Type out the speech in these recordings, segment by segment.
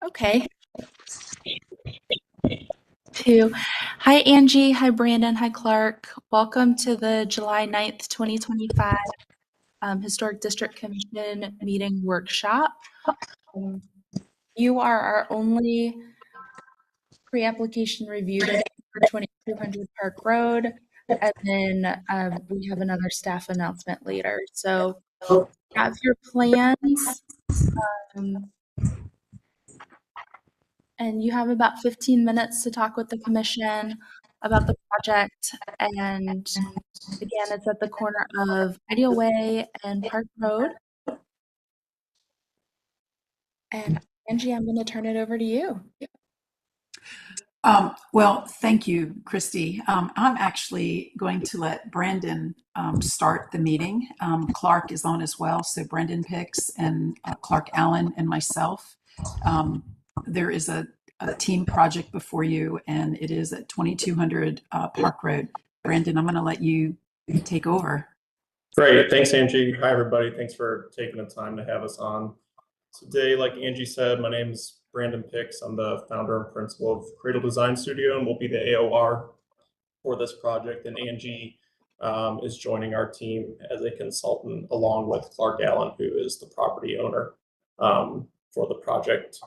Okay. Two. Hi, Angie. Hi, Brandon. Hi, Clark. Welcome to the July 9th, 2025 Historic District Commission meeting workshop. Um, You are our only pre-application review today for 2200 Park Road, and then we have another staff announcement later. So have your plans. um, And you have about 15 minutes to talk with the commission about the project. And again, it's at the corner of Ideal Way and Park Road. And Angie, I'm going to turn it over to you. Well, thank you, Christy. I'm actually going to let Brandon start the meeting. Clark is on as well, so Brandon Picks and Clark Allen and myself. There is a team project before you, and it is at 2200 Park Road. Brandon, I'm going to let you take over. Great. Thanks, Angie. Hi, everybody. Thanks for taking the time to have us on today. Like Angie said, my name is Brandon Picks. I'm the founder and principal of Cradle Design Studio, and will be the AOR for this project. And Angie is joining our team as a consultant along with Clark Allen, who is the property owner for the project.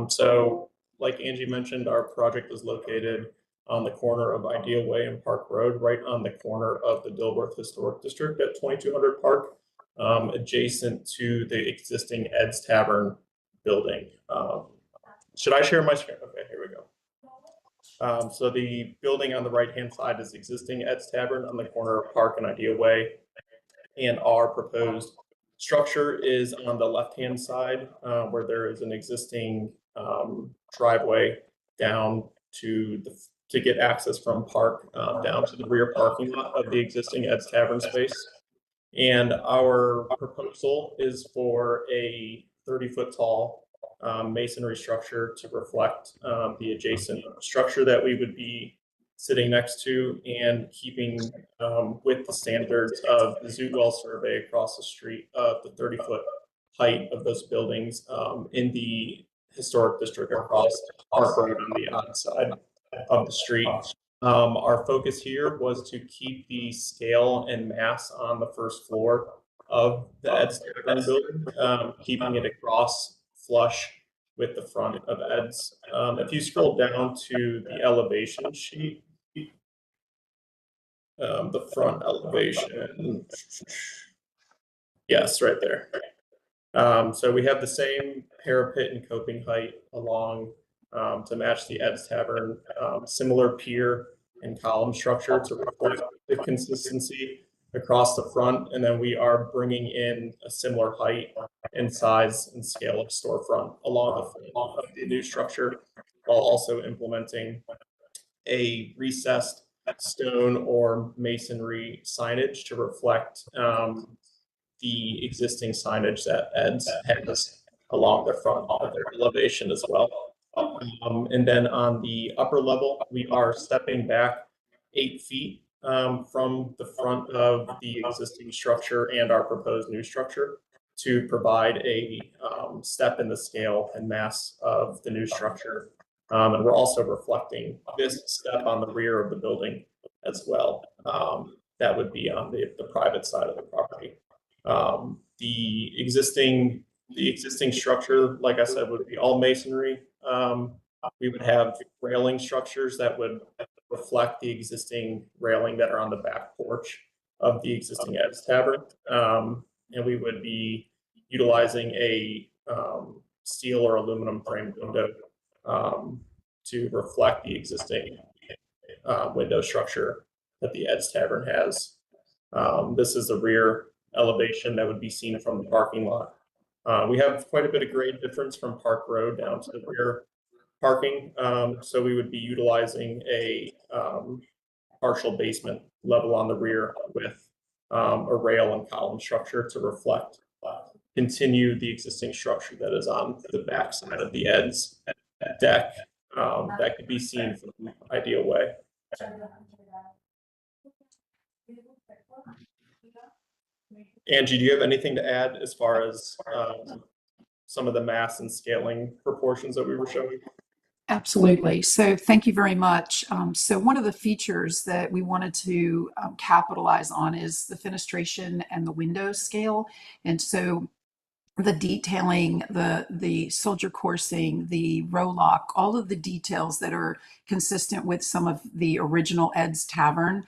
So like Angie mentioned, our project is located on the corner of Ideal Way and Park Road, right on the corner of the Dilworth Historic District at 2200 Park, adjacent to the existing Ed's Tavern building. Should I share my screen? Okay, here we go. So the building on the right-hand side is existing Ed's Tavern on the corner of Park and Ideal Way, and our proposed structure is on the left-hand side, where there is an existing driveway down to get access from Park down to the rear parking lot of the existing Ed's Tavern space. And our proposal is for a 30-foot tall masonry structure to reflect the adjacent structure that we would be sitting next to, and keeping with the standards of the Zootwell survey across the street of the 30-foot height of those buildings in the historic district across Park Road on the odd side of the street. Our focus here was to keep the scale and mass on the first floor of the Ed's Tavern building, keeping it across flush with the front of Ed's. If you scroll down to the elevation sheet, the front elevation, yes, right there. So we have the same parapet and coping height along to match the Ed's Tavern, similar pier and column structure to reflect the consistency across the front. And then we are bringing in a similar height and size and scale of storefront along the front of the new structure, while also implementing a recessed stone or masonry signage to reflect the existing signage that Ed's has along the front of their elevation as well. And then on the upper level, we are stepping back 8 feet from the front of the existing structure and our proposed new structure to provide a step in the scale and mass of the new structure. And we're also reflecting this step on the rear of the building as well. That would be on the private side of the property. The existing structure, like I said, would be all masonry. We would have railing structures that would reflect the existing railing that are on the back porch of the existing Ed's Tavern. And we would be utilizing a steel or aluminum framed window to reflect the existing window structure that the Ed's Tavern has. This is the rear elevation that would be seen from the parking lot. We have quite a bit of grade difference from Park Road down to the rear parking. So we would be utilizing a partial basement level on the rear with a rail and column structure to reflect, continue the existing structure that is on the back side of the Ed's deck that could be seen from Ideal Way. Angie, do you have anything to add as far as some of the mass and scaling proportions that we were showing? Absolutely. So thank you very much. So one of the features that we wanted to capitalize on is the fenestration and the window scale. And so the detailing, the soldier coursing, the row lock, all of the details that are consistent with some of the original Ed's Tavern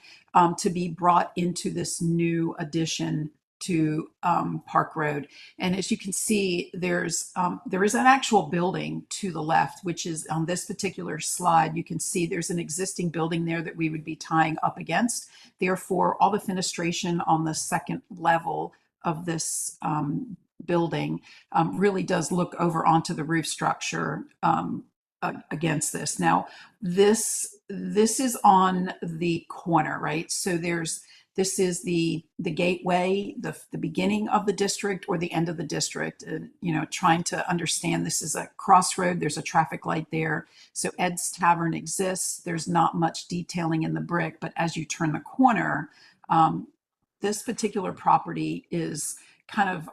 to be brought into this new addition to Park Road. And as you can see, there is an actual building to the left, which is on this particular slide. You can see there's an existing building there that we would be tying up against. Therefore, all the fenestration on the second level of this building really does look over onto the roof structure against this. Now, this is on the corner, right? So this is the gateway, the beginning of the district or the end of the district. And, you know, trying to understand this is a crossroad. There's a traffic light there. So Ed's Tavern exists. There's not much detailing in the brick, but as you turn the corner, this particular property is kind of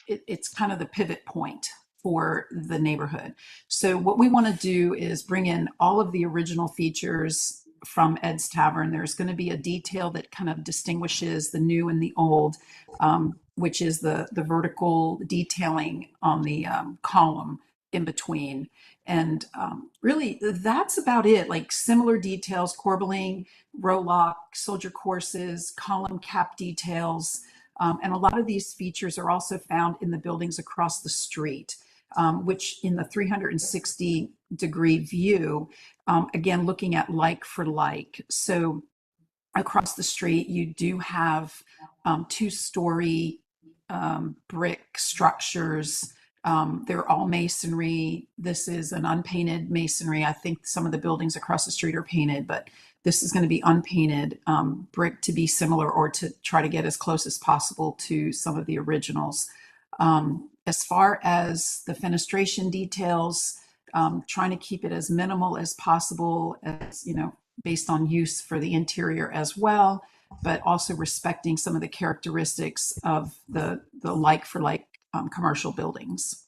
it's kind of the pivot point for the neighborhood. So what we want to do is bring in all of the original features from Ed's Tavern. There's going to be a detail that kind of distinguishes the new and the old, which is the vertical detailing on the column in between. And really, that's about it. Like similar details, corbelling, row lock, soldier courses, column cap details. And a lot of these features are also found in the buildings across the street, which in the 360-degree view, again, looking at like for like. So across the street, you do have two-story brick structures. They're all masonry. This is an unpainted masonry. I think some of the buildings across the street are painted, but this is going to be unpainted brick to be similar or to try to get as close as possible to some of the originals. As far as the fenestration details, trying to keep it as minimal as possible, as you know, based on use for the interior as well, but also respecting some of the characteristics of the like for like commercial buildings.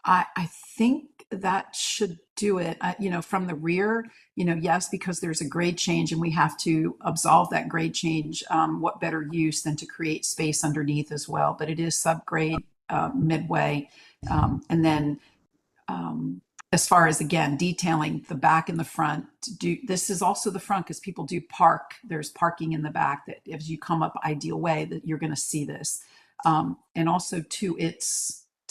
I think that should do it. You know, from the rear, you know, yes, because there's a grade change and we have to absolve that grade change. What better use than to create space underneath as well? But it is subgrade midway. And then as far as, again, detailing the back and the front, this is also the front because people do park. There's parking in the back that as you come up Ideal Way that you're going to see this. And also to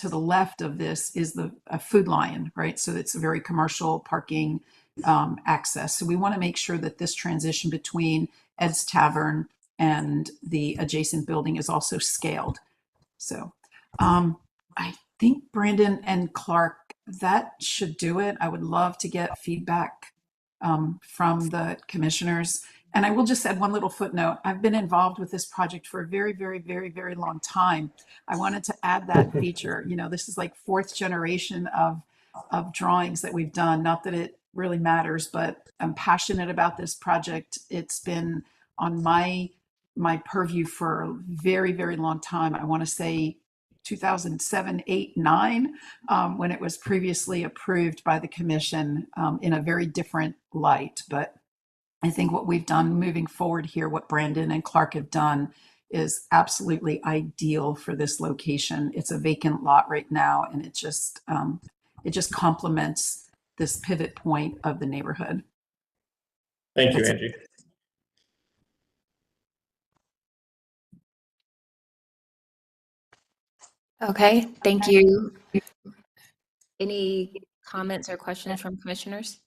the left of this is the Food Lion, right? So it's a very commercial parking access. So we want to make sure that this transition between Ed's Tavern and the adjacent building is also scaled. So I think Brandon and Clark, that should do it. I would love to get feedback from the commissioners. And I will just add one little footnote. I've been involved with this project for a very, very, very, very long time. I wanted to add that feature. You know, this is like fourth generation of drawings that we've done. Not that it really matters, but I'm passionate about this project. It's been on my purview for a very, very long time. I want to say 2007, 8, 9, when it was previously approved by the commission in a very different light. But I think what we've done moving forward here, what Brandon and Clark have done, is absolutely ideal for this location. It's a vacant lot right now, and it just complements this pivot point of the neighborhood. Thank you, Angie. Okay, thank you. Any comments or questions from commissioners?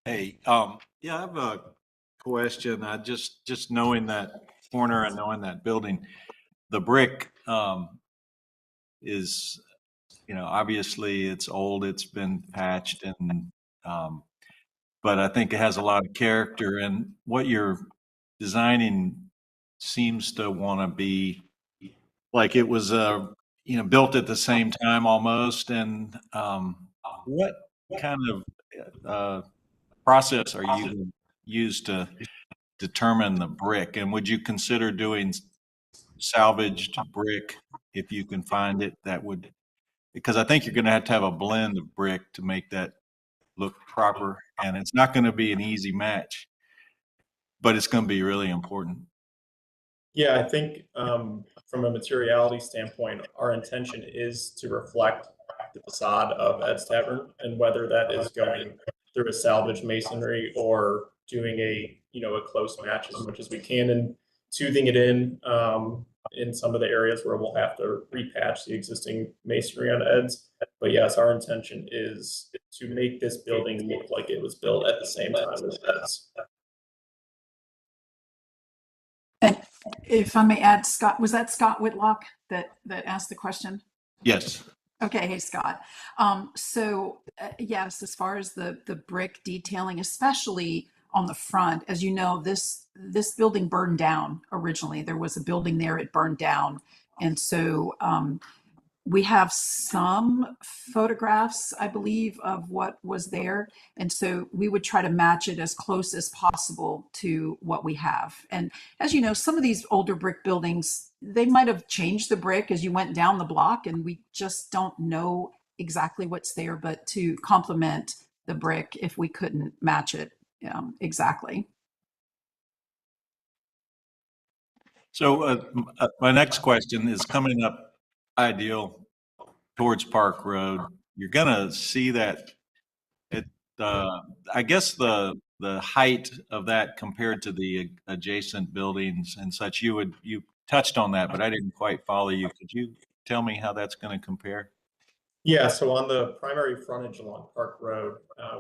Hey, yeah, I have a question. I just knowing that corner and knowing that building, the brick is, you know, obviously it's old, it's been patched, and but I think it has a lot of character. And what you're designing seems to want to be like it was, you know, built at the same time almost. And what kind of process are you going to use to determine the brick? And would you consider doing salvaged brick, if you can find it, that would, because I think you're going to have a blend of brick to make that look proper, and it's not going to be an easy match, but it's going to be really important. Yeah, I think from a materiality standpoint, our intention is to reflect the facade of Ed's Tavern, and whether that is going through a salvage masonry or doing a a close match as much as we can and toothing it in some of the areas where we'll have to repatch the existing masonry on Ed's. But yes, our intention is to make this building look like it was built at the same time as Ed's. And if I may add, Scott, was that Scott Whitlock that asked the question? Yes. Okay, hey Scott. Yes, as far as the brick detailing, especially on the front, as you know, this building burned down originally. There was a building there, it burned down, and so we have some photographs, I believe, of what was there. And so we would try to match it as close as possible to what we have. And as you know, some of these older brick buildings, they might have changed the brick as you went down the block, and we just don't know exactly what's there, but to complement the brick if we couldn't match it exactly. So my next question is coming up ideal towards Park Road. You're gonna see that I guess the height of that compared to the adjacent buildings and such, you touched on that, but I didn't quite follow you. Could you tell me how that's going to compare? Yeah, so on the primary frontage along Park Road,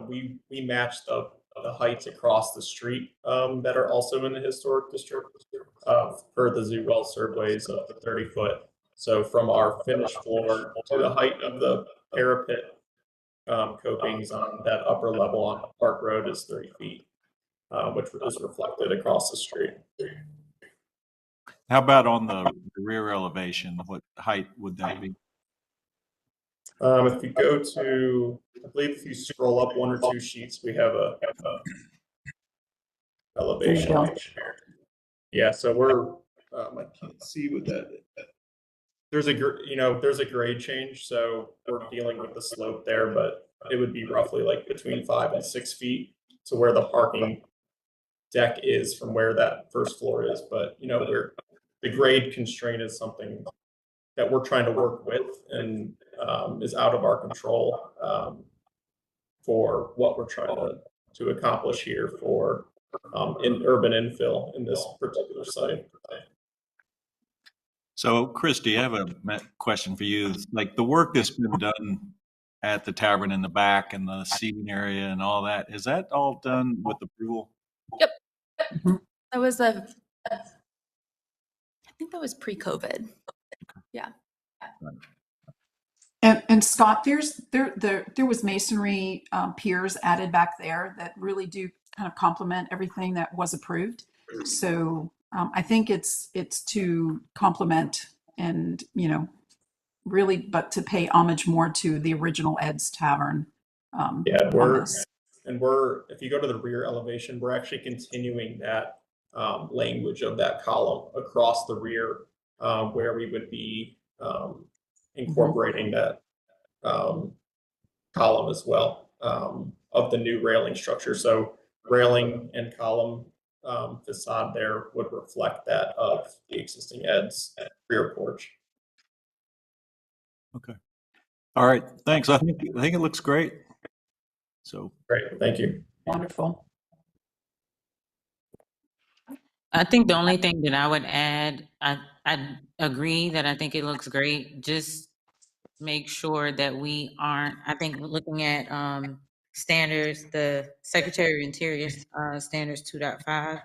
we matched the heights across the street that are also in the historic district per the Zoo Well surveys of the 30-foot. So from our finished floor to the height of the parapet copings on that upper level on Park Road is 30 feet, which is reflected across the street. How about on the rear elevation? What height would that be? If you go to, I believe if you scroll up one or two sheets, we have a elevation. Yeah, so we're, I can't see what that is. There's a grade change, so we're dealing with the slope there, but it would be roughly like between 5 and 6 feet to where the parking deck is from where that first floor is. But the grade constraint is something that we're trying to work with and is out of our control for what we're trying to accomplish here for in urban infill in this particular site. So, Christy, I have a question for you. Like the work that's been done at the tavern in the back and the seating area and all that, is that all done with approval? Yep. That was I think that was pre-COVID. Yeah. And Scott, there was masonry piers added back there that really do kind of complement everything that was approved. So I think it's to complement and really, but to pay homage more to the original Ed's Tavern. Yeah, if you go to the rear elevation, we're actually continuing that language of that column across the rear, where we would be incorporating that column as well of the new railing structure. So railing and column facade there would reflect that of the existing Ed's rear porch. Okay. All right. Thanks. I think it looks great. So Great. Thank you. Wonderful. I think the only thing that I would add, I agree that I think it looks great. Just make sure that we aren't, I think looking at standards, the Secretary of Interior standards 2.5,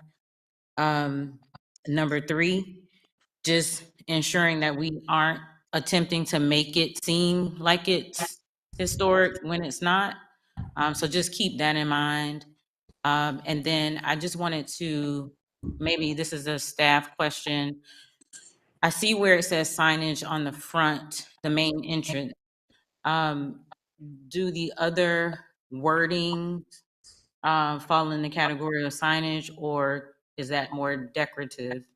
number 3, just ensuring that we aren't attempting to make it seem like it's historic when it's not. So just keep that in mind. And then I just wanted to, maybe this is a staff question. I see where it says signage on the front, the main entrance. Do the other wording fall in the category of signage, or is that more decorative?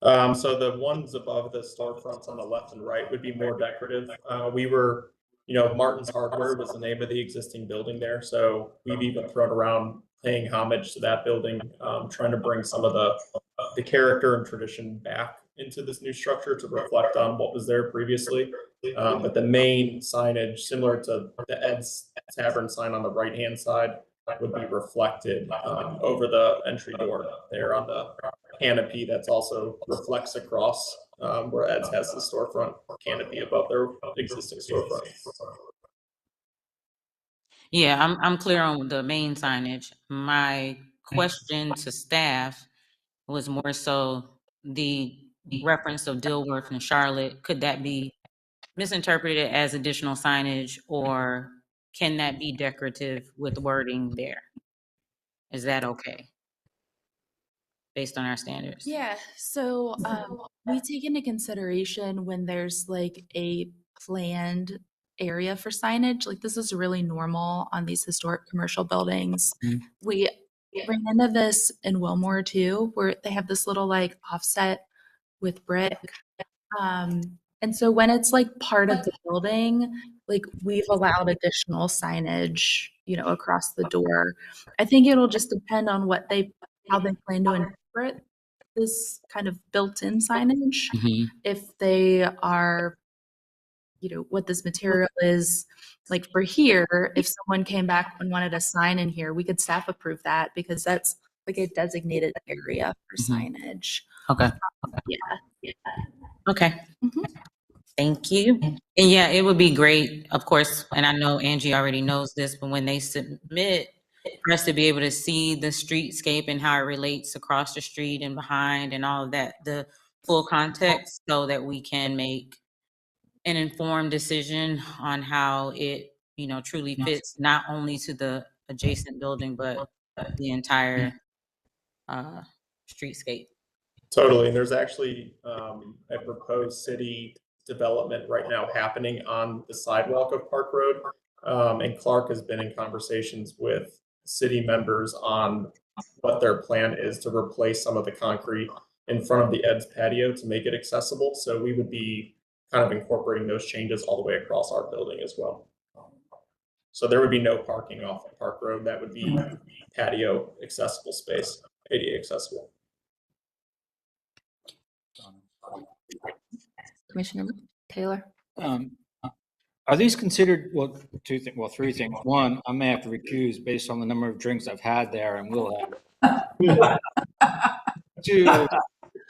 So the ones above the storefronts on the left and right would be more decorative. We were, Martin's Hardware was the name of the existing building there. So we've even thrown around paying homage to that building, trying to bring some of the character and tradition back into this new structure to reflect on what was there previously. But the main signage, similar to the Ed's Tavern sign on the right-hand side, would be reflected over the entry door there on the canopy that's also reflects across where Ed's has the storefront canopy above their existing storefront. Yeah, I'm clear on the main signage. My question to staff was more so the reference of Dilworth and Charlotte. Could that be misinterpreted as additional signage, or can that be decorative with wording there? Is that okay? Based on our standards? Yeah, so we take into consideration when there's like a planned area for signage, like this is really normal on these historic commercial buildings. We ran into this in Wilmore too, where they have this little like offset with brick. And so when it's like part of the building, like we've allowed additional signage, across the door. I think it'll just depend on how they plan to interpret this kind of built-in signage. Mhm. If they are, what this material is, like for here, if someone came back and wanted a sign in here, we could staff approve that because that's like a designated area for Mhm. signage. Okay. Yeah. Okay. Mhm. Thank you. And yeah, it would be great, of course, and I know Angie already knows this, but when they submit, for us to be able to see the streetscape and how it relates across the street and behind and all of that, the full context, so that we can make an informed decision on how it, truly fits not only to the adjacent building, but the entire streetscape. Totally, and there's actually a proposed city development right now happening on the sidewalk of Park Road. And Clark has been in conversations with city members on what their plan is to replace some of the concrete in front of the Ed's patio to make it accessible. So we would be kind of incorporating those changes all the way across our building as well. So there would be no parking off of Park Road. That would be patio accessible space, ADA accessible. Commissioner Taylor? Are these considered, well, three things. One, I may have to recuse based on the number of drinks I've had there and will have. Two,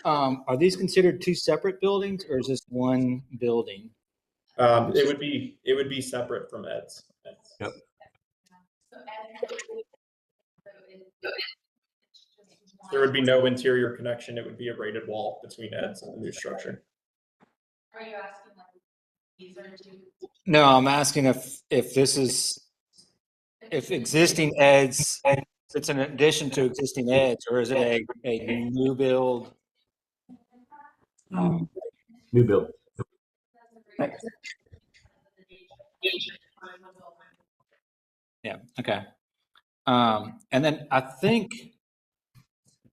are these considered two separate buildings or is this one building? It would be separate from Ed's. Yep. There would be no interior connection. It would be a rated wall between Ed's and the new structure. Are you asking like these are two? No, I'm asking if existing Eds, it's an addition to existing Eds, or is it a new build? New build. Yeah, okay. And then I think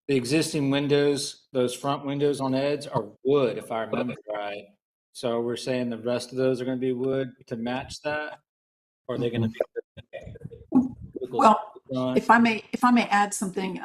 the existing windows, those front windows on Eds are wood, if I remember right. So we're saying the rest of those are going to be wood to match that? Or are they going to be? Well, if I may add something,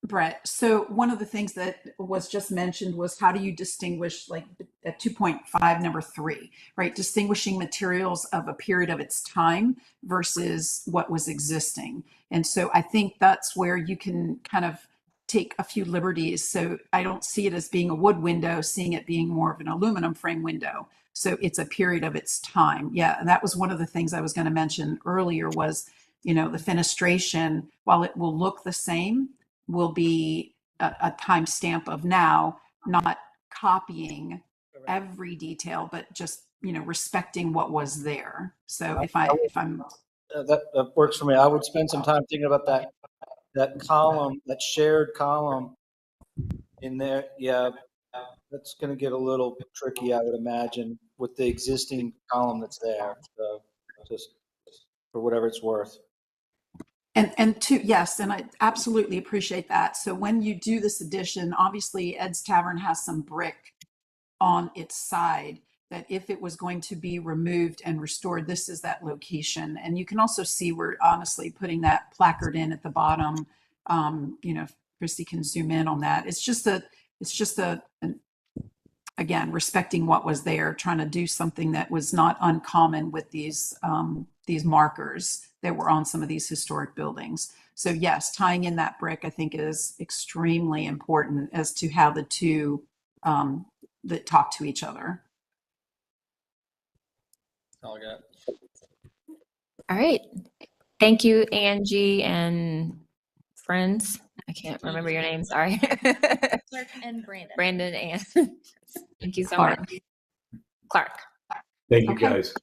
Brett. So one of the things that was just mentioned was how do you distinguish, like at 2.5 number 3, right? Distinguishing materials of a period of its time versus what was existing. And so I think that's where you can kind of take a few liberties. So I don't see it as being a wood window, seeing it being more of an aluminum frame window. So it's a period of its time. Yeah, and that was one of the things I was going to mention earlier was, the fenestration, while it will look the same, will be a timestamp of now, not copying every detail, but just, respecting what was there. So if I'm that works for me. I would spend some time thinking about that column, that shared column in there. Yeah, that's going to get a little tricky, I would imagine, with the existing column that's there. So just for whatever it's worth. And two, yes, and I absolutely appreciate that. So when you do this addition, obviously Ed's Tavern has some brick on its side that if it was going to be removed and restored, this is that location. And you can also see we're honestly putting that placard in at the bottom. If Christy can zoom in on that. Again, respecting what was there, trying to do something that was not uncommon with these markers that were on some of these historic buildings. So yes, tying in that brick, I think, is extremely important as to how the two that talk to each other. All I got. All right. Thank you, Angie and friends. I can't remember your name. Sorry. Clark and Brandon. Brandon and thank you so Clark. much. Clark. Thank you, Okay. guys.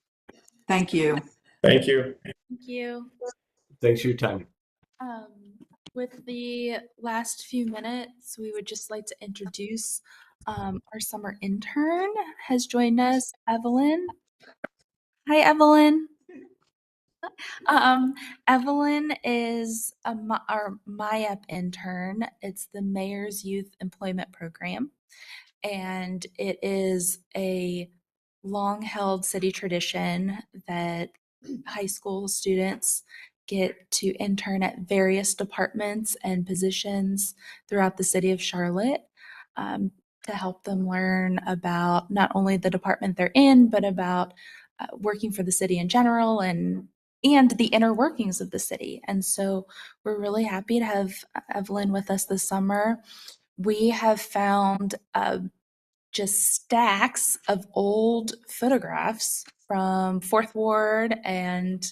Thank you. Thank you. Thank you. Thanks for your time. Um, with the last few minutes, we would just like to introduce our summer intern has joined us, Evelyn. Hi, Evelyn. Evelyn is our MyUp intern. It's the Mayor's Youth Employment Program, and it is a long-held city tradition that high school students get to intern at various departments and positions throughout the city of Charlotte, to help them learn about not only the department they're in, but about working for the city in general and the inner workings of the city. And so we're really happy to have Evelyn with us this summer. We have found just stacks of old photographs from Fourth Ward and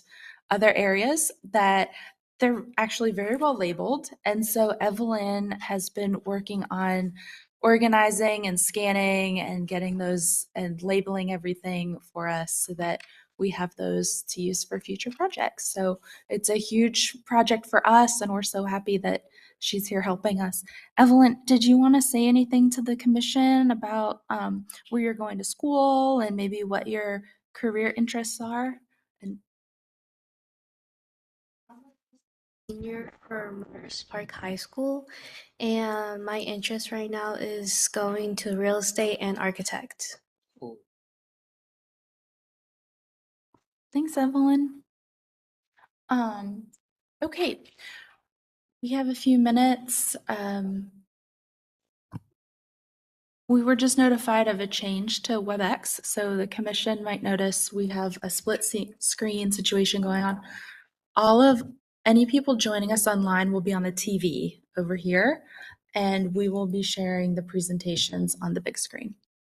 other areas that they're actually very well labeled. And so Evelyn has been working on organizing and scanning and getting those and labeling everything for us so that we have those to use for future projects. So it's a huge project for us, and we're so happy that she's here helping us. Evelyn, did you want to say anything to the commission about where you're going to school and maybe what your career interests are? And Senior for Morris Park High School, and my interest right now is going to real estate and architect. thanks, Evelyn. Okay, we have a few minutes. We were just notified of a change to WebEx, so the commission might notice we have a split screen situation going on. Any people joining us online will be on the TV over here, and we will be sharing the presentations on the big screen,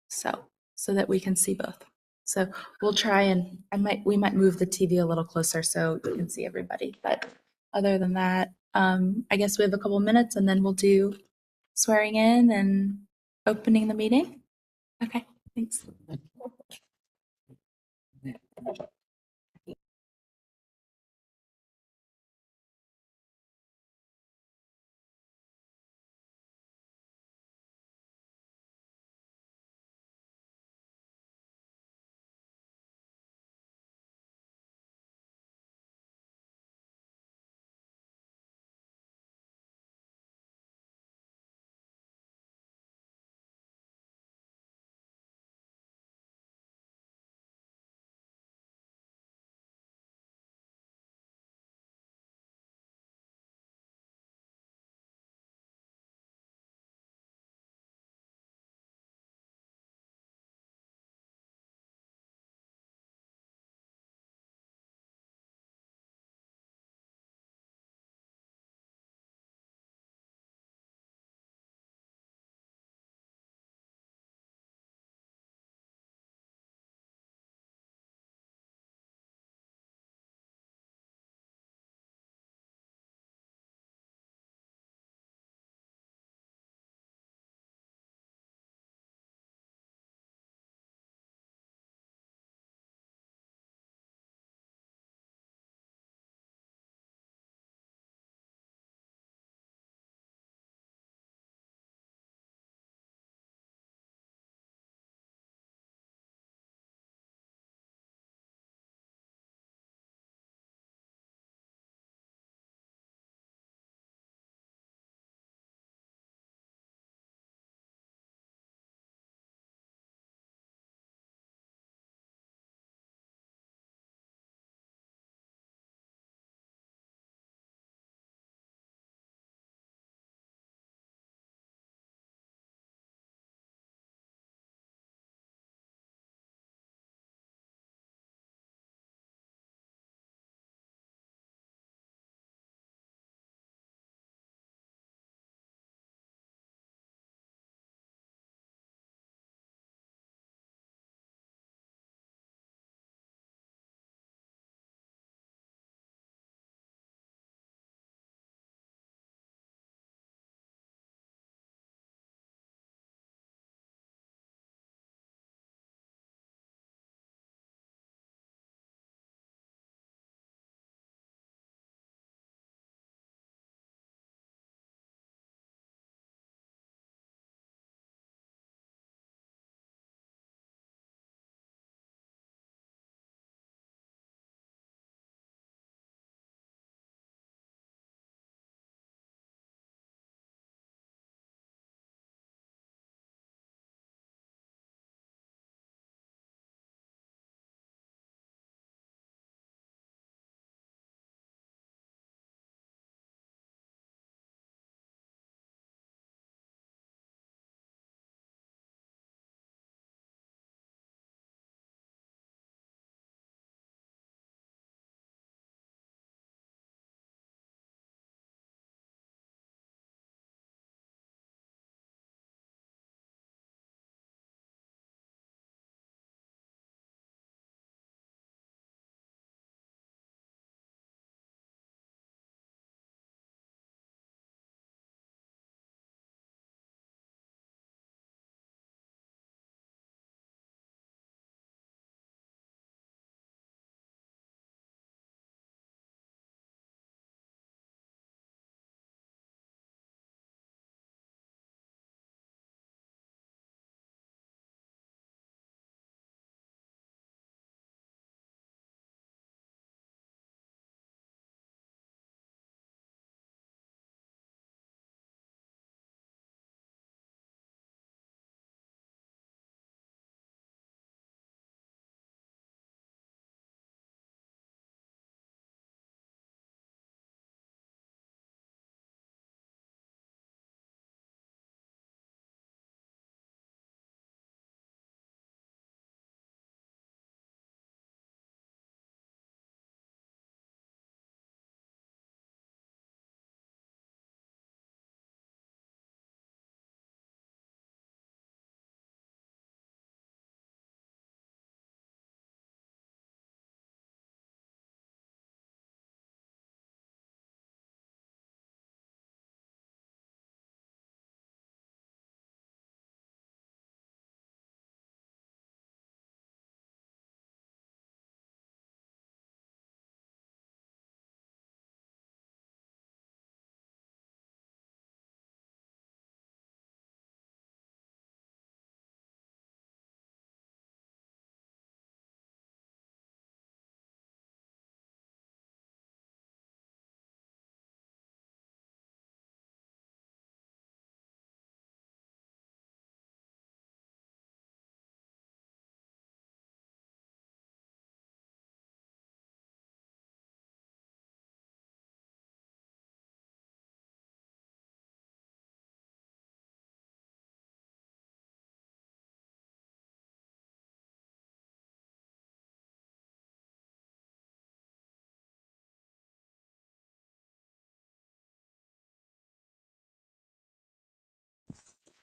so that we can see both. So we'll try and we might move the TV a little closer so you can see everybody. But other than that, I guess we have a couple minutes, and then we'll do swearing in and opening the meeting. Okay, thanks.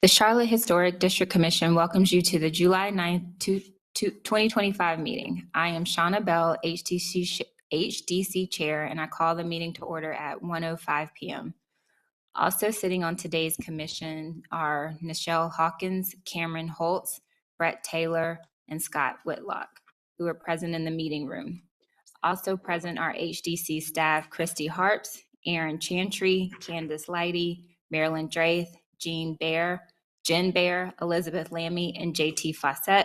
The Charlotte Historic District Commission welcomes you to the July 9th, 2025 meeting. I am Shauna Bell, HDC Chair, and I call the meeting to order at 1:05 p.m. Also sitting on today's commission are Nichelle Hawkins, Cameron Holtz, Brett Taylor, and Scott Whitlock, who are present in the meeting room. Also present are HDC staff Christy Harps, Aaron Chantry, Candace Leidy, Marilyn Draith, Jean Bear, Jen Bear, Elizabeth Lammy, and JT Fawcett,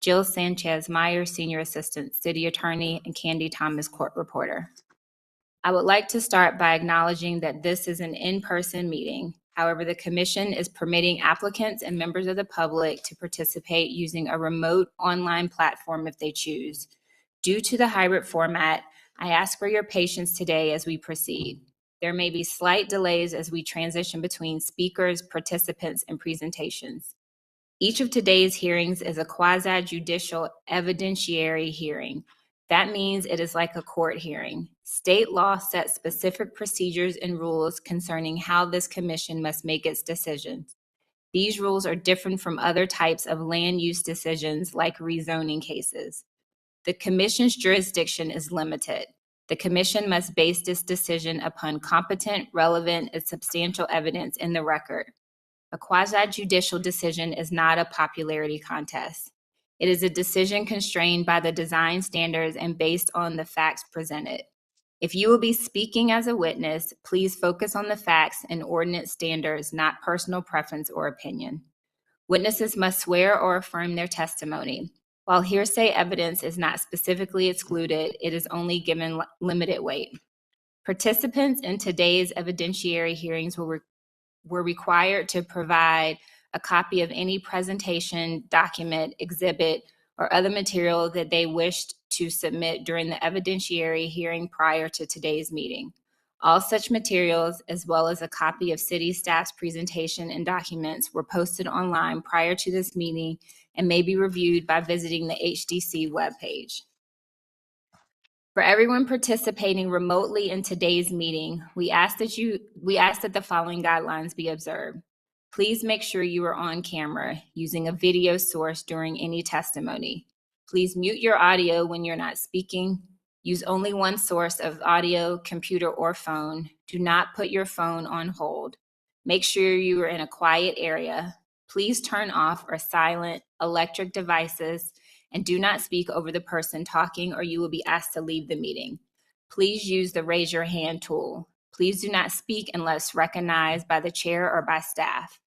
Jill Sanchez Meyer, Senior Assistant City Attorney, and Candy Thomas, Court Reporter. I would like to start by acknowledging that this is an in-person meeting. However, the Commission is permitting applicants and members of the public to participate using a remote online platform if they choose. Due to the hybrid format, I ask for your patience today as we proceed. There may be slight delays as we transition between speakers, participants, and presentations. Each of today's hearings is a quasi-judicial evidentiary hearing. That means it is like a court hearing. State law sets specific procedures and rules concerning how this commission must make its decisions. These rules are different from other types of land use decisions like rezoning cases. The commission's jurisdiction is limited. The commission must base this decision upon competent, relevant, and substantial evidence in the record. A quasi-judicial decision is not a popularity contest. It is a decision constrained by the design standards and based on the facts presented. If you will be speaking as a witness, please focus on the facts and ordinance standards, not personal preference or opinion. Witnesses must swear or affirm their testimony. While hearsay evidence is not specifically excluded, it is only given limited weight. Participants in today's evidentiary hearings were required to provide a copy of any presentation, document, exhibit, or other material that they wished to submit during the evidentiary hearing prior to today's meeting. All such materials, as well as a copy of city staff's presentation and documents, were posted online prior to this meeting and may be reviewed by visiting the HDC webpage. For everyone participating remotely in today's meeting, we ask that the following guidelines be observed. Please make sure you are on camera using a video source during any testimony. Please mute your audio when you're not speaking. Use only one source of audio, computer, or phone. Do not put your phone on hold. Make sure you are in a quiet area. Please turn off or silent electric devices and do not speak over the person talking or you will be asked to leave the meeting. Please use the raise your hand tool. Please do not speak unless recognized by the chair or by staff.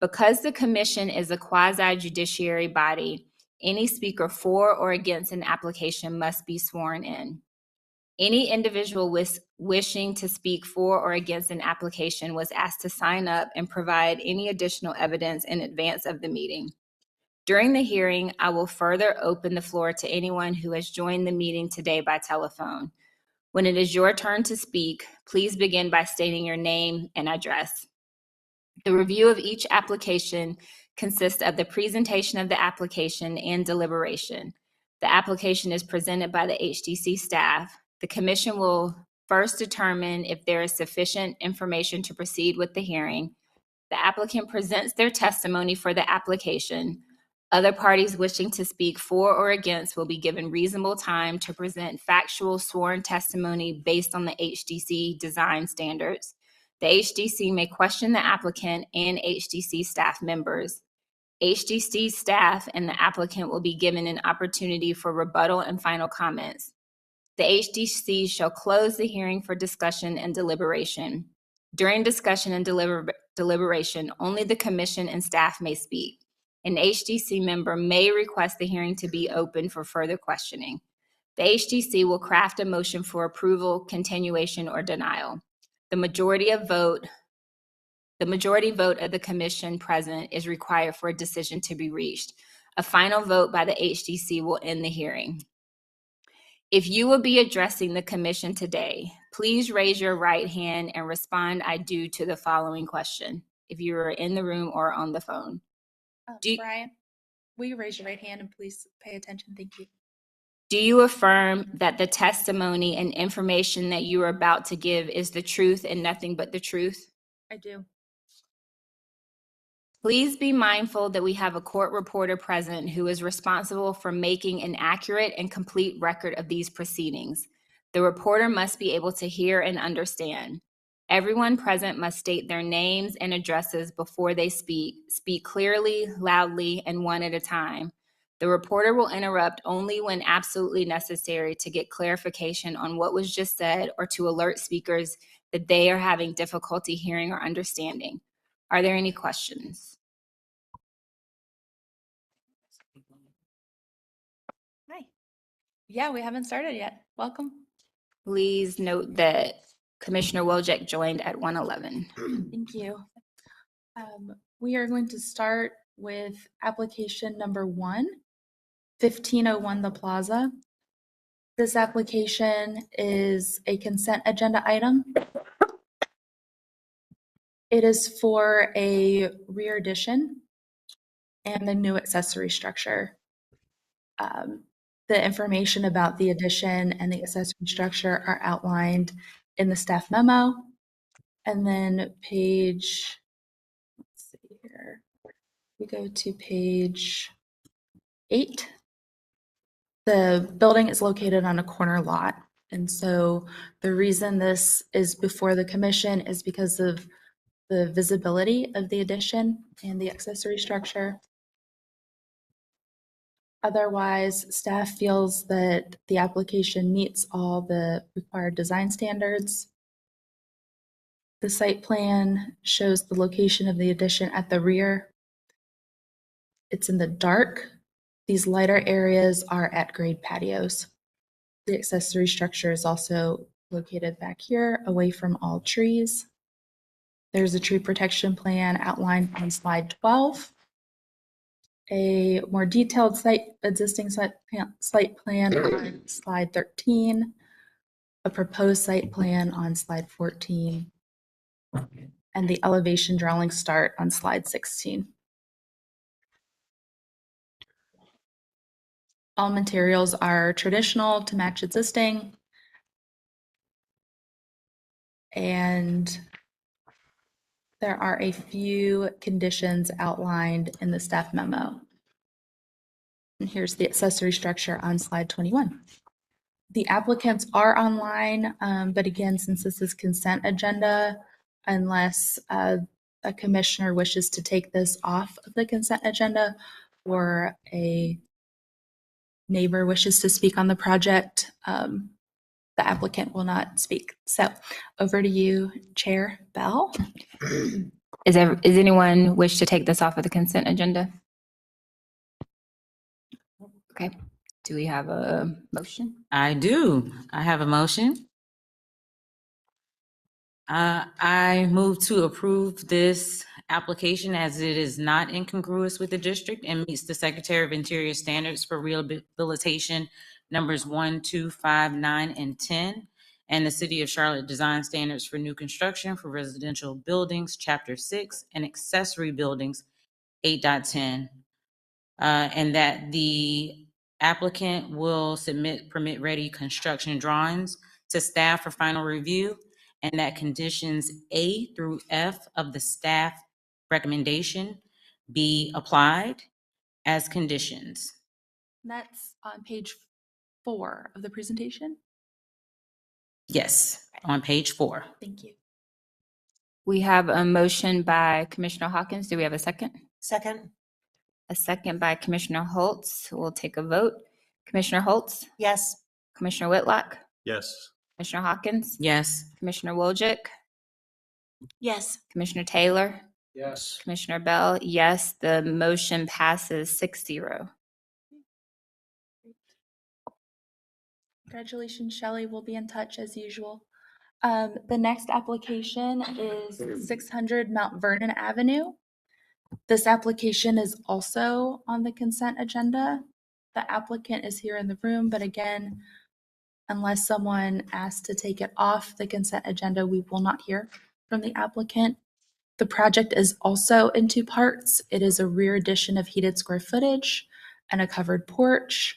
Because the commission is a quasi-judiciary body, any speaker for or against an application must be sworn in. Any individual wishing to speak for or against an application was asked to sign up and provide any additional evidence in advance of the meeting. During the hearing, I will further open the floor to anyone who has joined the meeting today by telephone. When it is your turn to speak, please begin by stating your name and address. The review of each application consists of the presentation of the application and deliberation. The application is presented by the HDC staff. The commission will first determine if there is sufficient information to proceed with the hearing. The applicant presents their testimony for the application. Other parties wishing to speak for or against will be given reasonable time to present factual sworn testimony based on the HDC design standards. The HDC may question the applicant and HDC staff members. HDC staff and the applicant will be given an opportunity for rebuttal and final comments. The HDC shall close the hearing for discussion and deliberation. During discussion and deliberation, only the commission and staff may speak. An HDC member may request the hearing to be open for further questioning. The HDC will craft a motion for approval, continuation, or denial. The majority vote of the commission present is required for a decision to be reached. A final vote by the HDC will end the hearing. If you will be addressing the commission today, please raise your right hand and respond "I do" to the following question, if you are in the room or on the phone. Brian, will you raise your right hand and please pay attention? Thank you. Do you affirm that the testimony and information that you are about to give is the truth and nothing but the truth? I do. Please be mindful that we have a court reporter present who is responsible for making an accurate and complete record of these proceedings. The reporter must be able to hear and understand. Everyone present must state their names and addresses before they speak. Speak clearly, loudly, and one at a time. The reporter will interrupt only when absolutely necessary to get clarification on what was just said or to alert speakers that they are having difficulty hearing or understanding. Are there any questions? Hi. Yeah, we haven't started yet. Welcome. Please note that Commissioner Wojcik joined at 1:11. Thank you. We are going to start with application number 1501 The Plaza. This application is a consent agenda item. It is for a rear addition and a new accessory structure. The information about the addition and the accessory structure are outlined in the staff memo. And then let's see here, we go to page 8. The building is located on a corner lot. And so the reason this is before the commission is because of the visibility of the addition and the accessory structure. Otherwise, staff feels that the application meets all the required design standards. The site plan shows the location of the addition at the rear. It's in the dark. These lighter areas are at grade patios. The accessory structure is also located back here, away from all trees. There's a tree protection plan outlined on slide 12. A more detailed existing site plan on slide 13. A proposed site plan on slide 14. And the elevation drawings start on slide 16. All materials are traditional to match existing. And there are a few conditions outlined in the staff memo. And here's the accessory structure on slide 21. The applicants are online, but again, since this is consent agenda, unless a commissioner wishes to take this off of the consent agenda or a neighbor wishes to speak on the project, the applicant will not speak. So over to you, Chair Bell. Is anyone wish to take this off of the consent agenda? Okay. Do we have a motion? I do. I have a motion. I move to approve this application as it is not incongruous with the district and meets the Secretary of Interior standards for rehabilitation numbers 1, 2, 5, 9, and 10, and the City of Charlotte design standards for new construction for residential buildings, Chapter 6, and accessory buildings, 8.10, and that the applicant will submit permit-ready construction drawings to staff for final review, and that conditions A through F of the staff recommendation be applied as conditions. That's on page 4 of the presentation. Yes, on page 4. Thank you. We have a motion by Commissioner Hawkins. Do we have a second? Second. A second by Commissioner Holtz. We'll take a vote. Commissioner Holtz? Yes. Commissioner Whitlock? Yes. Commissioner Hawkins? Yes. Commissioner Wojcik? Yes. Commissioner Taylor? Yes. Commissioner Bell? Yes, the motion passes 6-0. Congratulations, Shelley. We'll be in touch as usual. The next application is 600 Mount Vernon Avenue. This application is also on the consent agenda. The applicant is here in the room, but again, unless someone asks to take it off the consent agenda, we will not hear from the applicant. The project is also in 2 parts. It is a rear addition of heated square footage and a covered porch.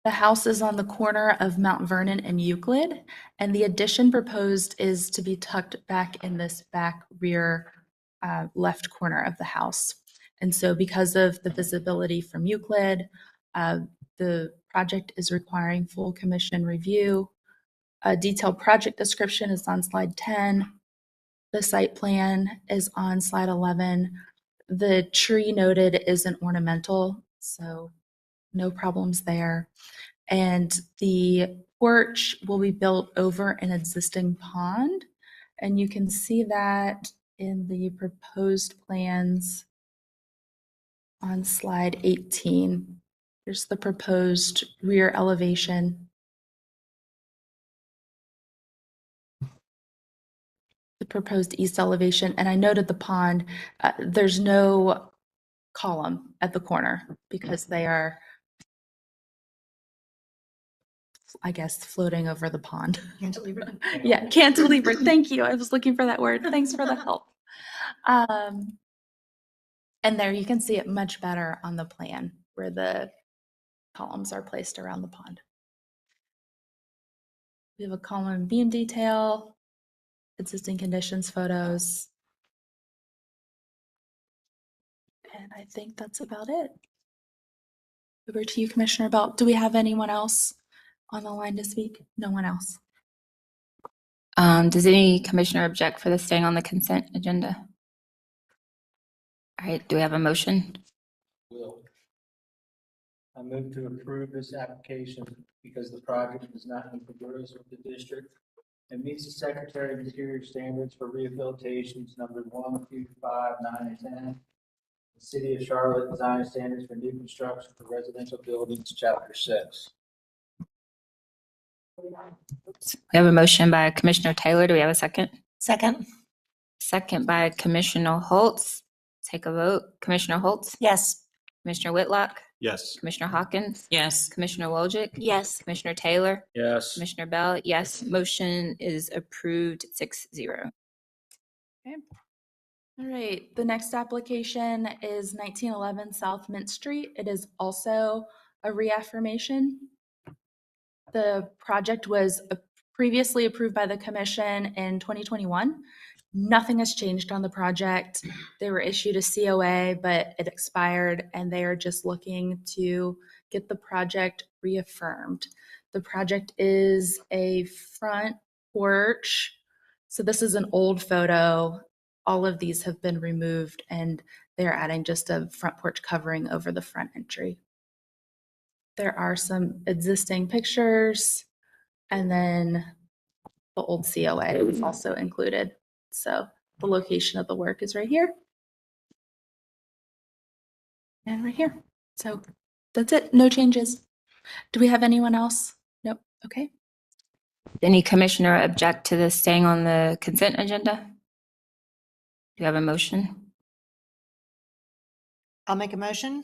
The house is on the corner of Mount Vernon and Euclid, and the addition proposed is to be tucked back in this back rear left corner of the house. And so because of the visibility from Euclid, the project is requiring full commission review. A detailed project description is on slide 10. The site plan is on slide 11. The tree noted isn't ornamental, so no problems there. And the porch will be built over an existing pond. And you can see that in the proposed plans on slide 18. Here's the proposed rear elevation. The proposed east elevation, and I noted the pond. There's no column at the corner because they are, I guess, floating over the pond. Cantilever. Yeah, cantilever. Thank you. I was looking for that word. Thanks for the help. And there you can see it much better on the plan where the columns are placed around the pond. We have a column and beam detail, existing conditions photos. And I think that's about it. Over to you, Commissioner Belt. Do we have anyone else on the line to speak? No one else. Does any commissioner object for this staying on the consent agenda? All right, do we have a motion? Will. I move to approve this application because the project is not incongruous with the district and meets the Secretary of Interior standards for rehabilitations number 1, 2, 5, 9, and 10. The City of Charlotte design standards for new construction for residential buildings, Chapter 6. We have a motion by Commissioner Taylor. Do we have a second? Second. Second by Commissioner Holtz. Take a vote. Commissioner Holtz? Yes. Commissioner Whitlock? Yes. Commissioner Hawkins? Yes. Commissioner Wojcik? Yes. Commissioner Taylor? Yes. Commissioner Bell? Yes. Motion is approved 6-0. Okay. All right, the next application is 1911 South Mint Street. It is also a reaffirmation. The project was previously approved by the commission in 2021. Nothing has changed on the project. They were issued a COA, but it expired, and they are just looking to get the project reaffirmed. The project is a front porch. So this is an old photo. All of these have been removed, and they're adding just a front porch covering over the front entry. There are some existing pictures, and then the old COA is also included. So the location of the work is right here and right here. So that's it. No changes. Do we have anyone else? Nope. Okay. Any commissioner object to this staying on the consent agenda? Do you have a motion? I'll make a motion.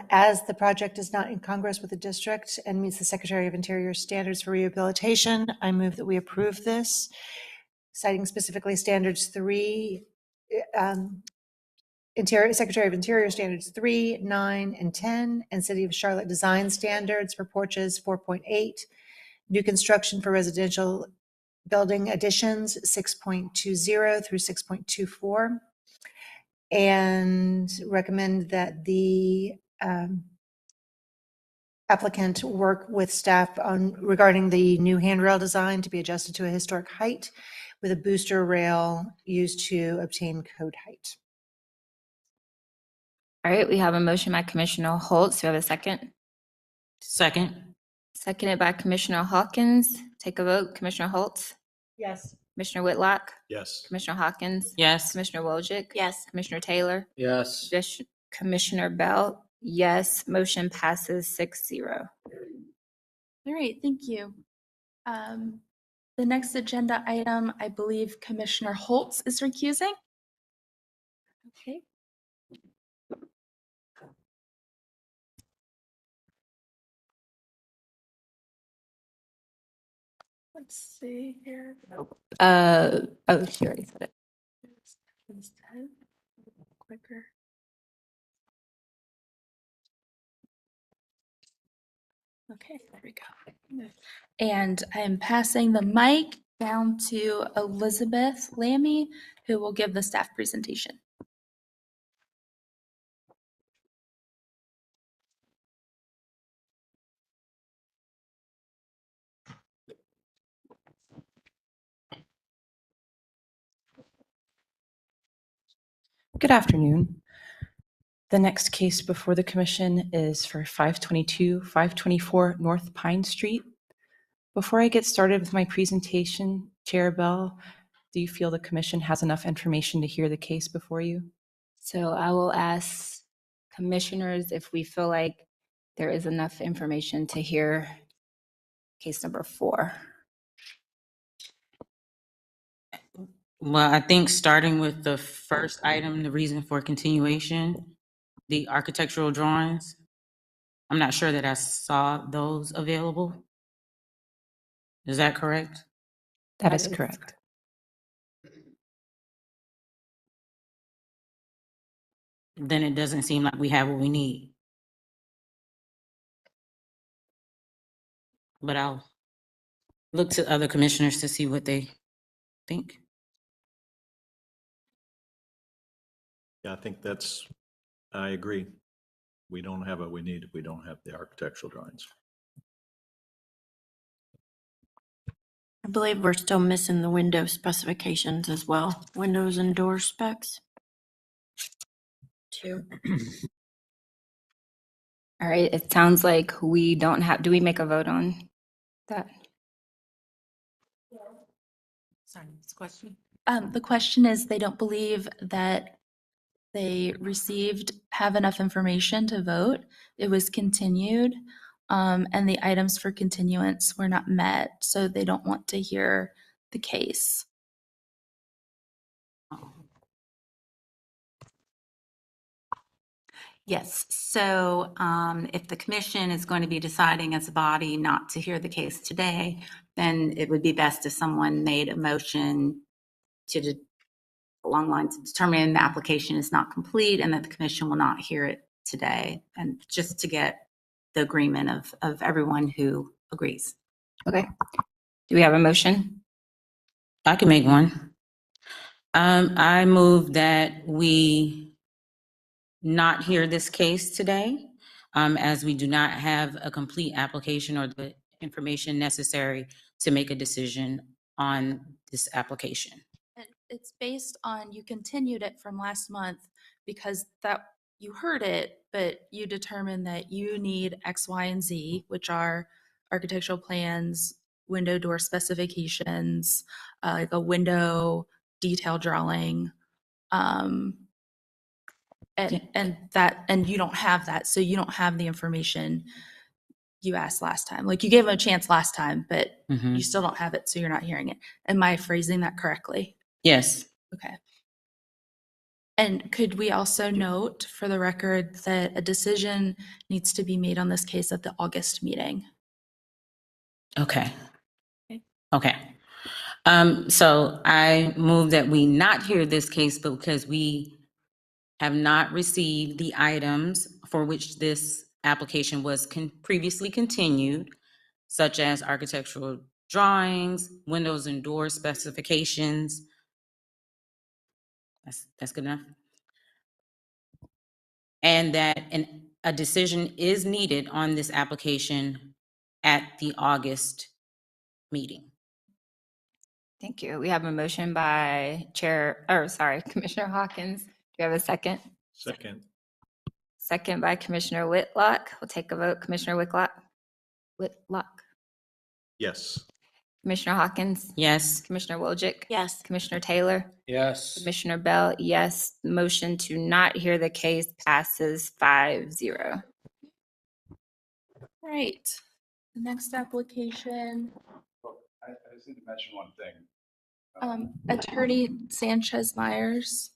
As the project is not incongruous with the district and meets the Secretary of Interior standards for rehabilitation, I move that we approve this, citing specifically standards 3, Secretary of Interior standards 3, 9, and 10, and City of Charlotte design standards for porches 4.8, new construction for residential building additions 6.20 through 6.24, and recommend that the applicant work with staff on regarding the new handrail design to be adjusted to a historic height with a booster rail used to obtain code height. All right, we have a motion by Commissioner Holtz. Do we have a second? Second. Seconded by Commissioner Hawkins. Take a vote. Commissioner Holtz? Yes. Commissioner Whitlock? Yes. Commissioner Hawkins? Yes. Commissioner Wojcik? Yes. Commissioner Taylor? Yes. Commissioner Bell? Yes. Motion passes 6-0. All right. Thank you. The next agenda item, I believe Commissioner Holtz is recusing. Okay. Let's see here. Oh, she already said it. Instead, quicker. Okay, there we go. And I'm passing the mic down to Elizabeth Lammy, who will give the staff presentation. Good afternoon. The next case before the commission is for 524 North Pine Street. Before I get started with my presentation, Chair Bell, do you feel the commission has enough information to hear the case before you? So I will ask commissioners if we feel like there is enough information to hear case number 4. Well, I think starting with the first item, the reason for continuation, the architectural drawings. I'm not sure that I saw those available. Is that correct? That is correct. Then it doesn't seem like we have what we need. But I'll look to other commissioners to see what they think. Yeah, I agree. We don't have what we need if we don't have the architectural drawings. I believe we're still missing the window specifications as well. Windows and door specs. Too. All right, it sounds like we don't have, do we make a vote on that? Sorry, this question. The question is, they don't believe that they have enough information to vote. It was continued, and the items for continuance were not met, so they don't want to hear the case. Yes, so if the commission is going to be deciding as a body not to hear the case today, then it would be best if someone made a motion to along the lines of determining the application is not complete and that the commission will not hear it today, and just to get the agreement of everyone who agrees. Okay. Do we have a motion? I can make one. I move that we not hear this case today, as we do not have a complete application or the information necessary to make a decision on this application. And it's based on, you continued it from last month because that you heard it, but you determined that you need X, Y, and Z, which are architectural plans, window door specifications, like a window detail drawing, and you don't have that, so you don't have the information you asked last time. Like, you gave them a chance last time, but you still don't have it, so you're not hearing it. Am I phrasing that correctly? Yes. Okay. And could we also note for the record that a decision needs to be made on this case at the August meeting? Okay. Okay. So I move that we not hear this case, but because we have not received the items for which this application was previously continued, such as architectural drawings, windows and door specifications. That's good enough. And that a decision is needed on this application at the August meeting. Thank you. We have a motion by Commissioner Hawkins. Do you have a second? Second. Second by Commissioner Whitlock. We'll take a vote. Commissioner Whitlock? Yes. Commissioner Hawkins? Yes. Commissioner Wojcik? Yes. Commissioner Taylor? Yes. Commissioner Bell? Yes. Motion to not hear the case passes 5-0. Right. The next application, I just need to mention one thing. Attorney Sanchez Myers.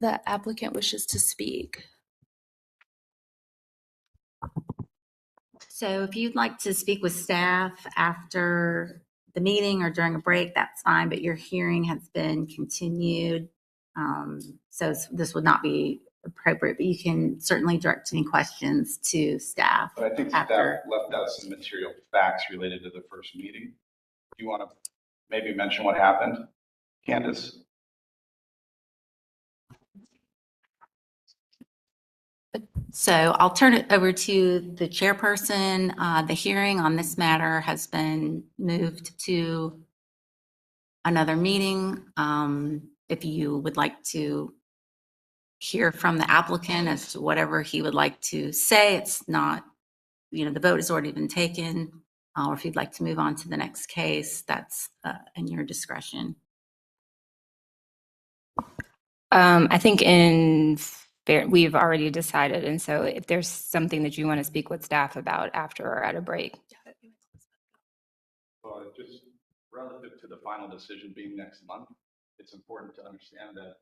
The applicant wishes to speak. So if you'd like to speak with staff after the meeting or during a break, that's fine, but your hearing has been continued. So this would not be appropriate, but you can certainly direct any questions to staff. But I think staff after. left out some material facts related to the first meeting. Do you want to maybe mention what happened, Candace? So I'll turn it over to the chairperson. The hearing on this matter has been moved to another meeting. If you would like to hear from the applicant as to whatever he would like to say, it's not, the vote has already been taken. Or if you'd like to move on to the next case, that's in your discretion. I think we've already decided, and so if there's something that you want to speak with staff about after or at a break. Well, just relative to the final decision being next month, it's important to understand that.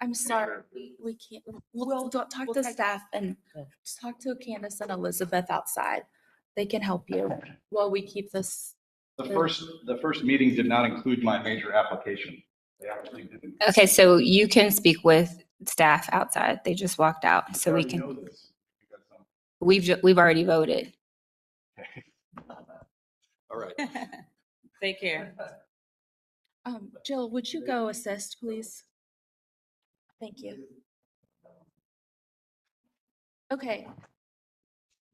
I'm sorry, we can't, we'll talk to staff and just talk to Candace and Elizabeth outside. They can help you while we keep this. The first meeting did not include my major application. They actually didn't. Okay, so you can speak with staff outside. They just walked out, so we already know can. this. You got some- We've already voted. All right. Take care. Jill, would you go assist, please? Thank you. Okay.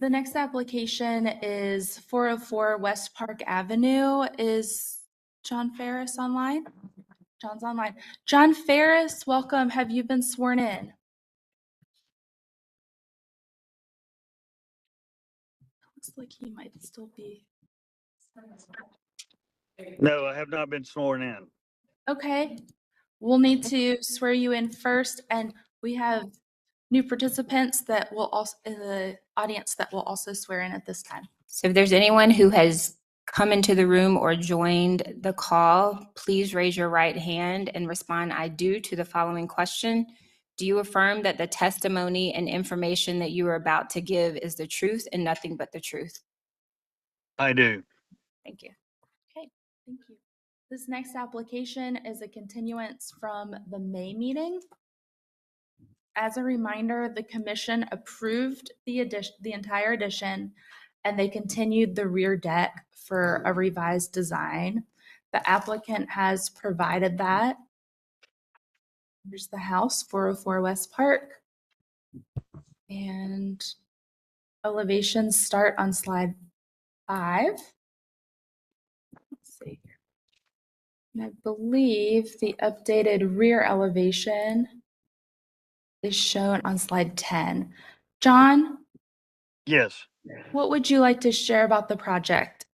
The next application is 404 West Park Avenue. Is John Ferris online? John's online. John Ferris, welcome. Have you been sworn in? Looks like he might still be. No, I have not been sworn in. Okay. We'll need to swear you in first, and we have new participants that will also, in the audience, that will also swear in at this time. So if there's anyone who has come into the room or joined the call, please raise your right hand and respond, "I do," to the following question. Do you affirm that the testimony and information that you are about to give is the truth and nothing but the truth? I do. Thank you. Okay, thank you. This next application is a continuance from the May meeting. As a reminder, the commission approved the entire addition, and they continued the rear deck for a revised design. The applicant has provided that. Here's the house, 404 West Park. And elevations start on slide 5. Let's see. And I believe the updated rear elevation is shown on slide 10. John? Yes. What would you like to share about the project?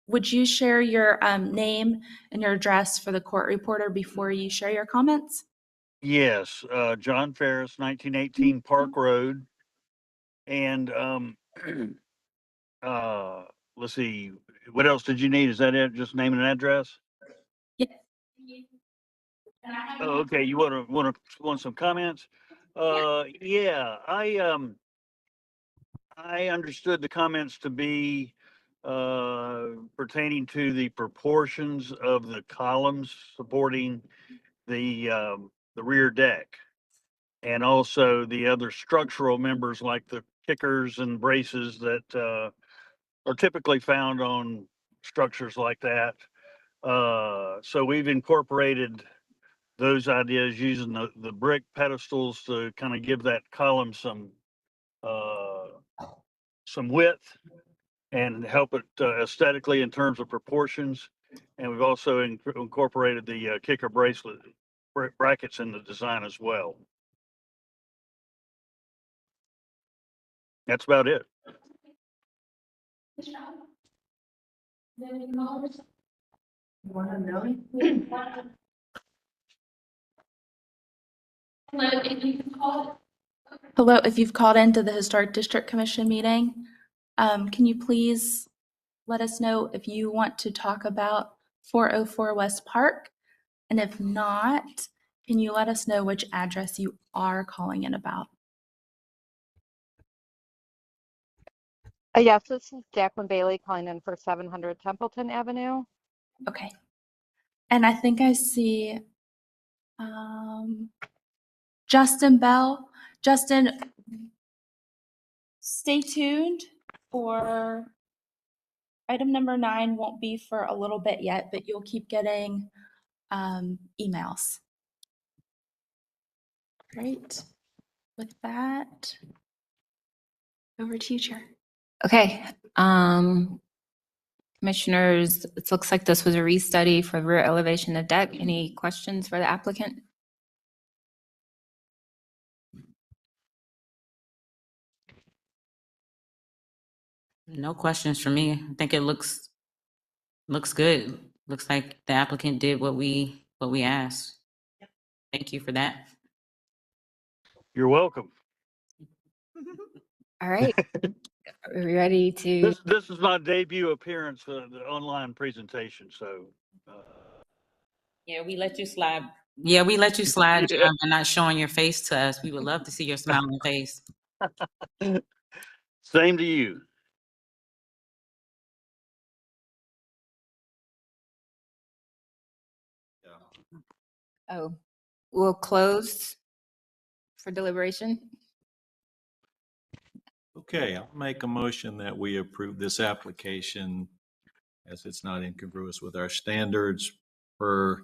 Would you share your name and your address for the court reporter before you share your comments? Yes. John Ferris, 1918 Park Road. And let's see, what else did you need? Is that it? Just name and address? Yes. Oh, okay. You want some comments? Yeah. I understood the comments to be pertaining to the proportions of the columns supporting the rear deck, and also the other structural members like the kickers and braces that are typically found on structures like that. So we've incorporated those ideas using the brick pedestals to kind of give that column some width and help it aesthetically in terms of proportions. And we've also incorporated the kicker bracelet brackets in the design as well. That's about it. Hello, if you've called into the Historic District Commission meeting, can you please let us know if you want to talk about 404 West Park? And if not, can you let us know which address you are calling in about? Yes, this is Jacqueline Bailey calling in for 700 Templeton Avenue. Okay. And I think I see Justin Bell. Justin, stay tuned for item number 9. Won't be for a little bit yet, but you'll keep getting emails. Great. With that, over to you, Chair. Okay. Commissioners, it looks like this was a restudy for rear elevation of deck. Any questions for the applicant? No questions for me. I think it looks good. Looks like the applicant did what we asked. Thank you for that. You're welcome. All right. Are we ready to? This is my debut appearance of the online presentation, so. Yeah, we let you slide. Yeah, we let you slide by not showing your face to us. We would love to see your smiling face. Same to you. Oh, we'll close for deliberation. Okay, I'll make a motion that we approve this application as it's not incongruous with our standards per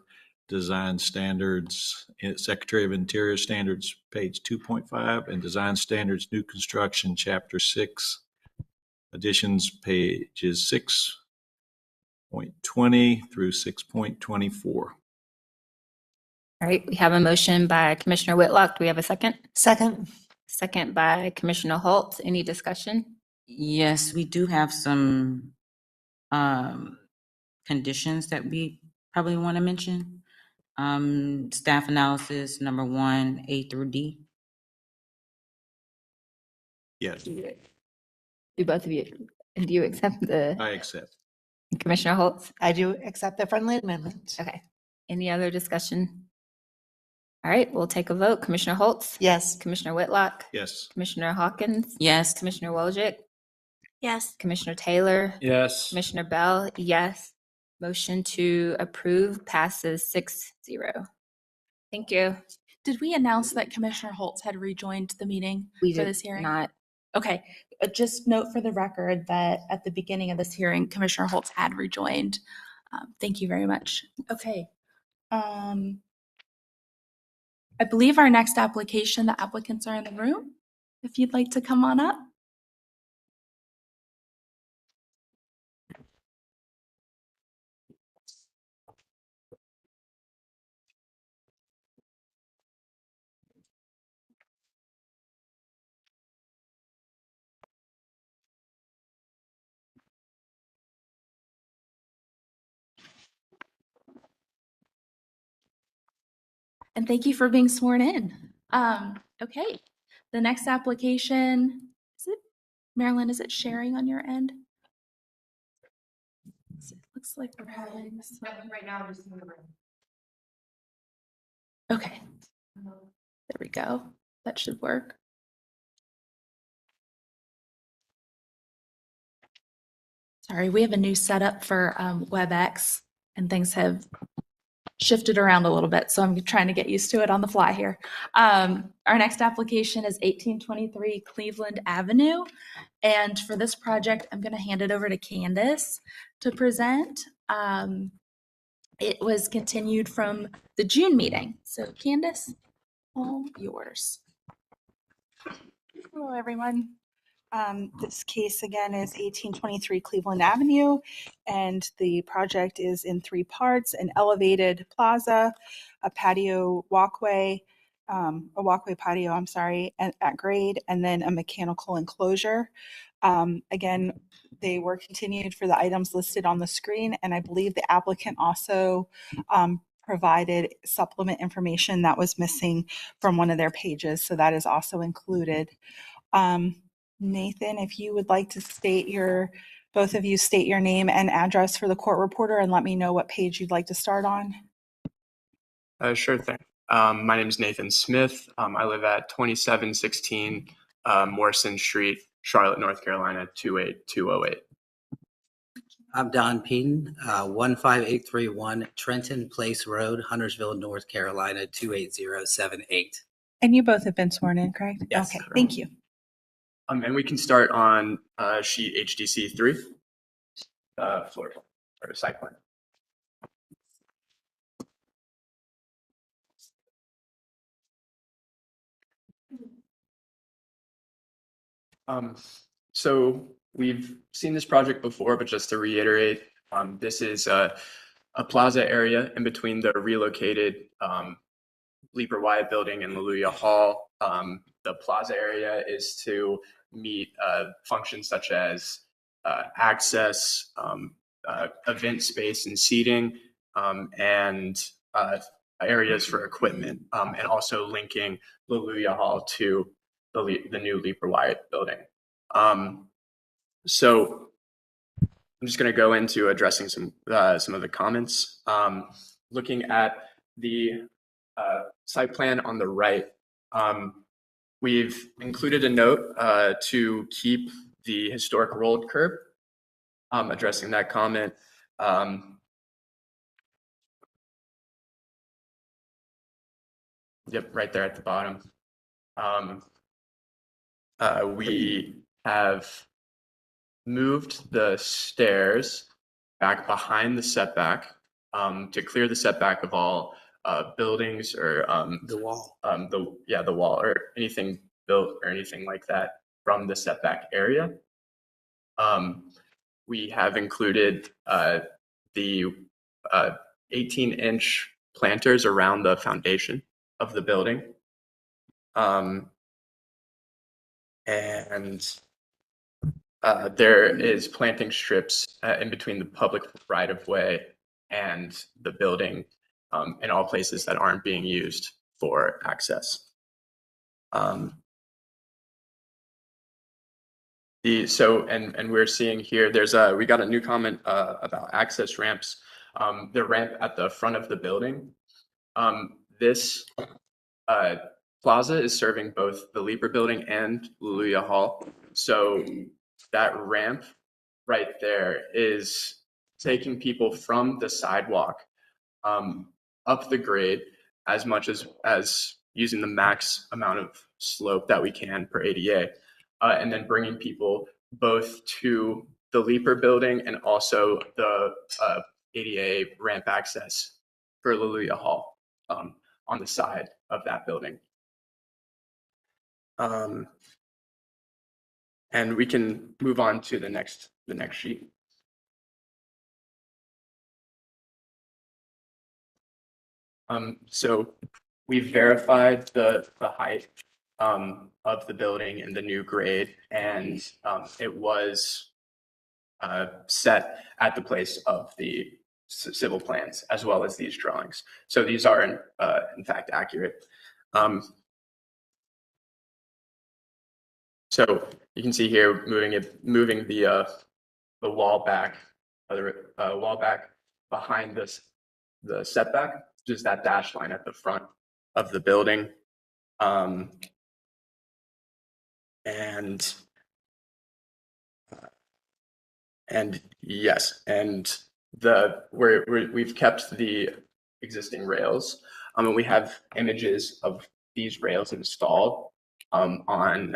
design standards, Secretary of Interior Standards, page 2.5, and Design Standards, New Construction, Chapter 6, additions, pages 6.20 through 6.24. All right, we have a motion by Commissioner Whitlock. Do we have a second? Second. Second by Commissioner Holt. Any discussion? Yes, we do have some conditions that we probably want to mention. Staff analysis number 1, A through D. Yes, Do both of you, do you accept the? I accept. Commissioner Holtz? I do accept the friendly amendment. Okay. Any other discussion? All right, we'll take a vote. Commissioner Holtz? Yes. Commissioner Whitlock? Yes. Commissioner Hawkins? Yes. Commissioner Wojcik? Yes. Commissioner Taylor? Yes. Commissioner Bell? Yes. Motion to approve passes 6-0. Thank you. Did we announce that Commissioner Holtz had rejoined the meeting We for did this hearing? not. Okay, just note for the record that at the beginning of this hearing, Commissioner Holtz had rejoined. Thank you very much. Okay. I believe our next application, the applicants are in the room. If you'd like to come on up. And thank you for being sworn in. Okay, the next application, is it, Marilyn, is it sharing on your end? It looks like we're having some. Right now, okay, there we go. That should work. Sorry, we have a new setup for WebEx and things have shifted around a little bit, so I'm trying to get used to it on the fly here. Our next application is 1823 Cleveland Avenue. And for this project, I'm going to hand it over to Candace to present. It was continued from the June meeting. So Candace, all yours. Hello, everyone. This case again is 1823 Cleveland Avenue, and the project is in 3 parts: an elevated plaza, a patio walkway, a walkway patio, I'm sorry, at grade, and then a mechanical enclosure. Again, they were continued for the items listed on the screen, and I believe the applicant also provided supplement information that was missing from one of their pages, so that is also included. Nathan, if you would like to both of you state your name and address for the court reporter and let me know what page you'd like to start on. Sure thing. My name is Nathan Smith. I live at 2716 Morrison Street, Charlotte, North Carolina, 28208. I'm Don Peden, 15831 Trenton Place Road, Huntersville, North Carolina, 28078. And you both have been sworn in, correct? Yes. Okay, thank you. And we can start on sheet HDC 3, floor plan or site plan. So we've seen this project before, but just to reiterate, this is a plaza area in between the relocated Leeper Wyatt building and Leluyah Hall. The plaza area is to meet functions such as access, event space and seating, and areas for equipment, and also linking Leluyah Hall to the new Leeper Wyatt building. So I'm just going to go into addressing some of the comments. Looking at the site plan on the right, we've included a note to keep the historic rolled curb, addressing that comment. Yep, right there at the bottom. We have moved the stairs back behind the setback to clear the setback of all buildings or The wall. the wall or anything built or anything like that from the setback area. We have included the 18-inch planters around the foundation of the building. And there is planting strips in between the public right-of-way and the building in all places that aren't being used for access. And we're seeing here, we got a new comment about access ramps. The ramp at the front of the building. This plaza is serving both the Leeper building and Leluyah Hall. So that ramp right there is taking people from the sidewalk up the grade as much as using the max amount of slope that we can per ADA, and then bringing people both to the Leeper building and also the ADA ramp access for Leluyah Hall on the side of that building. And we can move on to the next sheet. So we've verified the height of the building and the new grade, and it was set at the place of the civil plans as well as these drawings. So these are in fact accurate. So you can see here moving the wall back, behind the setback, just that dashed line at the front of the building, and yes, and we've kept the existing rails, and we have images of these rails installed on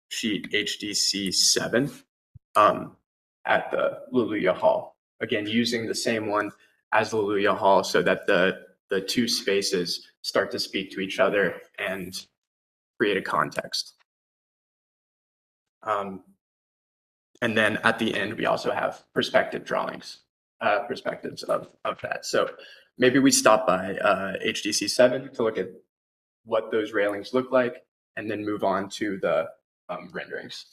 sheet HDC 7 at the Leluyah Hall. Again, using the same one as Leluyah Hall so that the two spaces start to speak to each other and create a context. And then at the end, we also have perspective drawings, perspectives of that. So maybe we stop by HDC 7 to look at what those railings look like, and then move on to the renderings.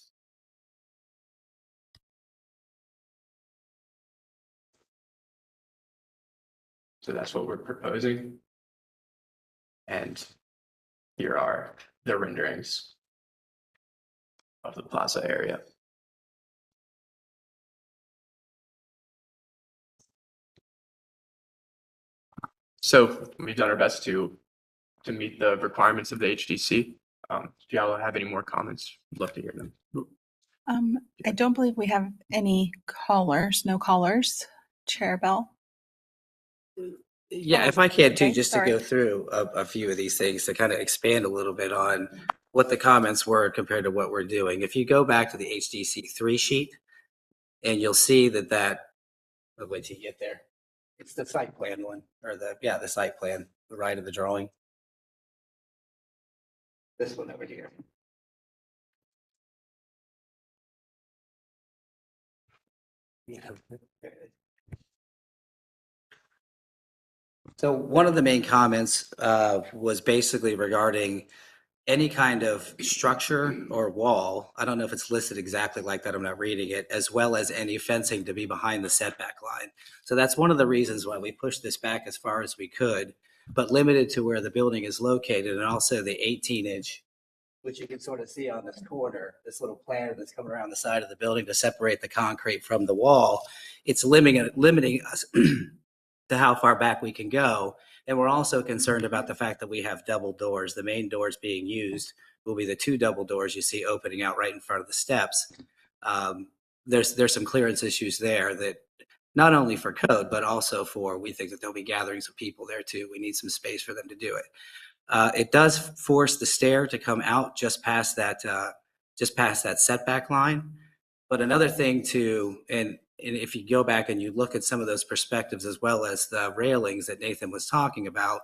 So that's what we're proposing. And here are the renderings of the plaza area. So we've done our best to meet the requirements of the HDC. Do y'all have any more comments? I'd love to hear them. I don't believe we have any callers, no callers. Chair Bell. Yeah, if I can too, Okay, just to sorry. go through a few of these things to kind of expand a little bit on what the comments were compared to what we're doing. If you go back to the HDC 3 sheet, and you'll see oh, wait till you get there. It's the site plan one, or the site plan, the right of the drawing. This one over here. Yeah. So one of the main comments was basically regarding any kind of structure or wall. I don't know if it's listed exactly like that. I'm not reading it, as well as any fencing to be behind the setback line. So that's one of the reasons why we pushed this back as far as we could, but limited to where the building is located, and also the 18-inch, which you can sort of see on this corner, this little planter that's coming around the side of the building to separate the concrete from the wall. It's limiting us to how far back we can go. And we're also concerned about the fact that we have double doors. The main doors being used will be the 2 double doors you see opening out right in front of the steps. There's some clearance issues there that not only for code, but also we think that there'll be gatherings of people there too. We need some space for them to do it. It does force the stair to come out just past that setback line. But another thing too, and if you go back and you look at some of those perspectives as well as the railings that Nathan was talking about,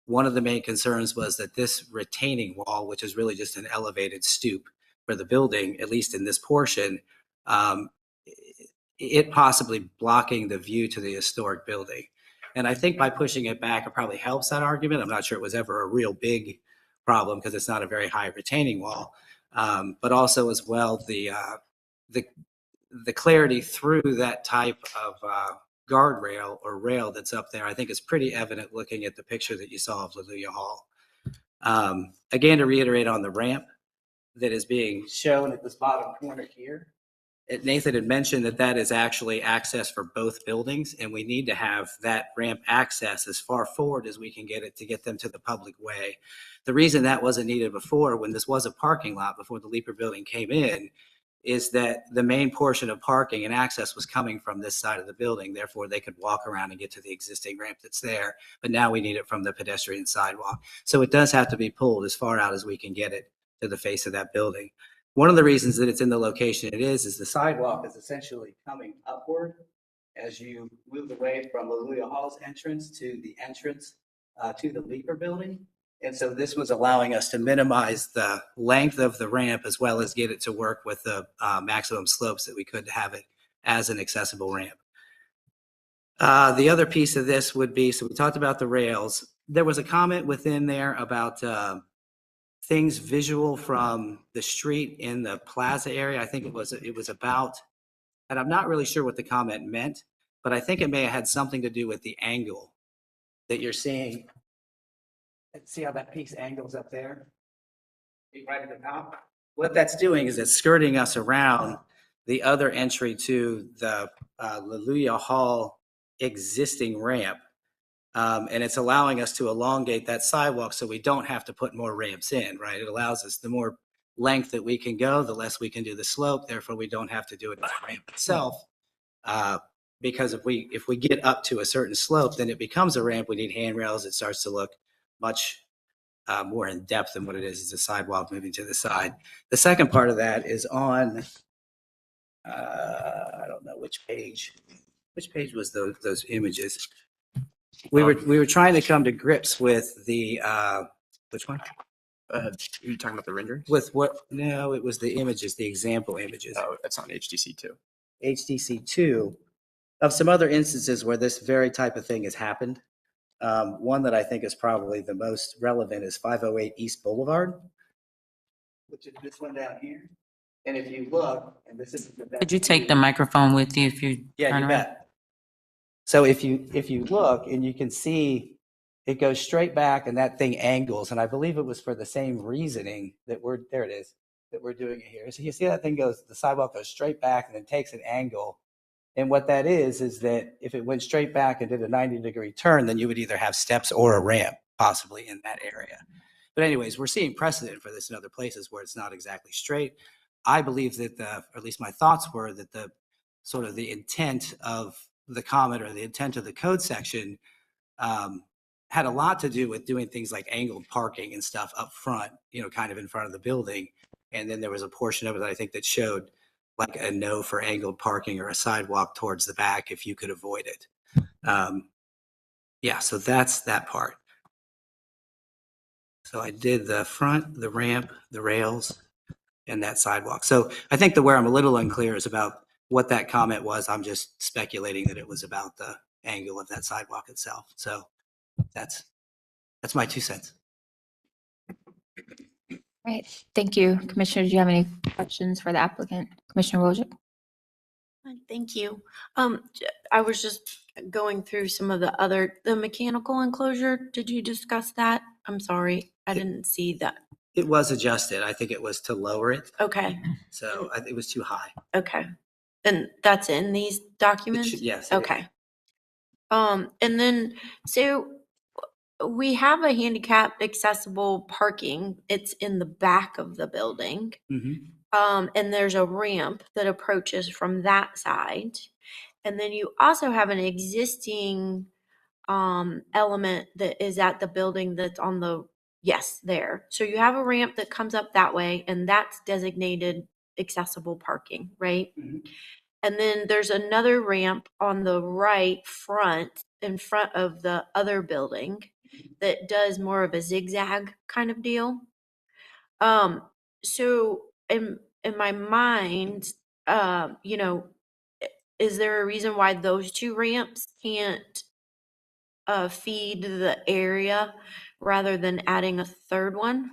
one of the main concerns was that this retaining wall, which is really just an elevated stoop for the building, at least in this portion, it possibly blocking the view to the historic building. And I think by pushing it back, it probably helps that argument. I'm not sure it was ever a real big problem because it's not a very high retaining wall. But also as well, the clarity through that type of guardrail or rail that's up there, I think is pretty evident looking at the picture that you saw of Laluya Hall. Again, to reiterate on the ramp that is being shown at this bottom corner here, Nathan had mentioned that is actually access for both buildings, and we need to have that ramp access as far forward as we can get it to get them to the public way. The reason that wasn't needed before, when this was a parking lot before the Leeper building came in, is that the main portion of parking and access was coming from this side of the building. Therefore, they could walk around and get to the existing ramp that's there. But now we need it from the pedestrian sidewalk. So it does have to be pulled as far out as we can get it to the face of that building. One of the reasons that it's in the location it is the sidewalk is essentially coming upward as you move away from Laluya Hall's entrance to the entrance to the Leeper building. And so this was allowing us to minimize the length of the ramp as well as get it to work with the maximum slopes that we could have it as an accessible ramp. The other piece of this would be, so we talked about the rails. There was a comment within there about things visual from the street in the plaza area. I think it was about, and I'm not really sure what the comment meant, but I think it may have had something to do with the angle that you're seeing. See how that piece angles up there? Right at the top? What that's doing is it's skirting us around the other entry to the Laluya Hall existing ramp. And it's allowing us to elongate that sidewalk so we don't have to put more ramps in, right? It allows us the more length that we can go, the less we can do the slope. Therefore, we don't have to do it in the ramp itself. Because if we get up to a certain slope, then it becomes a ramp. We need handrails. It starts to look much more in depth than what it is as a sidewalk moving to the side. The second part of that is on, I don't know which page. Which page was those images? We were trying to come to grips with the which one? You're talking about the rendering? With what? No, it was the images, the example images. Oh, that's on HDC2. HDC2 of some other instances where this very type of thing has happened. One that I think is probably the most relevant is 508 East Boulevard, which is this one down here. And if you look, and this is the best. Could you take the microphone with you if you Yeah, turn you around? bet. So if you look and you can see it goes straight back and that thing angles, and I believe it was for the same reasoning that there it is, that we're doing it here. So you see that thing goes, the sidewalk goes straight back and then takes an angle. And what that is that if it went straight back and did a 90-degree turn, then you would either have steps or a ramp possibly in that area. But anyways, we're seeing precedent for this in other places where it's not exactly straight. I believe that or at least my thoughts were that the sort of the intent of the comment or the intent of the code section had a lot to do with doing things like angled parking and stuff up front, kind of in front of the building. And then there was a portion of it, I think, that showed like a no for angled parking or a sidewalk towards the back if you could avoid it. Yeah, so that's that part. So I did the front, the ramp, the rails, and that sidewalk. So I think where I'm a little unclear is about what that comment was. I'm just speculating that it was about the angle of that sidewalk itself. So that's my 2 cents. Right. Thank you. Commissioner, do you have any questions for the applicant? Commissioner Wojcik? Thank you. I was just going through some of the mechanical enclosure. Did you discuss that? I'm sorry, I didn't see that. It was adjusted. I think it was to lower it. Okay, So it was too high. okay. And that's in these documents? Yes. it is. Okay. And then, so we have a handicapped accessible parking. It's in the back of the building. Mhm. And there's a ramp that approaches from that side. And then you also have an existing element that is at the building that's on there. So you have a ramp that comes up that way, and that's designated accessible parking, right? And then there's another ramp on the right front, in front of the other building, that does more of a zigzag kind of deal. So in my mind, is there a reason why those two ramps can't feed the area rather than adding a third one?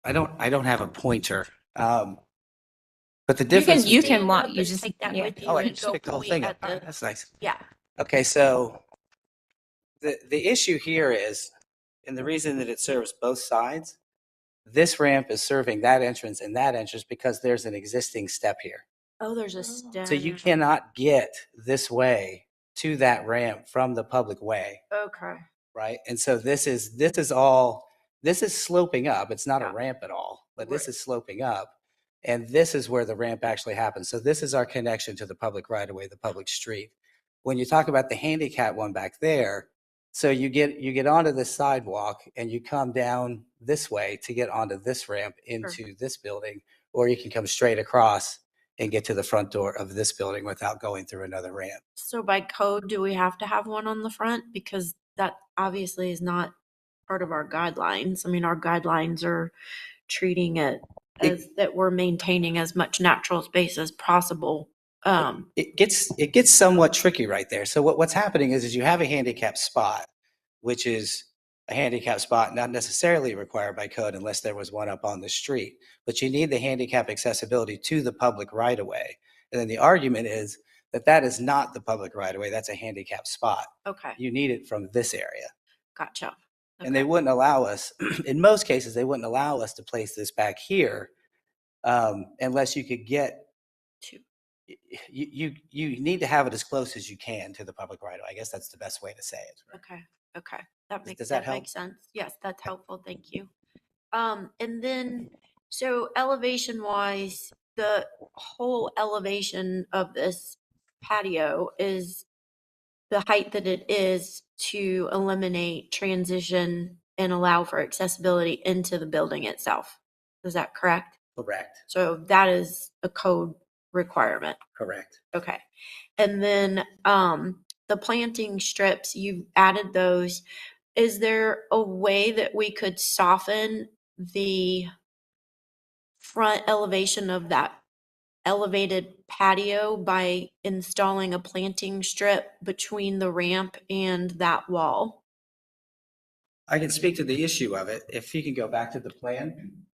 I don't have a pointer. But the difference. You can walk, you just, Take that yeah. with you Oh, I and can just go pick the whole point thing at up. All right, the- that's nice. Yeah. Okay, so the issue here is, and the reason that it serves both sides, this ramp is serving that entrance and that entrance because there's an existing step here. Oh, there's a step. So you cannot get this way to that ramp from the public way, Okay. right? And so this is sloping up. It's not a ramp at all, but this is sloping up. And this is where the ramp actually happens. So this is our connection to the public right of way, the public street. When you talk about the handicap one back there, so you get onto this sidewalk and you come down this way to get onto this ramp into this building, or you can come straight across and get to the front door of this building without going through another ramp. So by code, do we have to have one on the front? Because that obviously is not part of our guidelines. I mean, our guidelines are treating it as that we're maintaining as much natural space as possible. It gets somewhat tricky right there. So what's happening is you have a handicap spot, which is a handicap spot not necessarily required by code unless there was one up on the street, but you need the handicap accessibility to the public right of way. And then the argument is that is not the public right of way. That's a handicap spot. Okay. You need it from this area. Gotcha. And they wouldn't allow us, in most cases, they wouldn't allow us to place this back here unless you could get, you need to have it as close as you can to the public right of way. I guess that's the best way to say it. Okay. Okay. That makes, Does that help? makes sense. Yes, that's helpful. Thank you. And then, so elevation wise, the whole elevation of this patio is the height that it is to eliminate transition and allow for accessibility into the building itself. Is that correct? Correct. So that is a code requirement. Correct. Okay. And then the planting strips, you've added those. Is there a way that we could soften the front elevation of that elevated patio by installing a planting strip between the ramp and that wall? I can speak to the issue of it. If you can go back to the plan.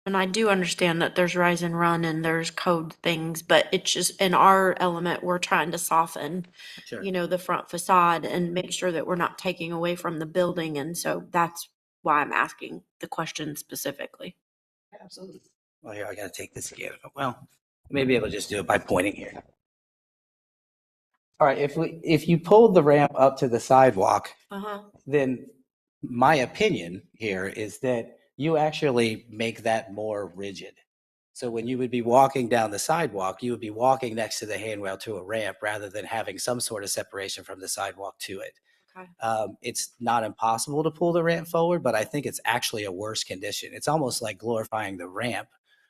And I do understand that there's rise and run and there's code things, but it's just in our element, we're trying to soften, Sure. the front facade and make sure that we're not taking away from the building. And so that's why I'm asking the question specifically. Absolutely. Well, here, I got to take this again. Well, maybe able to just do it by pointing here. All right, if you pulled the ramp up to the sidewalk, then my opinion here is that you actually make that more rigid. So when you would be walking down the sidewalk, you would be walking next to the handrail to a ramp rather than having some sort of separation from the sidewalk to it. Okay. It's not impossible to pull the ramp forward, but I think it's actually a worse condition. It's almost like glorifying the ramp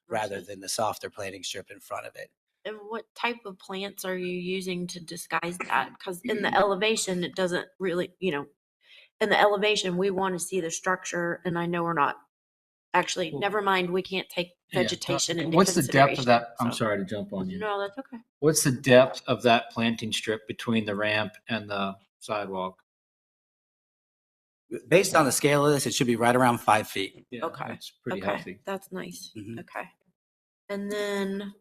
rather than the softer planting strip in front of it. And what type of plants are you using to disguise that? Because in the elevation, it doesn't really, in the elevation, we want to see the structure, and I know we're not, actually, never mind, we can't take vegetation into What's the depth of that? consideration, I'm so- sorry to jump on you. No, that's okay. What's the depth of that planting strip between the ramp and the sidewalk? Based on the scale of this, it should be right around 5 feet. Yeah, Okay. that's pretty Okay, healthy. that's nice. Mhm. Okay. And then,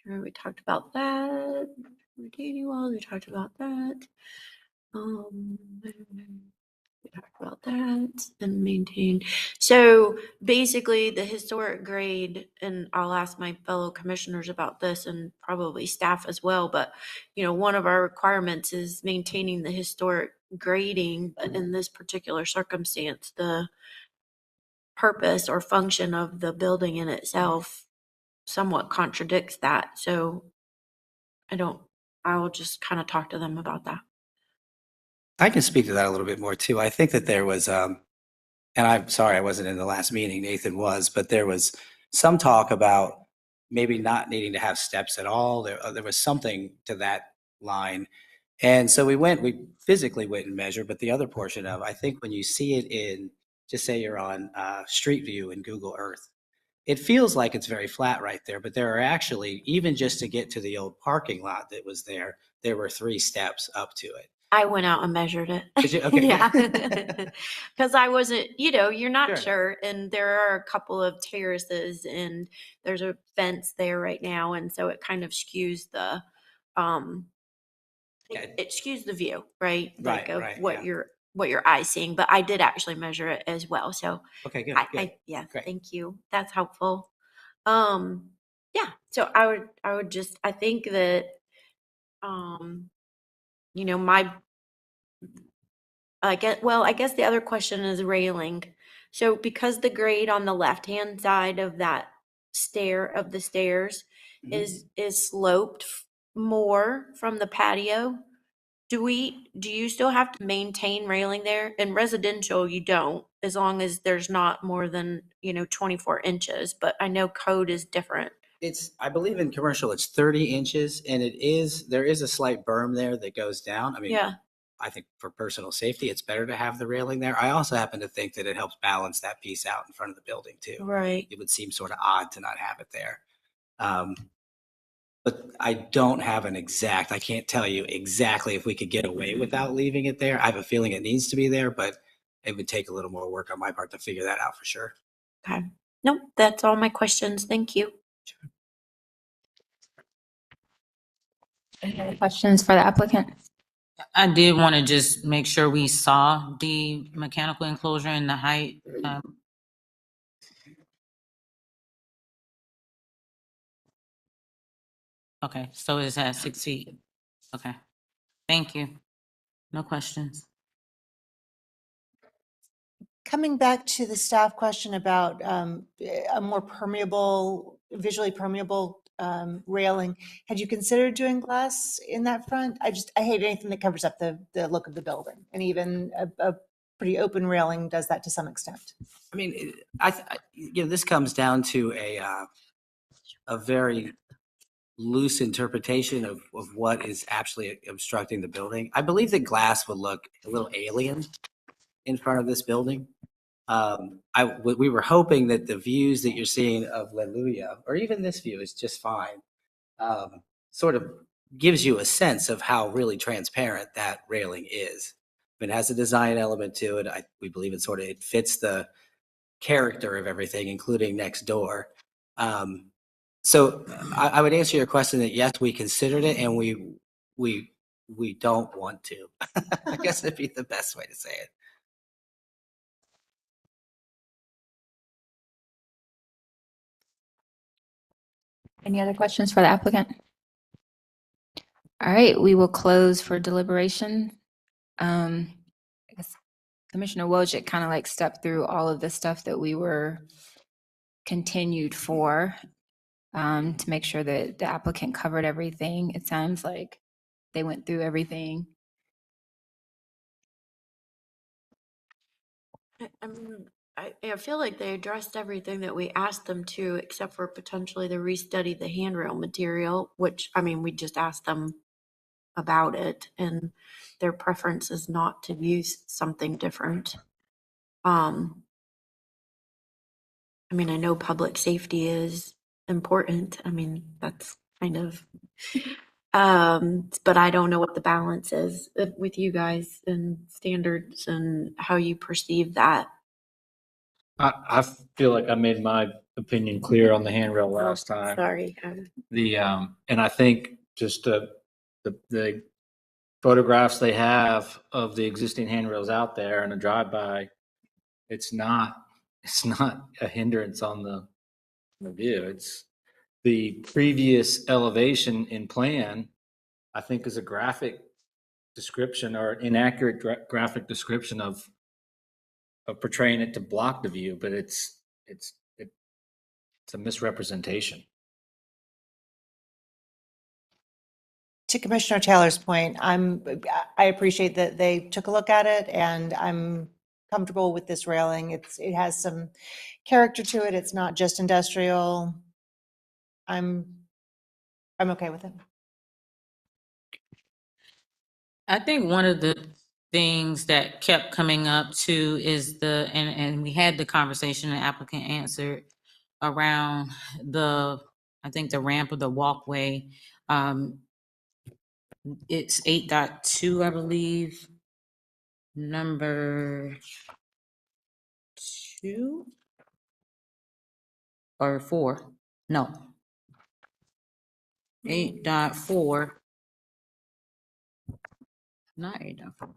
we talked about that. Retaining walls, we talked about that. We talked about that and maintain. So basically the historic grade, and I'll ask my fellow commissioners about this and probably staff as well, but one of our requirements is maintaining the historic grading, but in this particular circumstance, the purpose or function of the building in itself somewhat contradicts that. So I will just kind of talk to them about that. I can speak to that a little bit more too. I think that there was, and I'm sorry I wasn't in the last meeting, Nathan was, but there was some talk about maybe not needing to have steps at all. There was something to that line. And so we physically went and measured, but the other portion of, I think when you see it in, just say you're on Street View in Google Earth, it feels like it's very flat right there, but there are actually, even just to get to the old parking lot that was there were 3 steps up to it. I went out and measured it. Did you? Okay. Yeah. Because I wasn't, you're not Sure. sure. And there are a couple of terraces and there's a fence there right now. And so it kind of skews the, it skews the view, right? Like Right, of right, what yeah. what your eye's seeing. But I did actually measure it as well. So Okay, good. yeah, Great. thank you. That's helpful. Yeah. So I would just, I think that, I guess the other question is railing. So because the grade on the left-hand side of the stairs Mhm. is sloped more from the patio, do you still have to maintain railing there? In residential, you don't, as long as there's not more than, 24 inches, but I know code is different. I believe in commercial, it's 30 inches and there is a slight berm there that goes down. I mean, Yeah. I think for personal safety, it's better to have the railing there. I also happen to think that it helps balance that piece out in front of the building too. Right. It would seem sort of odd to not have it there. But I don't have I can't tell you exactly if we could get away without leaving it there. I have a feeling it needs to be there, but it would take a little more work on my part to figure that out for sure. Okay. Nope, that's all my questions. Thank you. Any other questions for the applicant? I did want to just make sure we saw the mechanical enclosure and the height. Okay, so it's at 6 feet. Okay, thank you. No questions. Coming back to the staff question about a more visually permeable railing, had you considered doing glass in that front? I hate anything that covers up the look of the building, and even a pretty open railing does that to some extent. I mean, this comes down to a very loose interpretation of what is actually obstructing the building. I believe that glass would look a little alien in front of this building. We were hoping that the views that you're seeing of Leluya, or even this view, is just fine. Sort of gives you a sense of how really transparent that railing is. It has a design element to it. We believe it fits the character of everything, including next door. So I would answer your question that yes, we considered it, and we don't want to. I guess it'd be the best way to say it. Any other questions for the applicant? All right, we will close for deliberation. I guess Commissioner Wojcik kind of stepped through all of the stuff that we were continued for, to make sure that the applicant covered everything. It sounds like they went through everything. I mean, I feel like they addressed everything that we asked them to, except for potentially the restudy the handrail material, which, I mean, we just asked them about it, and their preference is not to use something different. I mean, I know public safety is important. I mean, that's kind of, but I don't know what the balance is with you guys and standards and how you perceive that. I feel like I made my opinion clear on the handrail last time. Sorry. And I think just the photographs they have of the existing handrails out there and a drive-by, it's not a hindrance on the view. It's the previous elevation in plan, I think, is a graphic description or an inaccurate graphic description of portraying it to block the view, but it's a misrepresentation. To Commissioner Taylor's point, I appreciate that they took a look at it, and I'm comfortable with this railing. It has some character to it. It's not just industrial. I'm okay with it. I think one of the things that kept coming up too is and we had the conversation, the applicant answered around I think the ramp or the walkway. It's 8.2, I believe. Number 2 or 4? No. 8.4. Not 8.4.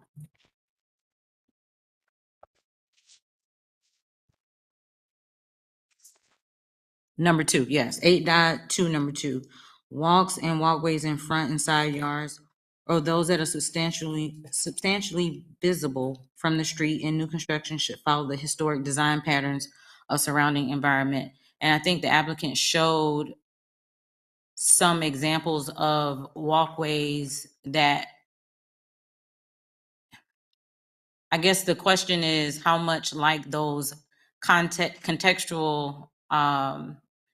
Number 2, yes, 8.2, number 2. Walks and walkways in front and side yards, or those that are substantially visible from the street in new construction should follow the historic design patterns of surrounding environment. And I think the applicant showed some examples of walkways that, I guess the question is how much like those contextual,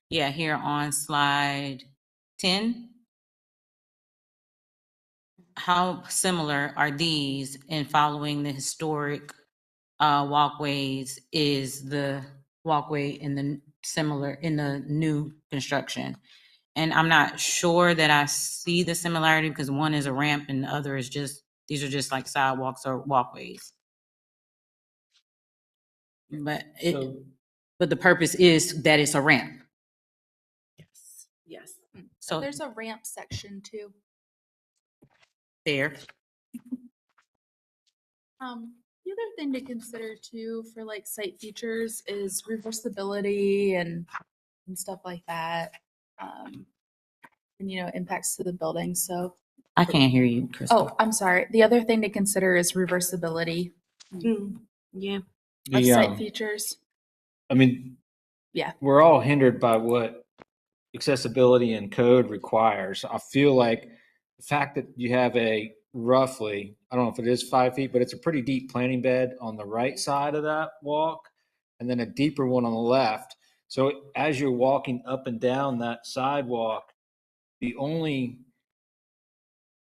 here on slide 10. How similar are these in following the historic walkways is the walkway in the new construction? And I'm not sure that I see the similarity because one is a ramp and the other is these are just like sidewalks or walkways. But the purpose is that it's a ramp. Yes. So there's a ramp section too. There. The other thing to consider too for like site features is reversibility and stuff like that. And impacts to the building. So I can't hear you, Crystal. Oh, I'm sorry. The other thing to consider is reversibility. Yeah. Of site features. I mean, yeah, we're all hindered by what accessibility and code requires. I feel like the fact that you have a roughly, I don't know if it is 5 feet, but it's a pretty deep planting bed on the right side of that walk, and then a deeper one on the left. So as you're walking up and down that sidewalk, the only,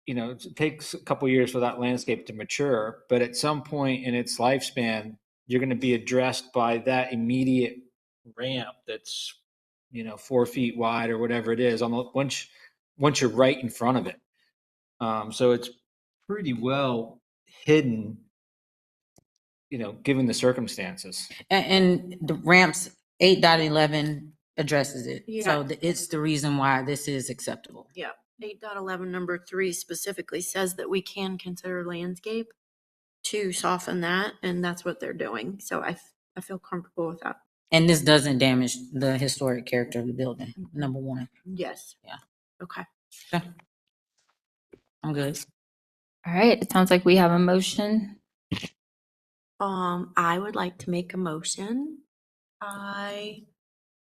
it takes a couple years for that landscape to mature, but at some point in its lifespan, you're going to be addressed by that immediate ramp that's 4 feet wide or whatever it is once you're right in front of it. So it's pretty well hidden, given the circumstances. And the ramps 8.11 addresses it. Yeah. So it's the reason why this is acceptable. Yeah. 8.11 number 3 specifically says that we can consider landscape to soften that, and that's what they're doing. So I feel comfortable with that. And this doesn't damage the historic character of the building, number 1. Yes. Yeah. Okay. I'm good. All right, it sounds like we have a motion. I would like to make a motion. I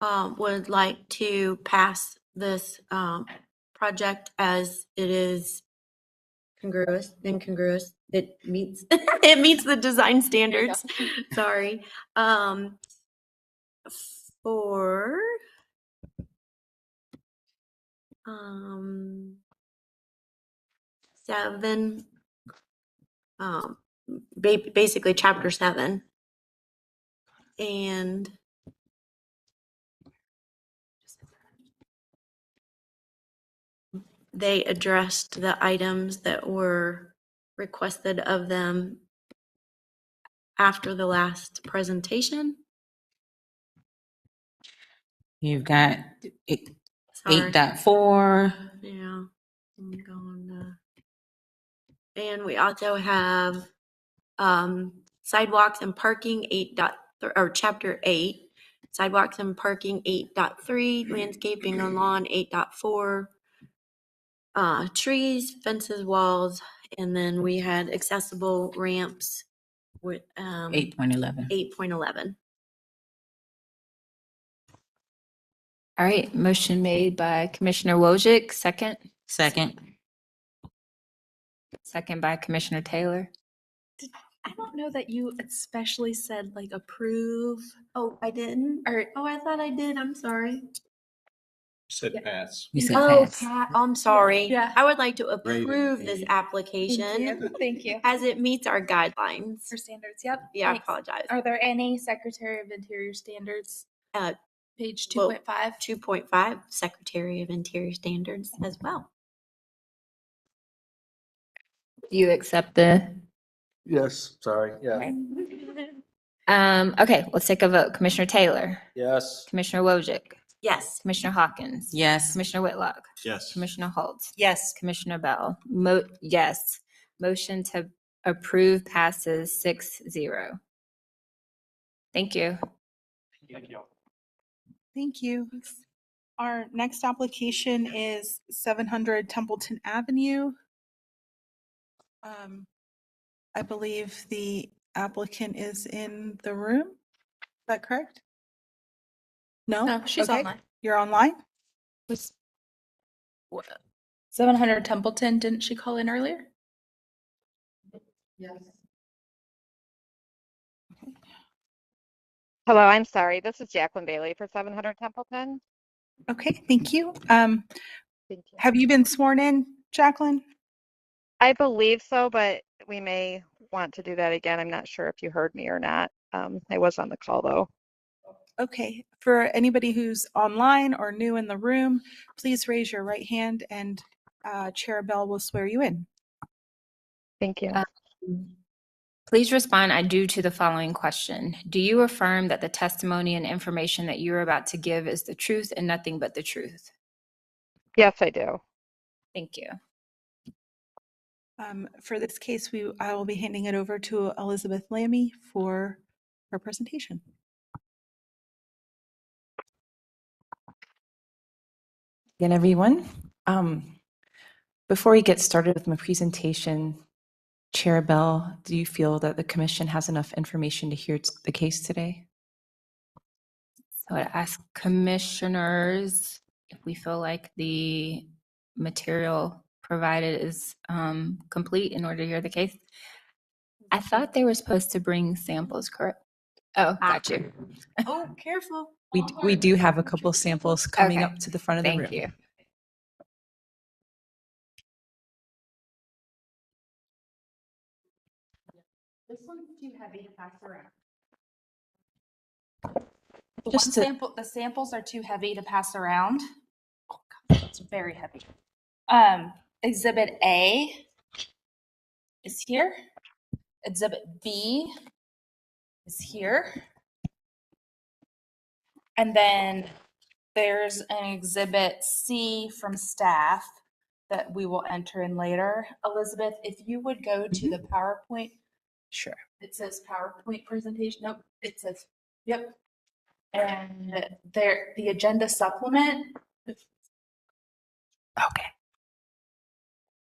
would like to pass this project as it is incongruous. It meets it meets the design standards. Sorry. For seven, basically chapter 7, and they addressed the items that were requested of them after the last presentation. You've got Sorry. 8.4. Yeah. I'm going and we also have sidewalks and parking or chapter 8, sidewalks and parking 8.3, landscaping and lawn 8.4, trees, fences, walls, and then we had accessible ramps with 8.11. 8.11. All right, motion made by Commissioner Wojcik, second. Second. Second by Commissioner Taylor. I don't know that you especially said like approve. Oh, I didn't? Or I thought I did. I'm sorry. Said pass. You said Oh, pass. Pat, I'm sorry. Yeah. I would like to Rated approve this A. application Thank you. as it meets our guidelines. For standards, yep. Yeah, I Thanks. apologize. Are there any Secretary of Interior standards? Page Well, 2.5. 2.5, Secretary of Interior Standards as well. Do you accept the? Yes, sorry. Yeah. Okay, let's take a vote. Commissioner Taylor, Yes. Commissioner Wojcik, Yes. Commissioner Hawkins. Yes. Commissioner Whitlock, Yes. Commissioner Halt, Yes. Commissioner Bell. Yes. Motion to approve passes 6-0. Thank you. Thank you. Our next application is 700 Templeton Avenue. I believe the applicant is in the room. Is that correct? No? No, she's Okay. online. You're online? Was 700 Templeton, didn't she call in earlier? Yes. Hello, I'm sorry. This is Jacqueline Bailey for 700 Templeton. Okay, thank you. Thank you. Have you been sworn in, Jacqueline? I believe so, but we may want to do that again. I'm not sure if you heard me or not. I was on the call though. Okay, for anybody who's online or new in the room, please raise your right hand and Chair Bell will swear you in. Thank you. Please respond, I do, to the following question. Do you affirm that the testimony and information that you're about to give is the truth and nothing but the truth? Yes, I do. Thank you. For this case, I will be handing it over to Elizabeth Lammy for her presentation. Again, everyone. Before we get started with my presentation, Chair Bell, do you feel that the commission has enough information to hear the case today? So I ask commissioners if we feel like the material provided is complete in order to hear the case. I thought they were supposed to bring samples, correct? Oh, got you. Oh, careful. We do have a couple samples coming Okay. up to the front of the room. Thank you. This one's too heavy to pass around. The samples are too heavy to pass around. Oh, God, it's very heavy. Exhibit A is here. Exhibit B is here. And then there's an exhibit C from staff that we will enter in later. Elizabeth, if you would go to the PowerPoint. Sure. It says PowerPoint presentation. Nope, it says, yep. And there, the agenda supplement. Okay.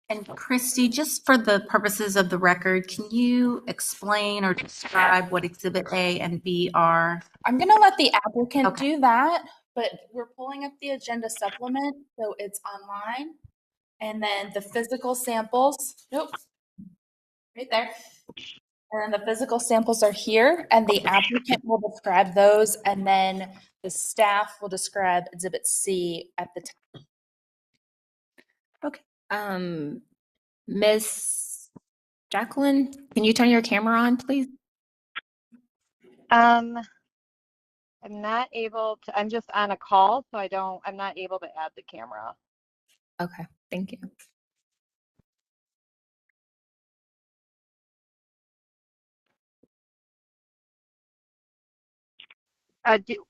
And Christy, just for the purposes of the record, can you explain or describe what Exhibit A and B are? I'm gonna let the applicant Okay. do that, but we're pulling up the agenda supplement, so it's online. And then the physical samples, nope, right there. And then the physical samples are here, and the applicant will describe those, and then the staff will describe Exhibit C at the time. Okay. Miss Jacqueline, can you turn your camera on, please? I'm not able to, I'm just on a call, so I'm not able to add the camera. Okay, thank you.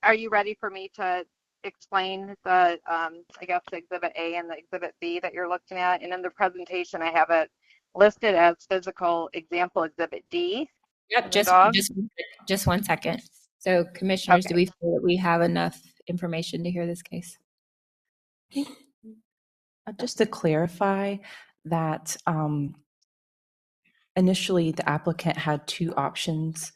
Are you ready for me to explain the, I guess, the Exhibit A and the Exhibit B that you're looking at? And in the presentation, I have it listed as physical example Exhibit D. Yep, The dog. just 1 second. So commissioners, do Okay. we feel that we have enough information to hear this case? Just to clarify that initially the applicant had two options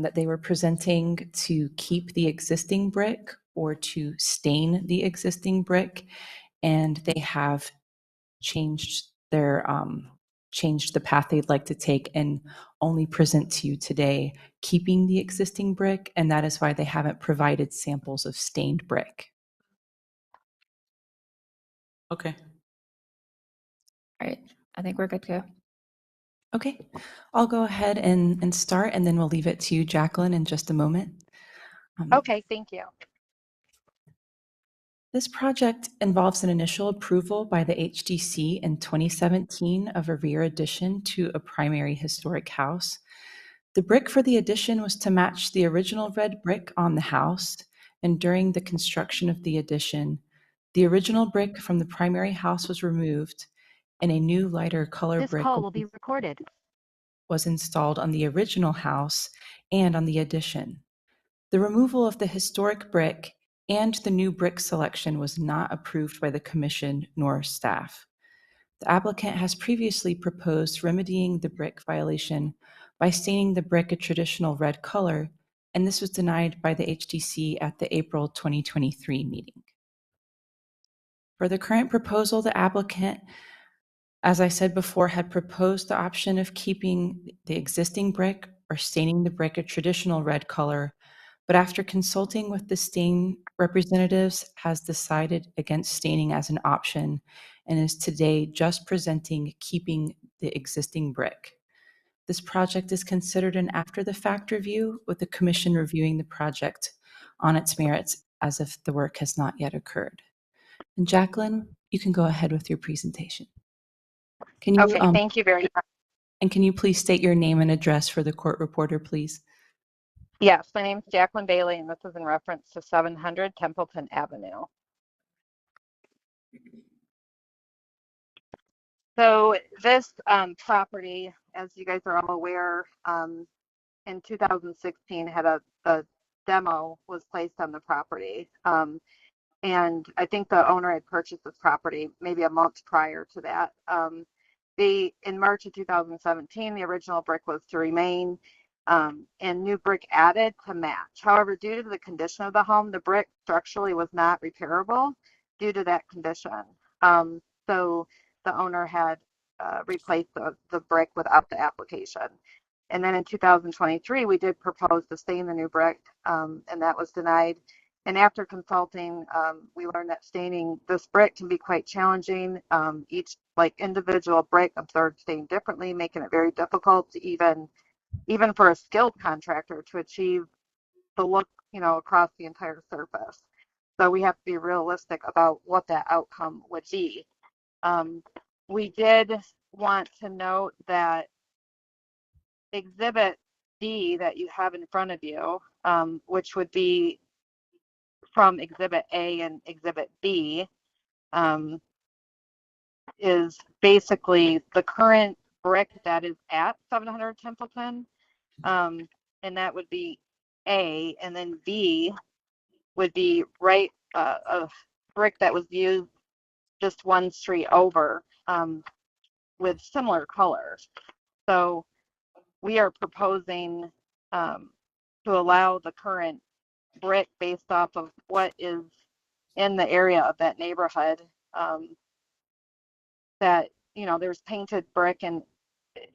that they were presenting: to keep the existing brick or to stain the existing brick, and they have changed their changed the path they'd like to take and only present to you today keeping the existing brick, and that is why they haven't provided samples of stained brick. Okay. All right, I think we're good to go. Okay, I'll go ahead and start, and then we'll leave it to you, Jacqueline, in just a moment. Okay, thank you. This project involves an initial approval by the HDC in 2017 of a rear addition to a primary historic house. The brick for the addition was to match the original red brick on the house, and during the construction of the addition, the original brick from the primary house was removed and a new lighter color brick was installed on the original house and on the addition. The removal of the historic brick and the new brick selection was not approved by the commission nor staff. The applicant has previously proposed remedying the brick violation by staining the brick a traditional red color, and this was denied by the HDC at the April 2023 meeting. For the current proposal, the applicant, as I said before, had proposed the option of keeping the existing brick or staining the brick a traditional red color, but after consulting with the stain representatives, has decided against staining as an option and is today just presenting keeping the existing brick. This project is considered an after-the-fact review, with the commission reviewing the project on its merits as if the work has not yet occurred. And Jacqueline, you can go ahead with your presentation. Can you, Okay, thank you very much. And can you please state your name and address for the court reporter, please? Yes, my name's Jacqueline Bailey, and this is in reference to 700 Templeton Avenue. So this property, as you guys are all aware, in 2016 had a demo was placed on the property. And I think the owner had purchased this property maybe a month prior to that. In March of 2017, the original brick was to remain, and new brick added to match. However, due to the condition of the home, the brick structurally was not repairable due to that condition. So the owner had replaced the brick without the application. And then in 2023, we did propose to stain the new brick, and that was denied. And after consulting, we learned that staining this brick can be quite challenging. Each individual brick observed stained differently, making it very difficult to even for a skilled contractor to achieve the look, across the entire surface. So we have to be realistic about what that outcome would be. We did want to note that Exhibit D that you have in front of you, which would be from Exhibit A and Exhibit B, is basically the current brick that is at 700 Templeton, and that would be A, and then B would be right a brick that was used just one street over. with similar colors. So we are proposing to allow the current brick based off of what is in the area of that neighborhood. That, you know, there's painted brick, and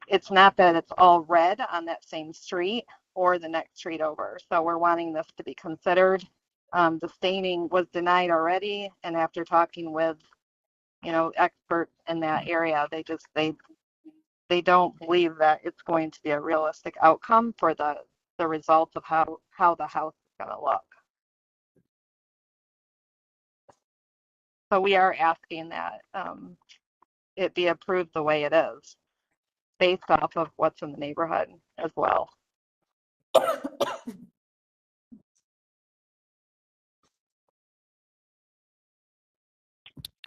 it's not that it's all red on that same street or the next street over. So we're wanting this to be considered. The staining was denied already, and after talking with, you know, experts in that area, they don't believe that it's going to be a realistic outcome for the results of how the house is going to look. So we are asking that it be approved the way it is, based off of what's in the neighborhood as well.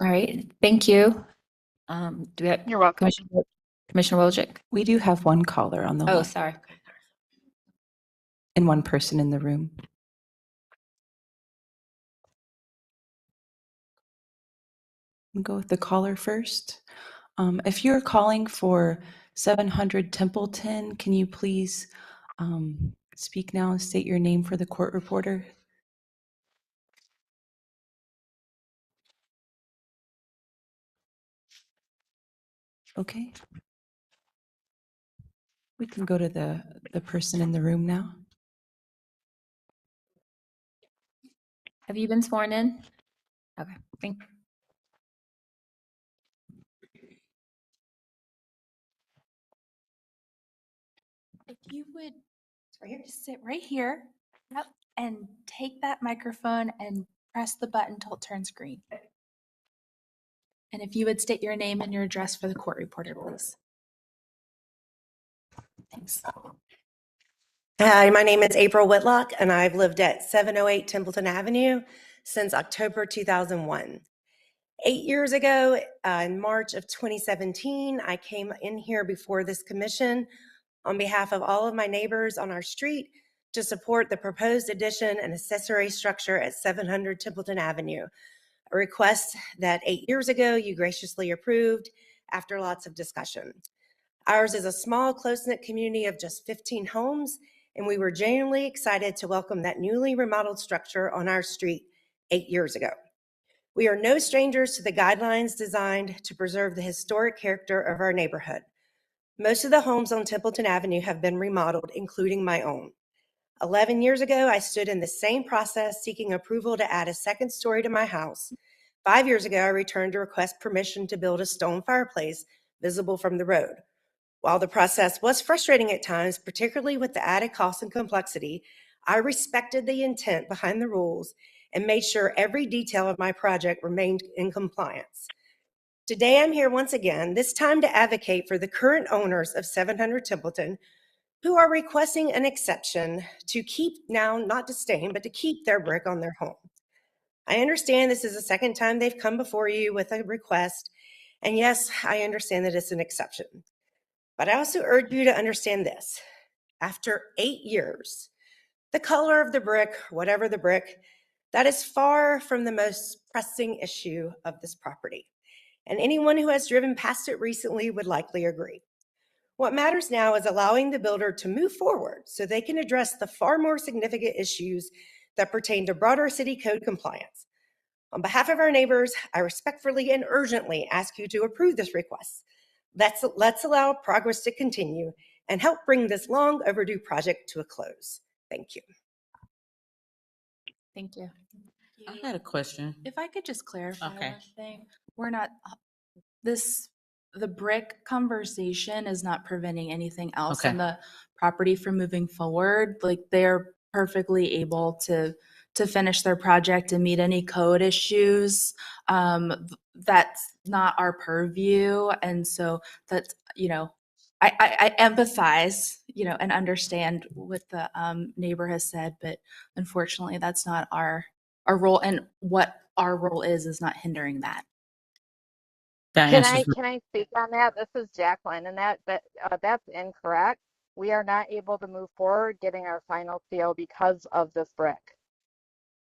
All right, thank you. Do we have, You're welcome. Commissioner Wojcik? We do have one caller on the line. Oh, sorry. And one person in the room. We'll go with the caller first. If you're calling for 700 Templeton, can you please speak now and state your name for the court reporter? Okay. We can go to the person in the room now. Have you been sworn in? Okay, thank you. If you would just sit right here, yep, and take that microphone and press the button until it turns green. And if you would state your name and your address for the court reporter, please. Thanks. Hi, my name is April Whitlock, and I've lived at 708 Templeton Avenue since October 2001. 8 years ago, in March of 2017, I came in here before this commission on behalf of all of my neighbors on our street to support the proposed addition and accessory structure at 700 Templeton Avenue, a request that 8 years ago you graciously approved after lots of discussion. Ours is a small, close-knit community of just 15 homes, and we were genuinely excited to welcome that newly remodeled structure on our street 8 years ago. We are no strangers to the guidelines designed to preserve the historic character of our neighborhood. Most of the homes on Templeton Avenue have been remodeled, including my own. 11 years ago, I stood in the same process seeking approval to add a second story to my house. 5 years ago, I returned to request permission to build a stone fireplace visible from the road. While the process was frustrating at times, particularly with the added cost and complexity, I respected the intent behind the rules and made sure every detail of my project remained in compliance. Today, I'm here once again, this time to advocate for the current owners of 700 Templeton, who are requesting an exception to keep, now not to stain, but to keep their brick on their home. I understand this is the second time they've come before you with a request, and yes, I understand that it's an exception. But I also urge you to understand this. After 8 years, the color of the brick, whatever the brick, that is far from the most pressing issue of this property. And anyone who has driven past it recently would likely agree. What matters now is allowing the builder to move forward so they can address the far more significant issues that pertain to broader city code compliance. On behalf of our neighbors, I respectfully and urgently ask you to approve this request. Let's allow progress to continue and help bring this long overdue project to a close. Thank you. Thank you. I had a question. If I could just clarify Okay. one thing, we're not, the brick conversation is not preventing anything else Okay. in the property from moving forward. Like, they're perfectly able to finish their project and meet any code issues. That's not our purview. And so that's, you know, I empathize, you know, and understand what the neighbor has said, but unfortunately that's not our role, and what our role is not hindering that. Can I speak on that? This is Jacqueline, and that's incorrect. We are not able to move forward getting our final CO because of this brick.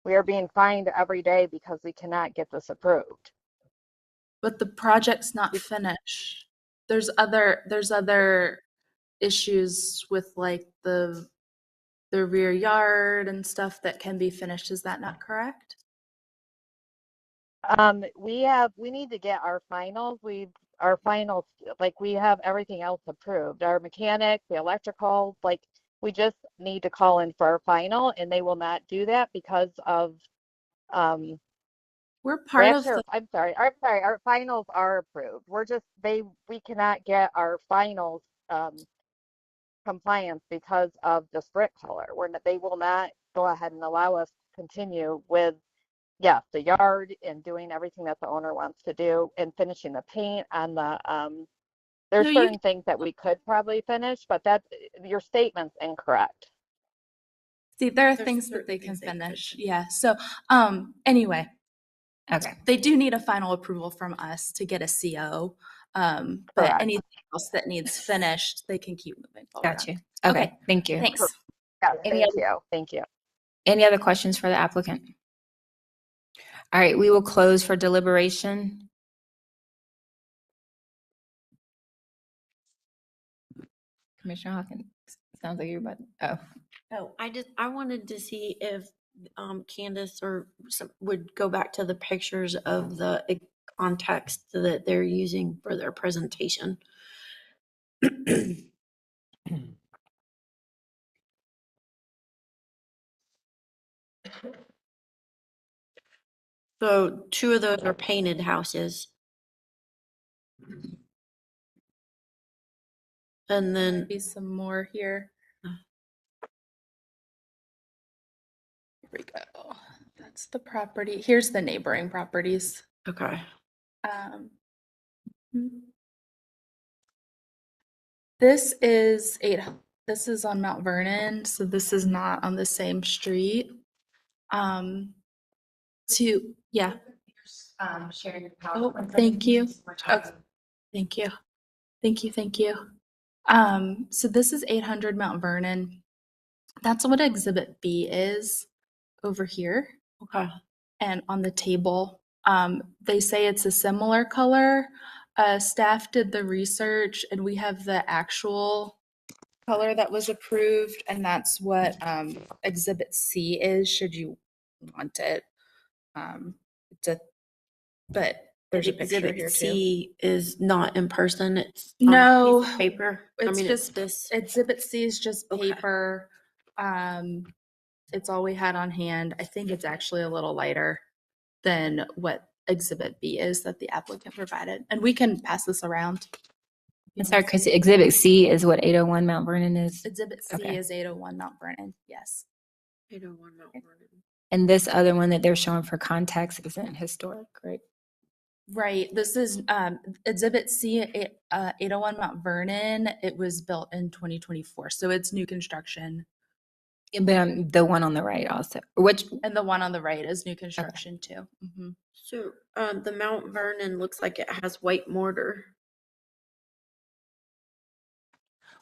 We are being fined every day because we cannot get this approved. But the project's not finished. there's other issues with like the rear yard and stuff that can be finished. Is that not correct? We need to get our finals. Our finals, like we have everything else approved. Our mechanics, the electrical, like we just need to call in for our final, and they will not do that because of We're part of actually, the. I'm sorry. Our finals are approved. We cannot get our finals compliance because of this brick color. They will not go ahead and allow us to continue with, yes, the yard and doing everything that the owner wants to do and finishing the paint on the, there's No, certain things that we could probably finish, but your statement's incorrect. See, there are things that they can finish. Yeah. So, anyway, Okay. they do need a final approval from us to get a CO. But Correct. anything else that needs finished, they can keep moving forward. Got you. Okay, thank you. Thanks. Yeah, Any thank other- you. Thank you. Any other questions for the applicant? All right, we will close for deliberation. Commissioner Hawkins, sounds like you're about, Oh, I wanted to see if Candace or would go back to the pictures of the context that they're using for their presentation. So 2 of those are painted houses. And then Be some more here. Here we go. That's the property. Here's the neighboring properties. okay. This is this is on Mount Vernon, so this is not on the same street. Yeah. sharing Oh, thank you. Okay. Thank you. Thank you. So this is 800 Mount Vernon. That's what Exhibit B is over here. Okay. And on the table, they say it's a similar color. Staff did the research and we have the actual color that was approved, and that's what Exhibit C is, should you want it. But there's a picture Exhibit here too. C is not in person. It's on a No, piece of paper. it's it's just this. Exhibit C is just paper. It's all we had on hand. I think it's actually a little lighter than what Exhibit B is that the applicant provided. And we can pass this around. I'm sorry, Chris, Exhibit C is what 801 Mount Vernon is? Exhibit C Okay. is 801 Mount Vernon, yes. 801 Mount Vernon. And this other one that they're showing for context isn't historic, right? Right, this is Exhibit C, 801 Mount Vernon. It was built in 2024, so it's new construction. But the one on the right also, which, And the one on the right is new construction too. Mhm. So the Mount Vernon looks like it has white mortar.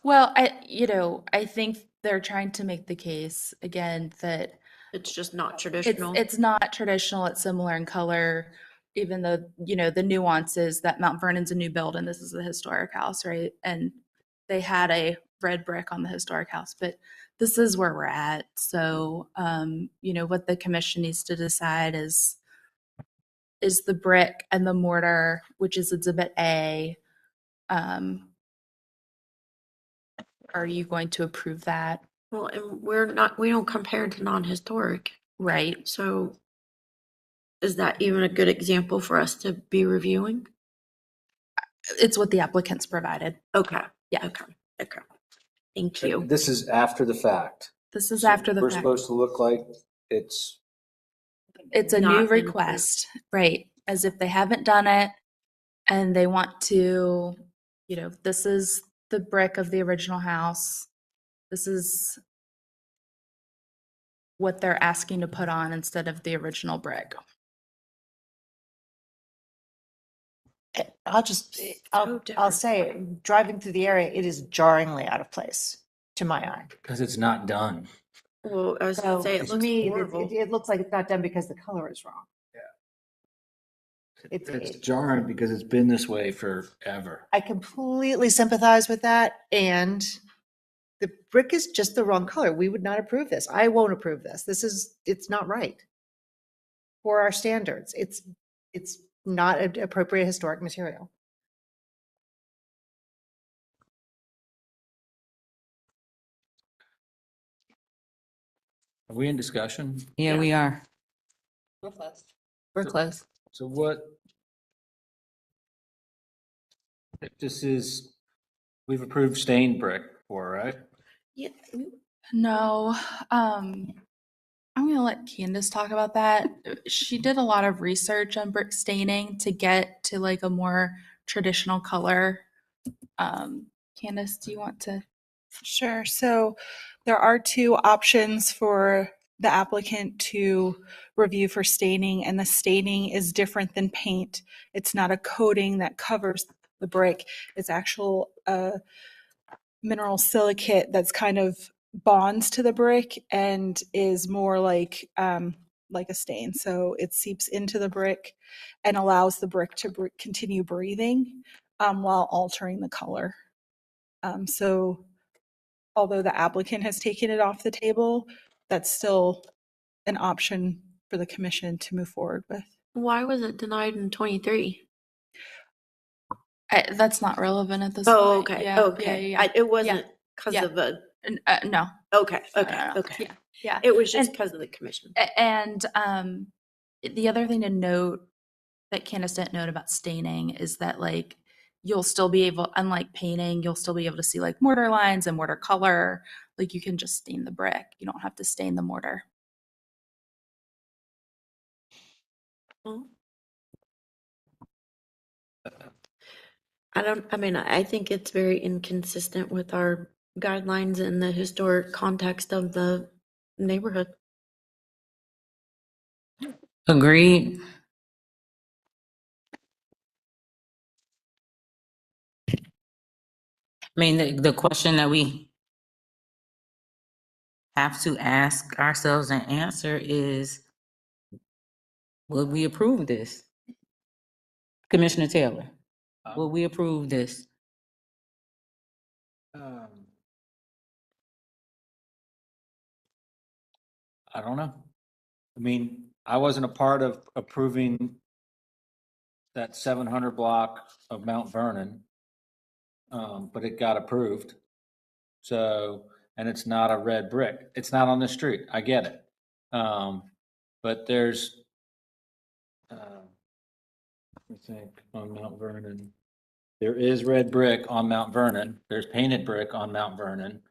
Well, I think they're trying to make the case again that It's just not traditional. it's not traditional. It's similar in color, even though, the nuance is that Mount Vernon's a new build and this is a historic house, right? And they had a red brick on the historic house, but this is where we're at. So, what the commission needs to decide is the brick and the mortar, which is Exhibit A. Are you going to approve that? Well, and we don't compare to non-historic. Right. So is that even a good example for us to be reviewing? It's what the applicants provided. Okay. Yeah. Okay. Thank you. This is after the fact. This is after the We're fact. supposed to look like it's, It's a Not new in print. request, right? As if they haven't done it and they want to, this is the brick of the original house. This is what they're asking to put on instead of the original brick. I'll different. say, driving through the area, it is jarringly out of place to my eye. Because it's not done. Well, I was So gonna say it to looks me, horrible. it looks like it's not done because the color is wrong. It's jarring because it's been this way forever. I completely sympathize with that. And the brick is just the wrong color. We would not approve this. I won't approve this. It's not right for our standards. It's not an appropriate historic material. Are we in discussion? Yeah, we are. We're close. We're close. So what? This is, we've approved stained brick before, right? Yeah. No. I'm going to let Candace talk about that. She did a lot of research on brick staining to get to like a more traditional color. Candace, do you want to? Sure. So there are two options for the applicant to review for staining, and the staining is different than paint. It's not a coating that covers the brick. It's actual mineral silicate that's kind of bonds to the brick and is more like a stain. So it seeps into the brick and allows the brick to continue breathing while altering the color. So although the applicant has taken it off the table, that's still an option for the commission to move forward with. Why was it denied in 23? That's not relevant at this Oh, point. okay. Yeah, Okay. yeah, yeah. It wasn't because Yeah. of a. No. Okay. Okay. No. Okay. Yeah. Yeah. It was just And- because of the commission. And the other thing to note that Candace didn't note about staining is that like you'll still be able, unlike painting, you'll still be able to see like mortar lines and mortar color. Like you can just stain the brick. You don't have to stain the mortar. I think it's very inconsistent with our guidelines and the historic context of the neighborhood. Agreed. I mean, the question that we have to ask ourselves and answer is, would we approve this? Commissioner Taylor, would we approve this? I don't know. I mean, I wasn't a part of approving that 700 block of Mount Vernon, but it got approved. So, and it's not a red brick. It's not on the street. I get it. But there's, let me think, on Mount Vernon. There is red brick on Mount Vernon. There's painted brick on Mount Vernon.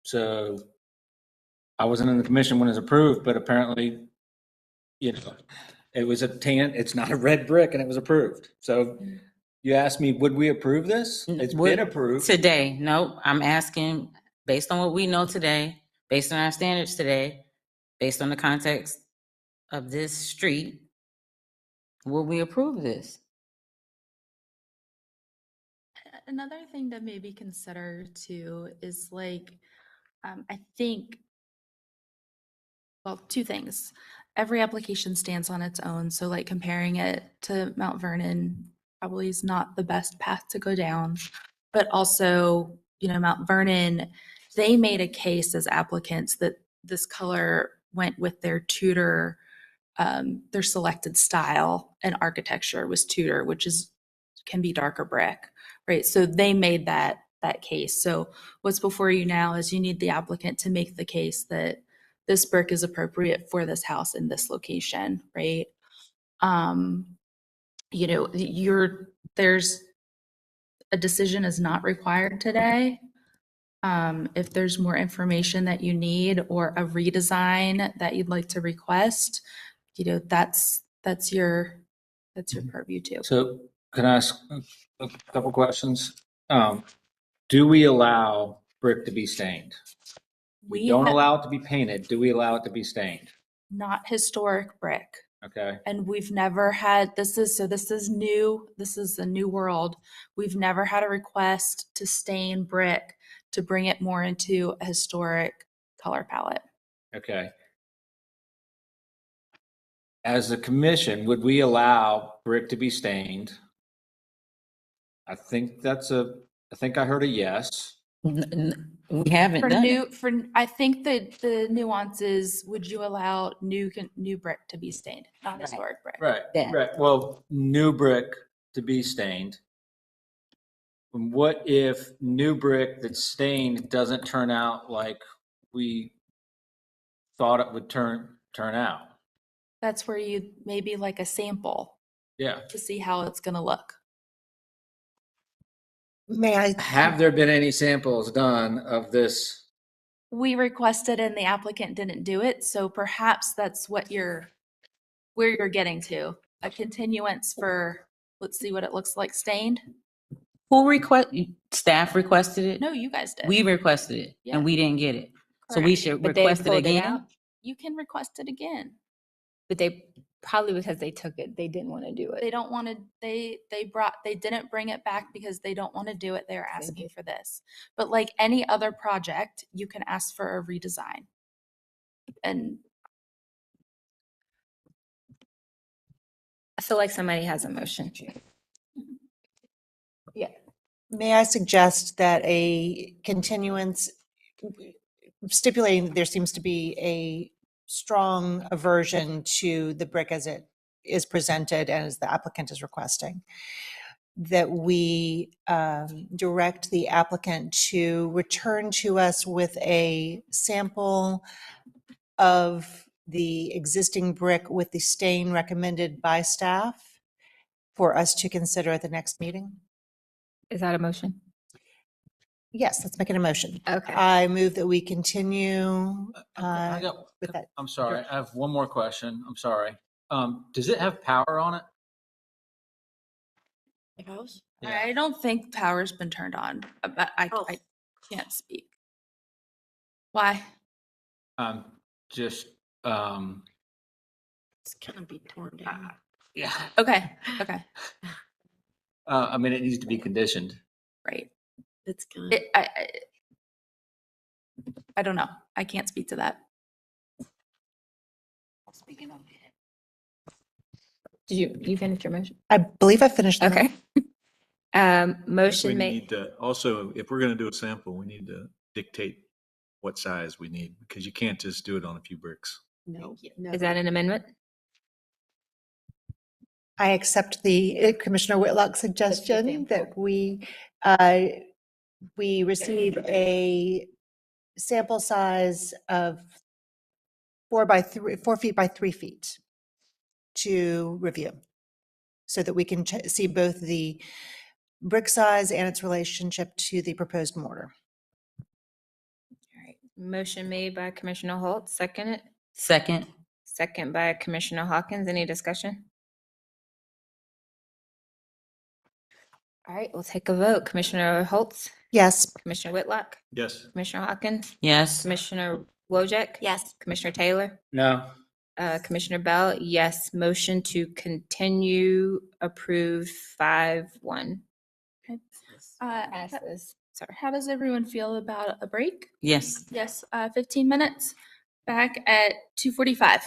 So I wasn't in the commission when it was approved, but apparently, you know, it was it's not a red brick and it was approved. So you asked me, would we approve this? It's been approved. Today, no, I'm asking, based on what we know today, based on our standards today, based on the context of this street, will we approve this? Another thing to maybe consider too is like, I think, well, two things. Every application stands on its own. So like comparing it to Mount Vernon probably is not the best path to go down. But also, you know, Mount Vernon, they made a case as applicants that this color went with their Tudor, their selected style and architecture was Tudor, which can be darker brick, right? So they made that case. So what's before you now is you need the applicant to make the case that this brick is appropriate for this house in this location, right? You know, there's a decision is not required today. If there's more information that you need or a redesign that you'd like to request, you know, that's your purview too. So can I ask a couple questions? Do we allow brick to be stained? We don't allow it to be painted. Do we allow it to be stained? Not historic brick. Okay. And we've never had, this is new, this is a new world. We've never had a request to stain brick to bring it more into a historic color palette. Okay. as a commission, would we allow brick to be stained? I think I heard a yes. We haven't For done new, it. for, I think that the nuance is, would you allow new brick to be stained, not historic brick? Right, Yeah. right. Well, new brick to be stained. What if new brick that's stained doesn't turn out like we thought it would turn out? That's where you, maybe like a sample Yeah. to see how it's gonna look. May I? Have there been any samples done of this? We requested and the applicant didn't do it, so perhaps that's what where you're getting to. A continuance for, let's see what it looks like stained. Staff requested it? No, you guys did. We requested it Yeah. and we didn't get it. So we Correct. should But they request it pulled it again? out? You can request it again. But they probably, because they took it, they didn't want to do They it. don't want to, they didn't bring it back because they don't want to do it. They're asking for this. But like any other project, you can ask for a redesign. And I feel like somebody has a motion. Yeah. May I suggest that a continuance, stipulating that there seems to be a strong aversion to the brick as it is presented and as the applicant is requesting, that we direct the applicant to return to us with a sample of the existing brick with the stain recommended by staff for us to consider at the next meeting? Is that a motion? Yes, let's make it a motion. Okay. I move that we continue I got, with that. I'm sorry, I have one more question. I'm sorry. Does it have power on it? Yeah. I don't think power's been turned on, but I can't speak. Why? Just, It's gonna be torn down. yeah. Okay, okay, I mean, it needs to be conditioned. right. It's gonna. I don't know. I can't speak to that. Did you finish your motion? I believe I finished. the Okay. We Motion made. need to, also, if we're going to do a sample, we need to dictate what size we need, because you can't just do it on a few bricks. No. Is that an amendment? I accept the Commissioner Whitlock's suggestion that we receive a sample size of 4 feet by 3 feet to review, so that we can see both the brick size and its relationship to the proposed mortar. All right. Motion made by Commissioner Holt, second it. Second. Second by Commissioner Hawkins. Any discussion? All right, we'll take a vote. Commissioner Holtz, Yes. Commissioner Whitlock, Yes. Commissioner Hawkins, Yes. Commissioner Wojcik. Yes. Commissioner Taylor, No. Commissioner Bell, yes. Motion to continue approved 5-1. Okay. Passes. Sorry, how does everyone feel about a break? Yes. Yes, 15 minutes. Back at 2:45.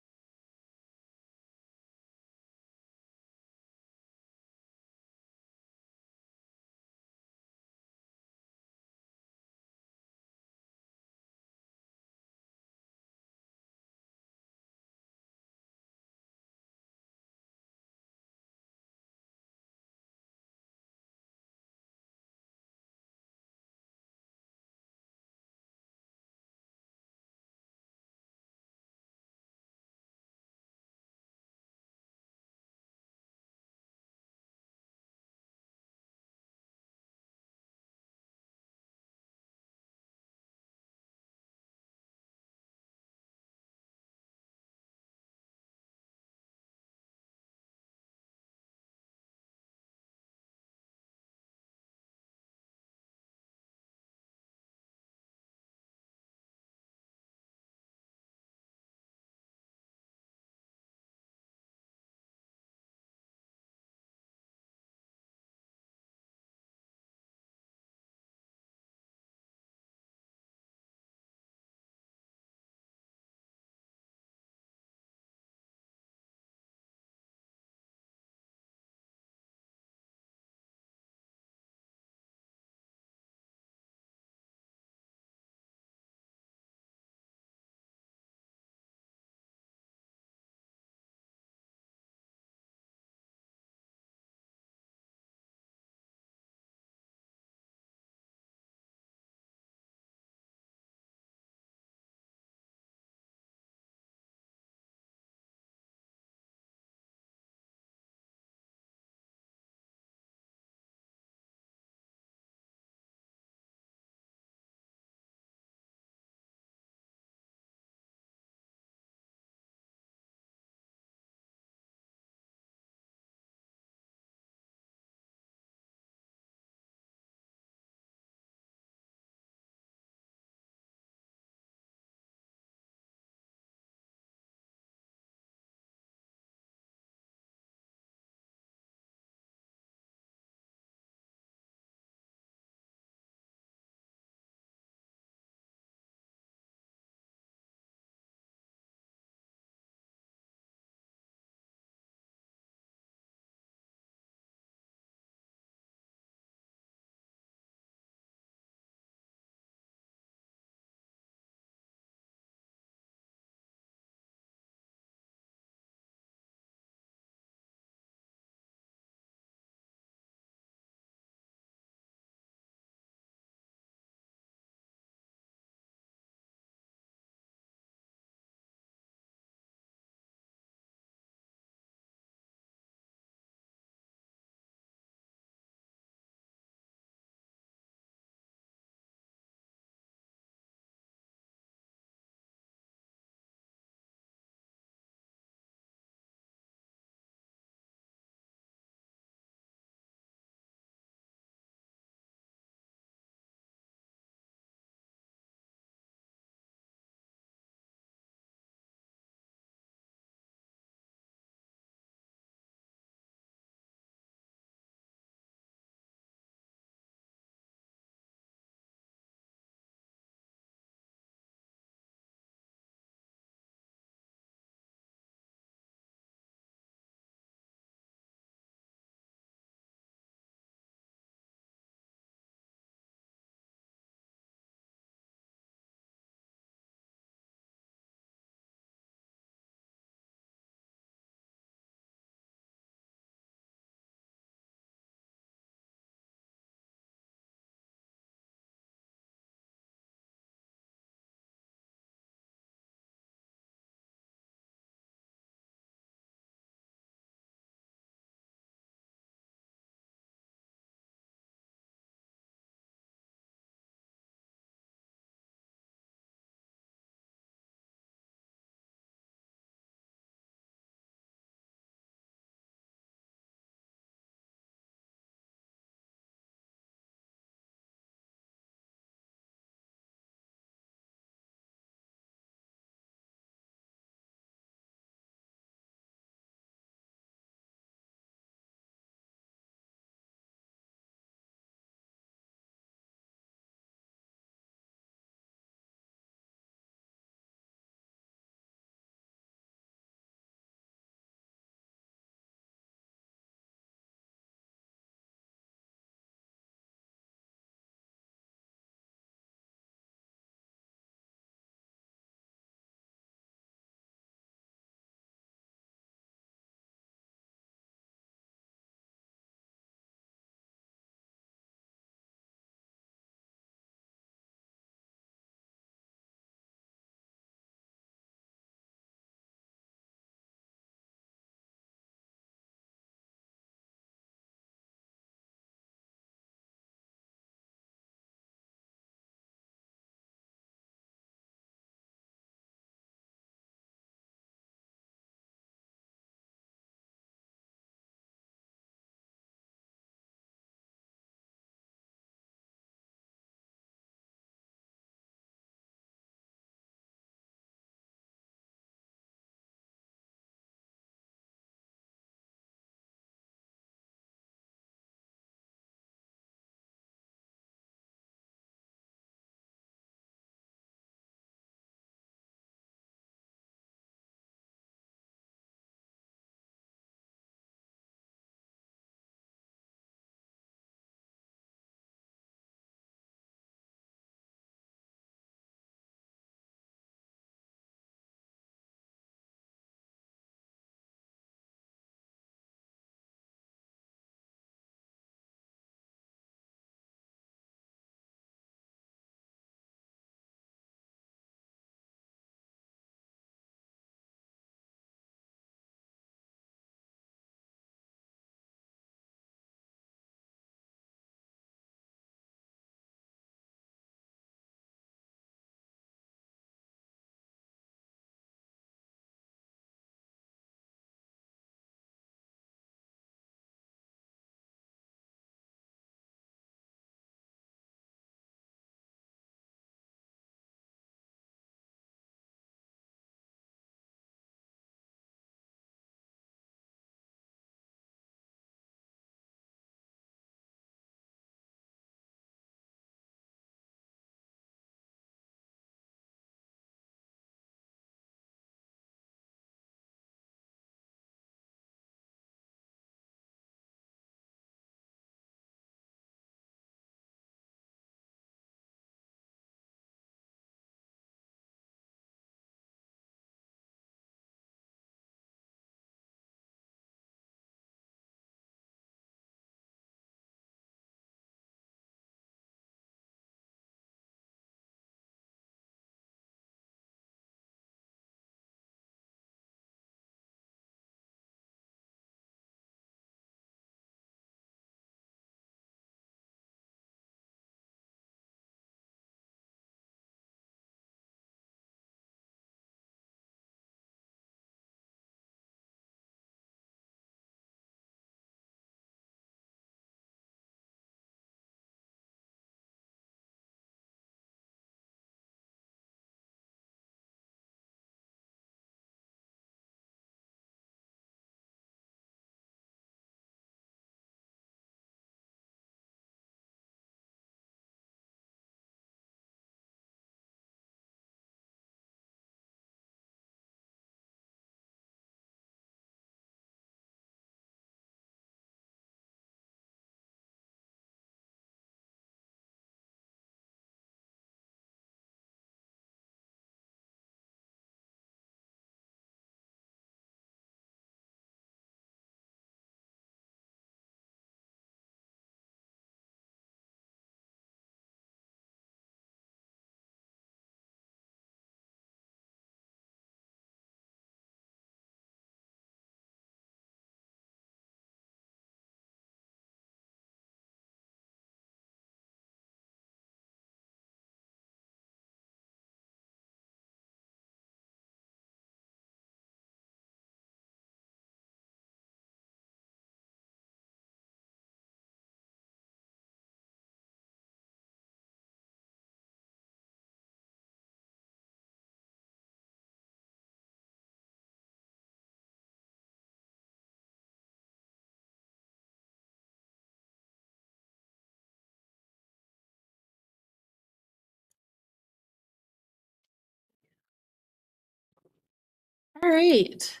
All right.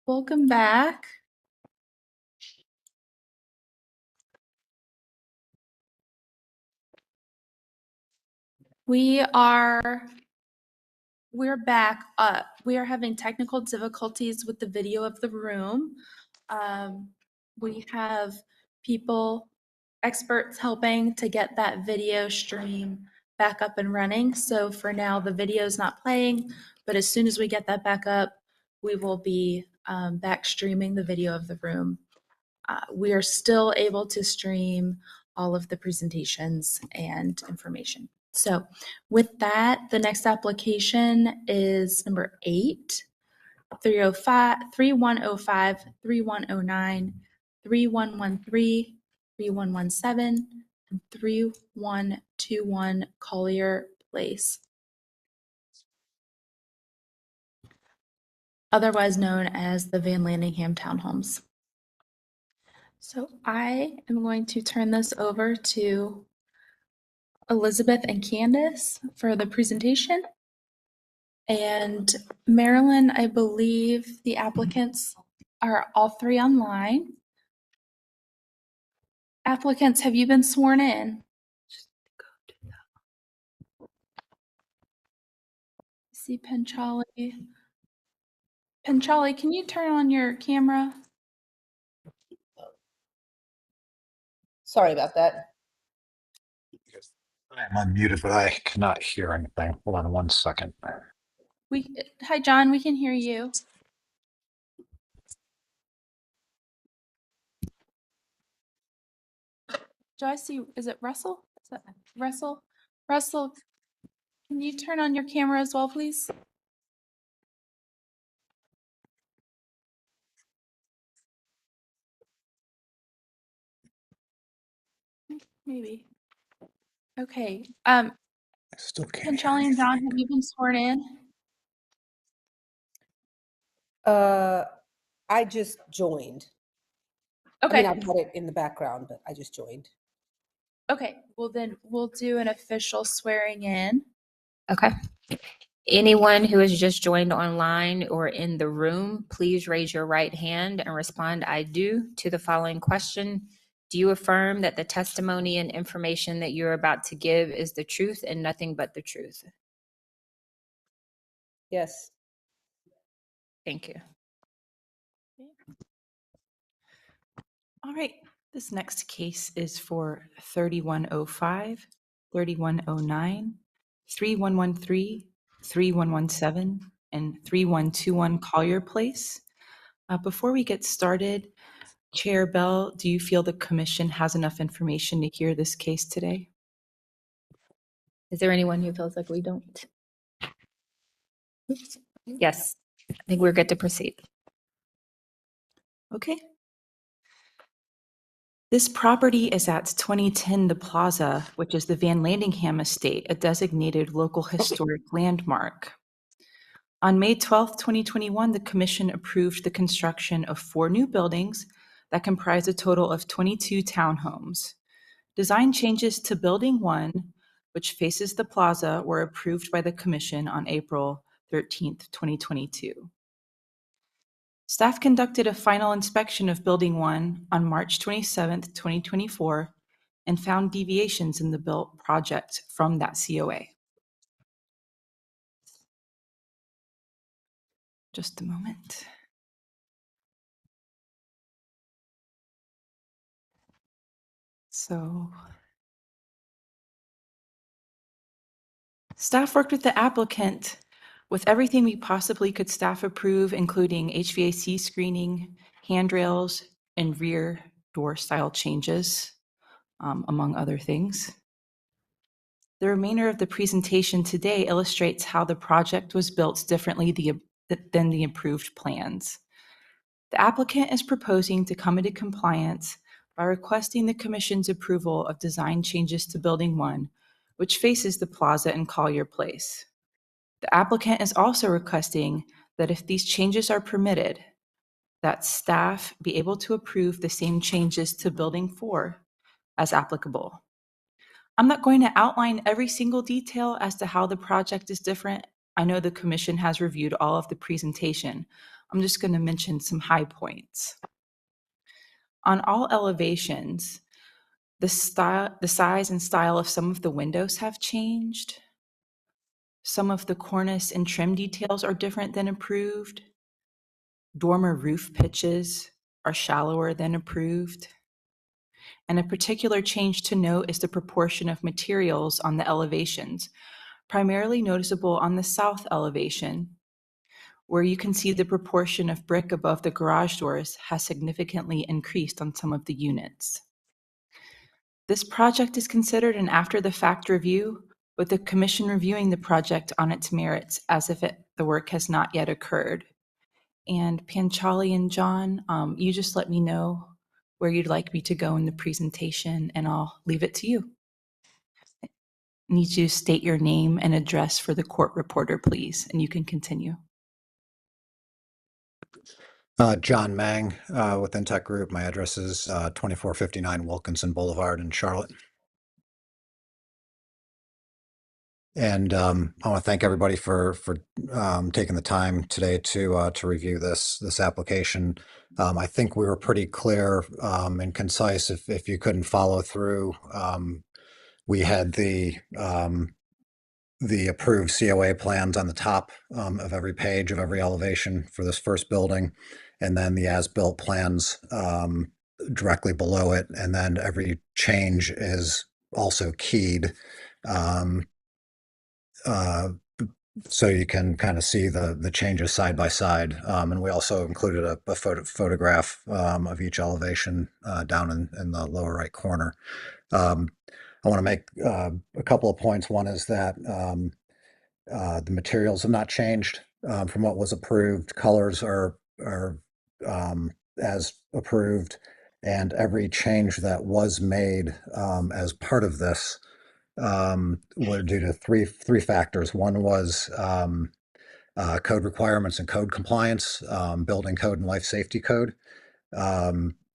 Welcome back. We're back up. We are having technical difficulties with the video of the room. We have experts helping to get that video stream back up and running. So for now, the video is not playing, but as soon as we get that back up, we will be back streaming the video of the room. We are still able to stream all of the presentations and information. So with that, the next application is number 8, 305, 3105, 3109, 3113, 3117, and 3121 Collier Place, otherwise known as the Van Landingham Townhomes. So I am going to turn this over to Elizabeth and Candace for the presentation. And Marilyn, I believe the applicants are all 3 online. Applicants, have you been sworn in? See Panchali. Panchali, can you turn on your camera? Sorry about that. I'm unmuted, but I cannot hear anything. Hold on 1 second. Hi, John, we can hear you. Do I see, is it Russell? Is that Russell? Russell, can you turn on your camera as well, please? Maybe. Okay. I still can't. Panchali and John, have you been sworn in? I just joined. Okay. I mean, I've had it in the background, but I just joined. Okay. Well, then we'll do an official swearing in. Okay. Anyone who has just joined online or in the room, please raise your right hand and respond, "I do," to the following question. Do you affirm that the testimony and information that you're about to give is the truth and nothing but the truth? Yes. Thank you. All right, this next case is for 3105, 3109, 3113, 3117, and 3121 Collier Place. Before we get started, Chair Bell, do you feel the commission has enough information to hear this case today? Is there anyone who feels like we don't? Oops. Yes, I think we're good to proceed. Okay. This property is at 2010 The Plaza, which is the Van Landingham Estate, a designated local historic landmark. On May 12, 2021, the commission approved the construction of 4 new buildings that comprise a total of 22 townhomes. Design changes to Building 1, which faces the plaza, were approved by the commission on April 13, 2022. Staff conducted a final inspection of Building 1 on March 27, 2024, and found deviations in the built project from that COA. Just a moment. So, staff worked with the applicant with everything we possibly could staff approve, including HVAC screening, handrails, and rear door style changes, among other things. The remainder of the presentation today illustrates how the project was built differently than the approved plans. The applicant is proposing to come into compliance by requesting the commission's approval of design changes to Building 1, which faces the plaza in Collier Place. The applicant is also requesting that if these changes are permitted, that staff be able to approve the same changes to Building 4 as applicable. I'm not going to outline every single detail as to how the project is different I know the commission has reviewed all of the presentation. I'm just going to mention some high points. On all elevations, the size and style of some of the windows have changed. Some of the cornice and trim details are different than approved. Dormer roof pitches are shallower than approved. And a particular change to note is the proportion of materials on the elevations, primarily noticeable on the south elevation, where you can see the proportion of brick above the garage doors has significantly increased on some of the units. This project is considered an after-the-fact review, with the commission reviewing the project on its merits as if the work has not yet occurred. And Panchali and John, you just let me know where you'd like me to go in the presentation, and I'll leave it to you. I need you to state your name and address for the court reporter, please, and you can continue. John Mang with Intech Group. My address is 2459 Wilkinson Boulevard in Charlotte. And I want to thank everybody for taking the time today to review this application. I think we were pretty clear and concise. If you couldn't follow through, we had the approved COA plans on the top of every page of every elevation for this first building, and then the as-built plans directly below it, and then every change is also keyed. So you can kind of see the changes side by side. And we also included a photograph of each elevation down in the lower right corner. I want to make a couple of points. One is that the materials have not changed from what was approved. Colors are as approved, and every change that was made as part of this were due to three factors. One was code requirements and code compliance, building code and life safety code.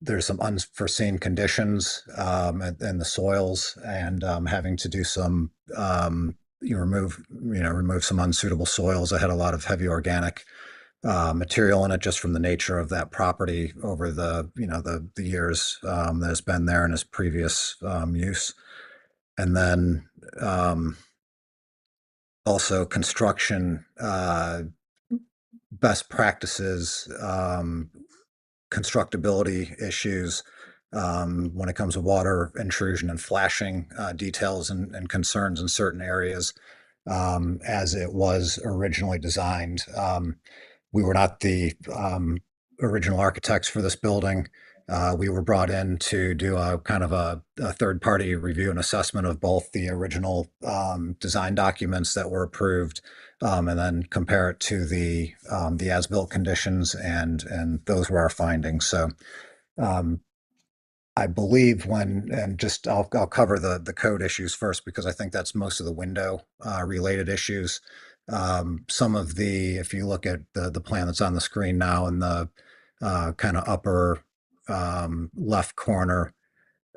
There's some unforeseen conditions in the soils, and having to do some remove some unsuitable soils. I had a lot of heavy organic material in it just from the nature of that property over the years that has been there in its previous use. And then also construction best practices, constructability issues when it comes to water intrusion and flashing details and concerns in certain areas as it was originally designed. We were not the original architects for this building. We were brought in to do a kind of a third-party review and assessment of both the original design documents that were approved and then compare it to the as-built conditions, and those were our findings. So I believe I'll cover the code issues first, because I think that's most of the window related issues. Some of if you look at the plan that's on the screen now in the kind of upper left corner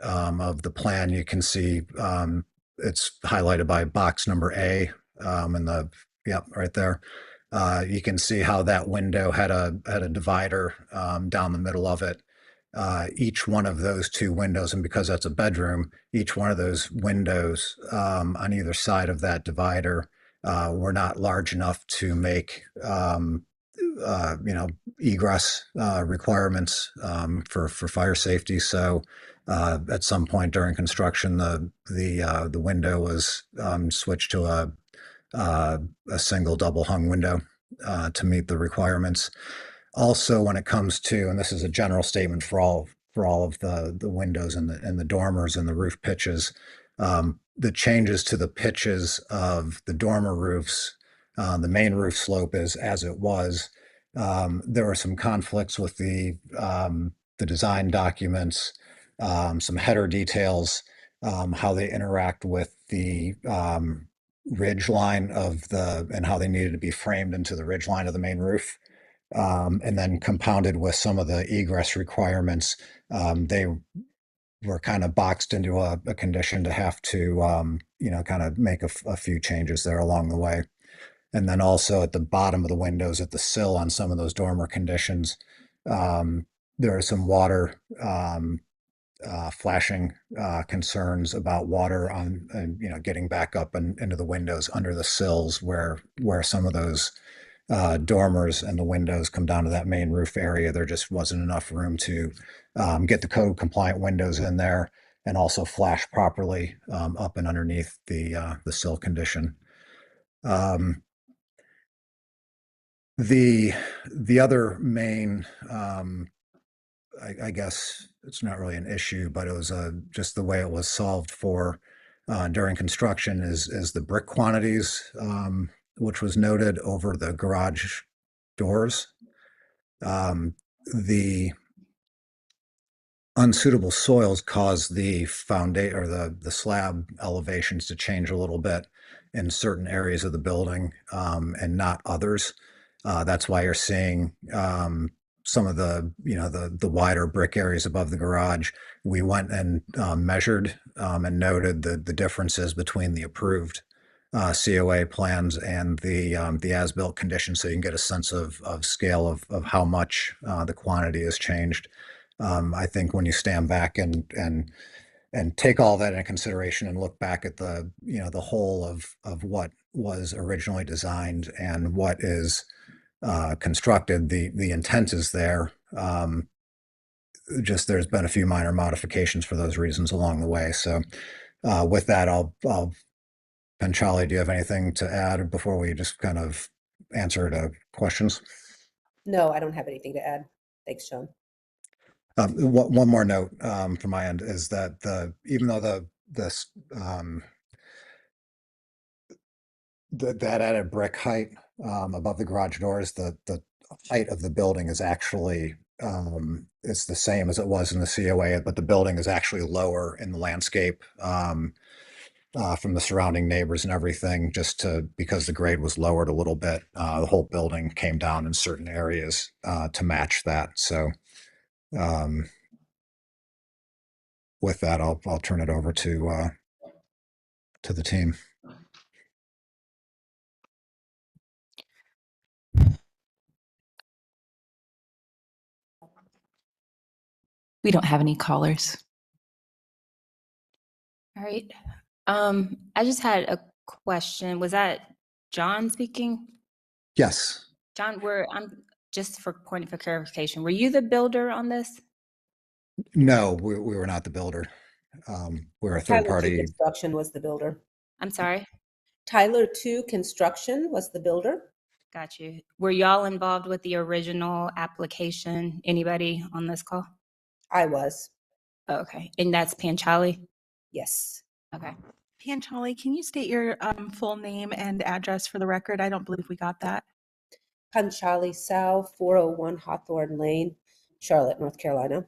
of the plan, you can see it's highlighted by box number A right there. You can see how that window had a divider down the middle of it. Each one of those two windows, and because that's a bedroom, each one of those windows on either side of that divider were not large enough to make egress requirements for fire safety. So at some point during construction, the window was switched to a single double hung window to meet the requirements. Also, when it comes to, and this is a general statement for all of the windows and the dormers and the roof pitches, the changes to the pitches of the dormer roofs, the main roof slope is as it was. There were some conflicts with the design documents, some header details, how they interact with the ridge line and how they needed to be framed into the ridge line of the main roof. And then compounded with some of the egress requirements, they were kind of boxed into a condition to have to, kind of make a few changes there along the way. And then also at the bottom of the windows at the sill on some of those dormer conditions, there are some water flashing concerns about water on, getting back up and into the windows under the sills where some of those dormers and the windows come down to that main roof area. There just wasn't enough room to get the code compliant windows in there and also flash properly up and underneath the sill condition. The other main, I guess it's not really an issue, but it was just the way it was solved for during construction is the brick quantities, which was noted over the garage doors. The unsuitable soils caused the foundation or the slab elevations to change a little bit in certain areas of the building and not others. That's why you're seeing some of the wider brick areas above the garage. We went and measured and noted the differences between the approved COA plans and the as-built conditions, so you can get a sense of scale of how much the quantity has changed. I think when you stand back and take all that into consideration and look back at the whole of what was originally designed and what is constructed, the intent is there. Just there's been a few minor modifications for those reasons along the way. So with that, I'll Panchali, do you have anything to add before we just kind of answer to questions? No, I don't have anything to add. Thanks, Sean. One more note from my end is that even though that added brick height above the garage doors, the height of the building is actually it's the same as it was in the COA, but the building is actually lower in the landscape from the surrounding neighbors and everything, because the grade was lowered a little bit. The whole building came down in certain areas to match that. So with that, I'll turn it over to the team. We don't have any callers. All right. I just had a question. Was that John speaking? Yes. John, I'm just for point of clarification. Were you the builder on this? No, we were not the builder. We're a third Tyler 2 party. Construction was the builder. I'm sorry? Tyler 2 Construction was the builder. Got you. Were y'all involved with the original application? Anybody on this call? I was. Okay. And that's Panchali? Yes. Okay. Panchali, can you state your full name and address for the record? I don't believe we got that. Panchali Sao, 401 Hawthorne Lane, Charlotte, North Carolina.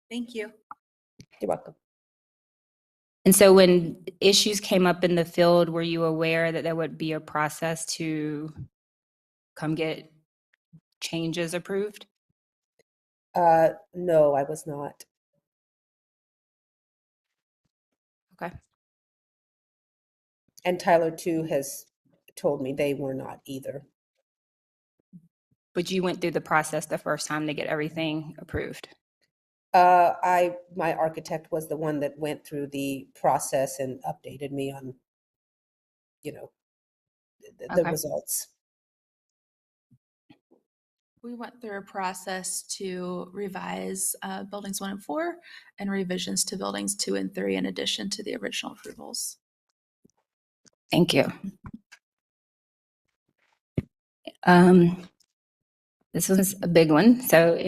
Thank you. You're welcome. And so when issues came up in the field, were you aware that there would be a process to come get changes approved? No, I was not. Okay. And Tyler 2 has told me they were not either. But you went through the process the first time to get everything approved? My architect was the one that went through the process and updated me on, the results. We went through a process to revise buildings 1 and 4 and revisions to buildings 2 and 3 in addition to the original approvals. Thank you. This one's a big one. So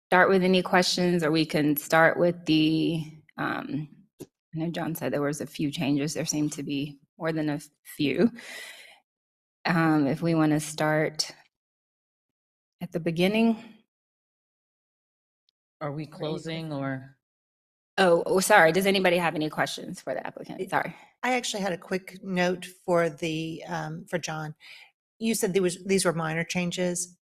start with any questions, or we can start with I know John said there was a few changes. There seemed to be more than a few. If we want to start at the beginning. Are we closing or? Oh, sorry. Does anybody have any questions for the applicant? Sorry. I actually had a quick note for for John. You said these were minor changes.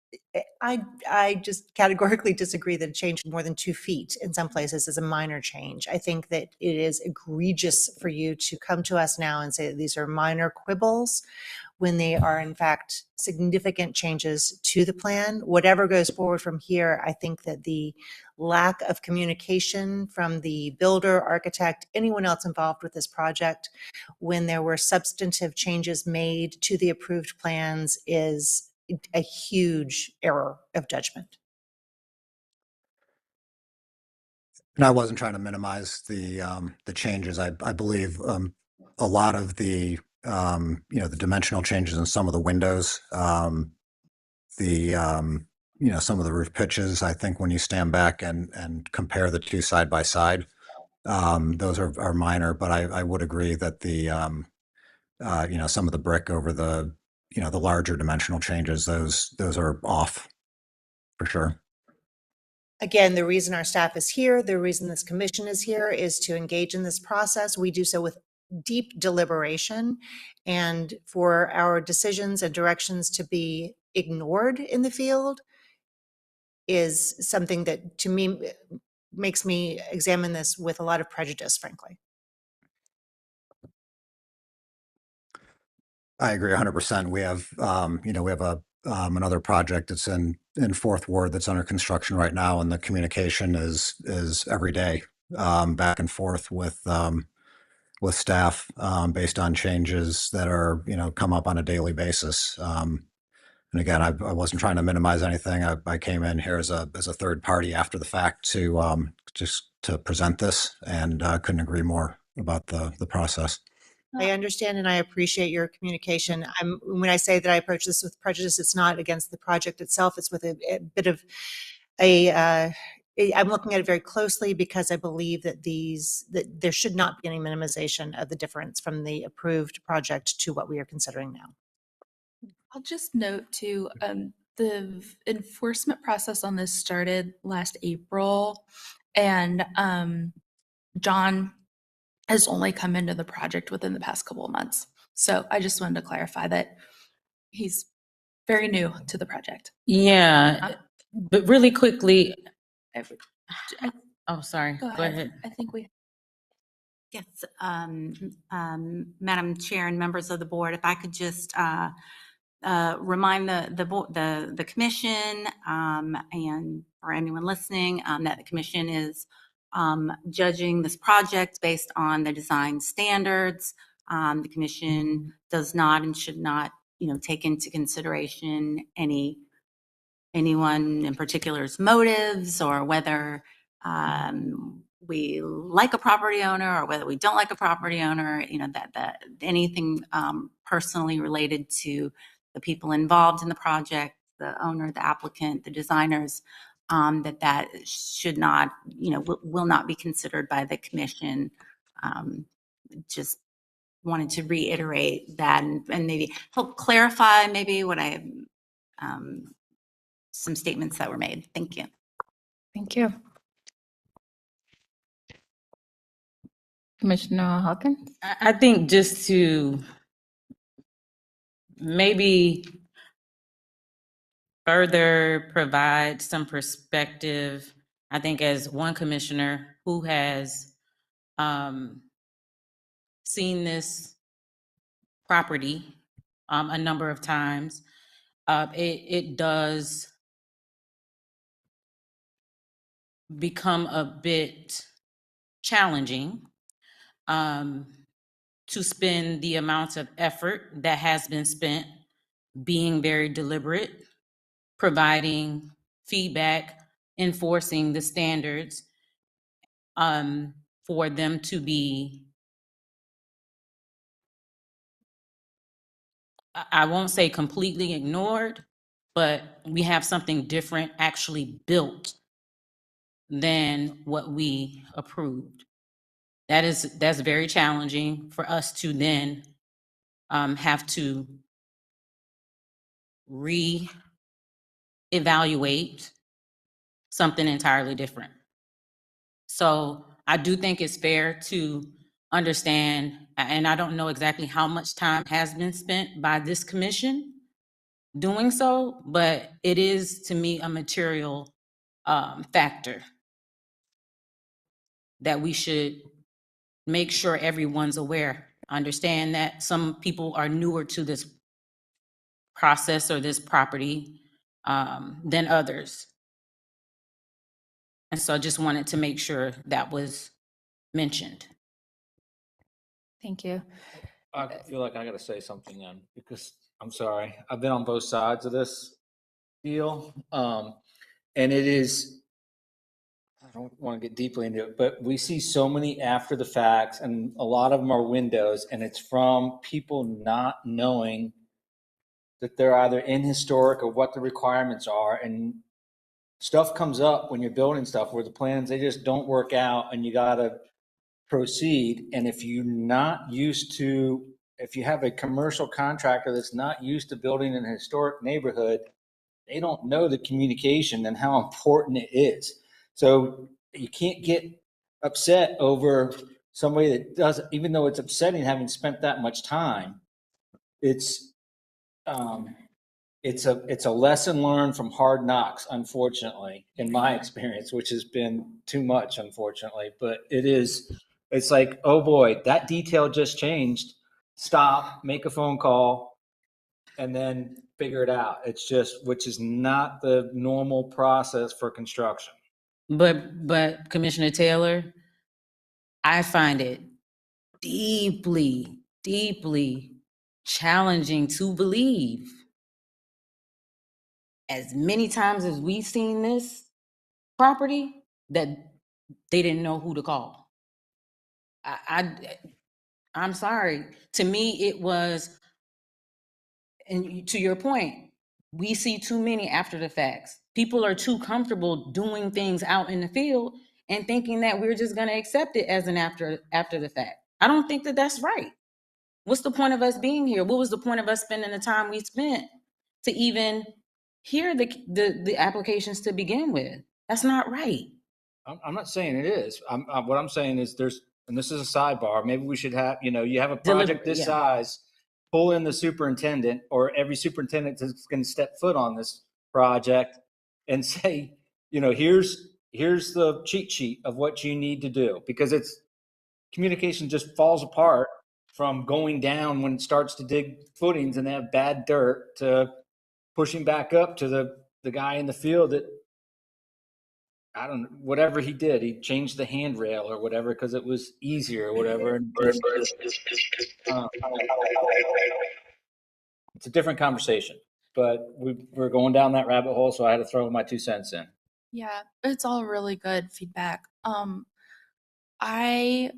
I just categorically disagree that a change of more than 2 feet in some places is a minor change. I think that it is egregious for you to come to us now and say that these are minor quibbles when they are in fact significant changes to the plan. Whatever goes forward from here, I think that the lack of communication from the builder, architect, anyone else involved with this project, when there were substantive changes made to the approved plans, is a huge error of judgment. And I wasn't trying to minimize the changes. I believe a lot of the the dimensional changes in some of the windows, some of the roof pitches. I think when you stand back and compare the two side by side, those are minor. But I would agree that some of the brick over the the larger dimensional changes, those are off for sure. Again, the reason our staff is here, the reason this commission is here is to engage in this process. We do so with deep deliberation, and for our decisions and directions to be ignored in the field is something that to me makes me examine this with a lot of prejudice, frankly. I agree 100%. We have, we have another project that's in Fourth Ward that's under construction right now, and the communication is every day, back and forth with staff, based on changes that are, come up on a daily basis. And again, I wasn't trying to minimize anything. I came in here as a third party after the fact to just to present this, and couldn't agree more about the process. I understand and I appreciate your communication. When I say that I approach this with prejudice, it's not against the project itself. It's with a bit of I'm looking at it very closely because I believe that that there should not be any minimization of the difference from the approved project to what we are considering now. I'll just note too, the enforcement process on this started last April, and John has only come into the project within the past couple of months. So I just wanted to clarify that he's very new to the project. Yeah, but really quickly, oh, sorry, Go go ahead. ahead. I think we. Yes, Madam Chair and members of the board, if I could just remind the commission and for anyone listening that the commission is judging this project based on the design standards. The commission does not and should not, take into consideration anyone in particular's motives, or whether we like a property owner or whether we don't like a property owner. That anything personally related to the people involved in the project, the owner, the applicant, the designers, that should not, will not be considered by the commission. Just wanted to reiterate that and maybe help clarify maybe what some statements that were made. Thank you. Thank you. Commissioner Hawkins? I think just to maybe further provide some perspective, I think as one commissioner who has seen this property a number of times, it does become a bit challenging to spend the amount of effort that has been spent being very deliberate, providing feedback, enforcing the standards, for them to be, I won't say completely ignored, but we have something different actually built than what we approved. That's very challenging for us to then have to re-evaluate something entirely different. So I do think it's fair to understand, and I don't know exactly how much time has been spent by this commission doing so, but it is to me a material factor that we should make sure everyone's aware. Understand that some people are newer to this process or this property than others. And so I just wanted to make sure that was mentioned. Thank you. I feel like I got to say something then, because I'm sorry. I've been on both sides of this deal. And it is, I don't want to get deeply into it, but we see so many after the facts, and a lot of them are windows, and it's from people not knowing that they're either in historic or what the requirements are. And stuff comes up when you're building stuff where the plans, they just don't work out, and you got to proceed. And if you're not used to, if you have a commercial contractor that's not used to building in a historic neighborhood, they don't know the communication and how important it is. So you can't get upset over somebody that doesn't, even though it's upsetting having spent that much time. It's a lesson learned from hard knocks, unfortunately, in my experience, which has been too much, unfortunately. But it's like, oh boy, that detail just changed. Stop, make a phone call, and then figure it out. It's just, which is not the normal process for construction. But Commissioner Taylor, I find it deeply, deeply challenging to believe, as many times as we've seen this property, that they didn't know who to call. I'm sorry. To me, it was, and to your point, we see too many after the facts. People are too comfortable doing things out in the field and thinking that we're just going to accept it as an after the fact. I don't think that that's right. What's the point of us being here? What was the point of us spending the time we spent to even hear the applications to begin with? That's not right. I'm not saying it is. What I'm saying is and this is a sidebar, maybe we should have, you have a project this size, pull in the superintendent or every superintendent that's going to step foot on this project and say, here's the cheat sheet of what you need to do, because communication just falls apart from going down when it starts to dig footings and they have bad dirt to pushing back up to the guy in the field that, I don't know, whatever he did, he changed the handrail or whatever because it was easier or whatever. It's a different conversation, but we're going down that rabbit hole, so I had to throw my 2 cents in. Yeah, it's all really good feedback. I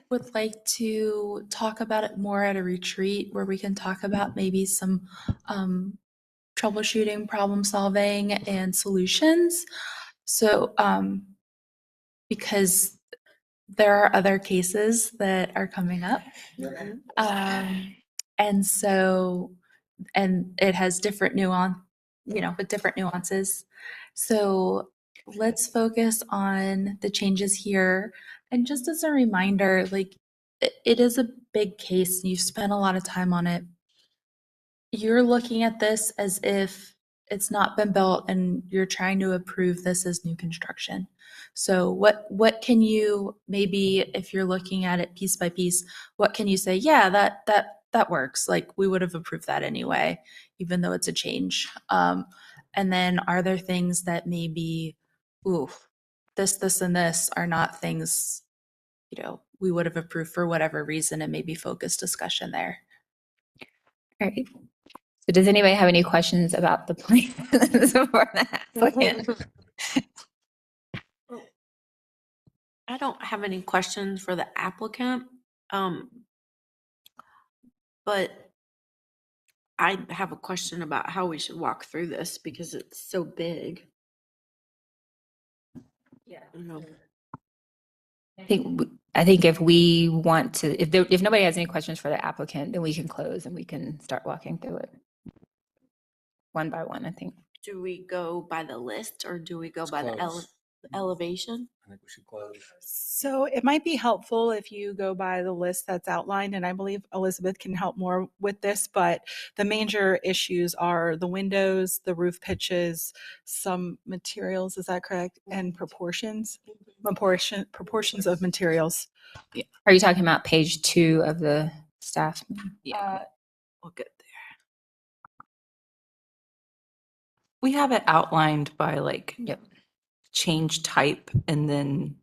would like to talk about it more at a retreat where we can talk about maybe some troubleshooting, problem solving, and solutions. So, because there are other cases that are coming up. And so, and it has different with different nuances. So let's focus on the changes here. And just as a reminder, it is a big case. You've spent a lot of time on it. You're looking at this as if it's not been built and you're trying to approve this as new construction. So what can you, maybe if you're looking at it piece by piece, what can you say, yeah, that works. Like we would have approved that anyway, even though it's a change. And then are there things that maybe, this and this are not things, we would have approved for whatever reason, and maybe focus discussion there. All right. So does anybody have any questions about the plan for the applicant? I don't have any questions for the applicant, but I have a question about how we should walk through this because it's so big. Yeah. I don't know. I think if we want to, if nobody has any questions for the applicant, then we can close and we can start walking through it one by one, I think. Do we go by the list or do we go by the element? elevation? I think we should close. So it might be helpful if you go by the list that's outlined, and I believe Elizabeth can help more with this, but the major issues are the windows, the roof pitches, some materials, is that correct? And proportions of materials. Yeah. Are you talking about page 2 of the staff? Yeah. We'll get there. We have it outlined by like change type and then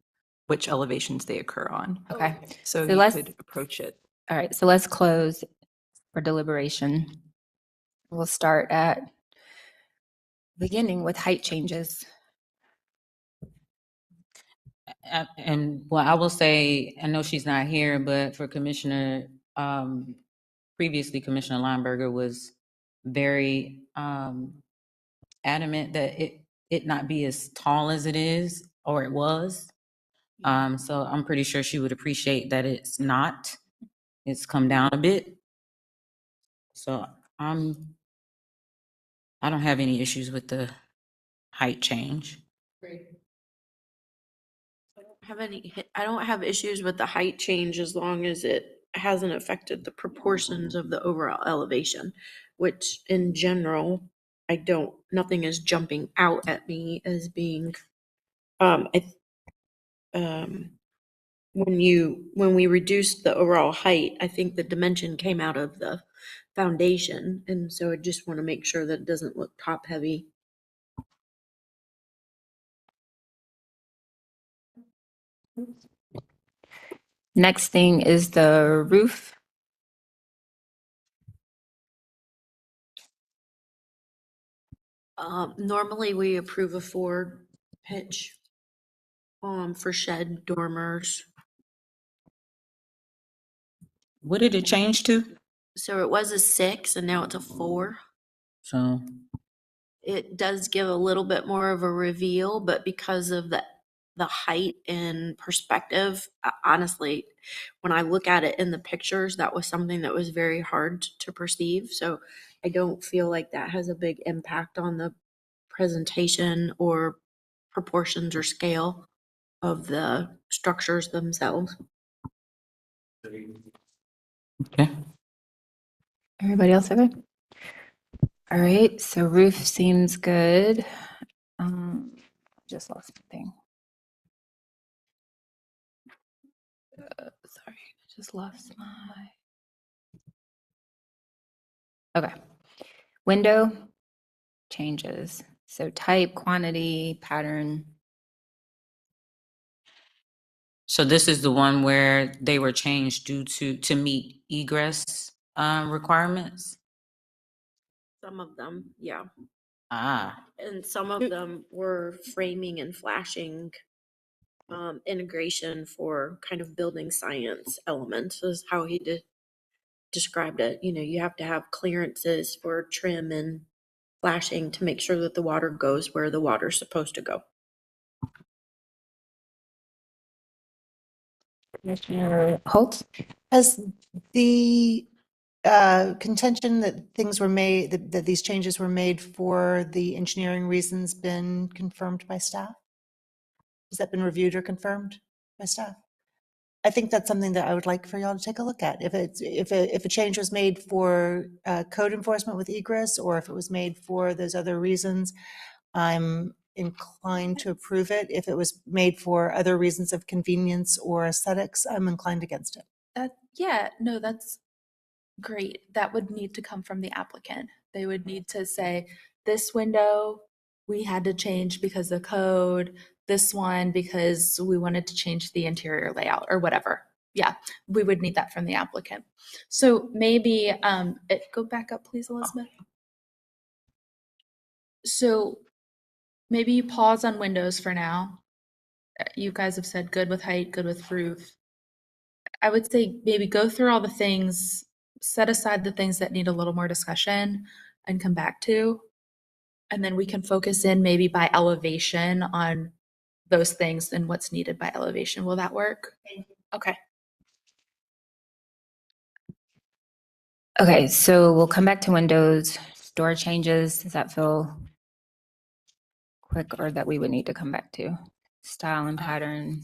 which elevations they occur on. Okay. So So you let's- could approach it. All right, so let's close for deliberation. We'll start at beginning with height changes. And well, I will say, I know she's not here, but for Commissioner, previously Commissioner Lineberger was very adamant that it not be as tall as it is, or it was. So I'm pretty sure she would appreciate that it's not. It's come down a bit. So I don't have any issues with the height change. I don't have issues with the height change as long as it hasn't affected the proportions of the overall elevation, which in general, nothing is jumping out at me as being, when we reduced the overall height, I think the dimension came out of the foundation. And so I just want to make sure that it doesn't look top heavy. Next thing is the roof. Normally we approve a 4 pitch for shed dormers. What did it change to? So it was a 6 and now it's a 4. So It does give a little bit more of a reveal, but because of the height and perspective, honestly, when I look at it in the pictures, that was something that was very hard to perceive. So I don't feel like that has a big impact on the presentation or proportions or scale of the structures themselves. Okay. Everybody else have it? All right, so roof seems good. Just lost my thing. Sorry, I just lost my. Okay. Window changes. So type, quantity, pattern. So this is the one where they were changed due to meet egress requirements? Some of them, yeah. Ah, And some of them were framing and flashing integration for kind of building science elements is how he described it. You have to have clearances for trim and flashing to make sure that the water goes where the water's supposed to go. Commissioner Holtz? Has the contention that things were made, that these changes were made for the engineering reasons been confirmed by staff? Has that been reviewed or confirmed by staff? I think that's something that I would like for y'all to take a look at. If a change was made for code enforcement with egress, or if it was made for those other reasons, I'm inclined to approve it. If it was made for other reasons of convenience or aesthetics, I'm inclined against it. That's great. That would need to come from the applicant. They would need to say, this window we had to change because of code, this one because we wanted to change the interior layout or whatever. Yeah, we would need that from the applicant. So maybe, go back up, please, Elizabeth. So maybe you pause on windows for now. You guys have said good with height, good with roof. I would say maybe go through all the things, set aside the things that need a little more discussion and come back to. And then we can focus in maybe by elevation on those things and what's needed by elevation. Will that work? Okay. Okay, so we'll come back to windows, door changes. Does that feel quick or that we would need to come back to? style and pattern.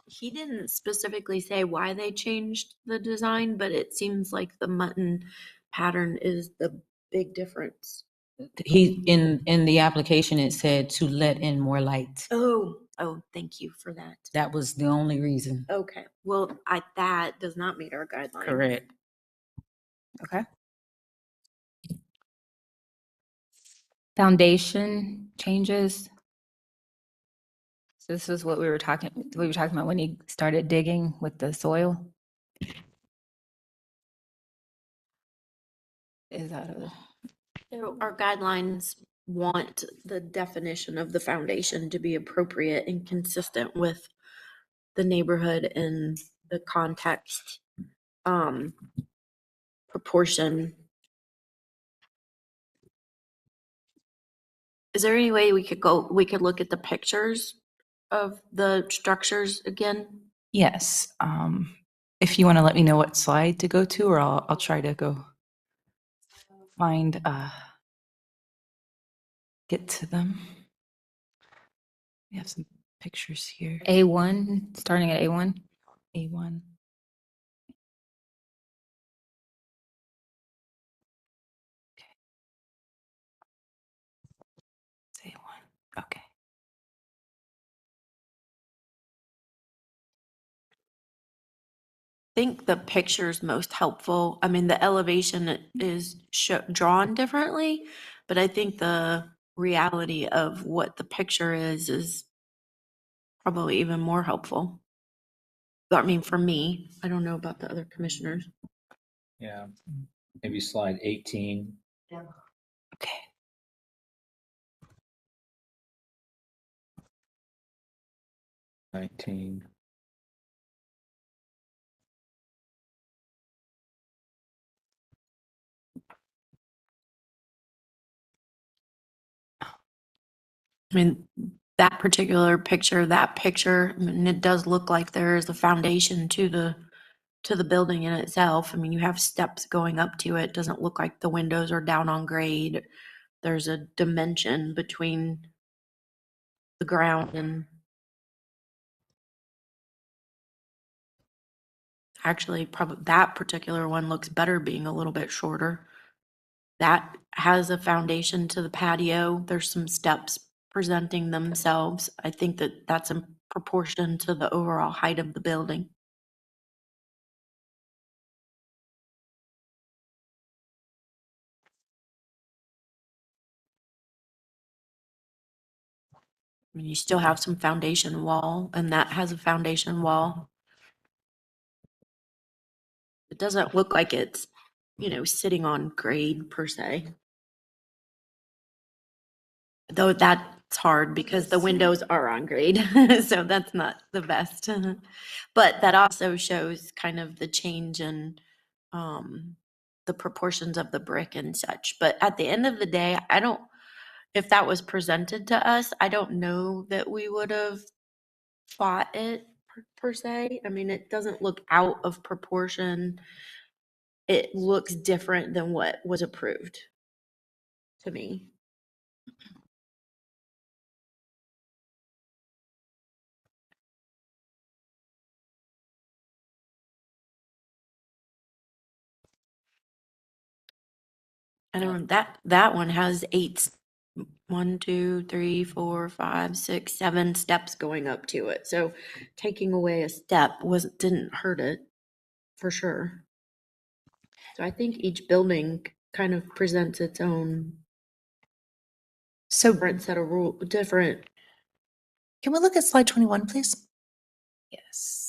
He didn't specifically say why they changed the design, but it seems like the mutton pattern is the big difference. He, in the application, it said to let in more light. Oh, thank you for that. That was the only reason. Okay, well, that does not meet our guideline. Correct. Okay. Foundation changes. So this is what we were talking about when he started digging with the soil. Is that a? So our guidelines want the definition of the foundation to be appropriate and consistent with the neighborhood and the context, proportion. Is there any way we could look at the pictures of the structures again? Yes. If you want to let me know what slide to go to, or I'll try to go find, get to them. We have some pictures here. A1, starting at A1. A1. Okay. A1. Okay. I think the picture's most helpful. I mean, the elevation is drawn differently, but I think the reality of what the picture is probably even more helpful. I mean, for me, I don't know about the other commissioners. Yeah, maybe slide 18. Yeah. Okay. Okay. 19. I mean, that particular picture, I mean, it does look like there is a foundation to the building in itself. I mean, you have steps going up to it. Doesn't look like the windows are down on grade. There's a dimension between the ground and actually probably that particular one looks better being a little bit shorter. That has a foundation to the patio. There's some steps presenting themselves. I think that that's in proportion to the overall height of the building. I mean, you still have some foundation wall, and that has a foundation wall. It doesn't look like it's, sitting on grade per se. Though that's hard because the windows are on grade, so that's not the best. But that also shows kind of the change in the proportions of the brick and such. But at the end of the day, if that was presented to us, I don't know that we would have fought it per se. I mean, it doesn't look out of proportion. It looks different than what was approved to me. I don't that one has 1, 2, 3, 4, 5, 6, 7 steps going up to it. So taking away a step didn't hurt it for sure. So I think each building kind of presents its own different set of rules. Different. Can we look at slide 21, please? Yes.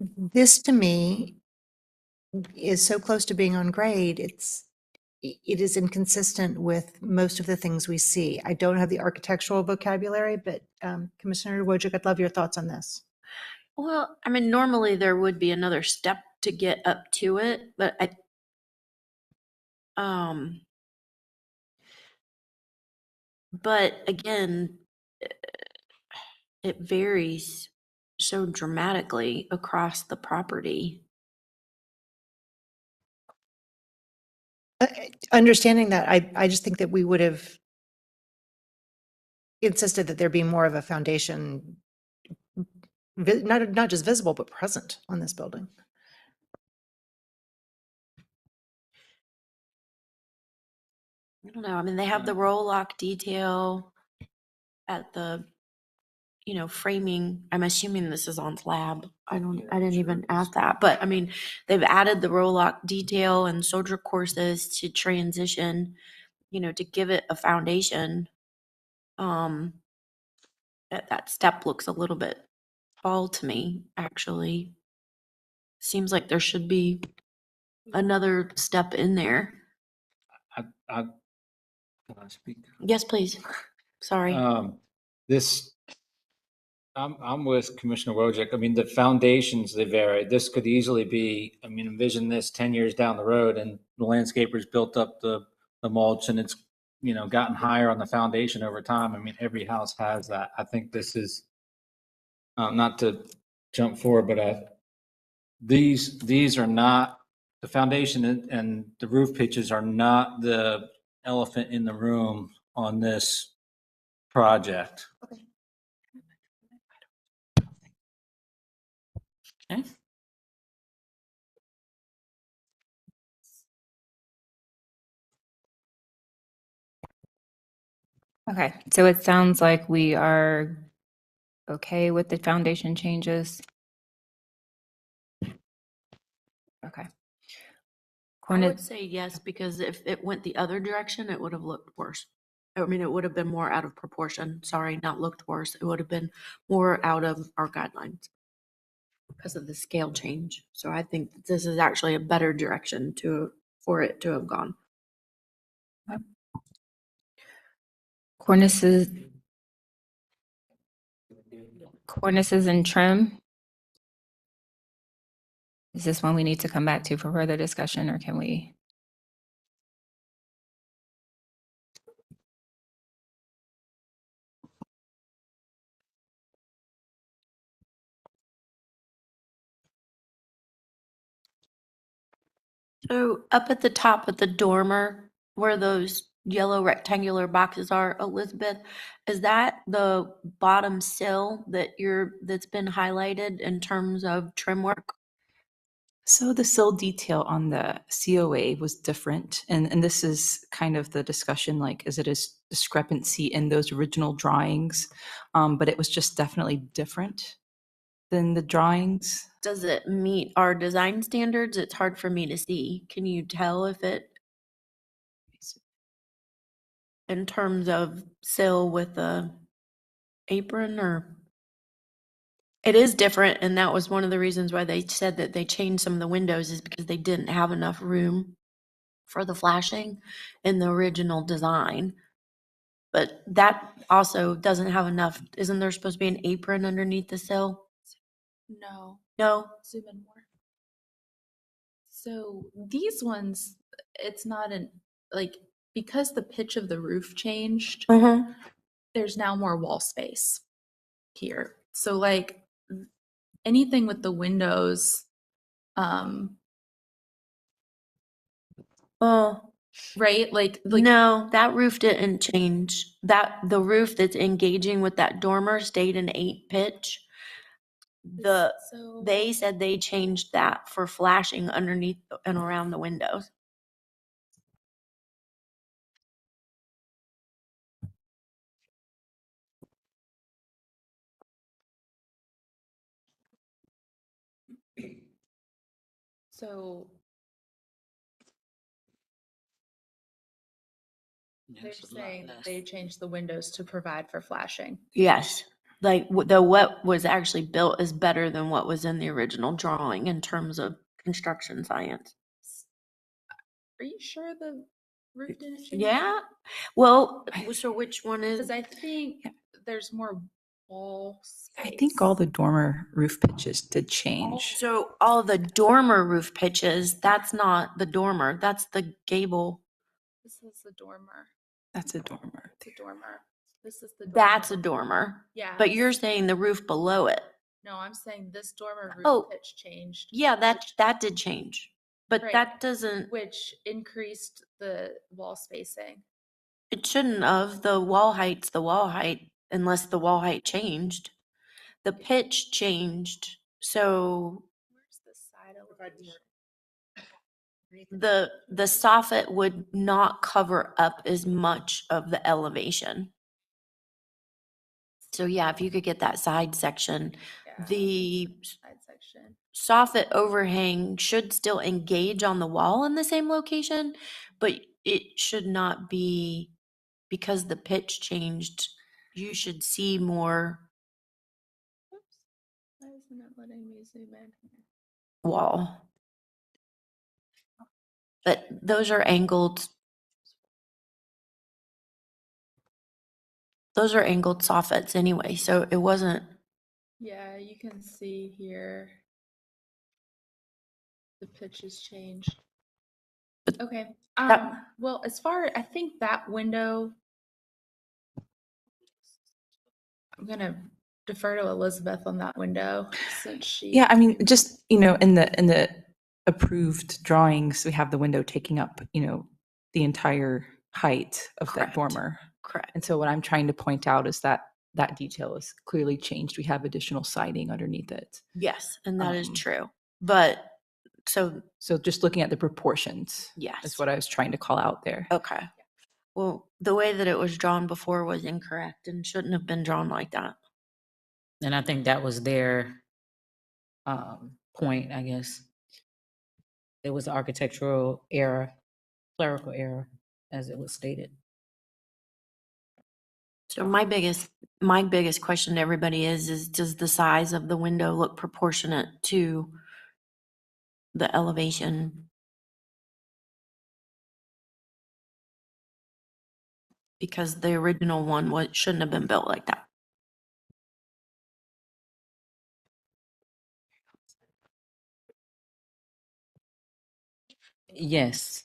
This to me is so close to being on grade. It is inconsistent with most of the things we see. I don't have the architectural vocabulary, but Commissioner Wojcik, I'd love your thoughts on this. Well, I mean, normally there would be another step to get up to it, but but again, it varies so dramatically across the property. Understanding that, I just think that we would have insisted that there be more of a foundation, not just visible, but present on this building. I don't know. I mean, they have the roll lock detail at the, framing. I'm assuming this is on slab. I didn't even ask that, but I mean, they've added the roll lock detail and soldier courses to transition, to give it a foundation. That step looks a little bit tall to me, actually. Seems like there should be another step in there. Can I speak? Yes, please. Sorry. I'm with Commissioner Wojcik. I mean, the foundations, they vary. This could easily be, I mean, envision this 10 years down the road and the landscapers built up the mulch and it's, gotten higher on the foundation over time. I mean, every house has that. I think this is, not to jump forward, but these are not, the foundation and the roof pitches are not the elephant in the room on this project. Okay. Okay, so it sounds like we are okay with the foundation changes. Okay. I would say yes, because if it went the other direction, it would have looked worse. I mean, it would have been more out of proportion. Sorry, not looked worse. It would have been more out of our guidelines because of the scale change. So I think this is actually a better direction for it to have gone. Cornices and trim. Is this one we need to come back to for further discussion, or can we? So up at the top of the dormer, where those yellow rectangular boxes are, Elizabeth, is that the bottom sill that's been highlighted in terms of trim work? So the sill detail on the COA was different. And this is kind of the discussion, like, is it a discrepancy in those original drawings? But it was just definitely different than the drawings. Does it meet our design standards? It's hard for me to see. Can you tell if it, in terms of sill with a apron, or? It is different, and that was one of the reasons why they said that they changed some of the windows, is because they didn't have enough room for the flashing in the original design. But that also doesn't have enough. Isn't there supposed to be an apron underneath the sill? No. No? Zoom in more. So these ones, it's not because the pitch of the roof changed, there's now more wall space here. So like anything with the windows, right? Like no, that roof didn't change. The roof that's engaging with that dormer stayed an 8 pitch. They said they changed that for flashing underneath and around the windows. So they're saying that they changed the windows to provide for flashing. Yes. Like what was actually built is better than what was in the original drawing in terms of construction science. Are you sure the roof didn't change? Yeah. Well, so which one is? Because I think there's more wall space. I think all the dormer roof pitches did change. So all the dormer roof pitches, that's not the dormer, that's the gable. This is the dormer. That's a dormer. The dormer. This is the dormer. That's a dormer. Yeah. But you're saying the roof below it. No, I'm saying this dormer roof pitch changed. Yeah, that did change. But Right. that doesn't, Which increased the wall spacing. it shouldn't have. The wall height's the wall height unless the wall height changed. The pitch changed, so Where's the side elevation? the soffit would not cover up as much of the elevation. So yeah, if you could get that side section, the Side section. soffit overhang should still engage on the wall in the same location, but it should not be, because the pitch changed, you should see more Why isn't it letting me zoom in? wall. But those are angled. Those are angled soffits anyway, so it wasn't. Yeah, you can see here. The pitch has changed. Okay. Well, I think that window, I'm gonna defer to Elizabeth on that window since she. Yeah, I mean, just, in the approved drawings, we have the window taking up, the entire height of that dormer. Correct. And so what I'm trying to point out is that that detail is clearly changed. We have additional siding underneath it. Yes, and that is true. But So just looking at the proportions. Yes. Is what I was trying to call out there. Okay. Well, the way that it was drawn before was incorrect and shouldn't have been drawn like that. And I think that was their point, I guess. It was architectural error, clerical error, as it was stated. So my biggest question to everybody is does the size of the window look proportionate to the elevation? Because the original one shouldn't have been built like that. Yes.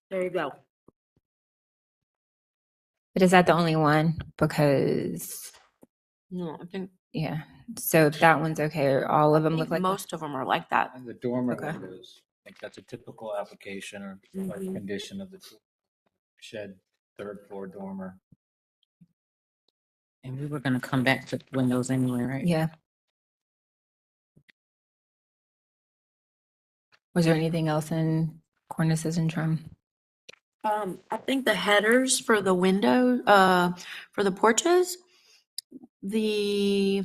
There you go. But is that the only one? Because, No, I think yeah. So if that one's okay, or all of them look like that? most of them are like that. And the dormer Okay. windows, I think that's a typical application or like Mhm. condition of the shed third floor dormer. And we were gonna come back to windows anyway, right? Yeah. Was there anything else in cornices and trim? I think the headers for the window, for the porches, the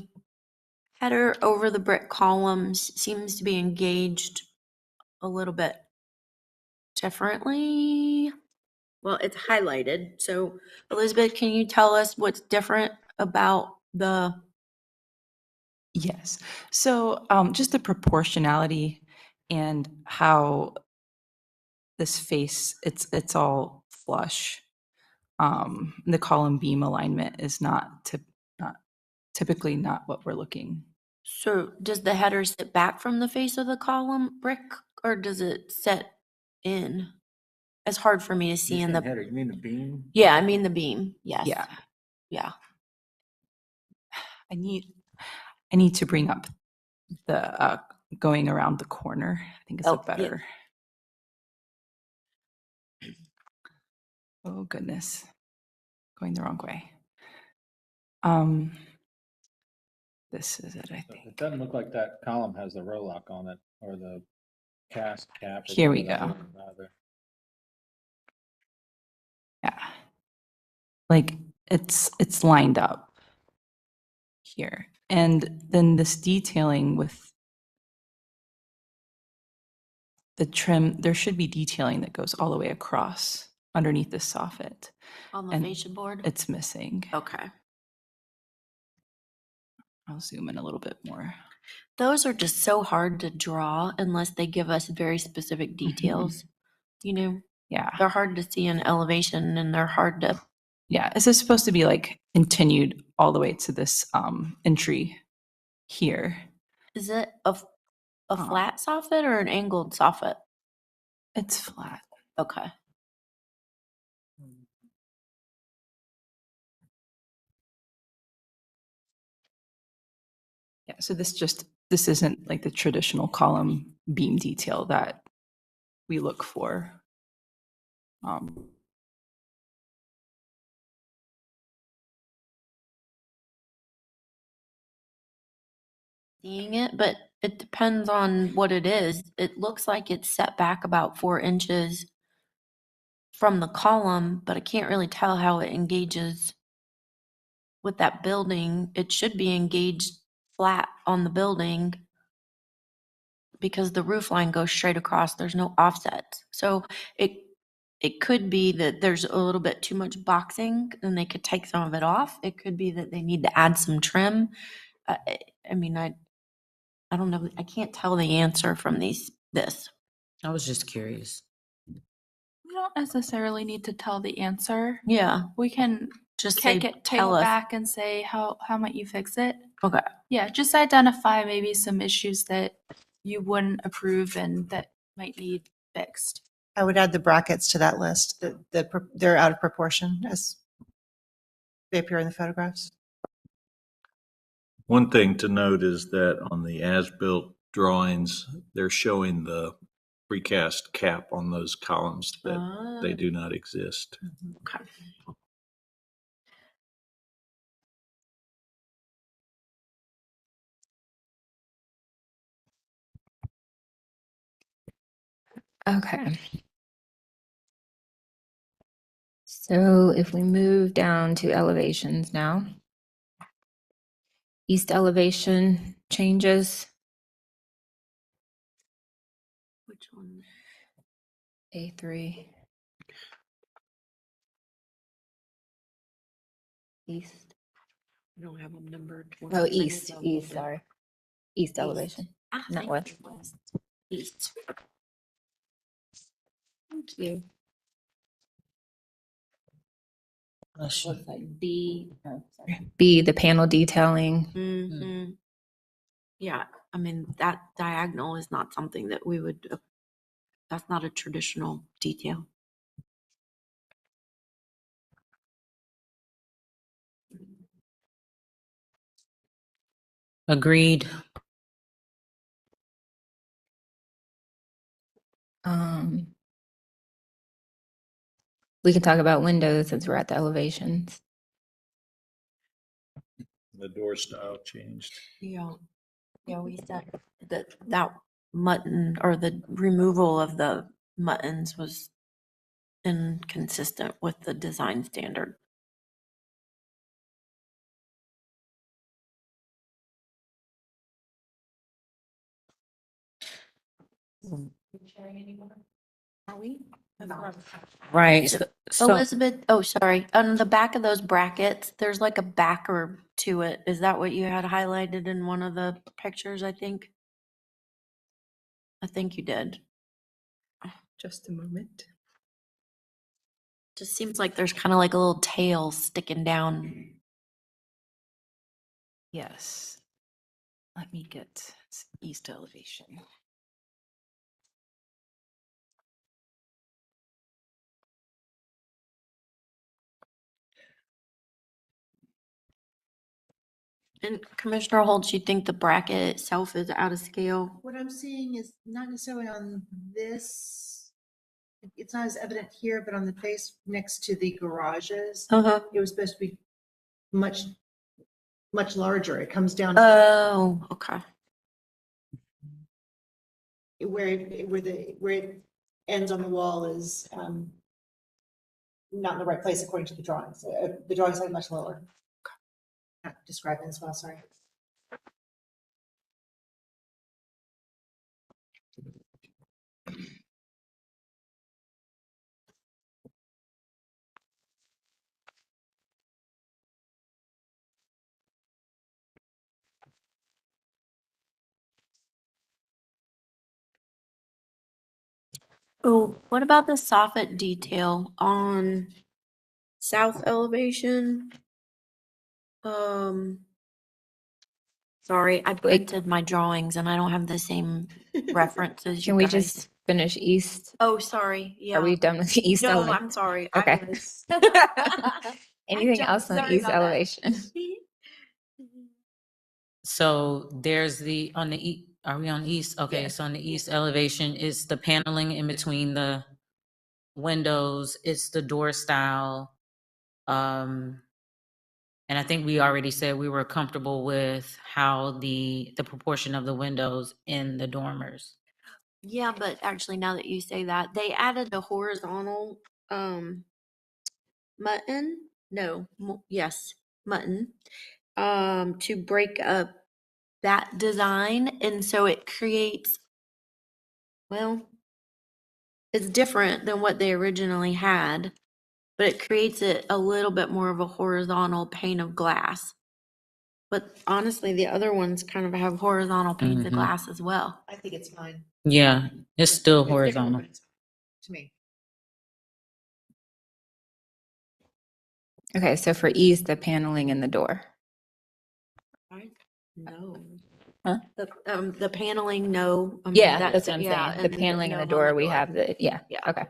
header over the brick columns seems to be engaged a little bit differently. Well, it's highlighted. So Elizabeth, can you tell us what's different about the? Yes. So just the proportionality and how this face, it's all flush. The column beam alignment is not typically not what we're looking. So does the header sit back from the face of the column brick, or does it set in? It's hard for me to see in the. Header, you mean the beam? Yeah, I mean the beam. Yes. Yeah. Yeah. I need to bring up the going around the corner. I think it's Oh, a better. Oh goodness, going the wrong way. This is it, I think. It doesn't look like that column has the row lock on it or the cast cap. or Here we whatever go. that is either. Yeah, like it's lined up here, and then this detailing with the trim, there should be detailing that goes all the way across underneath the soffit. On the And fascia board? It's missing. Okay. I'll zoom in a little bit more. Those are just so hard to draw unless they give us very specific details. You know? Yeah. They're hard to see in elevation and they're hard to. Yeah, is this supposed to be like continued all the way to this entry here? Is it a flat soffit or an angled soffit? It's flat. Okay. Yeah, so this isn't like the traditional column beam detail that we look for. Seeing it, but it depends on what it is. It looks like it's set back about 4 inches from the column, but I can't really tell how it engages with that building. It should be engaged flat on the building because the roof line goes straight across. There's no offsets. So it could be that there's a little bit too much boxing and they could take some of it off. It could be that they need to add some trim. I mean, I don't know. I can't tell the answer from this. I was just curious. We don't necessarily need to tell the answer. Yeah. We can Just take say, it tell us. back and say, how might you fix it? Okay. Yeah, just identify maybe some issues that you wouldn't approve and that might need fixed. I would add the brackets to that list. They're out of proportion as they appear in the photographs. One thing to note is that on the as-built drawings, they're showing the precast cap on those columns that they do not exist. Okay. Okay. So if we move down to elevations now, east elevation changes. Which one? A3. East. I don't have them numbered. Oh, east, sorry. East elevation, not west. East. Thank you. Bless Looks like B, B, the panel detailing. Mm-hmm. Yeah, I mean, that diagonal is not something that we would, that's not a traditional detail. Agreed. We can talk about windows since we're at the elevations. The door style changed. Yeah. Yeah, we said that mutton or the removal of the muttons was inconsistent with the design standard. Are we? Right. So Elizabeth, oh, sorry. On the back of those brackets, there's like a backer to it. Is that what you had highlighted in one of the pictures, I think? I think you did. Just a moment. Just seems like there's kind of like a little tail sticking down. Yes. Let me get east elevation. And Commissioner Holtz, you think the bracket itself is out of scale? What I'm seeing is not necessarily on this. It's not as evident here, but on the face next to the garages, it was supposed to be much larger. It comes down. Oh, okay. Where it ends on the wall is not in the right place according to the drawings. The drawings are much lower. Not describing as well, sorry. Oh, what about the soffit detail on south elevation? Sorry, I printed my drawings and I don't have the same references. Can we just finish east? Oh, sorry. Yeah. Are we done with the east No, elevation? I'm sorry. Okay. Anything I'm else on sorry east about that. elevation? So there's on the Are we on east? Okay, Yeah. so on the east elevation, it's the paneling in between the windows, it's the door style. And I think we already said we were comfortable with how the proportion of the windows in the dormers. Yeah, but actually now that you say that, they added a horizontal mutton. No, yes, mutton. To break up that design, and so it creates, well, it's different than what they originally had, but it creates it a little bit more of a horizontal pane of glass. But honestly, the other ones kind of have horizontal panes of Mhm. glass as well. I think it's fine. Yeah, it's still It's different, horizontal. but it's fine to me. Okay, so for east, the paneling in the door. Right? No. Huh? The paneling, no. I mean, Yeah, that's what I'm yeah, saying. The and paneling in no the on door, we have the, yeah, Yeah. okay.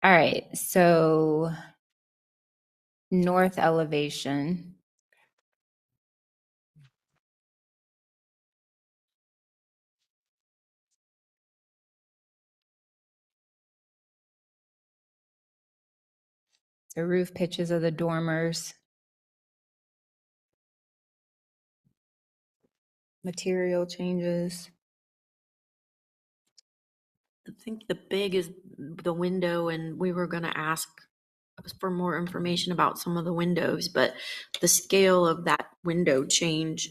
All right, so north elevation. The roof pitches of the dormers. Material changes. I think the big is the window, and we were gonna ask for more information about some of the windows, but the scale of that window change.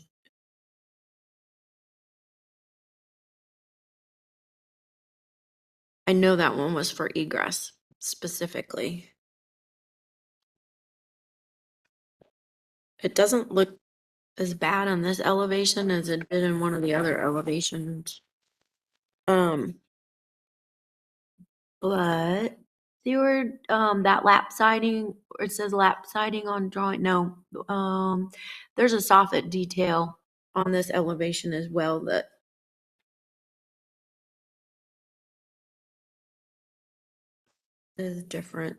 I know that one was for egress specifically. It doesn't look as bad on this elevation as it did in one of the other elevations. But see where that lap siding, or it says lap siding on drawing, no, there's a soffit detail on this elevation as well that is different.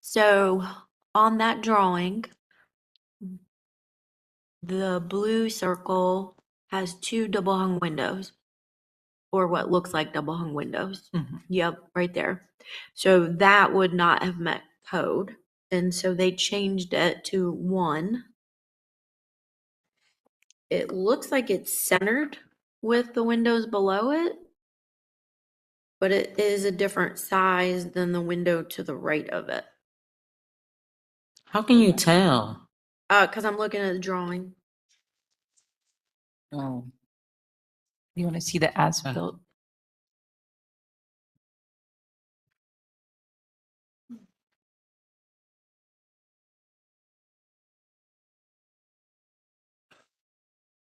So on that drawing, the blue circle has two double hung windows, or what looks like double hung windows. Yep, right there. So that would not have met code. And so they changed it to one. It looks like it's centered with the windows below it, but it is a different size than the window to the right of it. How can you tell? Because I'm looking at the drawing. Oh, You want to see the as-built?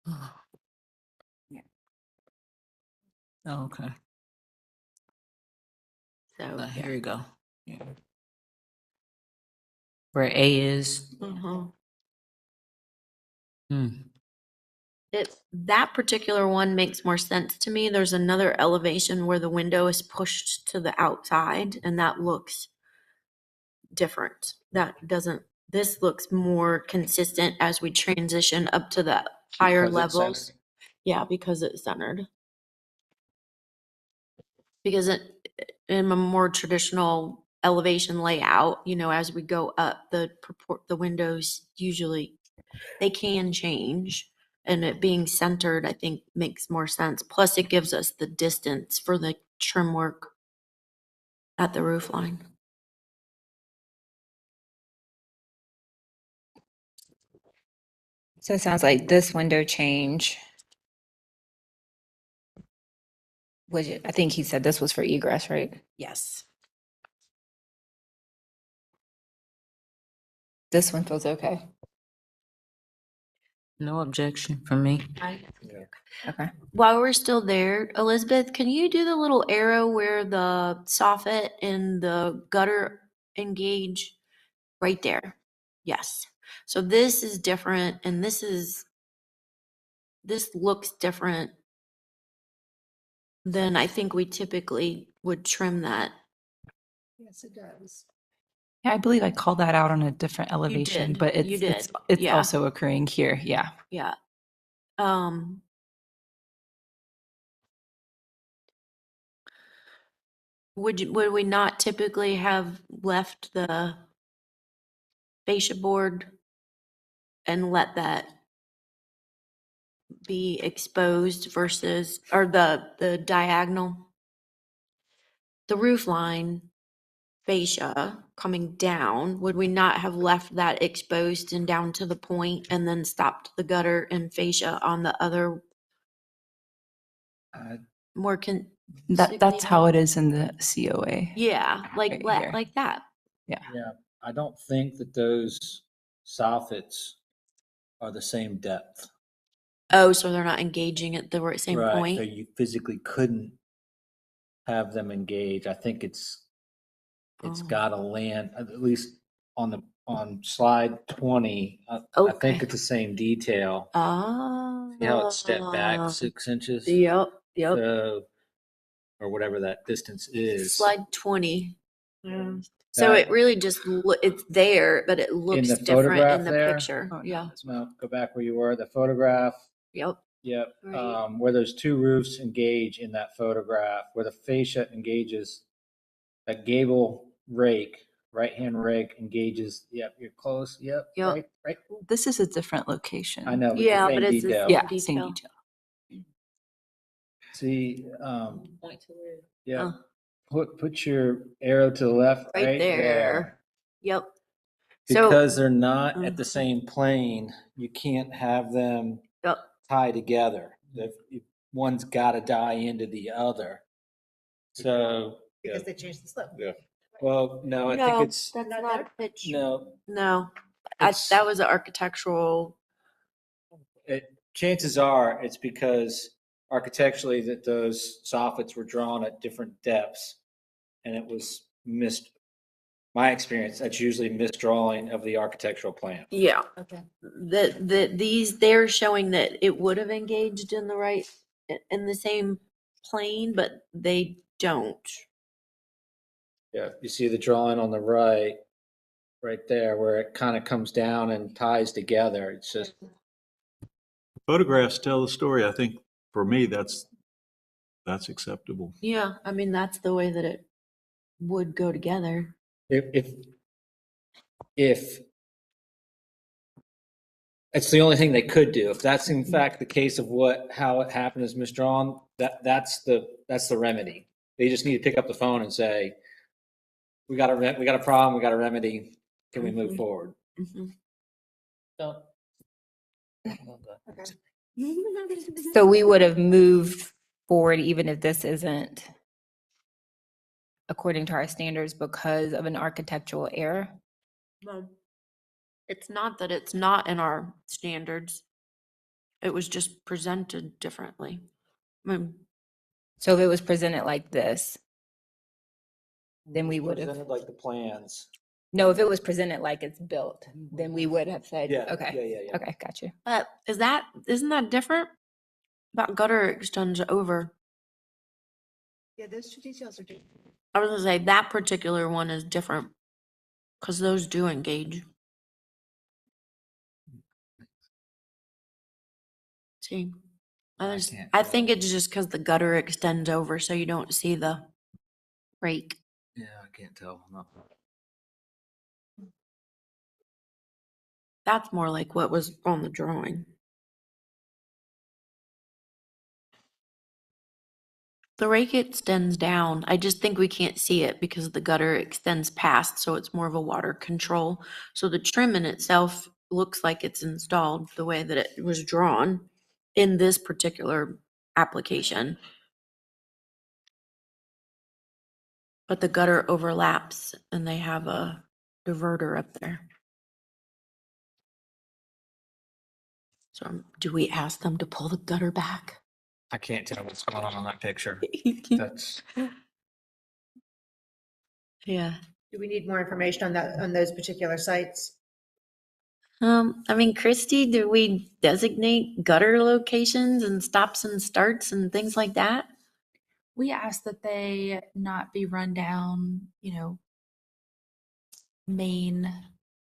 oh, okay. So Here we go. Yeah. Where A is. That particular one makes more sense to me. There's another elevation where the window is pushed to the outside, and that looks different. This looks more consistent as we transition up to the higher Because it's levels. centered? Yeah, because it's centered. Because in a more traditional elevation layout, as we go up, the windows usually, they can change. And it being centered, I think, makes more sense. Plus, it gives us the distance for the trim work at the roof line. So it sounds like this window change, which I think he said this was for egress, right? Yes. This one feels okay. No objection from me. Okay. While we're still there, Elizabeth, can you do the little arrow where the soffit and the gutter engage right there? Yes. So this is different, and this looks different than I think we typically would trim that. Yes, it does. Yeah, I believe I called that out on a different elevation, did. but You it's did. Yeah. also occurring here. Yeah. Yeah. Would we not typically have left the fascia board and let that be exposed versus, or the diagonal? The roof line fascia coming down, would we not have left that exposed and down to the point and then stopped the gutter and fascia on the other more That's how it is in the COA. Yeah, like Right here. like that. Yeah. Yeah, I don't think that those soffits are the same depth. Oh, so they're not engaging at the same Right, point? so you physically couldn't have them engage. I think it's Oh. gotta land, at least on slide 20. I Okay. think it's the same detail. Oh. See how it's stepped back 6 inches? Yep, yep. So, or whatever that distance is. Slide 20. Yeah. So That- it really just, it's there, but it In looks the different photograph in the there? picture. Yeah. No, go back where you were, the photograph. Yep. Yep, Right. where those two roofs engage in that photograph, where the fascia engages, that gable rake, right-hand rake engages, yep, you're close, yep, Yep. right. This is a different location. I know, but Yeah, the but same it's the detail. same Yeah, detail. same detail. See, Point to where? yeah, put your arrow to the left, Right there. Yep. Because they're not at the same plane, you can't have them Yep. tie together. One's got to die into the other. So Because they changed the slope. yeah. Well, no, I No, think it's that's not a pitch. no. No. It's- That was an architectural. Chances are it's because architecturally that those soffits were drawn at different depths, and it was missed. My experience, that's usually misdrawing of the architectural plan. Yeah. Okay. They're showing that it would have engaged in the right, in the same plane, but they don't. Yeah, you see the drawing on the right there, where it kind of comes down and ties together. It's just Photographs tell the story. I think for me, that's acceptable. Yeah, I mean, that's the way that it would go together. if it's the only thing they could do. If that's in fact the case of how it happened is misdrawn, that's the remedy. They just need to pick up the phone and say, we got a problem, we got a remedy. Can we move forward? Mhm. So, So we would have moved forward even if this isn't according to our standards because of an architectural error? No. It's not that it's not in our standards. It was just presented differently. I mean, So if it was presented like this, then we would have, presented like the plans. no, if it was presented like it's built, then we would have said, Yeah, okay. yeah. Okay, got you. but isn't that different? That gutter extends over. Yeah, those two details are different. I was gonna say that particular one is different because those do engage. See, I think it's just because the gutter extends over, so you don't see the rake. Yeah, I can't tell. No. That's more like what was on the drawing. The rake extends down. I just think we can't see it because the gutter extends past, so it's more of a water control. So the trim in itself looks like it's installed the way that it was drawn in this particular application. But the gutter overlaps and they have a diverter up there. So do we ask them to pull the gutter back? I can't tell what's going on that picture. That's Yeah. Do we need more information on that, on those particular sites? I mean, Christy, do we designate gutter locations and stops and starts and things like that? We ask that they not be run down, main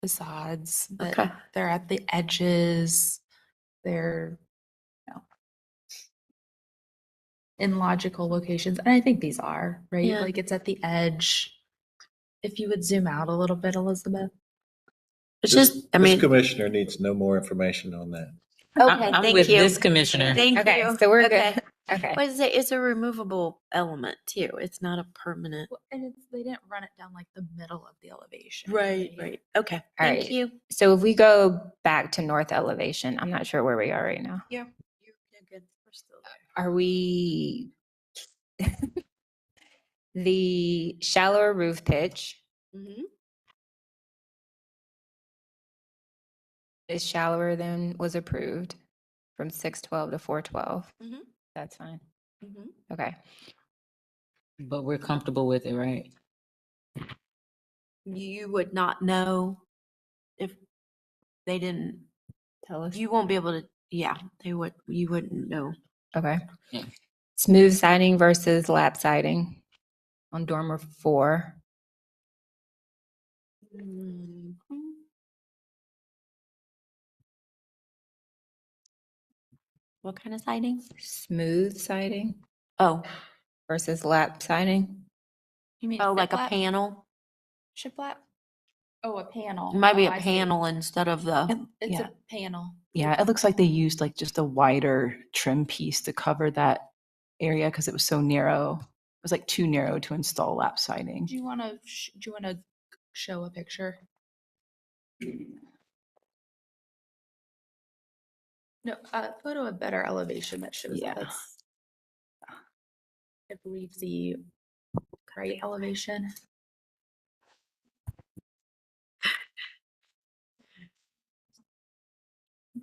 facades, but Okay. they're at the edges. They're, in logical locations. And I think these are, right? Yeah. Like it's at the edge. If you would zoom out a little bit, Elizabeth. It's just, I mean, This commissioner needs no more information on that. okay, I'm thank with you. this commissioner. Thank Okay, you. so we're Okay. good. Okay. What is it? It's a removable element too. It's not a permanent. And it's, they didn't run it down like the middle of the elevation. Right. Okay. All Thank right. you. So if we go back to north elevation, I'm not sure where we are right now. Yeah. You're good. We're still Are we the shallower roof pitch there. Mm-hmm. is shallower than was approved from 612 to 412? Mhm. That's fine. Mm-hmm. Okay. But we're comfortable with it, right? You would not know if they didn't tell us. You won't be able to. Yeah, they would. You wouldn't know. Okay. Smooth siding versus lap siding on dormer 4. Mhm. What kind of siding? Smooth siding Oh, versus lap siding. You mean oh, like a shiplap? panel. Shiplap? Oh, a panel. It might be Oh, a I see. panel instead of the. It's Yeah. a panel. Yeah, it looks like they used like just a wider trim piece to cover that area because it was so narrow. It was like too narrow to install lap siding. Do you want to show a picture? No, photo a better elevation that shows Yeah. that it's, I believe, the right elevation.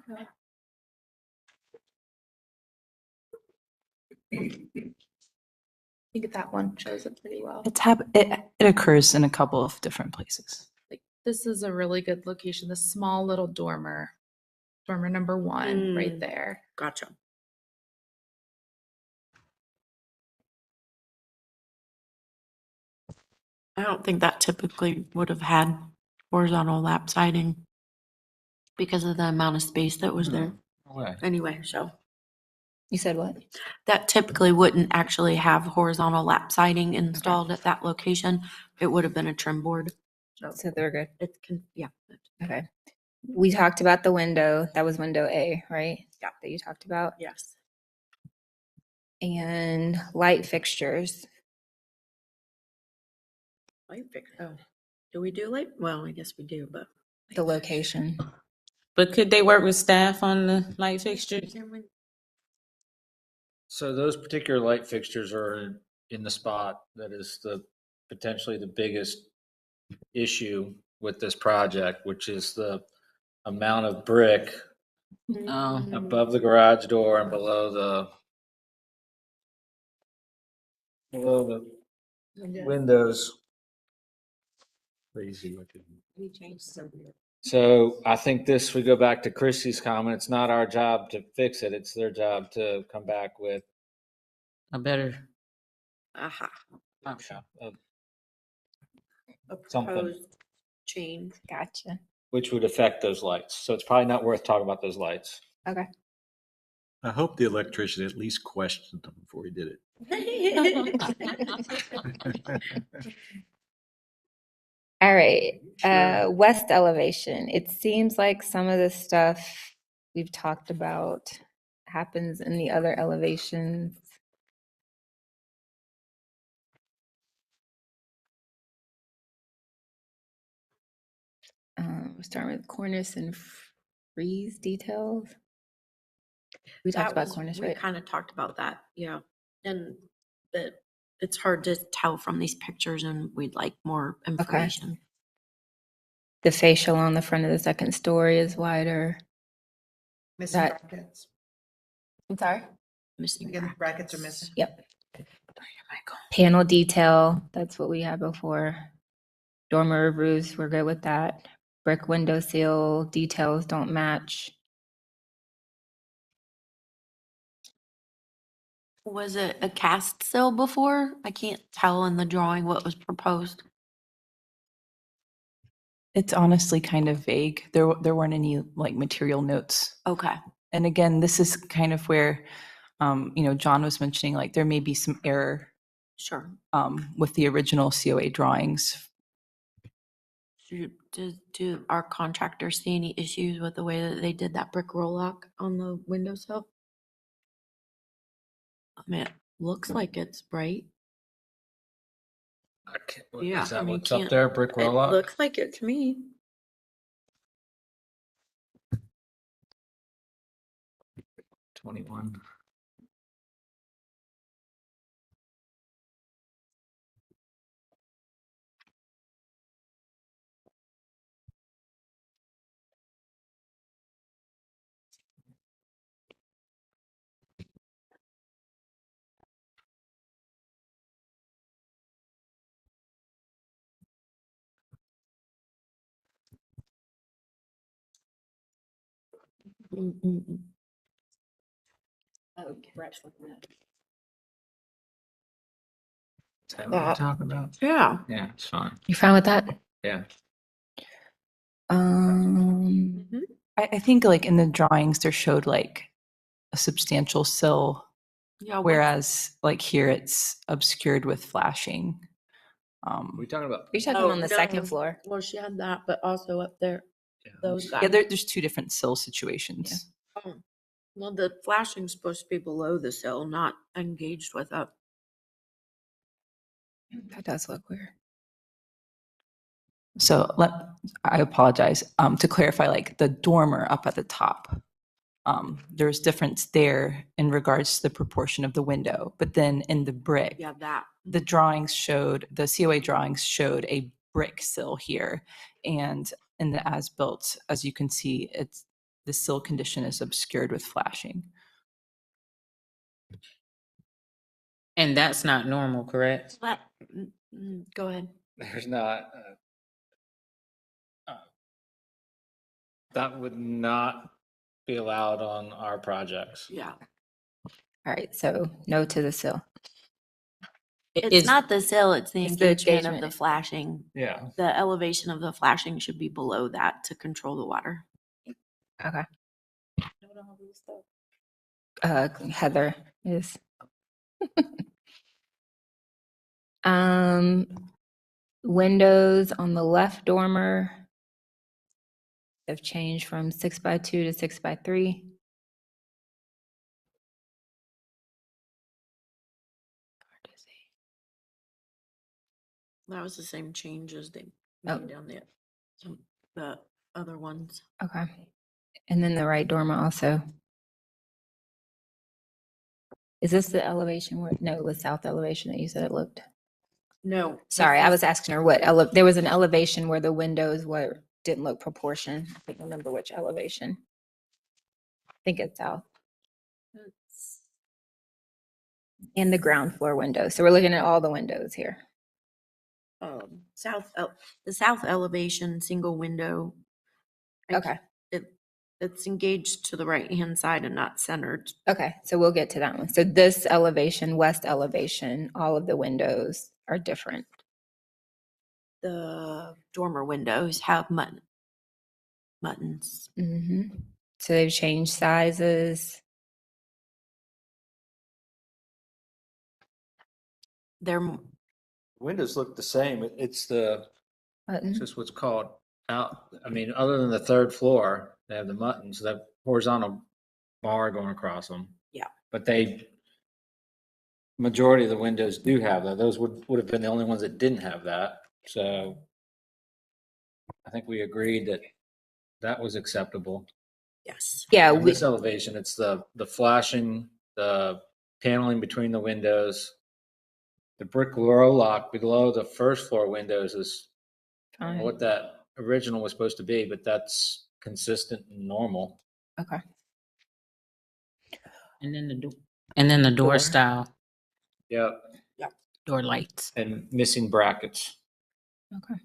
Okay. I think that one shows it pretty well. It occurs in a couple of different places. Like this is a really good location. The small little dormer number 1, right there. Gotcha. I don't think that typically would have had horizontal lap siding because of the amount of space that was there. Way. Anyway, so You said what? that typically wouldn't actually have horizontal lap siding installed at that location. It would have been a trim board. So they're good. It can, yeah. Okay. We talked about the window. That was window A, right? Yeah. That you talked about. Yes. And light fixtures. Light fix. Oh, do we do light? Well, I guess we do, but The location. But could they work with staff on the light fixtures? So those particular light fixtures are in the spot that is potentially the biggest issue with this project, which is the amount of brick above the garage door and below the windows. Crazy looking. we changed some. So I think we go back to Chrissy's comment, it's not our job to fix it, it's their job to come back with A better. Aha. a A something proposed change. Gotcha. which would affect those lights. So it's probably not worth talking about those lights. Okay. I hope the electrician at least questioned them before he did it. All right. West elevation. It seems like some of the stuff we've talked about happens in the other elevations. We're starting with cornice and frieze details. We talked about cornice, We right? kind of talked about that, yeah. And that it's hard to tell from these pictures and we'd like more information. The facial on the front of the second story is wider. Missing That- brackets. I'm sorry? Missing Again, brackets are missing. Yep. Panel detail, that's what we had before. Dormer roofs, we're good with that. Brick window seal details don't match. Was it a cast sill before? I can't tell in the drawing what was proposed. It's honestly kind of vague. There weren't any like material notes. Okay. And again, this is kind of where John was mentioning like there may be some error Sure. with the original COA drawings. Do our contractors see any issues with the way that they did that brick roll lock on the windowsill? I mean, it looks like it's bright. Yeah, Is that I mean, what's up can't- there, brick It roll-up? looks like it to me. 21. Okay. Is that what we're That- talking about? Yeah. Yeah, it's fine. You fine with that? Yeah. I think like in the drawings, there showed like a substantial sill, Yeah. whereas like here it's obscured with flashing. We talking about? You're talking on the second floor. Well, she had that, but also up there. Those guys. Yeah, there's two different sill situations. Oh, well, the flashing's supposed to be below the sill, not engaged with it. That does look weird. So I apologize. To clarify, like the dormer up at the top, there's difference there in regards to the proportion of the window. But then in the brick, Yeah, that. the COA drawings showed a brick sill here. And in the as-built, as you can see, the sill condition is obscured with flashing. And that's not normal, correct? Go ahead. There's not. That would not be allowed on our projects. Yeah. All right, so no to the sill. It's not the sill, it's the It's the engagement of engagement. the flashing. Yeah. The elevation of the flashing should be below that to control the water. Okay. Heather is. Windows on the left dormer have changed from 6x2 to 6x3. That was the same change as they Oh. made down there. So the other ones. Okay. And then the right dormer also. Is this the elevation where, no, it was south elevation that you said it looked? No. Sorry, I was asking her what, there was an elevation where the windows didn't look proportion. I can't remember which elevation. I think it's south. And the ground floor window. So we're looking at all the windows here. The south elevation, single window. Okay. It's engaged to the right-hand side and not centered. Okay, so we'll get to that one. So this elevation, west elevation, all of the windows are different. The dormer windows have buttons. Mm-hmm. So they've changed sizes. They're Windows look the same. It's Buttons. just what's called out. I mean, other than the third floor, they have the buttons, that horizontal bar going across them. Yeah. But majority of the windows do have that. Those would have been the only ones that didn't have that. So I think we agreed that was acceptable. Yes. Yeah. On this elevation, it's the flashing, the paneling between the windows. The brick roll lock below the first floor windows is I don't know what that original was supposed to be, but that's consistent and normal. Okay. And then the door style, Yep. door lights. And missing brackets. Okay.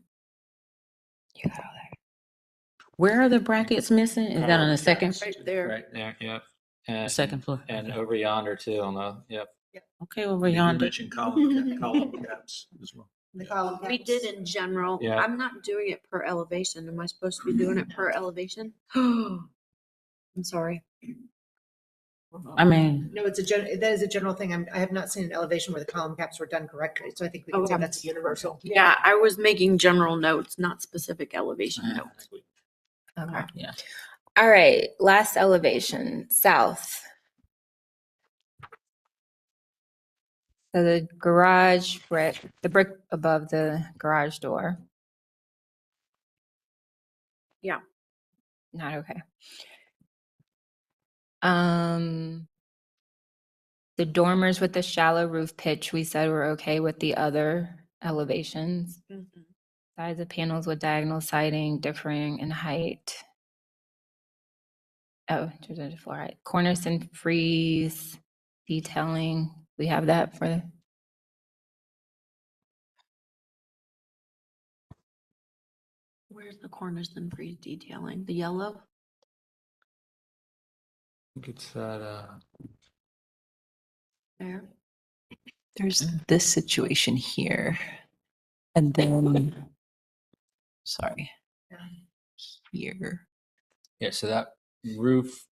Where are the brackets missing? Is that on the second? Right there. Right there, yep. And Second floor. And over yonder too on the, yep. Okay, over yonder. mentioned column caps as well. The column We caps. did in general. Yeah. I'm not doing it per elevation. Am I supposed to be doing it per elevation? I'm sorry. I mean, No, that is a general thing. I have not seen an elevation where the column caps were done correctly. So I think we can say Okay. that's universal. Yeah, I was making general notes, not specific elevation notes. Okay. yeah. All right, last elevation, south. So the garage brick, the brick above the garage door. Yeah. Not okay. The dormers with the shallow roof pitch, we said we're okay with the other elevations. Mhm. Sides of panels with diagonal siding differing in height. Oh, floor height. Cornice and frieze detailing. We have that for. Where's the cornice and frieze detailing? The yellow? I think it's that, There. There's this situation here. And then, sorry, here. yeah, so that roof,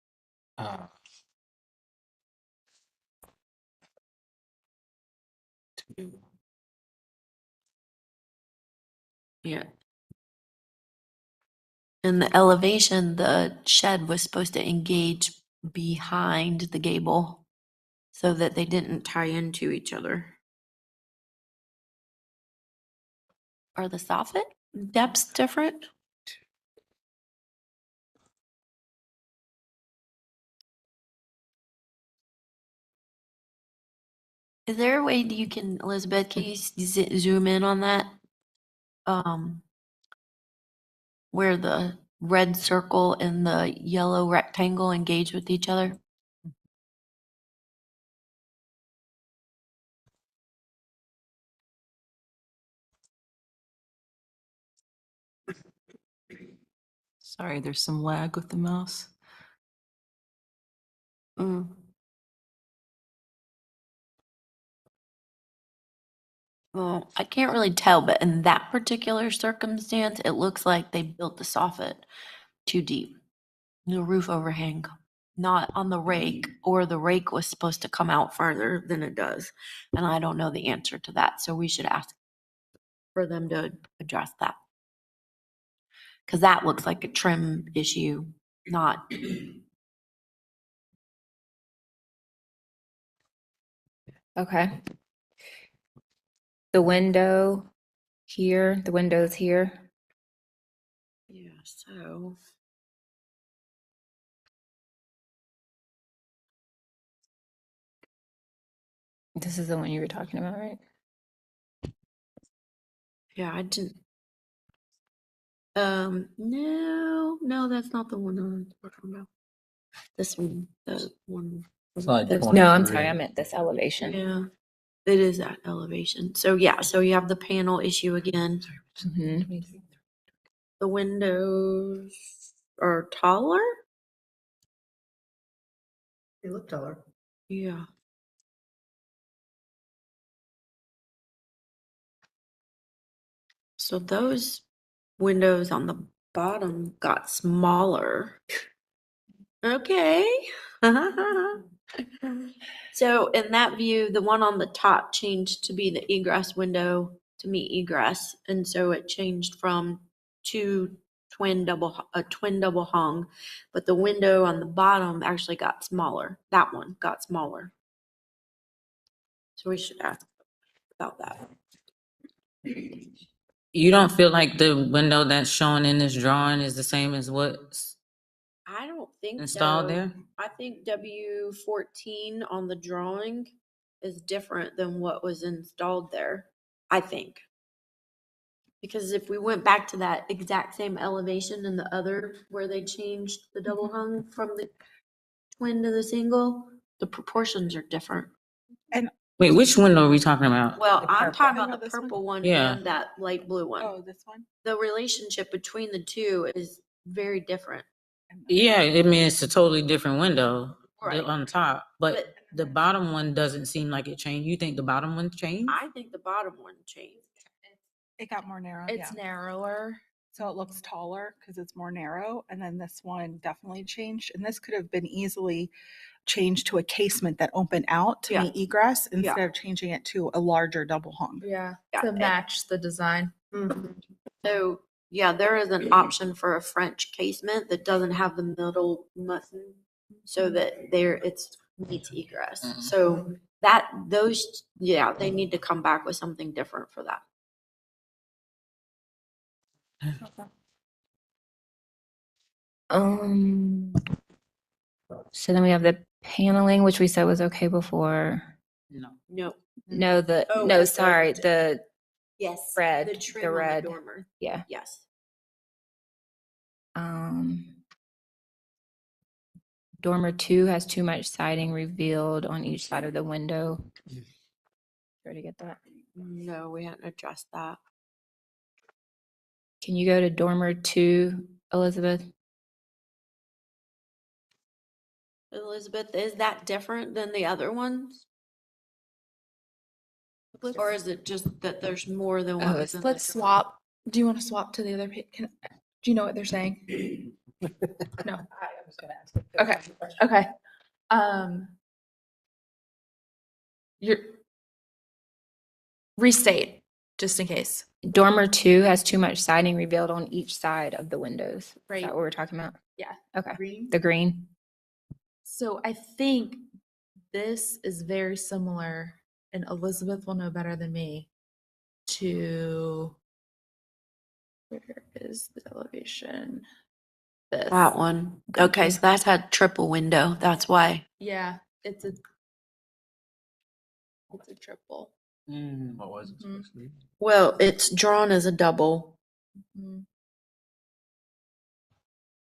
Yeah. In the elevation, the shed was supposed to engage behind the gable so that they didn't tie into each other. Are the soffit depths different? Is there a way that you can, Elizabeth, can you zoom in on that? Where the red circle and the yellow rectangle engage with each other? Sorry, there's some lag with the mouse. Mm. Well, I can't really tell, but in that particular circumstance, it looks like they built the soffit too deep. The roof overhang, not on the rake, or the rake was supposed to come out farther than it does. And I don't know the answer to that, so we should ask for them to address that. Because that looks like a trim issue, not. Okay. The window here, the windows here. Yeah, so. This is the one you were talking about, right? Yeah, I didn't. No, that's not the one I'm talking about. This one, the one. Slide that's- No, I'm 23. sorry, I meant this elevation. Yeah, it is at elevation. So yeah, so you have the panel issue again. Mhm. The windows are taller? They look taller. Yeah. So those windows on the bottom got smaller. Okay. So in that view, the one on the top changed to be the egress window to meet egress. And so it changed from a twin double hung, but the window on the bottom actually got smaller. That one got smaller. So we should ask about that. You don't feel like the window that's shown in this drawing is the same as what's I don't think installed so. there? I think W14 on the drawing is different than what was installed there, I think. Because if we went back to that exact same elevation in the other where they changed the double hung from the twin to the single, the proportions are different. Wait, which window are we talking about? Well, I'm purple. talking Oh, about no, the this one? purple one Yeah. and that light blue one. Oh, this one? The relationship between the two is very different. Yeah, I mean, it's a totally different window Right. on top, but But- the bottom one doesn't seem like it changed. You think the bottom one changed? I think the bottom one changed. It got more narrow. It's narrower. So it looks taller because it's more narrow. And then this one definitely changed. And this could have been easily changed to a casement that opened out to Yeah. meet egress instead Yeah. of changing it to a larger double hung. Yeah, Yeah, to it- match the design. So, yeah, there is an option for a French casement that doesn't have the middle button so that it's meets egress. So they need to come back with something different for that. So then we have the paneling, which we said was okay before. No. No. No, Oh, no, the- sorry, the Yes. red, The the trim on the red. dormer. Yeah. Yes. Dormer 2 has too much siding revealed on each side of the window. Try to get that. No, we hadn't addressed that. Can you go to dormer 2, Elizabeth? Elizabeth, is that different than the other ones? Or is it just that there's more than what was in the Let's swap. Do you want to swap to the other page? Do you know what they're saying? No. I was going to ask. Okay. Okay. You're restate just in case. Dormer 2 has too much siding revealed on each side of the windows. Is Right. that what we're talking about? Yeah. Okay. Green. The green. So I think this is very similar, and Elizabeth will know better than me, to where is the elevation? This. That one. Okay, so that's had triple window. That's why. Yeah, it's a triple. What was it Mhm. supposed to be? Well, it's drawn as a double, Mhm.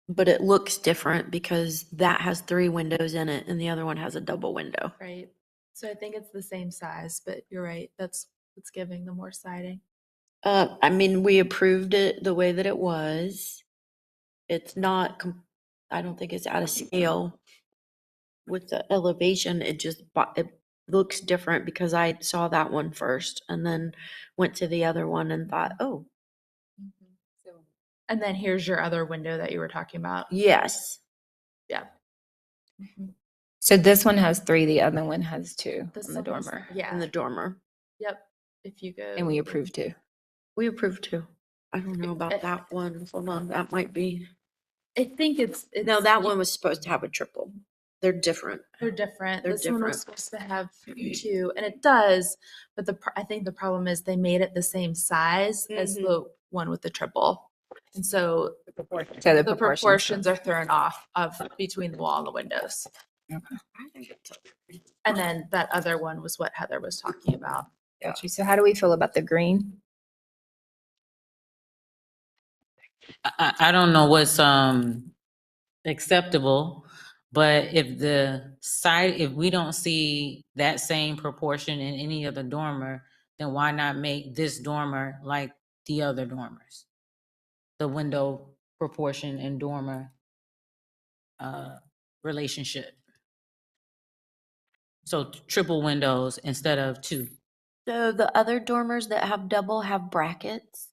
but it looks different because that has 3 windows in it and the other one has a double window. Right. So I think it's the same size, but you're right. That's what's giving the more siding. I mean, we approved it the way that it was. It's not, I don't think it's out of scale with the elevation. It looks different because I saw that one first and then went to the other one and thought, oh, And then here's your other window that you were talking about. yes. Yeah. So this one has 3, the other one has 2 This on the one has- dormer. Yeah. In the dormer. Yep. If you go. And we approved 2. We approved 2. I don't know about that one. Hold on, that might be. I think it's No, that one was supposed to have a triple. They're different. They're different. They're This one different. was supposed to have 2, and it does. But I think the problem is they made it the same size as the one with the triple, and so So the proportions are thrown off of between the wall and the windows. And then that other one was what Heather was talking about. Gotcha. So how do we feel about the green? I don't know what's acceptable, but if we don't see that same proportion in any other dormer, then why not make this dormer like the other dormers? The window proportion and dormer relationship. So triple windows instead of 2. So the other dormers that have double have brackets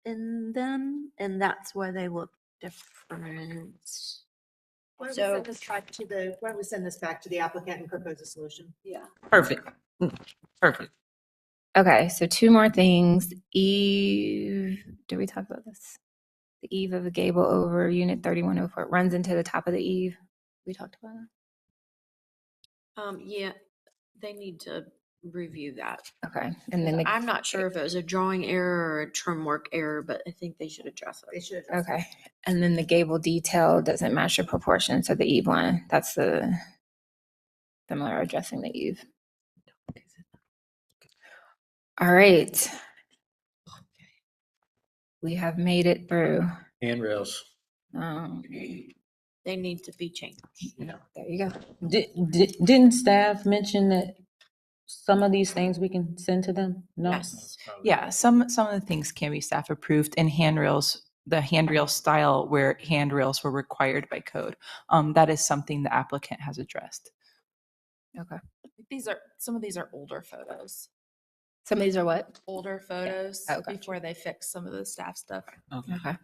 in them, and that's why they look different. Why don't we So- send this back to the, why don't we send this back to the applicant and propose a solution? Yeah. Perfect. Perfect. Okay, so 2 more things. Eve, did we talk about this? The eave of the gable over unit 3104 runs into the top of the eave. We talked about that. Yeah, they need to review that. Okay, and then I'm not sure if it was a drawing error or a trim work error, but I think they should address it. They should address it. okay, and then the gable detail doesn't match the proportions of the eave line. That's the similar addressing the eave. All right. We have made it through. Handrails. They need to be changed. There you go. Didn't staff mention that some of these things we can send to them? No. Yes. Yeah, some of the things can be staff approved and handrails, the handrail style where handrails were required by code. That is something the applicant has addressed. Okay. Some of these are older photos. Some of these are what? Older photos Oh, gotcha. before they fix some of the staff stuff. Okay. Okay.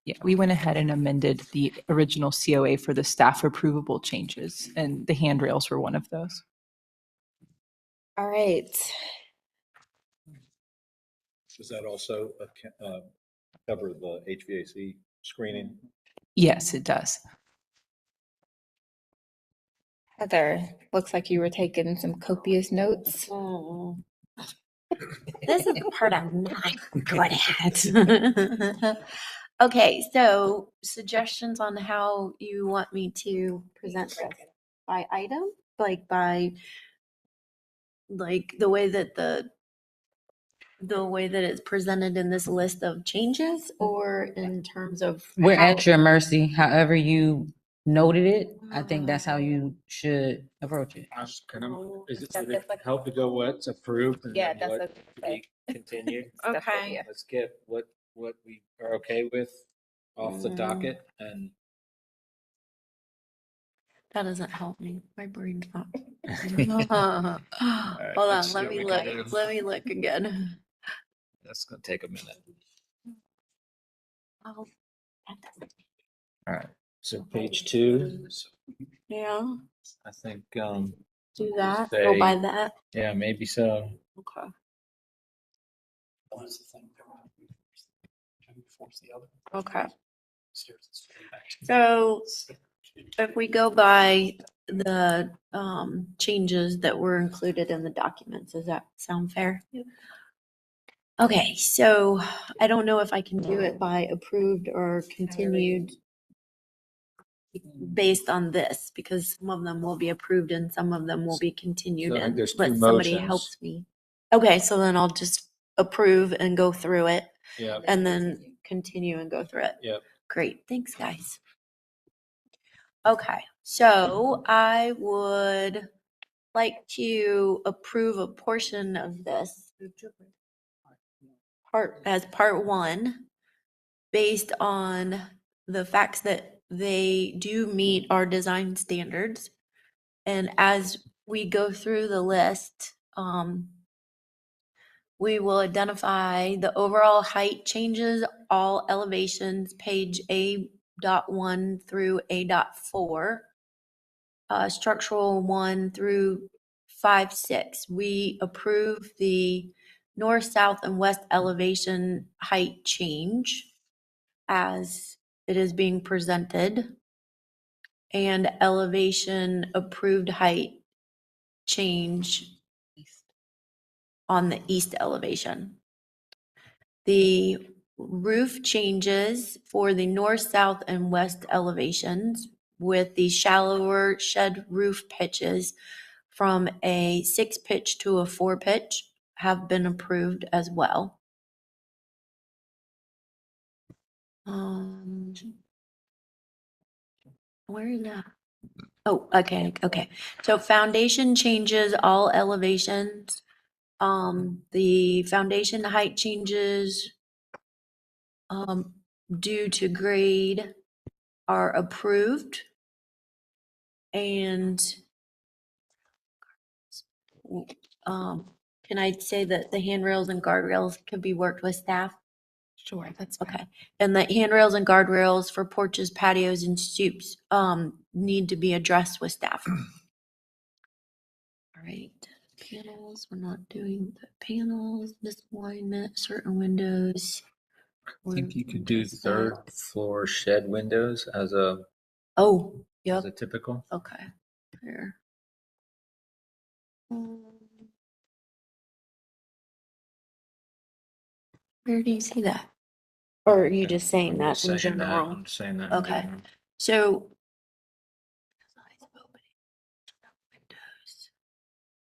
Yeah, we went ahead and amended the original COA for the staff approvable changes, and the handrails were one of those. All right. Does that also cover the HVAC screening? Yes, it does. Heather, looks like you were taking some copious notes. This is the part I'm not good at. Okay, so suggestions on how you want me to present this by item, like by the way that the way that it's presented in this list of changes, or in terms of We're how- at your mercy. However you noted it, I think that's how you should approach it. Is it help to go what's approved and Yeah, then that's what to be continued? Okay. Let's get what we are okay with off the docket and. That doesn't help me. My brain's not. All right, Hold on, let's see let what me we look. can do. Let me look again. That's gonna take a minute. Oh, that doesn't- All right, so page 2, Yeah, I think, do that. Go by say- that. yeah, maybe so. Okay. Okay. So if we go by the changes that were included in the documents, does that sound fair? Okay, so I don't know if I can do it by approved or continued based on this, because some of them will be approved and some of them will be continued. So I think and there's but two somebody motions. helps me. Okay, so then I'll just approve and go through it. Yeah. And then continue and go through it. Yep. Great, thanks, guys. Okay, so I would like to approve a portion of this as part 1, based on the facts that they do meet our design standards. And as we go through the list, we will identify the overall height changes, all elevations, page A.1 through A.4, structural 1 through 5, 6. We approve the north, south, and west elevation height change as it is being presented, and elevation approved height change on the east elevation. The roof changes for the north, south, and west elevations with the shallower shed roof pitches from a 6 pitch to a 4 pitch have been approved as well. Where is that? Oh, okay. So foundation changes, all elevations. The foundation height changes due to grade are approved. And can I say that the handrails and guardrails can be worked with staff? Sure, that's Okay. And the handrails and guardrails for porches, patios, and stoops need to be addressed with staff. All right. Panels, we're not doing the panels, misalignment, certain windows. I think you could do 3rd floor shed windows as a Oh, yep. as a typical. Okay. Fair. Where do you see that? Or are you just saying that in Saying that, general? I'm saying that in Okay. general. So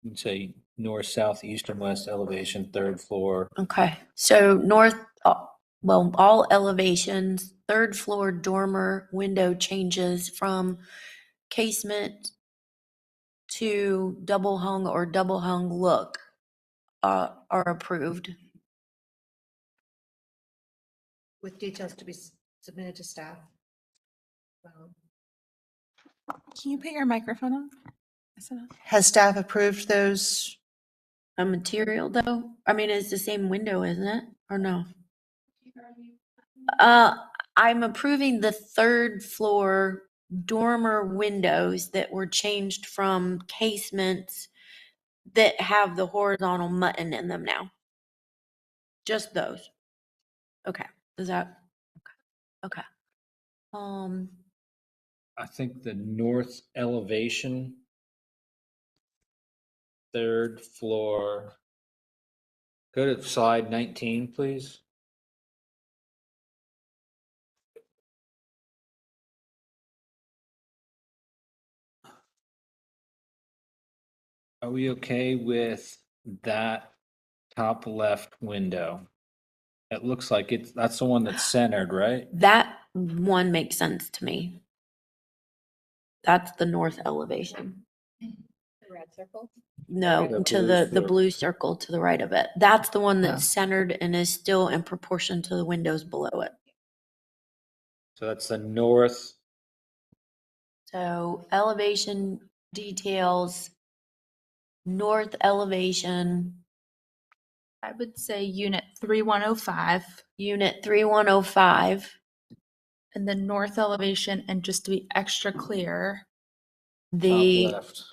You'd say north, south, east, and west elevation, 3rd floor. okay, so north, well, all elevations, 3rd floor dormer window changes from casement to double hung or double hung look are approved. With details to be submitted to staff. Can you put your microphone on? Has staff approved those? A material though? I mean, it's the same window, isn't it? Or no? I'm approving the third floor dormer windows that were changed from casements that have the horizontal mutton in them now. Just those. Okay. Is that okay? I think the north elevation, third floor. Go to slide 19, please. Are we okay with that top left window? It looks like that's the one that's centered, right? That one makes sense to me. That's the north elevation. The red circle? No, The to blue the circle. blue circle to the right of it. That's the one that's Yeah. centered and is still in proportion to the windows below it. So that's the north. So elevation details, north elevation, I would say unit 3105 unit 3105. and the north elevation, and just to be extra clear, The Top left.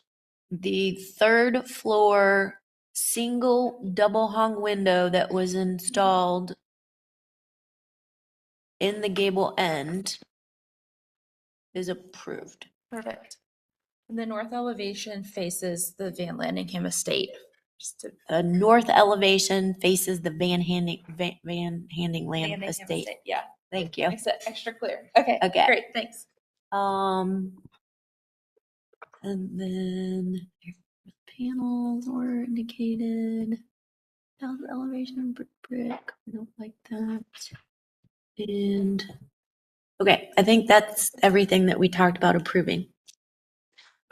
the third floor single double hung window that was installed in the gable end is approved. perfect. And the north elevation faces the Van Landingham estate. Just to The north elevation faces the Van Handing Land Landingham estate. Yeah, Thank you. makes it extra clear. Okay, Okay. great, thanks. And then panels were indicated. South elevation brick. I don't like that. And okay, I think that's everything that we talked about approving.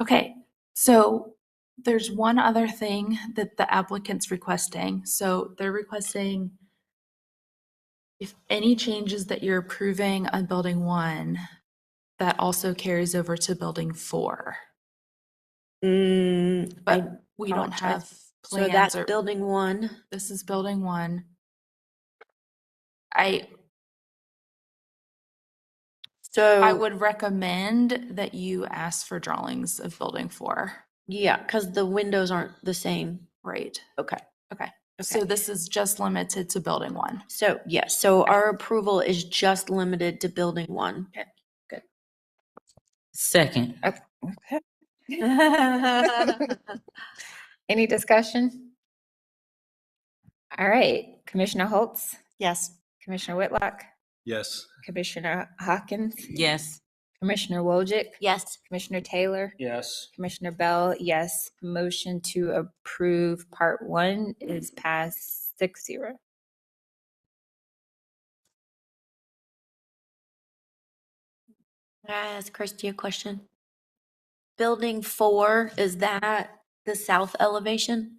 Okay, so there's one other thing that the applicant's requesting. So they're requesting if any changes that you're approving on building 1, that also carries over to building 4. But we don't have So plans. that's or- building 1. This is building 1. I So would recommend that you ask for drawings of building 4. yeah, because the windows aren't the same. Right. Okay. Okay. So this is just limited to building 1. So yes, so our approval is just limited to building 1. Okay, good. Second. Okay. Any discussion? All right, Commissioner Holtz, Yes. Commissioner Whitlock, Yes. Commissioner Hawkins, Yes. Commissioner Wojcik, Yes. Commissioner Taylor, Yes. Commissioner Bell, yes. Motion to approve Part 1 is passed 6-0. Can I ask Christie a question? Building 4, is that the south elevation?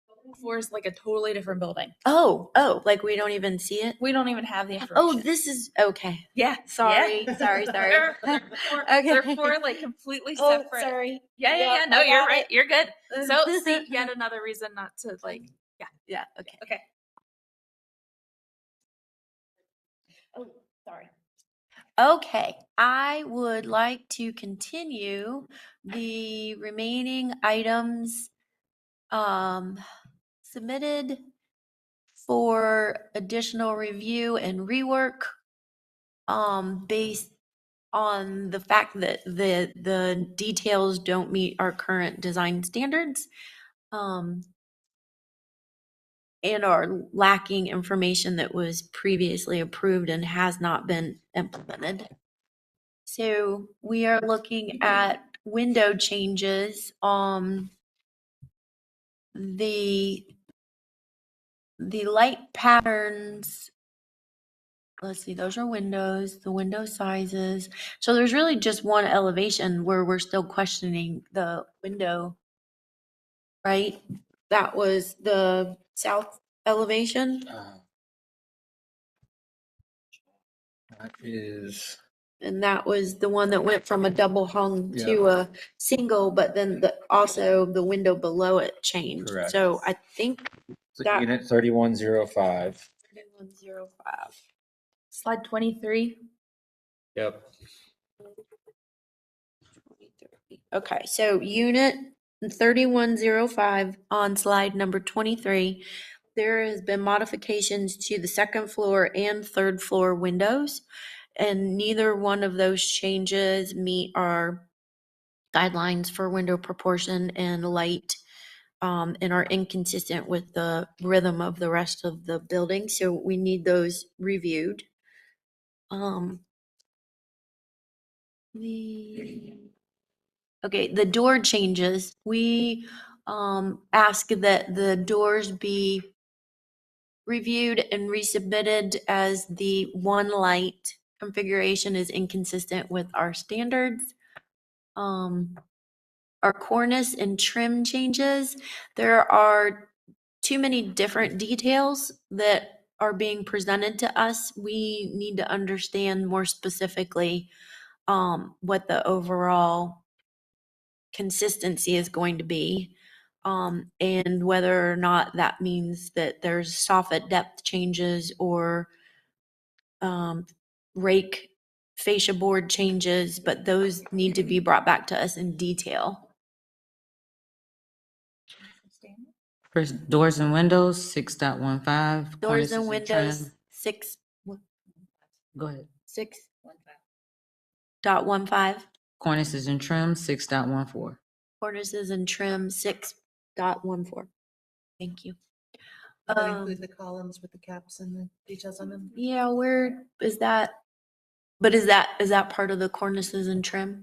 Building 4 is like a totally different building. Oh, like we don't even see it? We don't even have the information. Oh, this is, okay. Yeah. Sorry. yeah. Sorry. They're Okay. 4 like completely Oh, separate. sorry. Yeah. No, I you're got right. it. You're good. So see, yet another reason not to like, Yeah, okay. okay. Oh, sorry. Okay, I would like to continue the remaining items submitted for additional review and rework based on the fact that the details don't meet our current design standards and are lacking information that was previously approved and has not been implemented. So we are looking at window changes. The light patterns, let's see, those are windows, the window sizes. So there's really just one elevation where we're still questioning the window, right? That was the south elevation. That is. And that was the one that went from a double hung to a single, but then also the window below it changed. Correct. So I think So that unit 3105. 3105. Slide 23. Yep. Okay, so unit 3105 on slide number 23, there has been modifications to the second floor and third floor windows, and neither one of those changes meet our guidelines for window proportion and light, and are inconsistent with the rhythm of the rest of the building, so we need those reviewed. Okay, the door changes. We ask that the doors be reviewed and resubmitted as the one light configuration is inconsistent with our standards. Our cornice and trim changes, there are too many different details that are being presented to us. We need to understand more specifically what the overall consistency is going to be, and whether or not that means that there's soffit depth changes or rake fascia board changes, but those need to be brought back to us in detail. For doors and windows, 6.15. Doors cornices and windows, trim. 6. Go ahead. 6.15. Cornices and trim, 6.14. Cornices and trim, 6.14. Thank you. Will that include the columns with the caps and the details on them? Yeah, where is that? But is that part of the cornices and trim?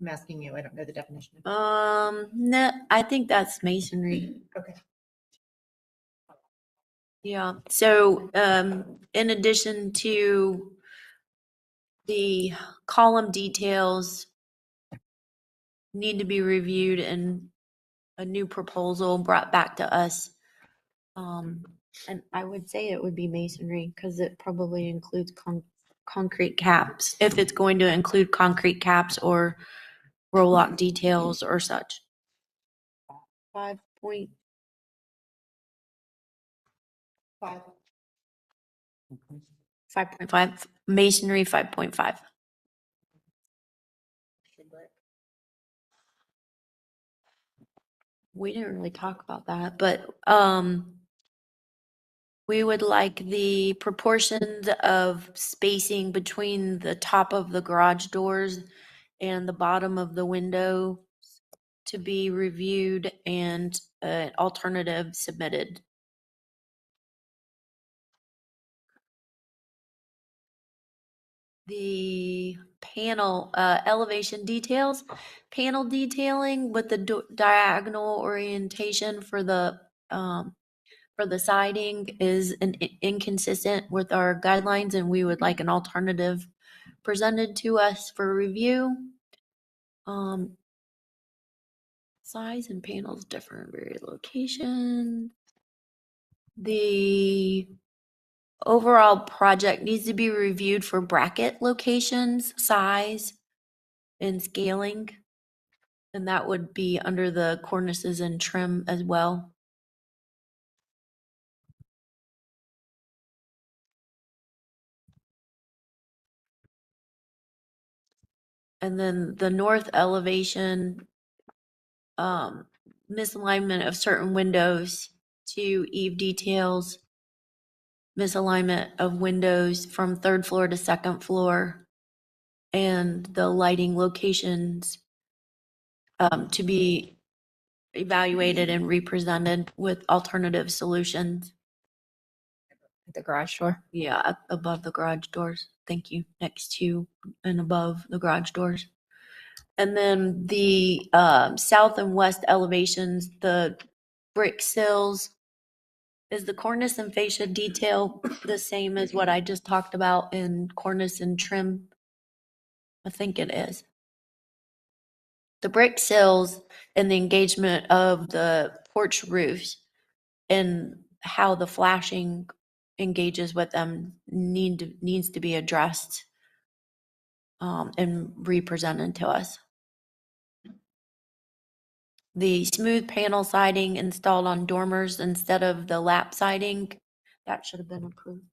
I'm asking you, I don't know the definition. No, I think that's masonry. Okay. Yeah, so in addition to the column details need to be reviewed and a new proposal brought back to us. And I would say it would be masonry because it probably includes concrete caps, if it's going to include concrete caps or roll-lock details or such. 5.5. Masonry 5.5. We didn't really talk about that, but we would like the proportions of spacing between the top of the garage doors and the bottom of the window to be reviewed and an alternative submitted. The panel elevation details, panel detailing with the diagonal orientation for the siding is inconsistent with our guidelines, and we would like an alternative presented to us for review. Size and panels differ in various locations. The overall project needs to be reviewed for bracket locations, size, and scaling. And that would be under the cornices and trim as well. And then the north elevation, misalignment of certain windows to eave details, misalignment of windows from third floor to second floor, and the lighting locations to be evaluated and represented with alternative solutions. The garage door? Yeah, up above the garage doors. Thank you. Next to and above the garage doors. And then the south and west elevations, the brick sills, is the cornice and fascia detail the same as what I just talked about in cornice and trim? I think it is. The brick sills and the engagement of the porch roofs and how the flashing engages with them needs to be addressed and represented to us. The smooth panel siding installed on dormers instead of the lap siding, that should have been approved.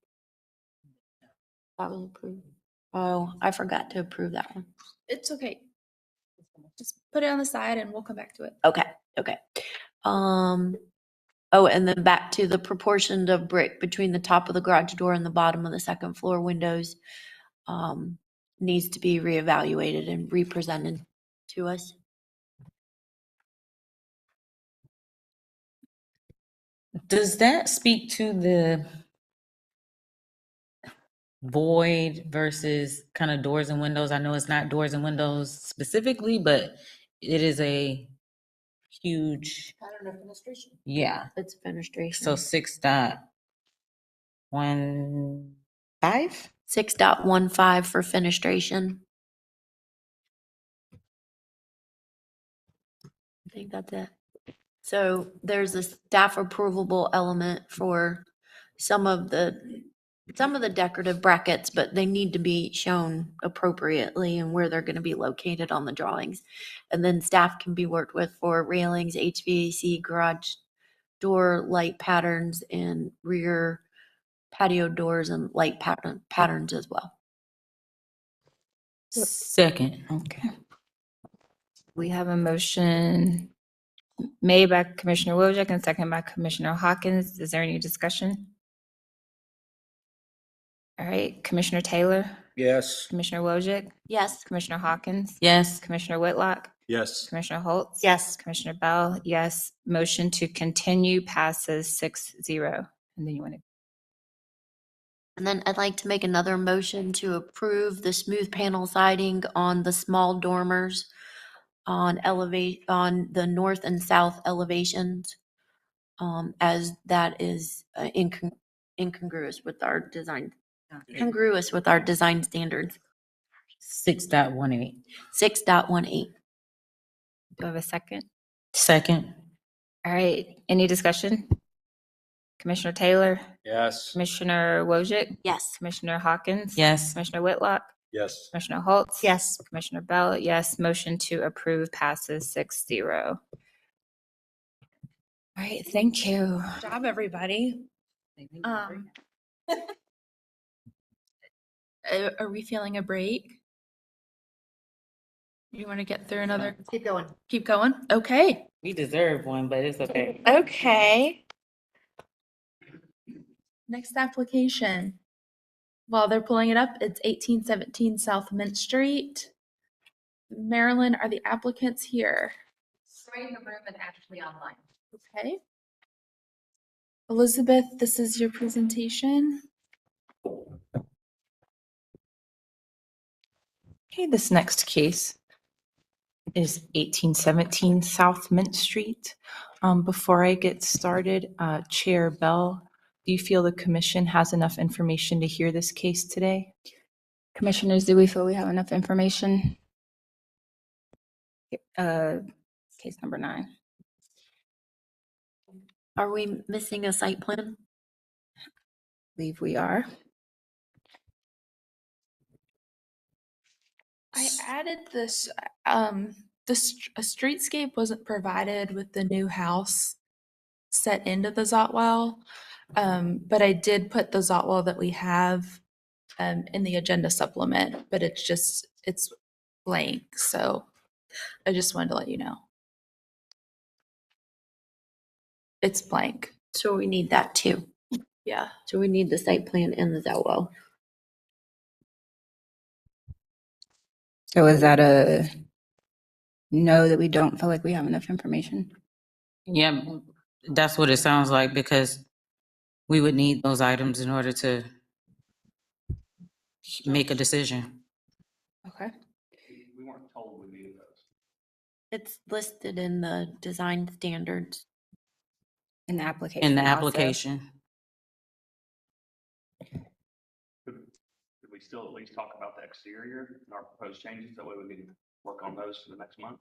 That was approved. Oh, I forgot to approve that one. It's okay. Just put it on the side and we'll come back to it. Okay, okay. Oh, and then back to the proportion of brick between the top of the garage door and the bottom of the second floor windows needs to be reevaluated and represented to us. Does that speak to the void versus kind of doors and windows? I know it's not doors and windows specifically, but it is a huge, Pattern of fenestration. yeah. It's fenestration. So 6.15? 6.15 for fenestration. I think that's it. So there's a staff approvable element for some of the decorative brackets, but they need to be shown appropriately and where they're going to be located on the drawings. And then staff can be worked with for railings, HVAC, garage door light patterns, and rear patio doors and light patterns as well. Second. Okay. We have a motion made by Commissioner Wojcik and second by Commissioner Hawkins. Is there any discussion? All right, Commissioner Taylor, Yes. Commissioner Wojcik, Yes. Commissioner Hawkins, Yes. Commissioner Whitlock, Yes. Commissioner Holtz. Yes. Commissioner Bell, yes. Motion to continue passes 6-0. And then you want to, And then I'd like to make another motion to approve the smooth panel siding on the small dormers on the north and south elevations, as that is incongruous with our design standards. 6.18. 6.18. do I have a second? Second. All right, any discussion? Commissioner Taylor, Yes. Commissioner Wojcik, Yes. Commissioner Hawkins. Yes. Commissioner Whitlock, Yes. Commissioner Holtz. Yes. Commissioner Bell, yes. Motion to approve passes 6-0. All right, thank you. Good job, everybody. Are we feeling a break? You want to get through another? Keep going. Keep going? Okay. We deserve one, but it's okay. Okay. Next application. While they're pulling it up, it's 1817 South Mint Street. Marilyn, are the applicants here? Right in the room and actually online. Okay. Elizabeth, this is your presentation. Okay, this next case is 1817 South Mint Street. Before I get started, Chair Bell, do you feel the commission has enough information to hear this case today? Commissioners, do we feel we have enough information? Case number 9. Are we missing a site plan? I believe we are. I added this, a streetscape wasn't provided with the new house set into the Zotwell, but I did put the Zotwell that we have in the agenda supplement, but it's blank, so I just wanted to let you know. It's blank. So we need that too. Yeah. So we need the site plan and the Zotwell. So is that a no, that we don't feel like we have enough information? Yeah, that's what it sounds like, because we would need those items in order to make a decision. Okay. We weren't told we needed those. It's listed in the design standards. In the application. In the also. application. Could we still at least talk about the exterior and our proposed changes? That way we can work on those for the next month.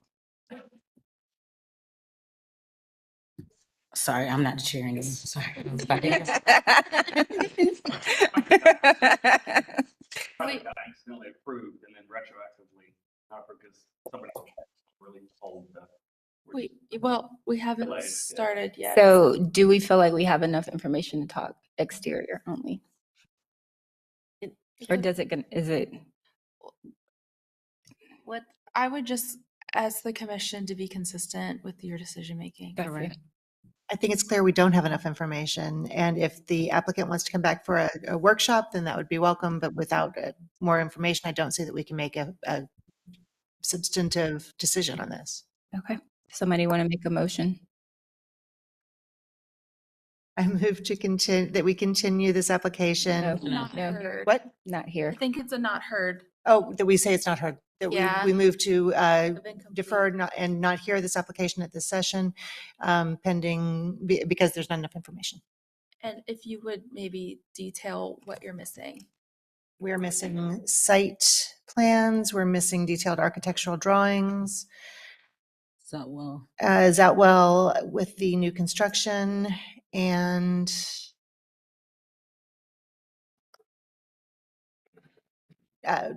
Sorry, I'm not the chair anymore. Sorry. Probably got accidentally approved and then retroactively, not because somebody really told the. We haven't Delayed, yeah. started yet. So do we feel like we have enough information to talk exterior only? Or does it, is it? What I would just ask the commission to be consistent with your decision-making. Correct. I think it's clear we don't have enough information. And if the applicant wants to come back for a workshop, then that would be welcome. But without more information, I don't see that we can make a substantive decision on this. Okay. Somebody want to make a motion? I move to continue, that we continue this application. Not heard. What? Not here. I think it's a not heard. Oh, that we say it's not heard. That Yeah. we move to defer and not hear this application at this session pending, because there's not enough information. And if you would maybe detail what you're missing. We're missing site plans. We're missing detailed architectural drawings. Zatwell with the new construction and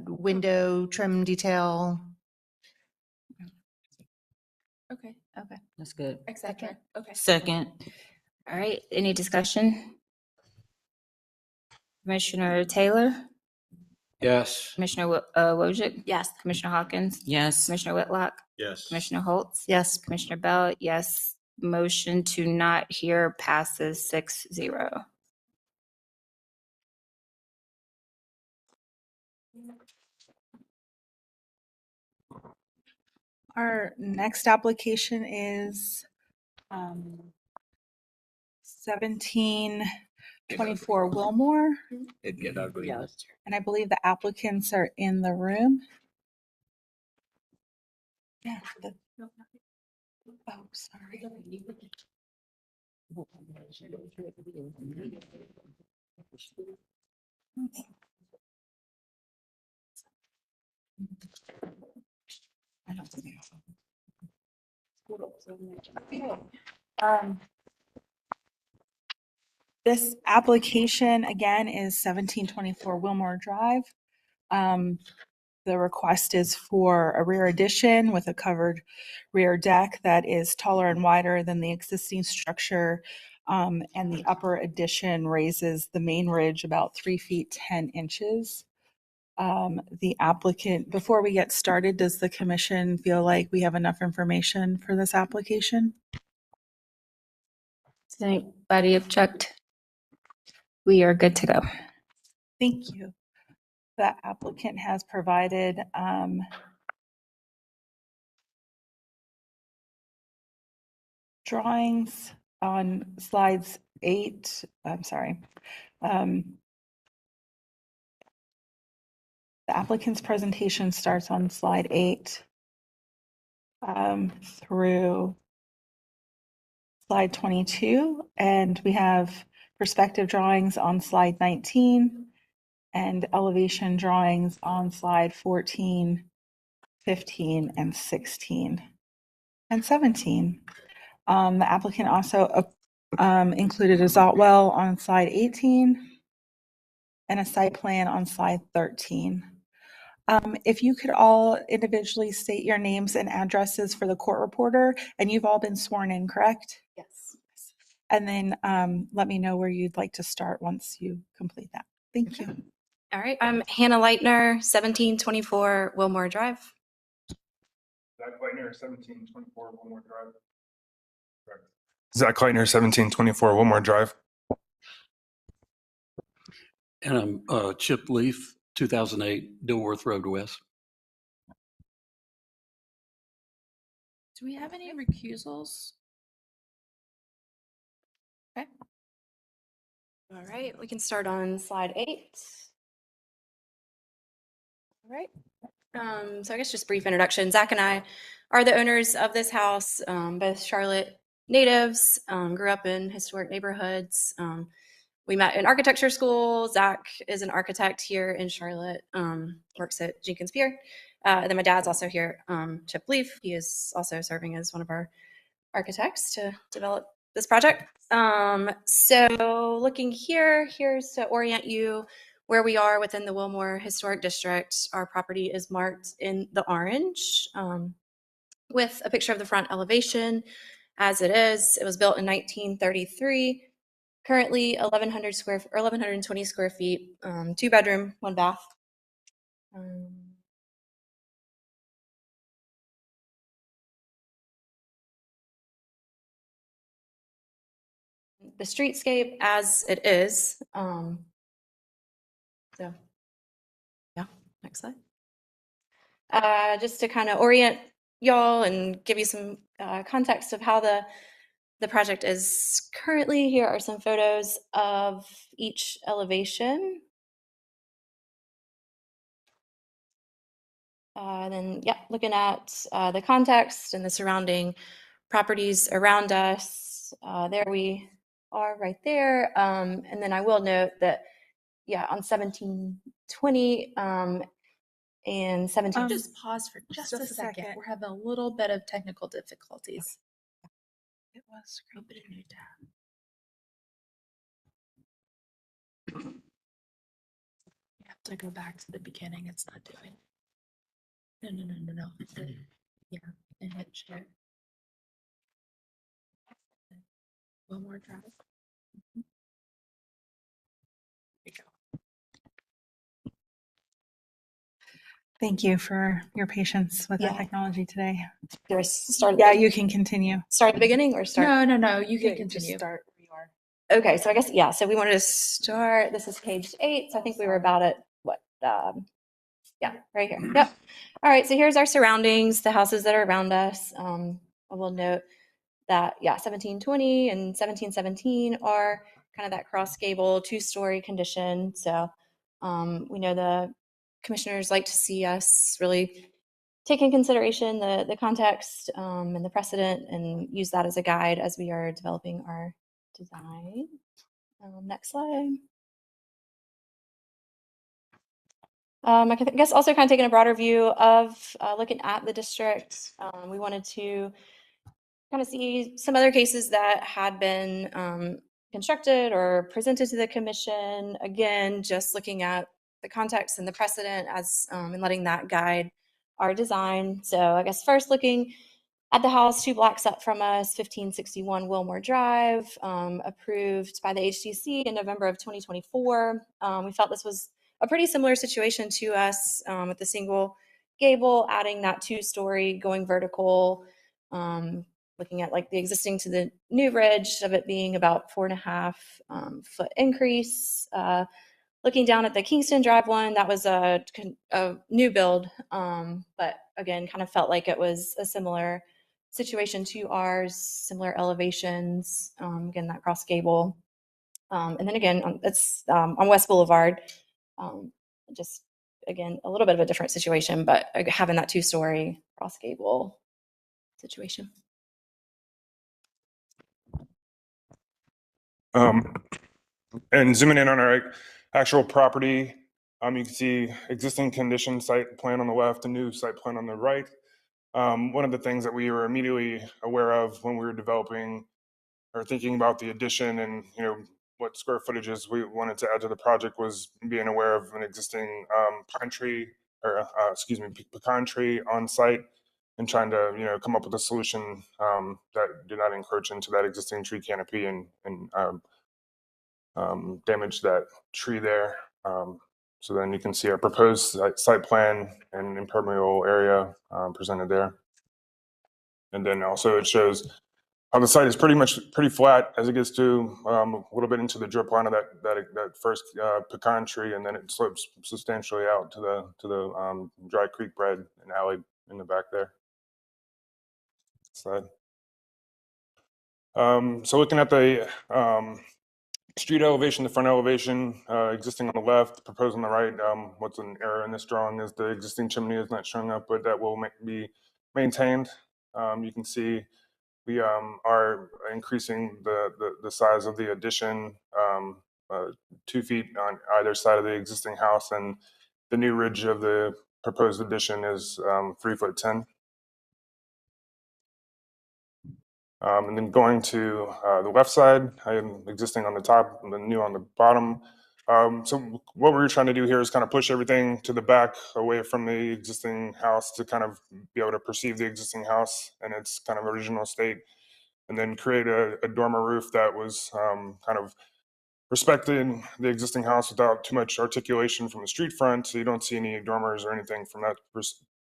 window trim detail. Okay. Okay. That's good. Etc. Okay. Second. All right. Any discussion? Commissioner Taylor? Yes. Commissioner Wojcik? Yes. Commissioner Hawkins? Yes. Commissioner Whitlock? Yes. Commissioner Holtz? Yes. Commissioner Bell? Yes. Motion to not hear passes 6-0. Our next application is 1724 Wilmore. It'd get ugly. And I believe the applicants are in the room. Yeah. Oh, sorry. I don't think this application again is 1724 Wilmore Drive. The request is for a rear addition with a covered rear deck that is taller and wider than the existing structure. And the upper addition raises the main ridge about 3 feet 10 inches. The applicant, before we get started, does the commission feel like we have enough information for this application? Does anybody object? We are good to go. Thank you. The applicant has provided drawings on slides 8. I'm sorry. The applicant's presentation starts on slide 8 through slide 22, and we have perspective drawings on slide 19 and elevation drawings on slide 14, 15, and 16, and 17. The applicant also included a Zotwell on slide 18 and a site plan on slide 13. If you could all individually state your names and addresses for the court reporter, and you've all been sworn in, correct? Yes. And then let me know where you'd like to start once you complete that. Thank you. All right. I'm Hannah Leitner, 1724 Wilmore Drive. Zach Leitner, 1724 Wilmore Drive. Zach Leitner, 1724 Wilmore Drive. And I'm Chip Leaf, 2008 Dilworth Road West. Do we have any recusals? Okay. All right. We can start on slide 8. All right. So I guess just brief introduction. Zach and I are the owners of this house, both Charlotte natives, grew up in historic neighborhoods. We met in architecture school. Zach is an architect here in Charlotte, works at Jenkins Pier. Then my dad's also here, Chip Leaf. He is also serving as one of our architects to develop this project. So looking here, here's to orient you where we are within the Wilmore Historic District. Our property is marked in the orange with a picture of the front elevation as it is. It was built in 1933. Currently 1,120 square feet, 2-bedroom, 1 bath. The streetscape as it is. So, yeah, next slide. Just to kind of orient y'all and give you some context of how the project is currently. Here are some photos of each elevation. Then, yeah, looking at the context and the surrounding properties around us. There we are right there. And then I will note that, yeah, on 1720 and 17. Just pause for just a second. We're having a little bit of technical difficulties. It was open a new tab. You have to go back to the beginning. It's not doing. No. Yeah, and hit share. One more drive. There we go. Thank you for your patience with Yeah. our technology today. Do I start? Yeah, you can continue. Start at the beginning or start? No. You can Yeah, continue. Just start where you are. Okay, so I guess, yeah, so we wanted to start, this is page 8, so I think we were about at what, yeah, right here. Yep. All right, so here's our surroundings, the houses that are around us. I will note that, yeah, 1720 and 1717 are kind of that cross gable 2-story condition. So we know the commissioners like to see us really take in consideration the context and the precedent and use that as a guide as we are developing our design. Next slide. I guess also kind of taking a broader view of looking at the district. We wanted to kind of see some other cases that had been constructed or presented to the commission. Again, just looking at the context and the precedent as and letting that guide our design. So I guess first looking at the house 2 blocks up from us, 1561 Wilmore Drive, approved by the HDC in November of 2024. We felt this was a pretty similar situation to us with the single gable, adding that 2-story, going vertical, looking at like the existing to the new ridge of it being about 4.5 foot increase. Looking down at the Kingston Drive one, that was a new build, but again, kind of felt like it was a similar situation to ours, similar elevations, again, that cross gable. And then again, it's on West Boulevard, just again, a little bit of a different situation, but having that 2-story cross gable situation. And zooming in on our actual property, you can see existing condition site plan on the left, a new site plan on the right. One of the things that we were immediately aware of when we were developing or thinking about the addition and what square footages we wanted to add to the project was being aware of an existing pecan tree on site and trying to come up with a solution that did not encroach into that existing tree canopy and damage that tree there. So then you can see our proposed site plan and impermeable area presented there. And then also it shows how the site is pretty flat as it gets to a little bit into the drip line of that first pecan tree, and then it slopes substantially out to the dry creek bed and alley in the back there. Slide. So looking at the street elevation, the front elevation, existing on the left, proposed on the right. What's an error in this drawing is the existing chimney is not showing up, but that will be maintained. You can see we are increasing the size of the addition 2 feet on either side of the existing house, and the new ridge of the proposed addition is 3'10". And then going to the left side, I am existing on the top and the new on the bottom. So what we're trying to do here is kind of push everything to the back away from the existing house to kind of be able to perceive the existing house in its kind of original state, and then create a dormer roof that was kind of respecting the existing house without too much articulation from the street front, so you don't see any dormers or anything from that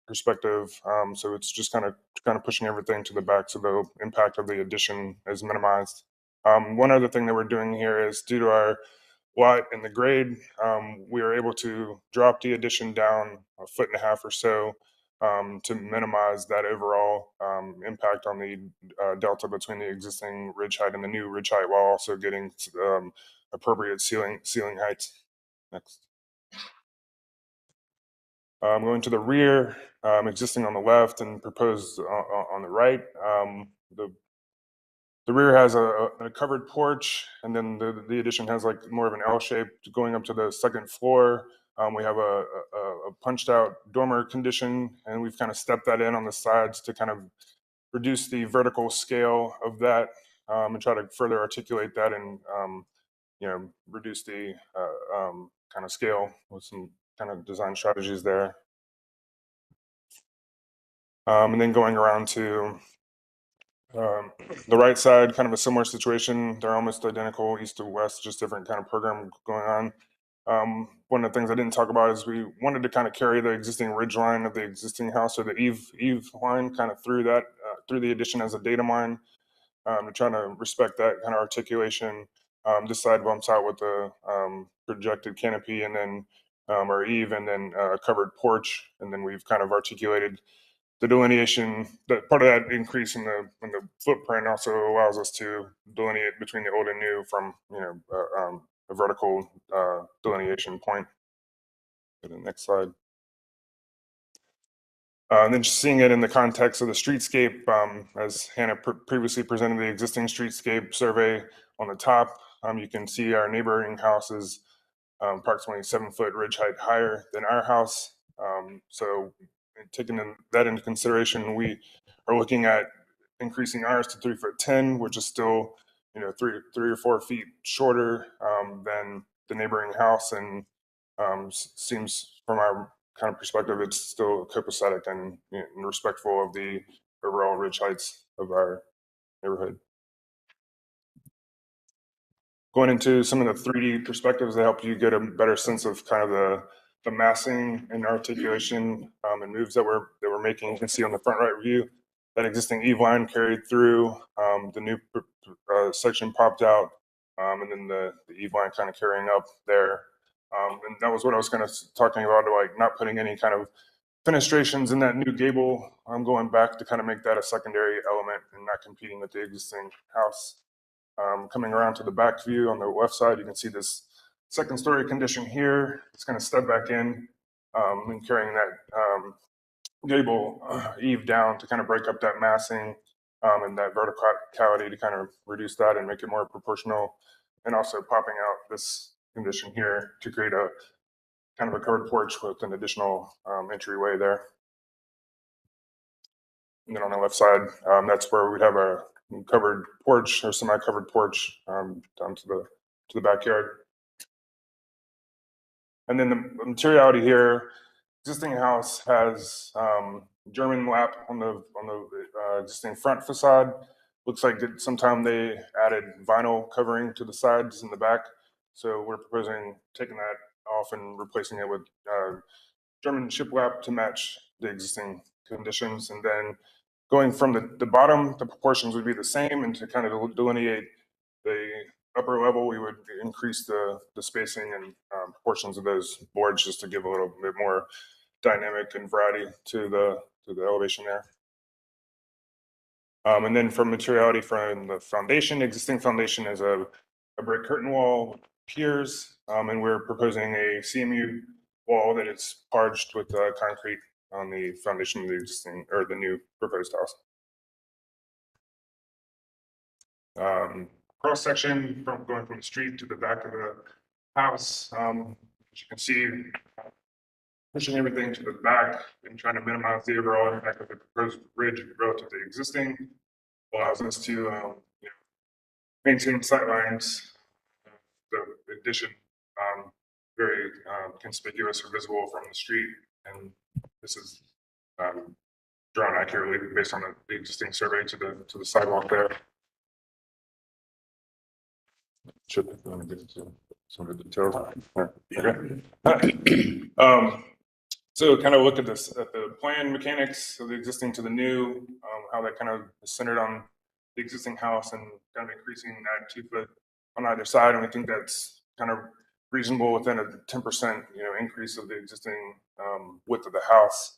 perspective. So it's just kind of pushing everything to the back, so the impact of the addition is minimized. One other thing that we're doing here is, due to our lot and the grade, we are able to drop the addition down 1.5 feet or so, to minimize that overall impact on the delta between the existing ridge height and the new ridge height, while also getting appropriate ceiling heights. Next. Going to the rear, existing on the left and proposed on the right. The rear has a covered porch, and then the addition has like more of an L shape going up to the second floor. We have a punched out dormer condition, and we've kind of stepped that in on the sides to kind of reduce the vertical scale of that, and try to further articulate that, and reduce the kind of scale with some kind of design strategies there. And then going around to the right side, kind of a similar situation. They're almost identical, east to west, just different kind of program going on. One of the things I didn't talk about is we wanted to kind of carry the existing ridge line of the existing house, or the eave line, kind of through that, through the addition as a datum line, to try to respect that kind of articulation. This side bumps out with the projected canopy, and then or eave, and then a covered porch, and then we've kind of articulated the delineation. That part of that increase in the footprint also allows us to delineate between the old and new from a vertical delineation point. Go to the next slide. And then just seeing it in the context of the streetscape, as Hannah previously presented the existing streetscape survey on the top, you can see our neighboring house is approximately 7 foot ridge height higher than our house. So taking that into consideration, we are looking at increasing ours to 3'10", which is still 3 or 4 feet shorter than the neighboring house, and seems from our kind of perspective, it's still copacetic and respectful of the overall ridge heights of our neighborhood. Going into some of the 3D perspectives, they help you get a better sense of kind of the massing and articulation and moves that we're making. You can see on the front right view that existing eave line carried through, the new section popped out, and then the eave line kind of carrying up there. And that was what I was kind of talking about, like not putting any kind of fenestrations in that new gable. I'm going back to kind of make that a secondary element and not competing with the existing house. Coming around to the back view on the left side, you can see this second story condition here. It's going to step back in and carrying that gable eave down to kind of break up that massing and that verticality to kind of reduce that and make it more proportional, and also popping out this condition here to create a kind of a covered porch with an additional entryway there. And then on the left side, that's where we'd have a covered porch or semi-covered porch down to the backyard. And then the materiality here, existing house has German lap on the existing front facade. Looks like sometime they added vinyl covering to the sides and the back. So we're proposing taking that off and replacing it with German shiplap to match the existing conditions. And then going from the bottom, the proportions would be the same, and to kind of delineate the upper level, we would increase the spacing and proportions of those boards just to give a little bit more dynamic and variety to the elevation there. And then for materiality from the foundation, existing foundation is a brick curtain wall, piers, and we're proposing a CMU wall that is parged with concrete on the foundation of the existing or the new proposed house. Cross section from going from the street to the back of the house. As you can see, pushing everything to the back and trying to minimize the overall impact of the proposed ridge relative to the existing allows us to maintain sight lines. The addition very conspicuous or visible from the street, and this is drawn accurately based on the existing survey to the sidewalk there. Should let me get into some of the details. Okay. So kind of look at this at the plan mechanics of the existing to the new, how that kind of is centered on the existing house and kind of increasing that 2 foot on either side, and we think that's kind of reasonable within a 10% increase of the existing width of the house.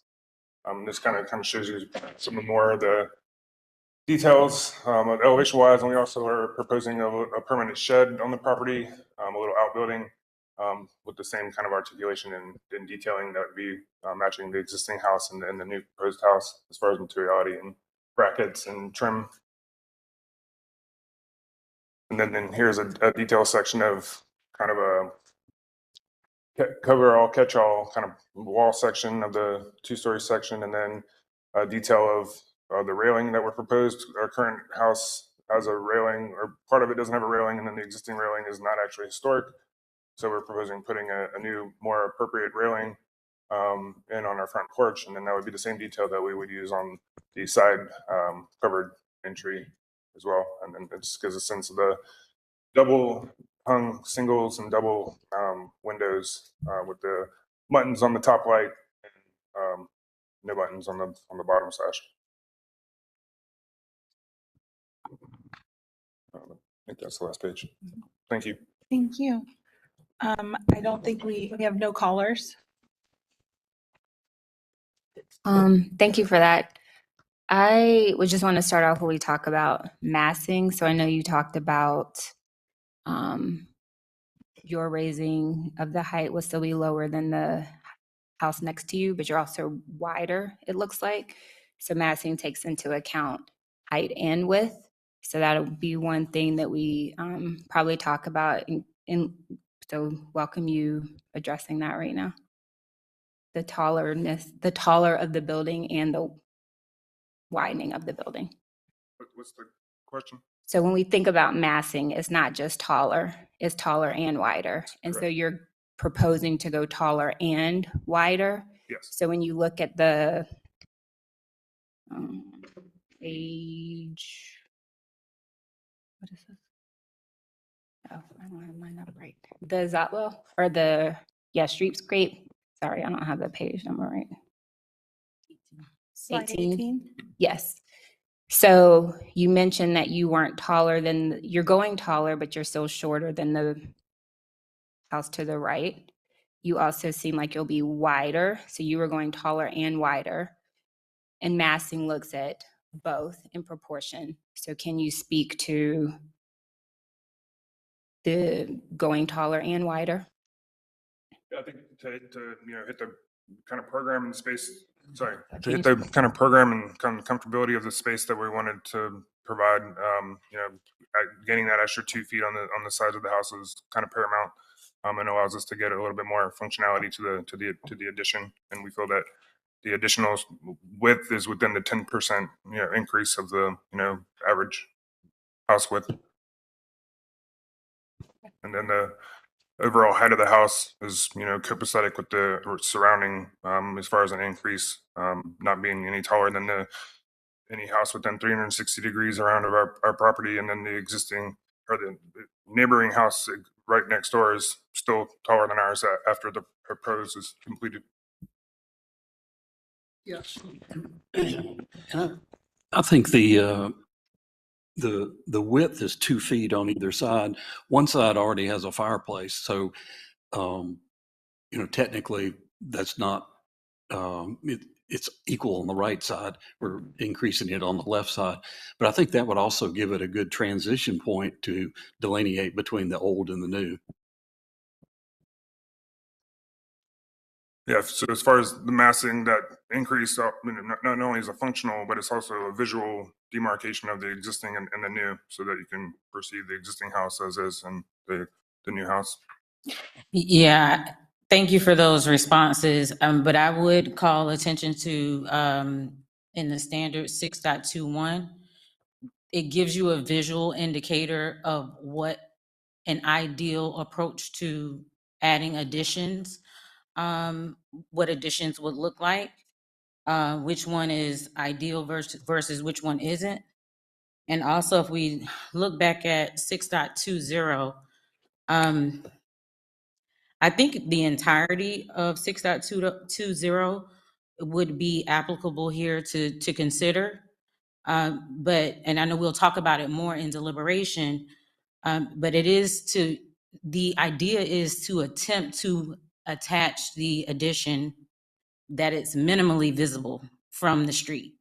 This kind of shows you some more of the details elevation wise, and we also are proposing a permanent shed on the property, a little outbuilding with the same kind of articulation and detailing that would be matching the existing house and the new proposed house as far as materiality and brackets and trim. And then here's a detail section of kind of a cover-all, catch-all kind of wall section of the 2-story section, and then a detail of the railing that were proposed. Our current house has a railing, or part of it doesn't have a railing, and then the existing railing is not actually historic. So we're proposing putting a new, more appropriate railing in on our front porch, and then that would be the same detail that we would use on the side covered entry as well. And then it just gives a sense of the double hung singles and double windows with the buttons on the top light and no buttons on the bottom sash. I think that's the last page. Thank you. Thank you. I don't think we have no callers. Thank you for that. I would just want to start off when we talk about massing. So I know you talked about your raising of the height will still be lower than the house next to you, but you're also wider, it looks like. So massing takes into account height and width. So that'll be one thing that we probably talk about. So welcome you addressing that right now. The taller of the building and the widening of the building. What's the question? So when we think about massing, it's not just taller, it's taller and wider. And so you're proposing to go taller and wider? Yes. So when you look at the page, what is this? Oh, I don't have mine up right. The Zotwell or the, Streetscape. Sorry, I don't have the page number right. Slide 18. Yes. So you mentioned that you weren't taller than, you're going taller, but you're still shorter than the house to the right. You also seem like you'll be wider. So you were going taller and wider. And massing looks at both in proportion. So can you speak to the going taller and wider? Yeah, I think to hit the kind of program and space, to hit the kind of program and kind of comfortability of the space that we wanted to provide, gaining that extra 2 feet on the sides of the house is kind of paramount, and allows us to get a little bit more functionality to the addition. And we feel that the additional width is within the 10% increase of the average house width. And then the overall height of the house is, copacetic with the surrounding, as far as an increase, not being any taller than any house within 360 degrees around of our property. And then the existing or the neighboring house right next door is still taller than ours after the proposed is completed. Yes. I think the width is 2 feet on either side. One side already has a fireplace, so technically that's not it's equal on the right side. We're increasing it on the left side, but I think that would also give it a good transition point to delineate between the old and the new. Yeah, so as far as the massing, that increase, not only is a functional, but it's also a visual demarcation of the existing and the new, so that you can perceive the existing house as is and the new house. Yeah, thank you for those responses. But I would call attention to in the standard 6.21, it gives you a visual indicator of what an ideal approach to adding additions, what additions would look like, which one is ideal versus which one isn't. And also, if we look back at 6.20, I think the entirety of 6.20 would be applicable here to consider. But, and I know we'll talk about it more in deliberation, but the idea is to attempt to attach the addition that it's minimally visible from the street.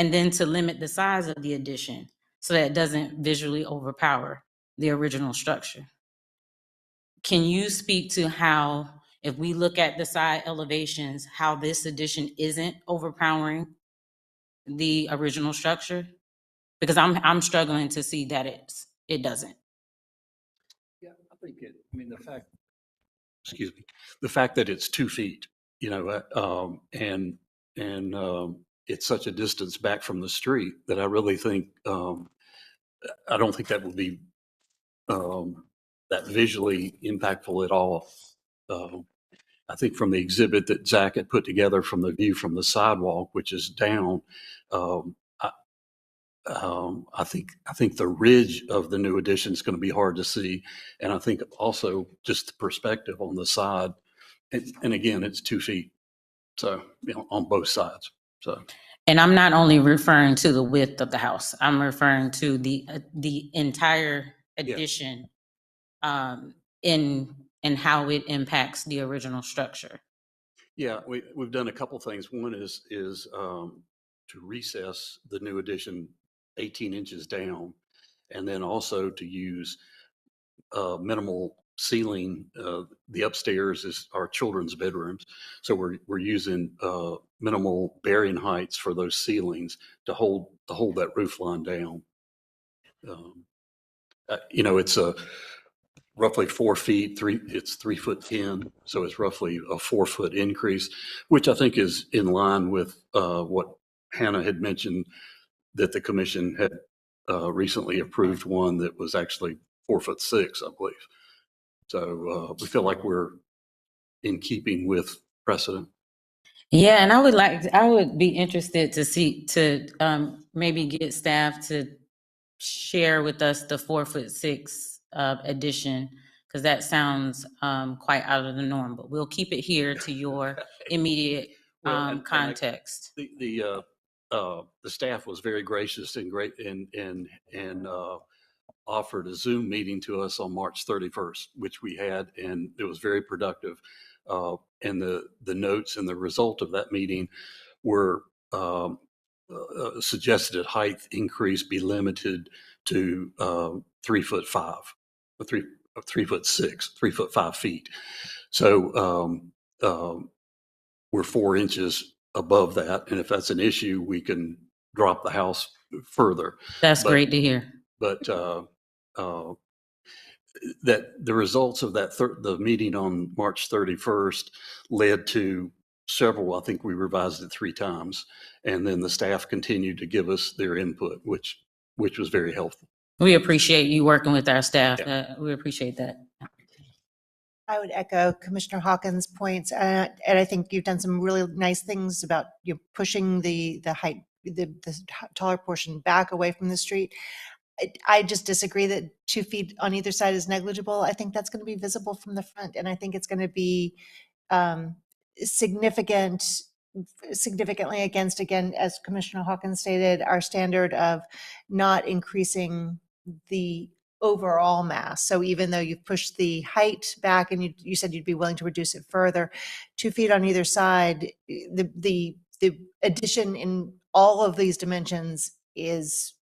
And then to limit the size of the addition so that it doesn't visually overpower the original structure. Can you speak to how, if we look at the side elevations, how this addition isn't overpowering the original structure? Because I'm struggling to see that it doesn't. Yeah, I think the fact that it's 2 feet, and it's such a distance back from the street that I really think, I don't think that would be that visually impactful at all. I think from the exhibit that Zach had put together from the view from the sidewalk, which is down, I think the ridge of the new addition is going to be hard to see, and I think also just the perspective on the side, and again, it's 2 feet, so on both sides. So, and I'm not only referring to the width of the house; I'm referring to the entire addition, in how it impacts the original structure. Yeah, we've done a couple things. One is to recess the new addition 18 inches down, and then also to use minimal ceiling. The upstairs is our children's bedrooms, so we're using minimal bearing heights for those ceilings to hold that roof line down. It's a roughly 4 feet, it's 3'10", so it's roughly a 4 foot increase, which I think is in line with what Hannah had mentioned, that the commission had recently approved one that was actually 4'6", I believe. So we feel like we're in keeping with precedent. Yeah, and I would be interested to maybe get staff to share with us the 4'6" addition, because that sounds quite out of the norm. But we'll keep it here to your immediate context. The staff was very gracious and great and offered a Zoom meeting to us on March 31st, which we had, and it was very productive. And the notes and the result of that meeting were suggested height increase be limited to 3'5", or 3'6", 3'5" feet. So we're 4 inches above that, and if that's an issue, we can drop the house further. That's great to hear. But that the results of that the meeting on March 31st led to several. I think we revised it 3 times, and then the staff continued to give us their input, which was very helpful. We appreciate you working with our staff. We appreciate that. I would echo Commissioner Hawkins' points, and I think you've done some really nice things about pushing the height, the taller portion back away from the street. I just disagree that 2 feet on either side is negligible. I think that's going to be visible from the front, and I think it's going to be significantly against, again, as Commissioner Hawkins stated, our standard of not increasing the overall mass. So even though you've pushed the height back and you said you'd be willing to reduce it further, 2 feet on either side, the addition in all of these dimensions is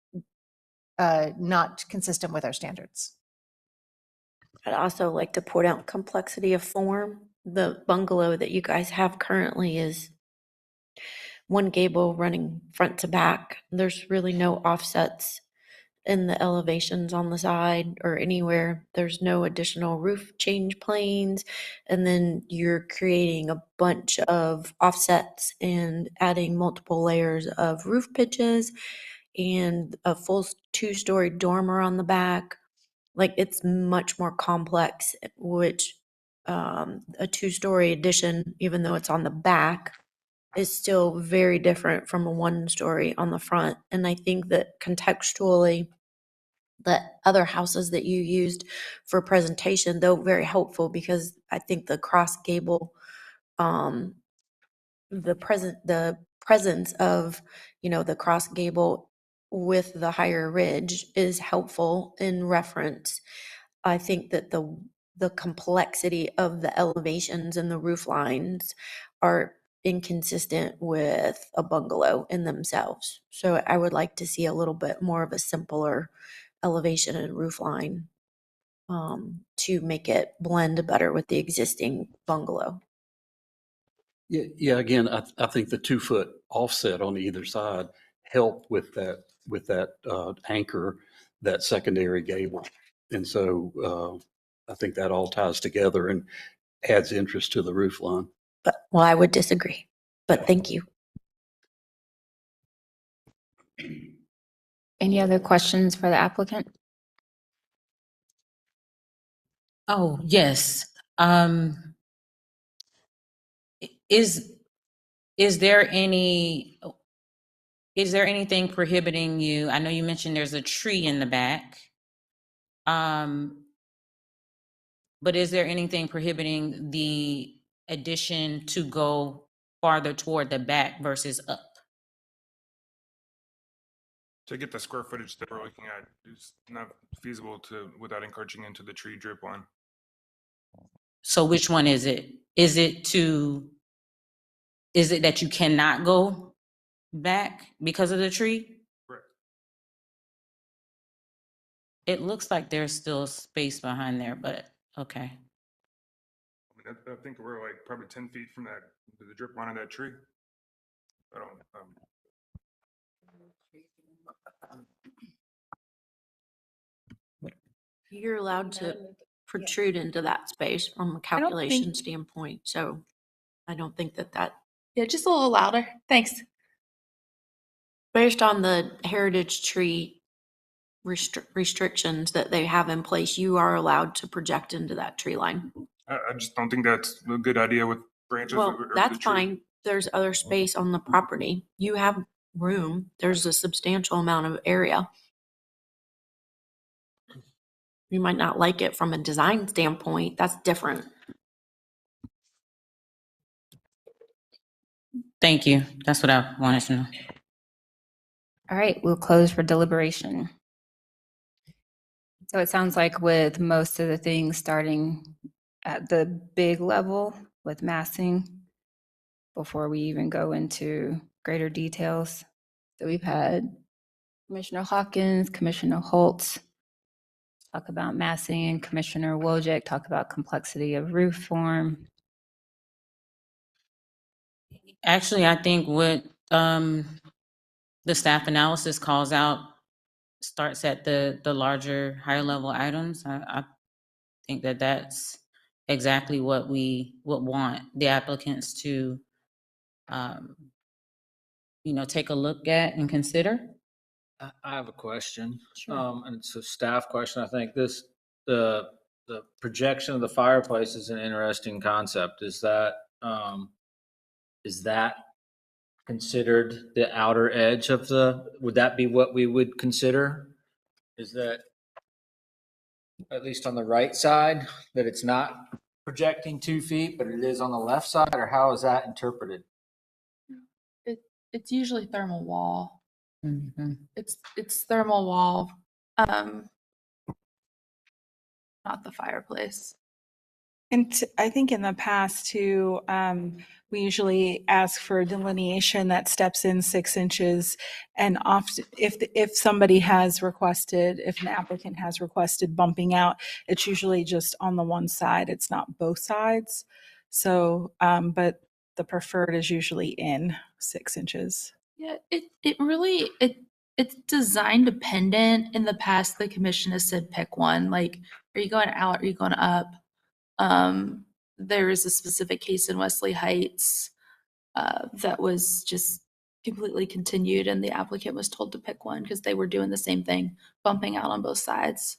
not consistent with our standards. I'd also like to point out complexity of form. The bungalow that you guys have currently is one gable running front to back. There's really no offsets in the elevations on the side or anywhere. There's no additional roof change planes. And then you're creating a bunch of offsets and adding multiple layers of roof pitches and a full 2-story dormer on the back. Like, it's much more complex, which a 2-story addition, even though it's on the back, is still very different from a one-story on the front. And I think that contextually, the other houses that you used for presentation, though very helpful, because I think the cross gable, the presence of, the cross gable with the higher ridge is helpful in reference. I think that the complexity of the elevations and the roof lines are inconsistent with a bungalow in themselves. So I would like to see a little bit more of a simpler elevation and roof line, to make it blend better with the existing bungalow. Yeah, again, I think the 2-foot offset on either side help with that anchor, that secondary gable. And so I think that all ties together and adds interest to the roof line. Well, I would disagree, but thank you. Any other questions for the applicant? Oh, yes. Is there anything prohibiting you? I know you mentioned there's a tree in the back. But is there anything prohibiting the addition to go farther toward the back versus up? To get the square footage that we're looking at, it's not feasible without encroaching into the tree drip line. So which one is it? Is it that you cannot go back because of the tree? Correct. It looks like there's still space behind there, but okay. I mean, I think we're like probably 10 feet from the drip line of that tree. I don't, You're allowed to protrude into that space from a calculation standpoint, so I don't think that. Yeah, just a little louder. Thanks. Based on the heritage tree restrictions that they have in place, you are allowed to project into that tree line. I just don't think that's a good idea with branches. Well, of the that's tree. fine. There's other space on the property. You have room. There's a substantial amount of area. You might not like it from a design standpoint. That's different. Thank you. That's what I wanted to know. All right, we'll close for deliberation. So it sounds like with most of the things starting at the big level with massing before we even go into greater details. So we've had Commissioner Hawkins, Commissioner Holtz talk about massing, Commissioner Wojcik talk about complexity of roof form. Actually, I think what the staff analysis calls out starts at the larger, higher level items. I think that that's exactly what we would want the applicants to, take a look at and consider. I have a question. Sure. And it's a staff question. I think the projection of the fireplace is an interesting concept. Is that considered the outer edge of would that be what we would consider? Is that at least on the right side, that it's not projecting 2 feet, but it is on the left side, or how is that interpreted? It's usually thermal wall. Mm-hmm. It's thermal wall, not the fireplace. And I think in the past too, we usually ask for a delineation that steps in 6 inches. And often, if somebody has requested, if an applicant has requested bumping out, it's usually just on the one side. It's not both sides. So, but the preferred is usually in 6 inches. Yeah, it really it's design dependent. In the past, the commission has said pick one. Like, are you going out? Are you going up? There is a specific case in Wesley Heights that was just completely continued, and the applicant was told to pick one because they were doing the same thing, bumping out on both sides.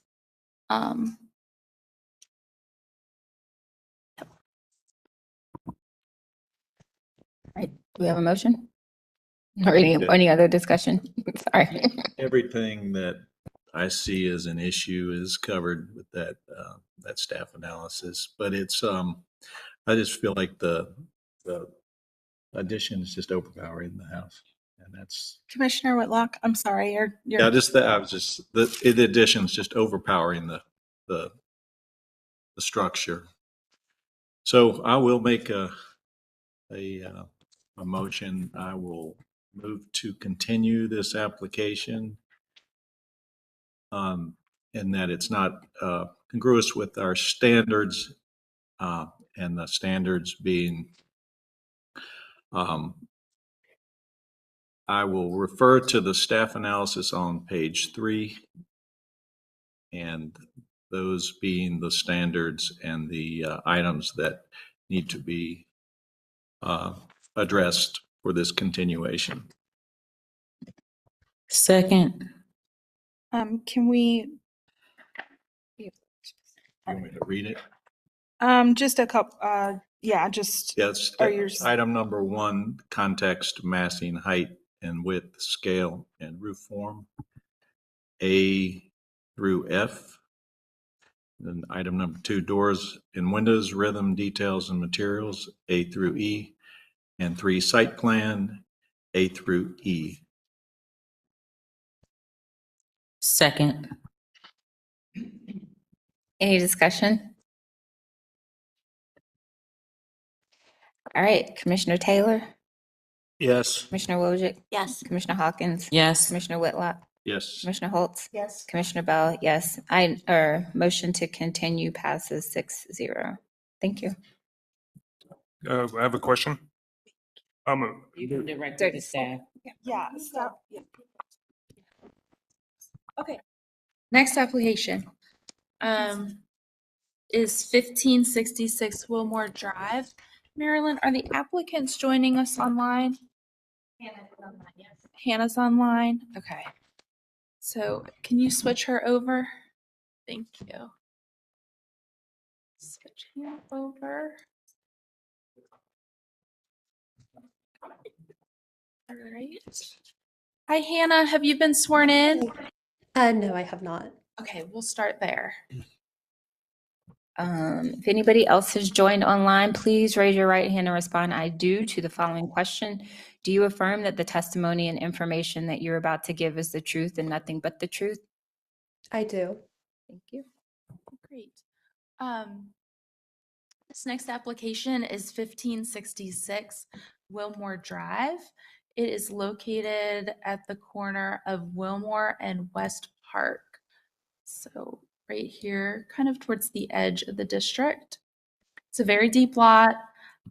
Right. we have a motion? Or any other discussion? Sorry. Everything that I see as an issue is covered with that, that staff analysis, but it's, I just feel like the addition is just overpowering the house. And that's, Commissioner Whitlock, I'm sorry, yeah, just that, I was just, the addition is just overpowering the structure. So I will make a motion. I will move to continue this application. And that it's not congruous with our standards, and the standards being, I will refer to the staff analysis on page 3, and those being the standards and the items that need to be addressed for this continuation. Second. Can we, You want me to read it? just a couple, yeah, just, Yes. are your, Item number 1, context, massing, height and width, scale, and roof form. A through F. Then item number 2, doors and windows, rhythm, details, and materials, A through E. And 3, site plan, A through E. Second. Any discussion? All right, Commissioner Taylor, Yes. Commissioner Wojcik, Yes. Commissioner Hawkins, Yes. Commissioner Whitlock, Yes. Commissioner Holtz, Yes. Commissioner Bell, yes. Motion to continue passes 6-0. Thank you. I have a question. You can direct it to staff. yeah, stop. Yeah. Okay. Next application is 1566 Wilmore Drive. Marilyn, are the applicants joining us online? Hannah's online. Okay. So can you switch her over? Thank you. Switch Hannah over. All right. Hi, Hannah. Have you been sworn in? No, I have not. Okay, we'll start there. If anybody else has joined online, please raise your right hand and respond, I do, to the following question. Do you affirm that the testimony and information that you're about to give is the truth and nothing but the truth? I do. Thank you. Great. This next application is 1566 Wilmore Drive. It is located at the corner of Wilmore and West Park. So right here, kind of towards the edge of the district. It's a very deep lot.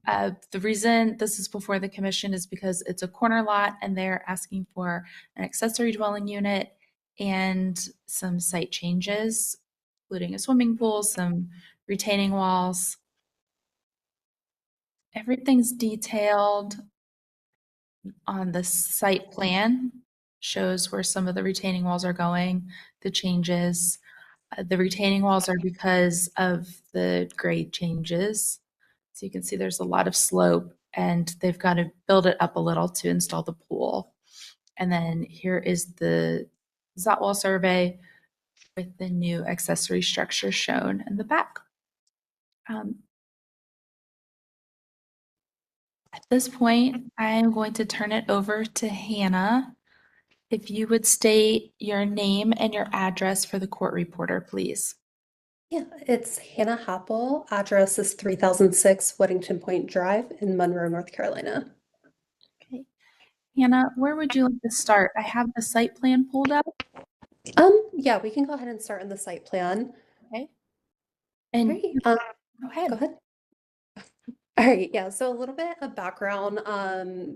The reason this is before the commission is because it's a corner lot and they're asking for an accessory dwelling unit and some site changes, including a swimming pool, some retaining walls. Everything's detailed on the site plan, shows where some of the retaining walls are going, the changes. The retaining walls are because of the grade changes. So you can see there's a lot of slope and they've got to build it up a little to install the pool. And then here is the Zotwall survey with the new accessory structure shown in the back. At this point, I am going to turn it over to Hannah. If you would state your name and your address for the court reporter, please. Yeah, it's Hannah Happel. Address is 3006 Weddington Point Drive in Monroe, North Carolina. Okay. Hannah, where would you like to start? I have the site plan pulled up. Yeah, we can go ahead and start in the site plan. Okay. And Great. go ahead. Go ahead. All right, yeah, so a little bit of background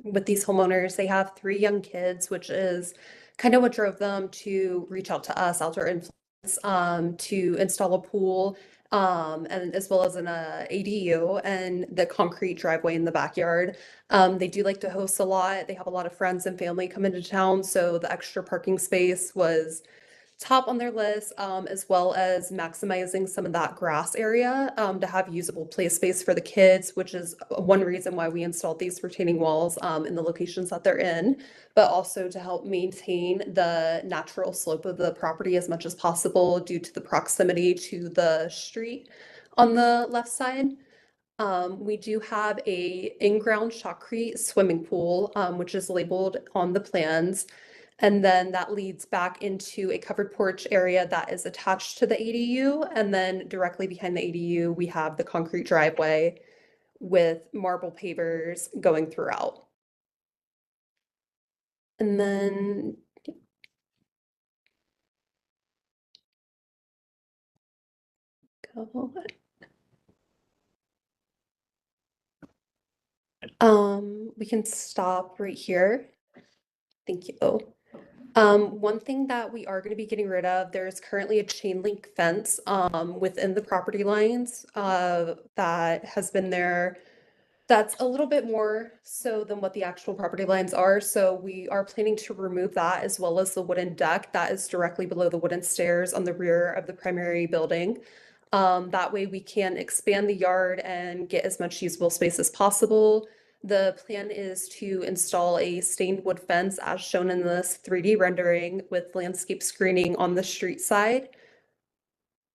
with these homeowners. They have 3 young kids, which is kind of what drove them to reach out to us, Outdoor Influence, to install a pool and as well as an ADU and the concrete driveway in the backyard. They do like to host a lot. They have a lot of friends and family come into town, so the extra parking space was top on their list, as well as maximizing some of that grass area to have usable play space for the kids, which is one reason why we installed these retaining walls in the locations that they're in, but also to help maintain the natural slope of the property as much as possible due to the proximity to the street on the left side. We do have a in-ground shotcrete swimming pool, which is labeled on the plans. And then that leads back into a covered porch area that is attached to the ADU. And then directly behind the ADU, we have the concrete driveway with marble pavers going throughout. And then go. We can stop right here. Thank you. One thing that we are going to be getting rid of, there's currently a chain link fence within the property lines that has been there. That's a little bit more so than what the actual property lines are. So we are planning to remove that as well as the wooden deck that is directly below the wooden stairs on the rear of the primary building. That way we can expand the yard and get as much usable space as possible. The plan is to install a stained wood fence as shown in this 3D rendering with landscape screening on the street side.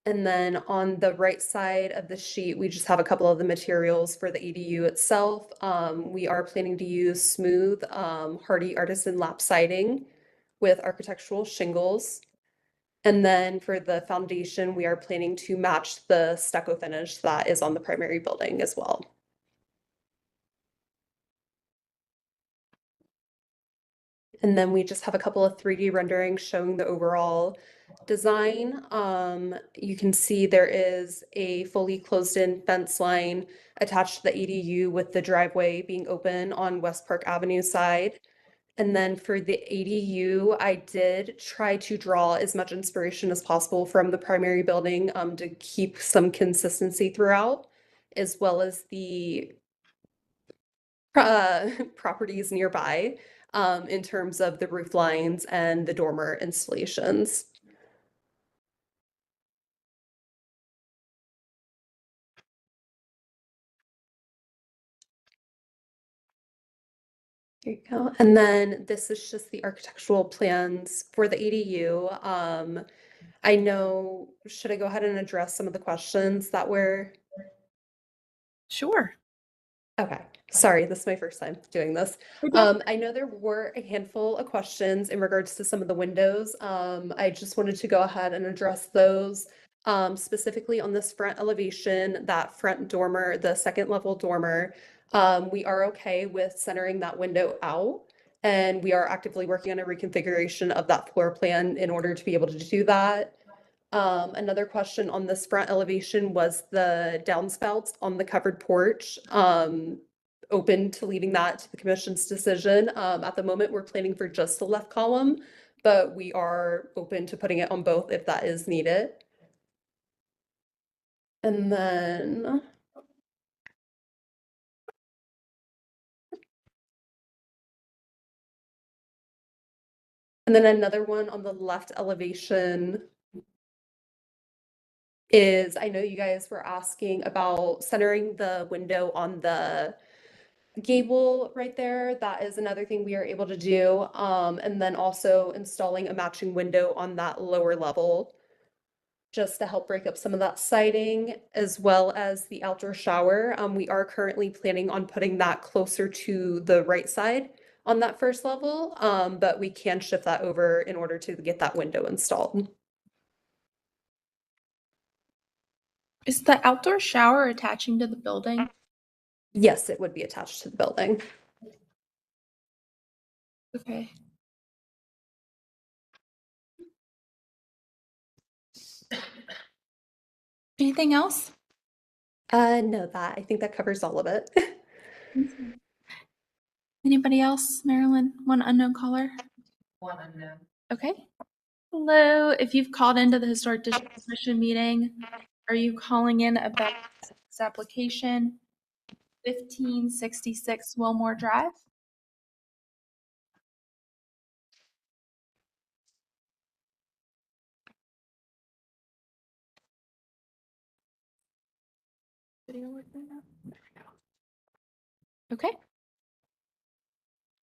And then on the right side of the sheet, we just have a couple of the materials for the ADU itself. We are planning to use smooth, hardy artisan lap siding with architectural shingles. And then for the foundation, we are planning to match the stucco finish that is on the primary building as well. And then we just have a couple of 3D renderings showing the overall design. You can see there is a fully closed-in fence line attached to the ADU with the driveway being open on West Park Avenue side. And then for the ADU, I did try to draw as much inspiration as possible from the primary building to keep some consistency throughout, as well as the properties nearby in terms of the roof lines and the dormer installations. There you go. And then this is just the architectural plans for the ADU. I know, should I go ahead and address some of the questions that were? Sure. Okay, sorry, this is my first time doing this. I know there were a handful of questions in regards to some of the windows. I just wanted to go ahead and address those. Specifically on this front elevation, that front dormer, the second level dormer, we are okay with centering that window out. And we are actively working on a reconfiguration of that floor plan in order to be able to do that. Another question on this front elevation was the downspouts on the covered porch. Open to leaving that to the commission's decision. At the moment, we're planning for just the left column, but we are open to putting it on both if that is needed. And then another one on the left elevation is, I know you guys were asking about centering the window on the gable right there. That is another thing we are able to do. And then also installing a matching window on that lower level just to help break up some of that siding, as well as the outdoor shower. We are currently planning on putting that closer to the right side on that first level, but we can shift that over in order to get that window installed. Is the outdoor shower attaching to the building? Yes, it would be attached to the building. Okay. Anything else? No, I think that covers all of it. Anybody else? Marilyn, one unknown caller? One unknown. Okay. Hello, if you've called into the Historic District Commission meeting, are you calling in about this application, 1566 Wilmore Drive? video working now? There we go. Okay.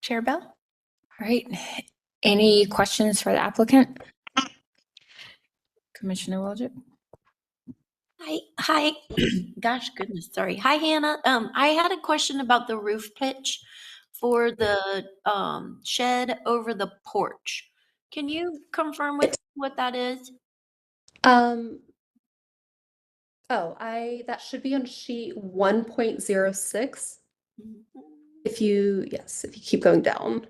Chair Bell? All right. Any questions for the applicant? Commissioner Wojcik? Hi. Gosh, goodness, sorry. Hi, Hannah. I had a question about the roof pitch for the shed over the porch. Can you confirm what that is? That should be on sheet 1.06. If you keep going down.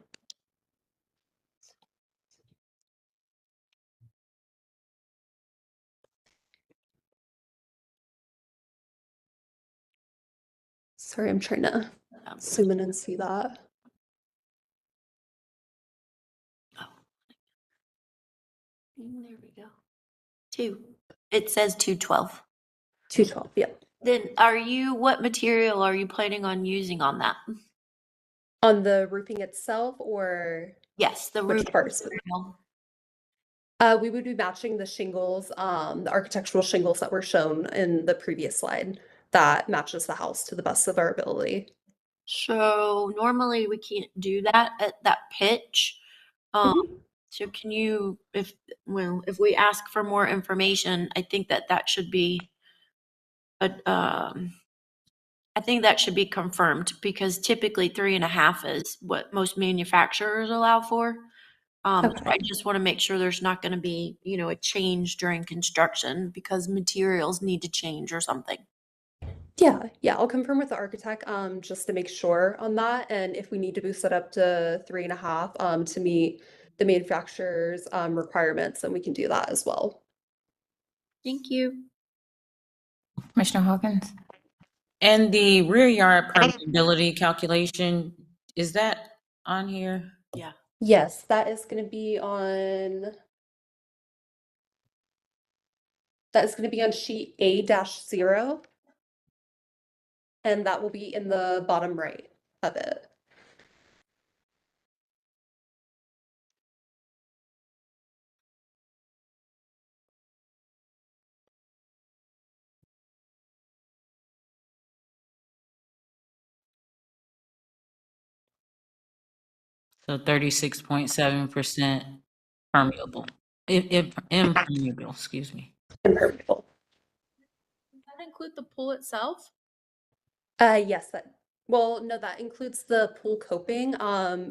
Sorry, I'm trying to zoom in and see that. There we go. It says 212. 212, yeah. Then what material are you planning on using on that? On the roofing itself, or? Yes, the Which roof parts? material. We would be matching the shingles, the architectural shingles that were shown in the previous slide that matches the house to the best of our ability. So normally we can't do that at that pitch. So can you, if we ask for more information, I think that should be, I think that should be confirmed, because typically 3.5 is what most manufacturers allow for. So I just want to make sure there's not going to be, a change during construction because materials need to change or something. Yeah, I'll confirm with the architect, just to make sure on that. And if we need to boost it up to 3.5, to meet the manufacturer's, requirements, then we can do that as well. Thank you. Commissioner Hawkins? And the rear yard permeability calculation, is that on here? Yeah. Yes, that is going to be on. That is going to be on sheet A-0. And that will be in the bottom right of it. So 36.7% permeable, impermeable, excuse me. Impermeable. Does that include the pool itself? Yes, no, that includes the pool coping.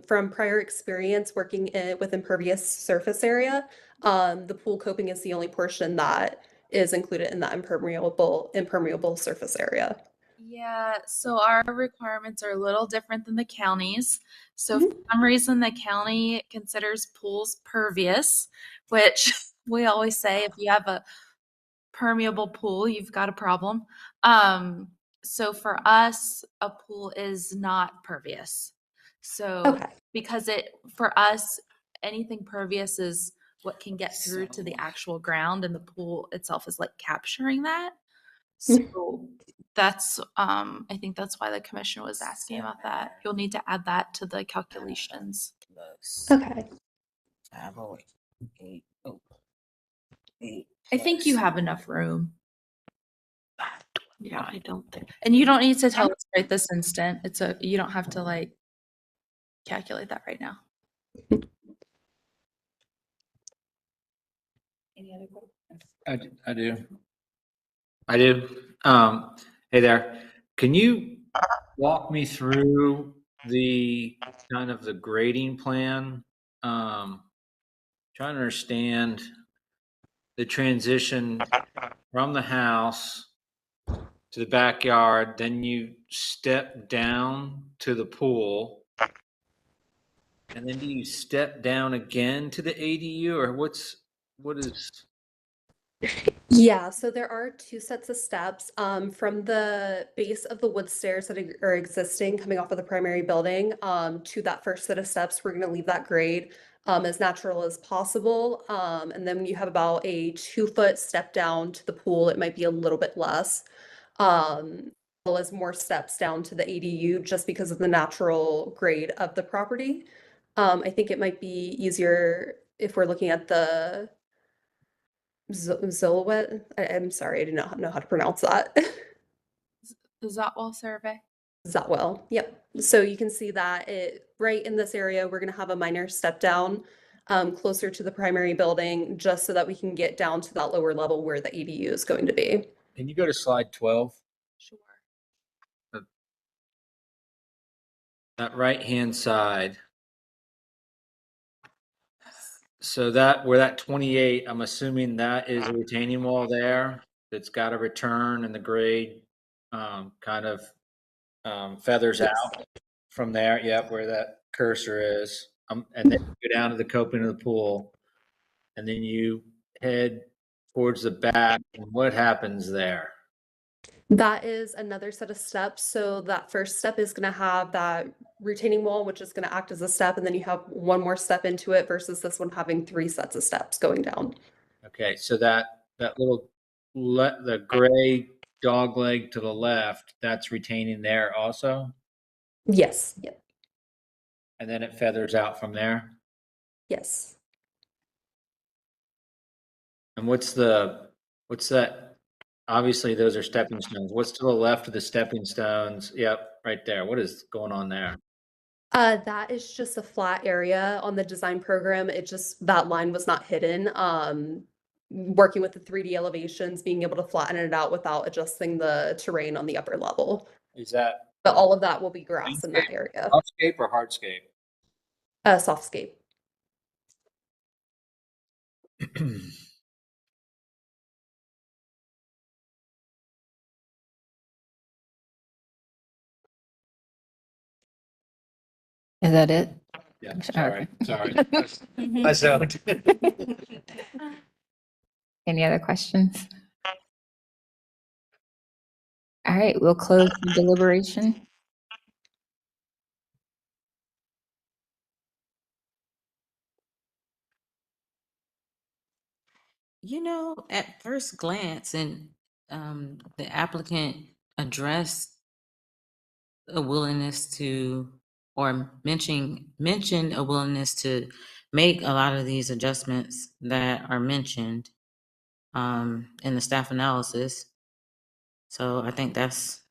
From prior experience working with impervious surface area, the pool coping is the only portion that is included in that impermeable surface area. Yeah, so our requirements are a little different than the county's. So for some reason, the county considers pools pervious, which we always say if you have a permeable pool, you've got a problem. So for us, a pool is not pervious. So because for us, anything pervious is what can get through to the actual ground, and the pool itself is like capturing that. So that's, I think that's why the commission was asking about that. You'll need to add that to the calculations. Okay. I think you have enough room. Yeah, I don't think. And you don't need to tell us right this instant. You don't have to like calculate that right now. Any other questions? I do. Hey there. Can you walk me through the kind of the grading plan? Trying to understand the transition from the house to the backyard, then you step down to the pool, and then do you step down again to the ADU, or what is? Yeah, so there are 2 sets of steps, from the base of the wood stairs that are existing coming off of the primary building, to that first set of steps. We're going to leave that grade as natural as possible. And then you have about a 2-foot step down to the pool. It might be a little bit less, as well as more steps down to the ADU just because of the natural grade of the property. I think it might be easier if we're looking at the Zilhowit. I'm sorry, I do not know how to pronounce that. The Zotwell survey. Zotwell, yep. So you can see that right in this area, we're gonna have a minor step down closer to the primary building, just so that we can get down to that lower level where the ADU is going to be. Can you go to slide 12? Sure. That right-hand side. So that, where that 28, I'm assuming that is a retaining wall there that's got a return and the grade kind of feathers out from there. Yep, where that cursor is. And then you go down to the coping of the pool, and then you head towards the back. And what happens there? That is another set of steps. So that first step is going to have that retaining wall, which is going to act as a step, and then you have one more step into it versus this one having 3 sets of steps going down. Okay, so that little the gray dog leg to the left, that's retaining there also, Yes. Yep. and then it feathers out from there. Yes. And what's that? Obviously, those are stepping stones. What's to the left of the stepping stones? Yep, right there. What is going on there? That is just a flat area on the design program. It just, that line was not hidden. Working with the 3D elevations, being able to flatten it out without adjusting the terrain on the upper level. Is that But all of that will be grass in that area. softscape or hardscape? Softscape. Is that it? Yeah, sorry. Okay. I zoned. Any other questions? All right, we'll close the deliberation. You know, at first glance, and the applicant addressed a willingness to, or mentioned a willingness to make a lot of these adjustments that are mentioned in the staff analysis. So I think that's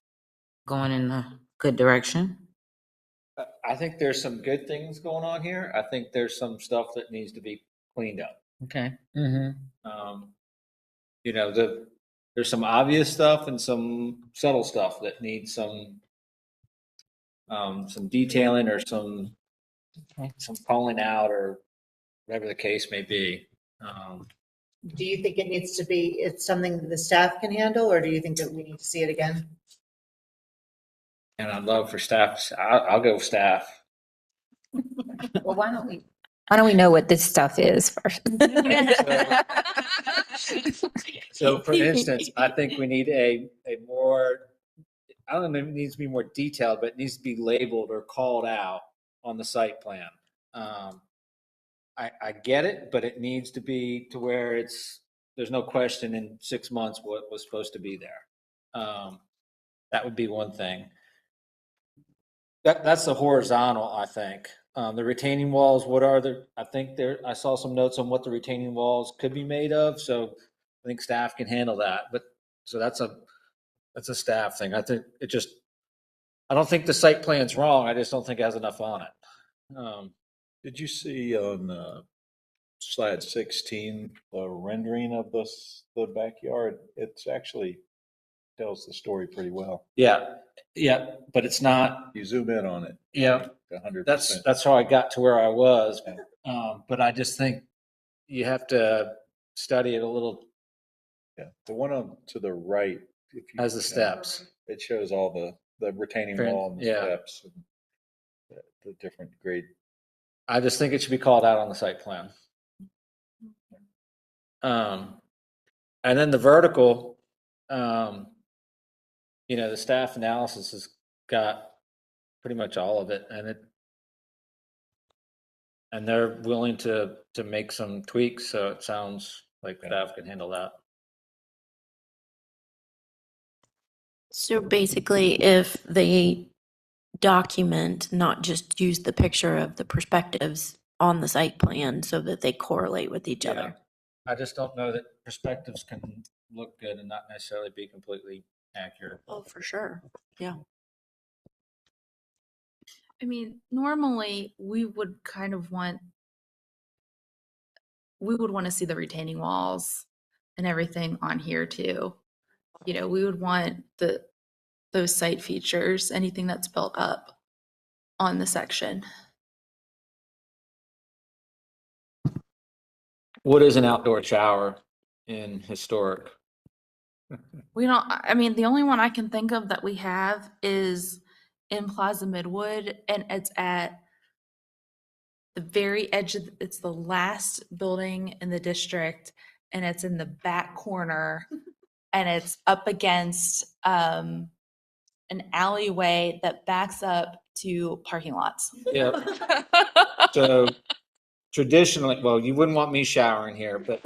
going in a good direction. I think there's some good things going on here. I think there's some stuff that needs to be cleaned up. Okay. You know, there's some obvious stuff and some subtle stuff that needs some detailing or some calling out or whatever the case may be. Do you think it needs to be, it's something that the staff can handle, or do you think that we need to see it again? And I'd love for staff. I'll go staff. Well, why don't we know what this stuff is first? So, for instance, I think we need a more, I don't know if it needs to be more detailed, but it needs to be labeled or called out on the site plan. I get it, but it needs to be to where there's no question in 6 months what was supposed to be there. That would be one thing. That's the horizontal, I think. The retaining walls, I saw some notes on what the retaining walls could be made of, so I think staff can handle that. But so that's a staff thing. I don't think the site plan's wrong. I just don't think it has enough on it. Did you see on slide 16 the rendering of the backyard? It's actually tells the story pretty well. Yeah, but it's not. You zoom in on it. Yeah, 100%. that's how I got to where I was. But I just think you have to study it a little. Yeah, the one to the right, if you Has the steps. It shows all the retaining wall and the steps and the different grade. I just think it should be called out on the site plan. And then the vertical, the staff analysis has got pretty much all of it, and they're willing to make some tweaks, so it sounds like staff can handle that. So basically, if they document, not just use the picture of the perspectives on the site plan so that they correlate with each other. I just don't know that perspectives can look good and not necessarily be completely accurate. Oh, for sure. Yeah. I mean, normally we would want to see the retaining walls and everything on here too. You know, we would want those site features, anything that's built up on the section. What is an outdoor shower in historic? I mean, the only one I can think of that we have is in Plaza Midwood, and it's at the very edge of, it's the last building in the district, and it's in the back corner, and it's up against an alleyway that backs up to parking lots. Yeah. So traditionally, well, you wouldn't want me showering here, but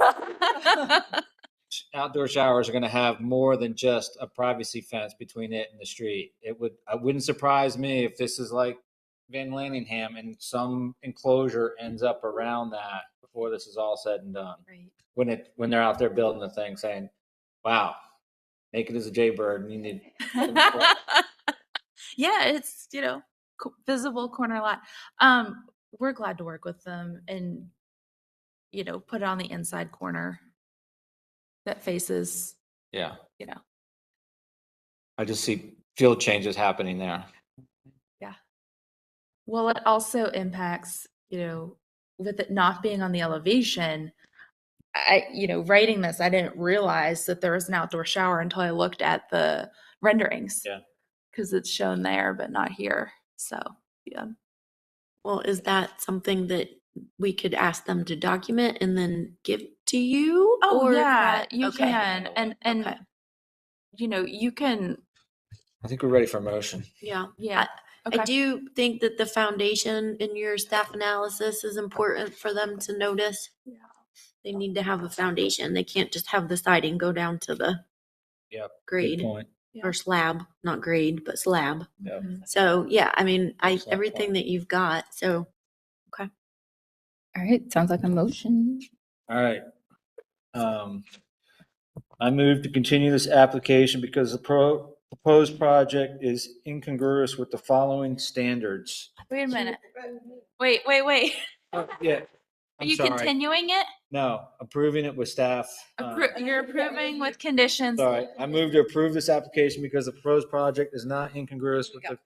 outdoor showers are going to have more than just a privacy fence between it and the street. It wouldn't surprise me if this is like Van Lanningham and some enclosure ends up around that before this is all said and done. Right. When they're out there building the thing saying, wow, naked as a jaybird, and you need Yeah, it's, visible corner lot. We're glad to work with them and, put it on the inside corner that faces, yeah. you know. I just see field changes happening there. Yeah. Well, it also impacts, with it not being on the elevation, writing this, I didn't realize that there was an outdoor shower until I looked at the renderings. Yeah. Because it's shown there, but not here. So, yeah. Well, is that something that we could ask them to document and then give to you? Oh, Or is yeah, that- you okay. can. And you can. I think we're ready for a motion. Yeah. Yeah. I do think that the foundation in your staff analysis is important for them to notice. Yeah. They need to have a foundation. They can't just have the siding go down to the Yep. grade. Good point. Or slab, not grade, but slab. Yep. So yeah, I mean, Excellent everything point. that you've got. So, okay. All right, sounds like a motion. All right. I move to continue this application because the proposed project is incongruous with the following standards. Wait a minute. Wait. Yeah. Are you continuing it? No, approving it with staff. You're approving with conditions. Sorry, I move to approve this application because the proposed project is not incongruous with the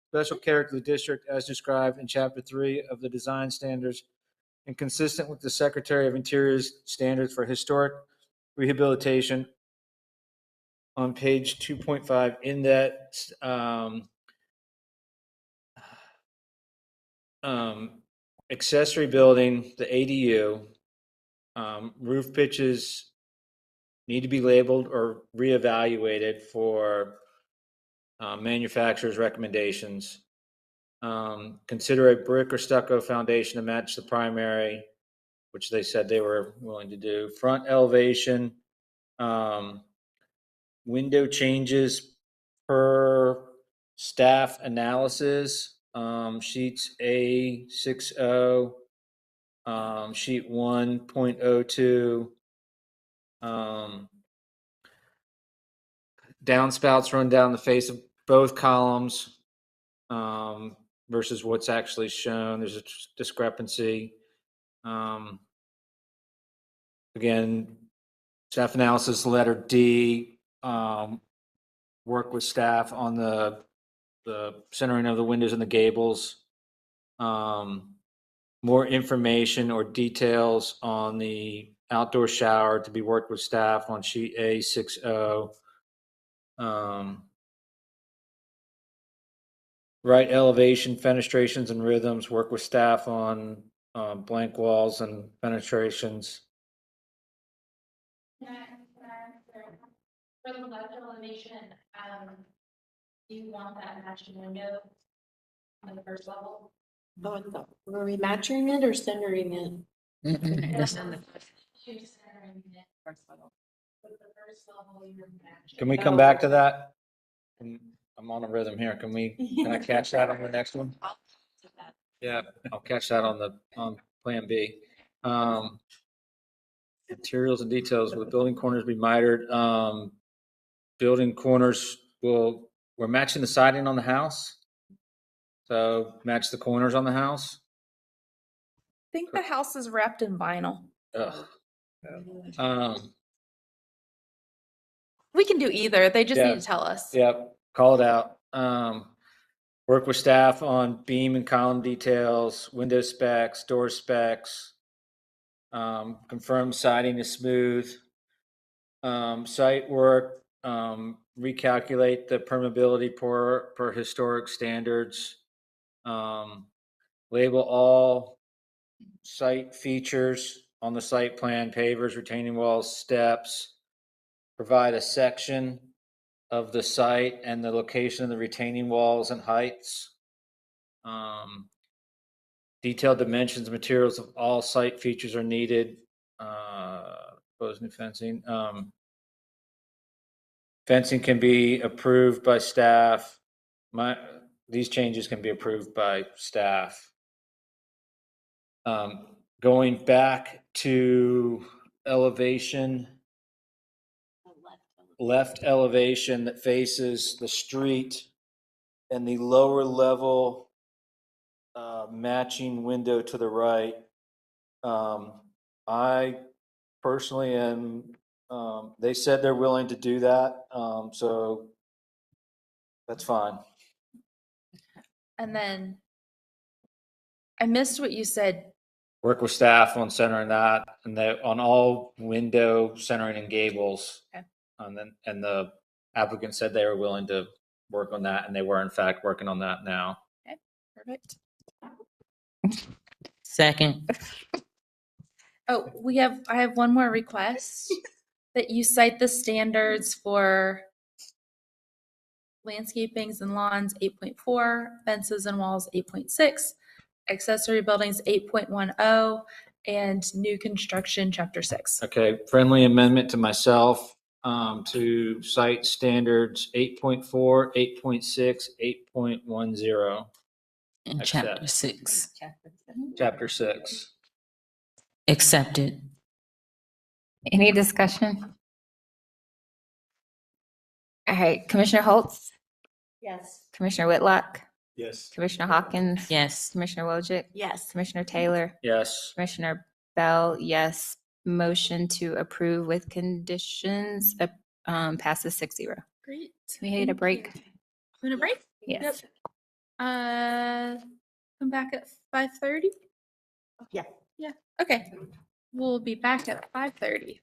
special character of the district as described in Chapter 3 of the design standards and consistent with the Secretary of Interior's standards for historic rehabilitation on page 2.5 in that accessory building, the ADU, roof pitches need to be labeled or reevaluated for manufacturer's recommendations. Consider a brick or stucco foundation to match the primary, which they said they were willing to do. Front elevation, window changes per staff analysis, sheets A60, sheet 1.02. Downspouts run down the face of both columns versus what's actually shown. There's a discrepancy. Again, staff analysis letter D, work with staff on the centering of the windows and the gables. More information or details on the outdoor shower to be worked with staff on sheet A60. Right elevation, fenestrations and rhythms, work with staff on blank walls and fenestrations. For the left elevation, do you want that matching window on the first level? Oh, I thought, were we matching it or centering it? Can we come back to that? I'm on a rhythm here. Can I catch that on the next one? Yeah, I'll catch that on plan B. Materials and details, will the building corners be mitered? building corners we're matching the siding on the house. So match the corners on the house. I think the house is wrapped in vinyl. Ugh. We can do either. They just Yeah. need to tell us. Yep, call it out. Work with staff on beam and column details, window specs, door specs. Confirm siding is smooth. Site work, recalculate the permeability per historic standards. Label all site features on the site plan, pavers, retaining walls, steps. Provide a section of the site and the location of the retaining walls and heights. Detailed dimensions, materials of all site features are needed. Proposed new fencing. Fencing can be approved by staff. These changes can be approved by staff. Going back to elevation, left elevation that faces the street and the lower level matching window to the right. I personally am, they said they're willing to do that, so that's fine. And then I missed what you said. Work with staff on centering that, and on all window centering and gables. Okay. And the applicant said they were willing to work on that, and they were in fact working on that now. Okay, perfect. Second. Oh, I have one more request that you cite the standards for landscapings and lawns 8.4, fences and walls 8.6, accessory buildings 8.10, and new construction chapter 6. Okay, friendly amendment to myself to cite standards 8.4, 8.6, 8.10. And chapter 6. Chapter 6. Accepted. Any discussion? All right, Commissioner Holtz, Yes. Commissioner Whitlock, Yes. Commissioner Hawkins. Yes. Commissioner Wojcik. Yes. Commissioner Taylor. Yes. Commissioner Bell, yes. Motion to approve with conditions passes 6-0. Great. We need a break. Want a break? Yes. Come back at 5:30? Yeah. Yeah. Okay. We'll be back at 5:30.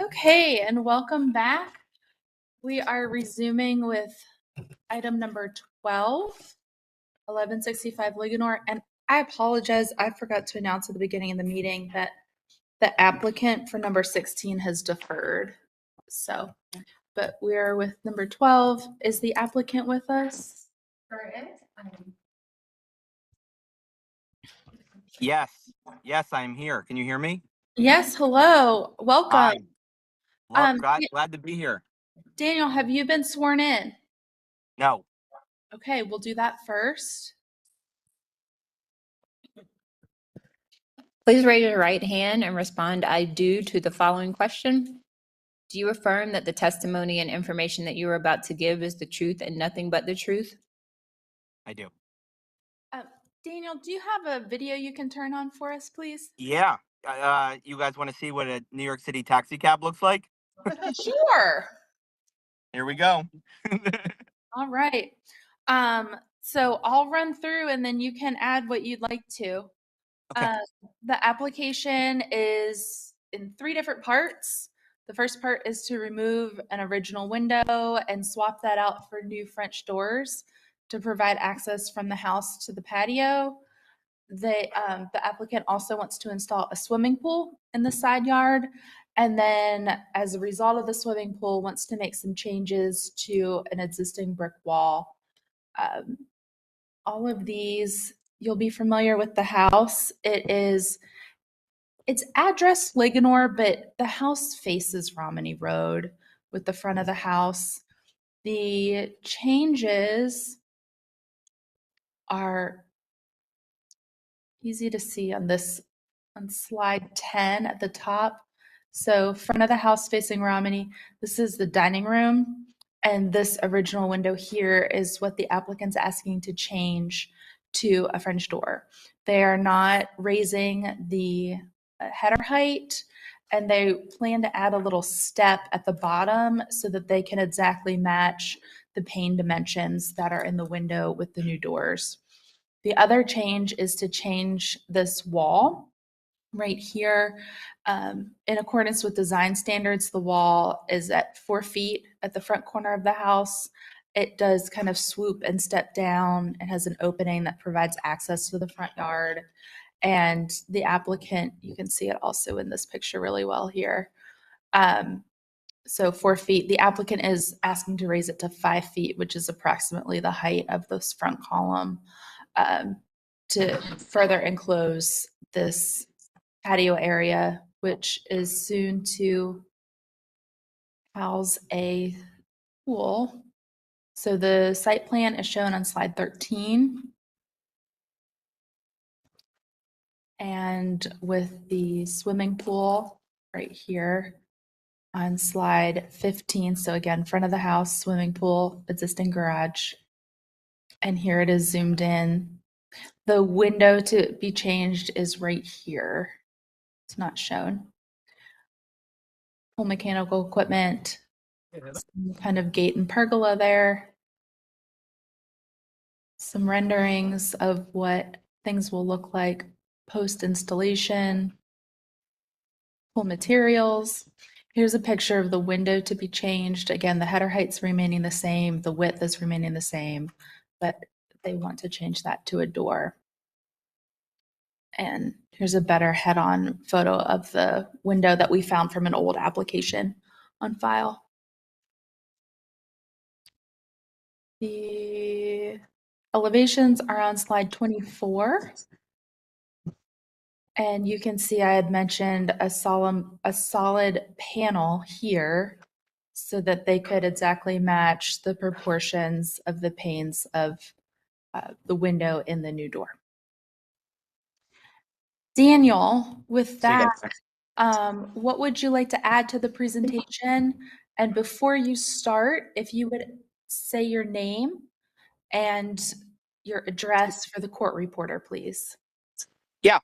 Okay, and welcome back. We are resuming with item number 12, 1165 Ligonor. And I apologize, I forgot to announce at the beginning of the meeting that the applicant for number 16 has deferred. So, but we're with number 12. Is the applicant with us? Yes, yes, I'm here. Can you hear me? Yes, hello, welcome. Hi. Um, Glad to be here. Daniel, have you been sworn in? No. Okay, we'll do that first. Please raise your right hand and respond "I do" to the following question. Do you affirm that the testimony and information that you are about to give is the truth and nothing but the truth? I do. Daniel, do you have a video you can turn on for us, please? Yeah. You guys want to see what a New York City taxi cab looks like? Sure. Here we go. All right. So I'll run through and then you can add what you'd like to. The application is in 3 different parts. The first part is to remove an original window and swap that out for new French doors to provide access from the house to the patio. The applicant also wants to install a swimming pool in the side yard. And then as a result of the swimming pool, wants to make some changes to an existing brick wall. All of these, you'll be familiar with the house. It's addressed Ligonor, but the house faces Romney Road with the front of the house. The changes are easy to see on slide 10 at the top. So front of the house facing Romney, this is the dining room. And this original window here is what the applicant's asking to change to a French door. They are not raising the header height, and they plan to add a little step at the bottom so that they can exactly match the pane dimensions that are in the window with the new doors. The other change is to change this wall right here. In accordance with design standards, the wall is at 4 feet at the front corner of the house. It does kind of swoop and step down. It has an opening that provides access to the front yard. And the applicant, you can see it also in this picture really well here. So 4 feet, the applicant is asking to raise it to 5 feet, which is approximately the height of this front column, to further enclose this patio area, which is soon to house a pool. So the site plan is shown on slide 13. And with the swimming pool right here on slide 15. So again, front of the house, swimming pool, existing garage. And here it is zoomed in. The window to be changed is right here. It's not shown. Pool mechanical equipment, some kind of gate and pergola there. Some renderings of what things will look like post installation. Pool materials. Here's a picture of the window to be changed. Again, the header height's remaining the same, the width is remaining the same, but they want to change that to a door. And here's a better head-on photo of the window that we found from an old application on file. The elevations are on slide 24. And you can see I had mentioned a solid panel here so that they could exactly match the proportions of the panes of the window in the new door. Daniel, with that, what would you like to add to the presentation? And before you start, if you would say your name and your address for the court reporter, please. Yeah,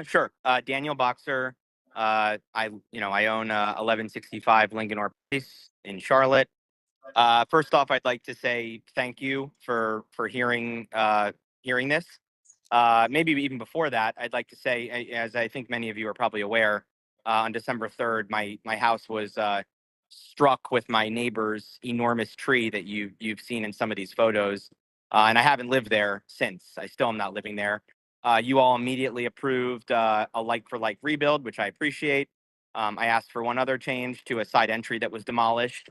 sure. Daniel Boxer. I own 1165 Lincoln Place in Charlotte. First off, I'd like to say thank you for hearing this. Maybe even before that, I'd like to say, as I think many of you are probably aware, on December 3rd, my house was struck with my neighbor's enormous tree that you've seen in some of these photos. And I haven't lived there since. I still am not living there. You all immediately approved a like-for-like rebuild, which I appreciate. I asked for one other change to a side entry that was demolished.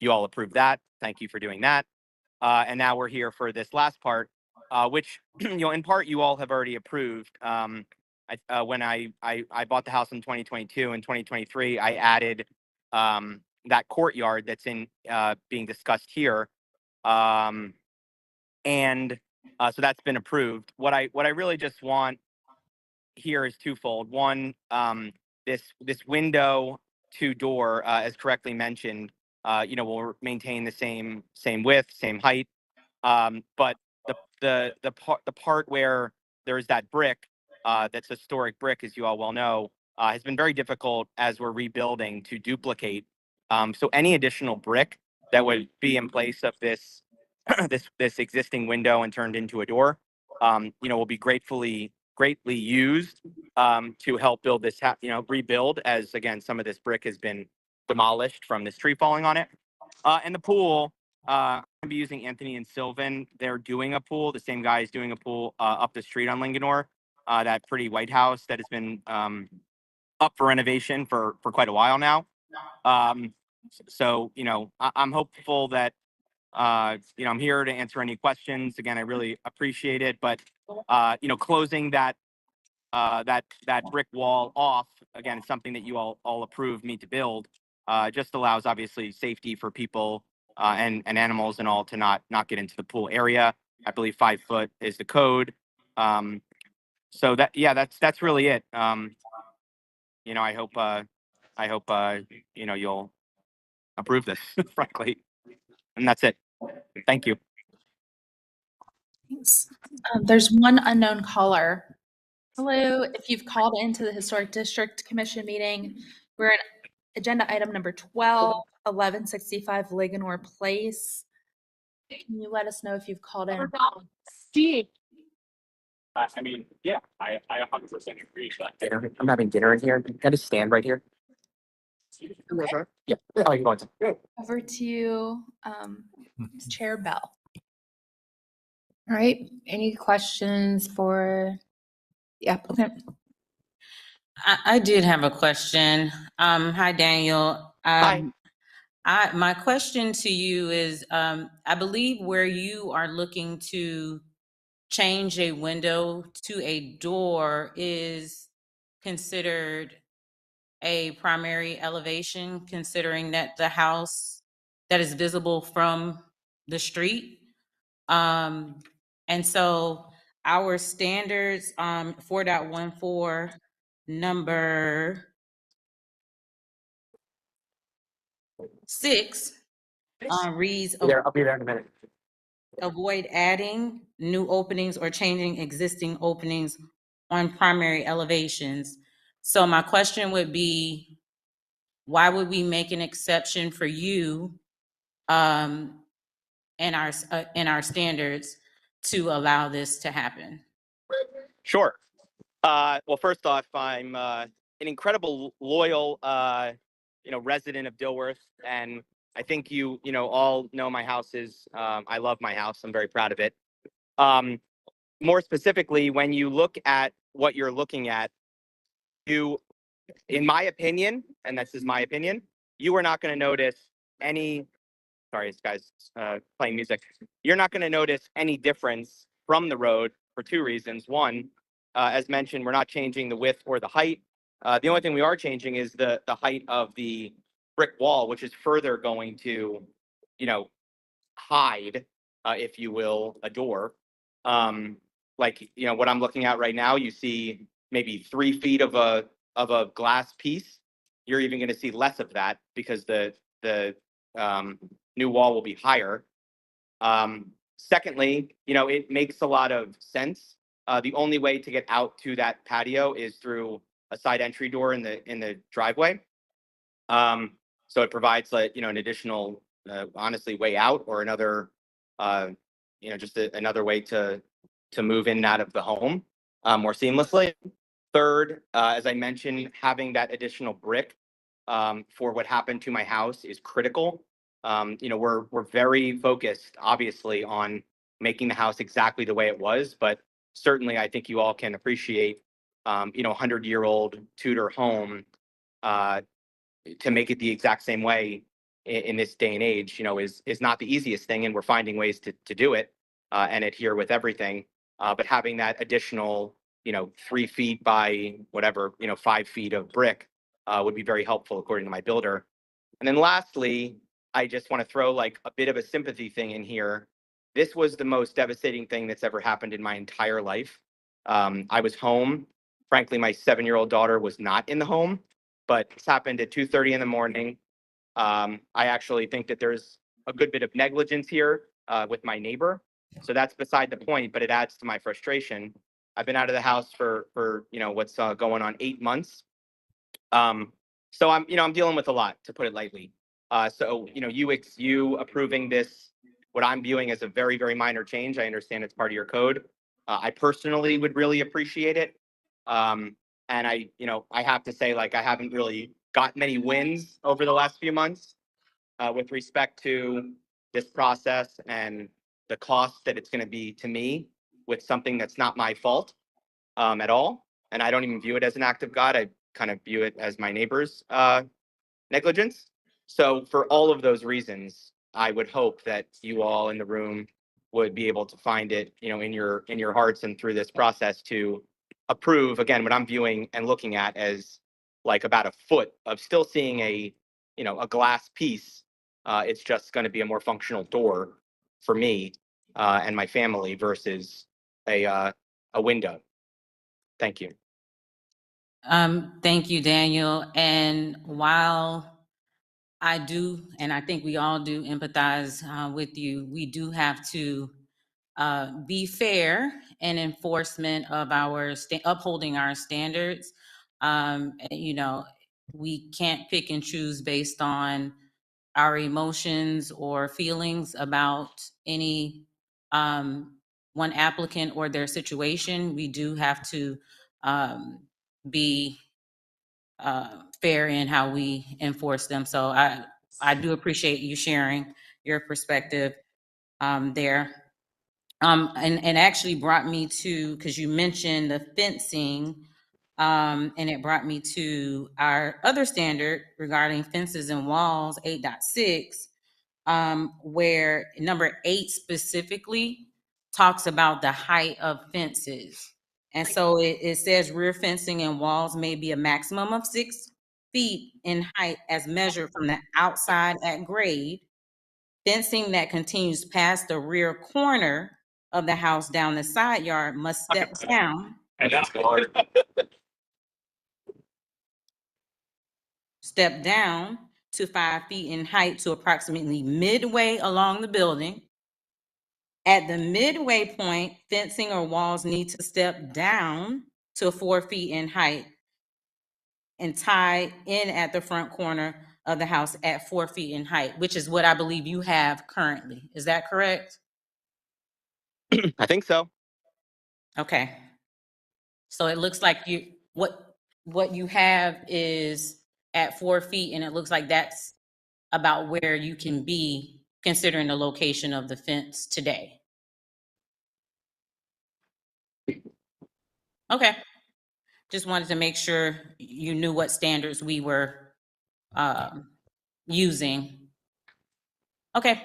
You all approved that. Thank you for doing that. And now we're here for this last part, which, in part you all have already approved. When I bought the house in 2022 and 2023, I added that courtyard that's being discussed here. So that's been approved. What I really just want here is twofold. One, this window to door, as correctly mentioned, will maintain the same width, same height. But the part where there's that brick, that's historic brick, as you all well know, has been very difficult as we're rebuilding to duplicate. So any additional brick that would be in place of this this existing window and turned into a door, will be greatly used to help build this, rebuild, as again, some of this brick has been demolished from this tree falling on it. And the pool, I'm going to be using Anthony and Sylvan. They're doing a pool. The same guy is doing a pool up the street on Linganore, that pretty white house that has been up for renovation for quite a while now. So, I'm hopeful that, I'm here to answer any questions. Again, I really appreciate it. But, closing that brick wall off, again, is something that you all approved me to build. Just allows, obviously, safety for people and animals and all to not get into the pool area. I believe 5 foot is the code. So that's really it. I hope you'll approve this, frankly. And that's it. Thank you. Thanks. There's one unknown caller. Hello, if you've called into the Historic District Commission meeting, we're in agenda item number 12, 1165 Linganore Place. Can you let us know if you've called in? Steve. I 100% agree. I'm having dinner in here. Can I just stand right here? Yeah. Oh, you're going to. Over to you, Chair Bell. All right. Any questions for the applicant? I did have a question. Hi, Daniel. Hi. My question to you is, I believe where you are looking to change a window to a door is considered a primary elevation, considering that the house that is visible from the street. And so our standards, 4.14, number 6, reads, I'll be there in a minute. avoid adding new openings or changing existing openings on primary elevations. So my question would be, why would we make an exception for you in our standards to allow this to happen? Sure. Well, first off, I'm an incredible loyal, resident of Dilworth, and I think you all know my house is. I love my house. I'm very proud of it. More specifically, when you look at what you're looking at, in my opinion, and this is my opinion, you are not going to notice any. Sorry, this guy's playing music. You're not going to notice any difference from the road for 2 reasons. One, as mentioned, we're not changing the width or the height. The only thing we are changing is the height of the brick wall, which is further going to, hide, if you will, a door. What I'm looking at right now, you see maybe 3 feet of a glass piece. You're even going to see less of that because the new wall will be higher. Secondly, it makes a lot of sense. The only way to get out to that patio is through a side entry door in the driveway. So it provides an additional, honestly, way out, or another, just another way to move in and out of the home more seamlessly. Third, as I mentioned, having that additional brick for what happened to my house is critical. We're very focused, obviously, on making the house exactly the way it was, but certainly I think you all can appreciate, 100-year-old Tudor home to make it the exact same way in this day and age, is not the easiest thing, and we're finding ways to do it and adhere with everything. But having that additional, 3 feet by whatever, 5 feet of brick would be very helpful according to my builder. And then lastly, I just want to throw like a bit of a sympathy thing in here. This was the most devastating thing that's ever happened in my entire life. I was home. Frankly, my 7-year-old daughter was not in the home, but it's happened at 2:30 in the morning. I actually think that there's a good bit of negligence here with my neighbor. So that's beside the point, but it adds to my frustration. I've been out of the house for what's going on 8 months. So I'm dealing with a lot, to put it lightly. So you approving this, what I'm viewing as a very, very minor change. I understand it's part of your code. I personally would really appreciate it. And I have to say, like, I haven't really got many wins over the last few months with respect to this process and the cost that it's going to be to me with something that's not my fault at all. And I don't even view it as an act of God. I kind of view it as my neighbor's negligence. So for all of those reasons, I would hope that you all in the room would be able to find it, in your hearts and through this process to approve, again, what I'm viewing and looking at as like about a foot of still seeing a glass piece. It's just going to be a more functional door for me and my family versus a window. Thank you. Thank you, Daniel. And while I do, and I think we all do empathize with you, we do have to be fair in enforcement of our upholding our standards. We can't pick and choose based on our emotions or feelings about any one applicant or their situation. We do have to be fair in how we enforce them. So I do appreciate you sharing your perspective there. And actually brought me to, because you mentioned the fencing, and it brought me to our other standard regarding fences and walls, 8.6, where number 8 specifically talks about the height of fences. And so it says rear fencing and walls may be a maximum of 6 feet in height as measured from the outside at grade. Fencing that continues past the rear corner of the house down the side yard must step down. Step down to 5 feet in height to approximately midway along the building. At the midway point, fencing or walls need to step down to 4 feet in height and tie in at the front corner of the house at 4 feet in height, which is what I believe you have currently. Is that correct? I think so. Okay. So it looks like what you have is at 4 feet, and it looks like that's about where you can be considering the location of the fence today. Okay. Just wanted to make sure you knew what standards we were using. Okay,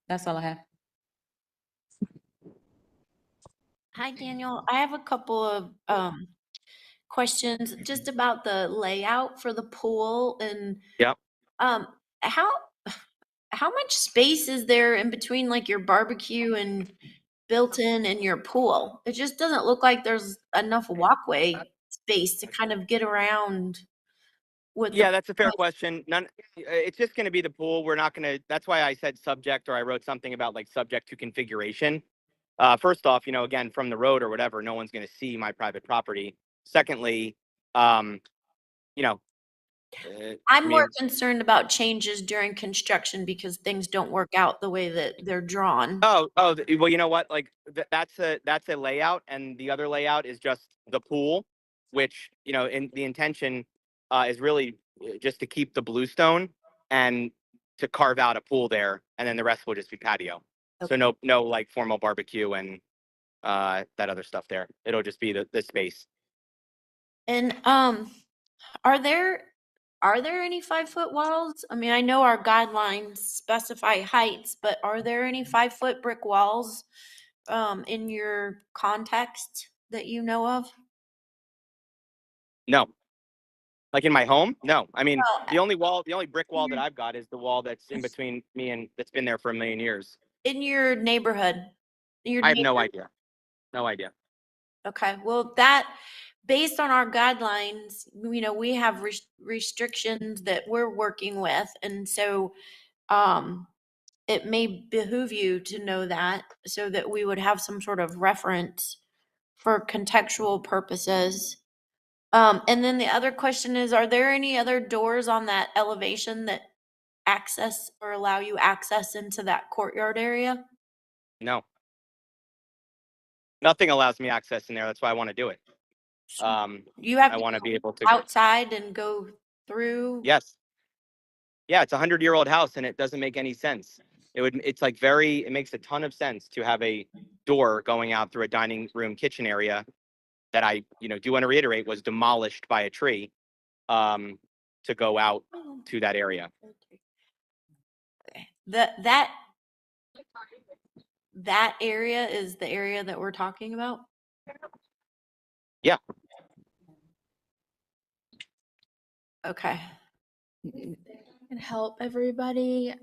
that's all I have. Hi, Daniel. I have a couple of questions just about the layout for the pool and Yep. how much space is there in between like your barbecue and built-in and your pool? It just doesn't look like there's enough walkway space to kind of get around with Yeah, that's a fair question. It's just going to be the pool. We're not going to, that's why I said subject, or I wrote something about like subject to configuration. First off, again, from the road or whatever, no one's going to see my private property. Secondly, I'm more concerned about changes during construction because things don't work out the way that they're drawn. well, you know what? Like that's a layout, and the other layout is just the pool. which, you know, in the intention is really just to keep the bluestone and to carve out a pool there, and then the rest will just be patio. So no like formal barbecue and that other stuff there. It'll just be the space. And are there any 5-foot walls? I mean, I know our guidelines specify heights, but are there any 5-foot brick walls in your context that you know of? No. Like in my home? No. I mean, Well, the only brick wall that I've got is the wall that's in between me and that's been there for a million years. in your neighborhood, your I have no neighbor- idea. No idea. Okay, well, that, based on our guidelines, you know, we have restrictions that we're working with, and so it may behoove you to know that, so that we would have some sort of reference for contextual purposes. And then the other question is, are there any other doors on that elevation that access or allow you access into that courtyard area? No. Nothing allows me access in there. That's why I want to do it. You have I to want to go be able to. outside and go through? Yes. Yeah, it's a 100-year-old house and it doesn't make any sense. It makes a ton of sense to have a door going out through a dining room kitchen area that I, do want to reiterate was demolished by a tree, to go out to that area. That area is the area that we're talking about? Yeah. Okay. Can help everybody.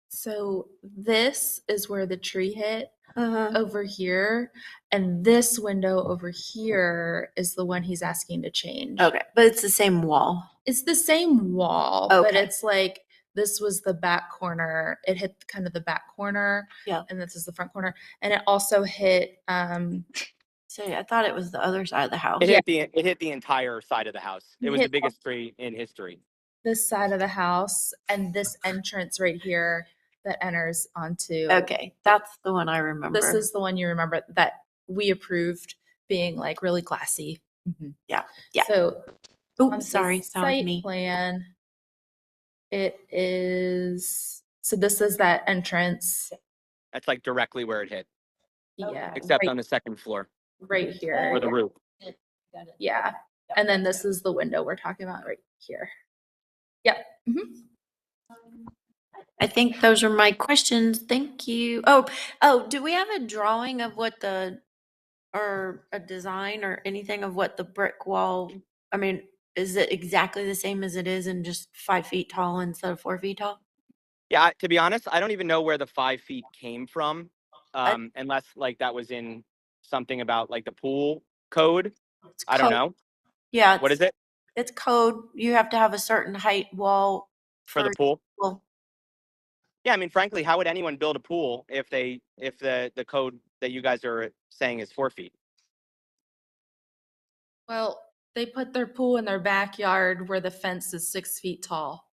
So this is where the tree hit over here, and this window over here is the one he's asking to change. Okay, but it's the same wall. It's the same wall, but Okay. it's like this was the back corner. It hit kind of the back corner, Yeah. and this is the front corner, and it also hit. So I thought it was the other side of the house. It hit the entire side of the house. It was the Hit- biggest tree in history. This side of the house and this entrance right here that enters onto. Okay, that's the one I remember. This is the one you remember that we approved being like really classy. Yeah. Yeah. So, Oops, on the sorry, that was site me. plan, it is, so this is that entrance. That's like directly where it hit, Yeah. except right, on the second floor right here. or the roof. Yeah. And then this is the window we're talking about right here. Yep. I think those are my questions. Thank you. Oh, do we have a drawing of what or a design or anything of what the brick wall, I mean, is it exactly the same as it is and just 5 feet tall instead of 4 feet tall? Yeah, to be honest, I don't even know where the 5 feet came from, unless like that was in something about like the pool code. I don't code. know. Yeah. What is it It's code. You have to have a certain height wall for the pool? Well, Yeah, I mean, frankly, how would anyone build a pool if the code that you guys are saying is 4 feet? Well, they put their pool in their backyard where the fence is 6 feet tall.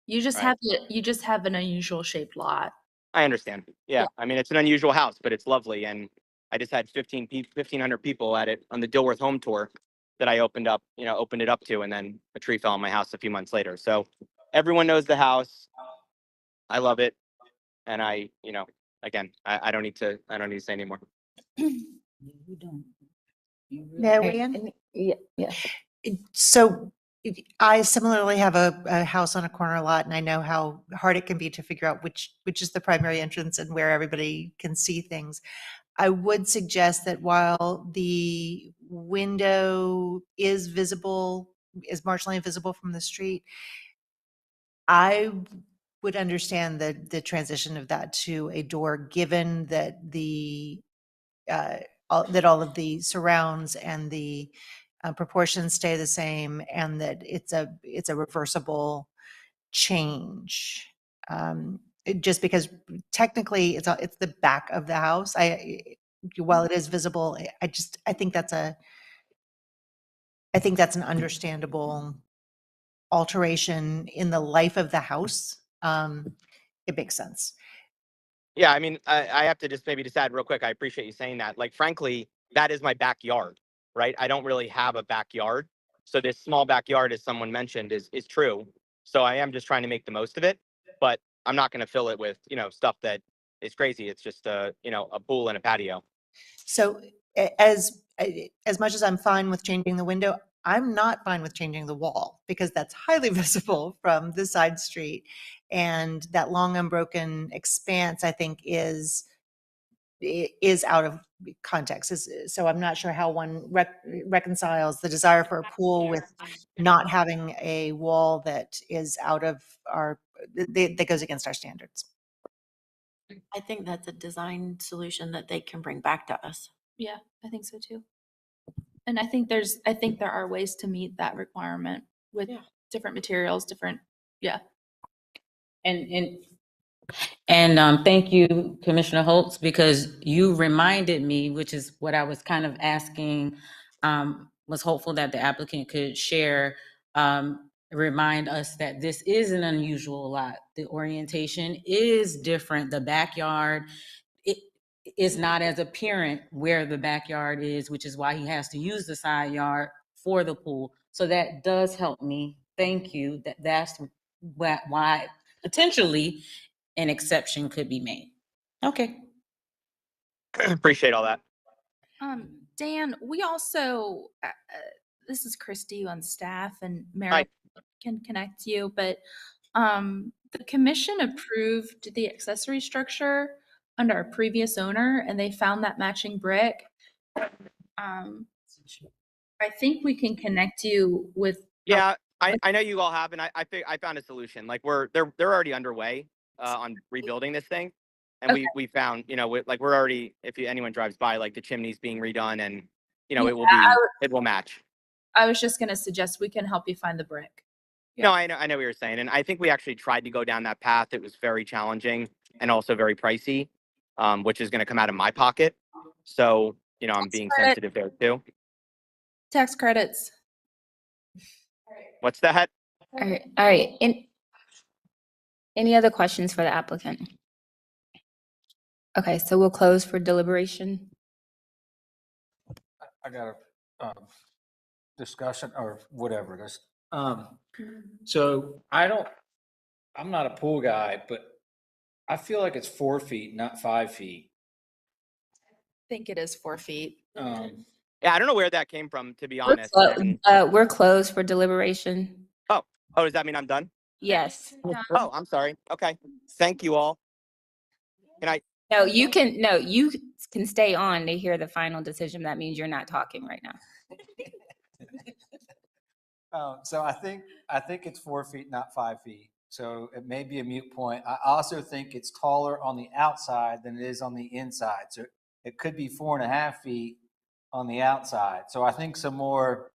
You just Right. you just have an unusual shaped lot. I understand. Yeah, I mean, it's an unusual house, but it's lovely. And I just had 1,500 people at it on the Dilworth home tour that I opened it up to, and then a tree fell on my house a few months later. So everyone knows the house. I love it. And again, I don't need to say anymore. May I weigh in? Yeah. So I similarly have a house on a corner lot, and I know how hard it can be to figure out which is the primary entrance and where everybody can see things. I would suggest that while the window is marginally visible from the street, I would understand the transition of that to a door, given that all of the surrounds and the proportions stay the same, and that it's a reversible change. Just because technically it's the back of the house. While it is visible, I think that's an understandable alteration in the life of the house. It makes sense. Yeah, I mean, I have to just maybe add real quick. I appreciate you saying that. Like, frankly, that is my backyard. right? I don't really have a backyard. So this small backyard, as someone mentioned, is true. So I am just trying to make the most of it, but I'm not going to fill it with, stuff that is crazy. It's just a pool and a patio. So as much as I'm fine with changing the window, I'm not fine with changing the wall because that's highly visible from the side street. And that long unbroken expanse, I think, is out of context. So I'm not sure how one reconciles the desire for a pool with not having a wall that is out of that goes against our standards. I think that's a design solution that they can bring back to us. Yeah, I think so too. And I think there are ways to meet that requirement with different materials, yeah. And thank you, Commissioner Holtz, because you reminded me, which is what I was kind of asking, was hopeful that the applicant could share, remind us that this is an unusual lot. The orientation is different. The backyard, it is not as apparent where the backyard is, which is why he has to use the side yard for the pool. So that does help me. Thank you. That's why potentially an exception could be made. Okay. Appreciate all that. Dan, we also, this is Christy on staff, and Mary can connect you, but the commission approved the accessory structure under our previous owner, and they found that matching brick. I think we can connect you with. Yeah, I know you all have, and I found a solution. Like they're already underway on rebuilding this thing, and we found we're already, if anyone drives by, like the chimney's being redone, and it will match. I was just gonna suggest we can help you find the brick. No, I know what you're saying, and I think we actually tried to go down that path. It was very challenging and also very pricey, which is going to come out of my pocket. So I'm being sensitive there too. Tax credits. What's that? All right. Any other questions for the applicant? Okay, so we'll close for deliberation. I got a discussion or whatever. So I'm not a pool guy, but I feel like it's 4 feet, not 5 feet. I think it is 4 feet. Yeah, I don't know where that came from, to be honest. We're closed for deliberation. Oh, does that mean I'm done? Yes. Oh, I'm sorry. Okay. Thank you all. Can I? No, you can stay on to hear the final decision. That means you're not talking right now. So I think it's 4 feet, not 5 feet. So it may be a moot point. I also think it's taller on the outside than it is on the inside. So it could be 4.5 feet on the outside. So I think some more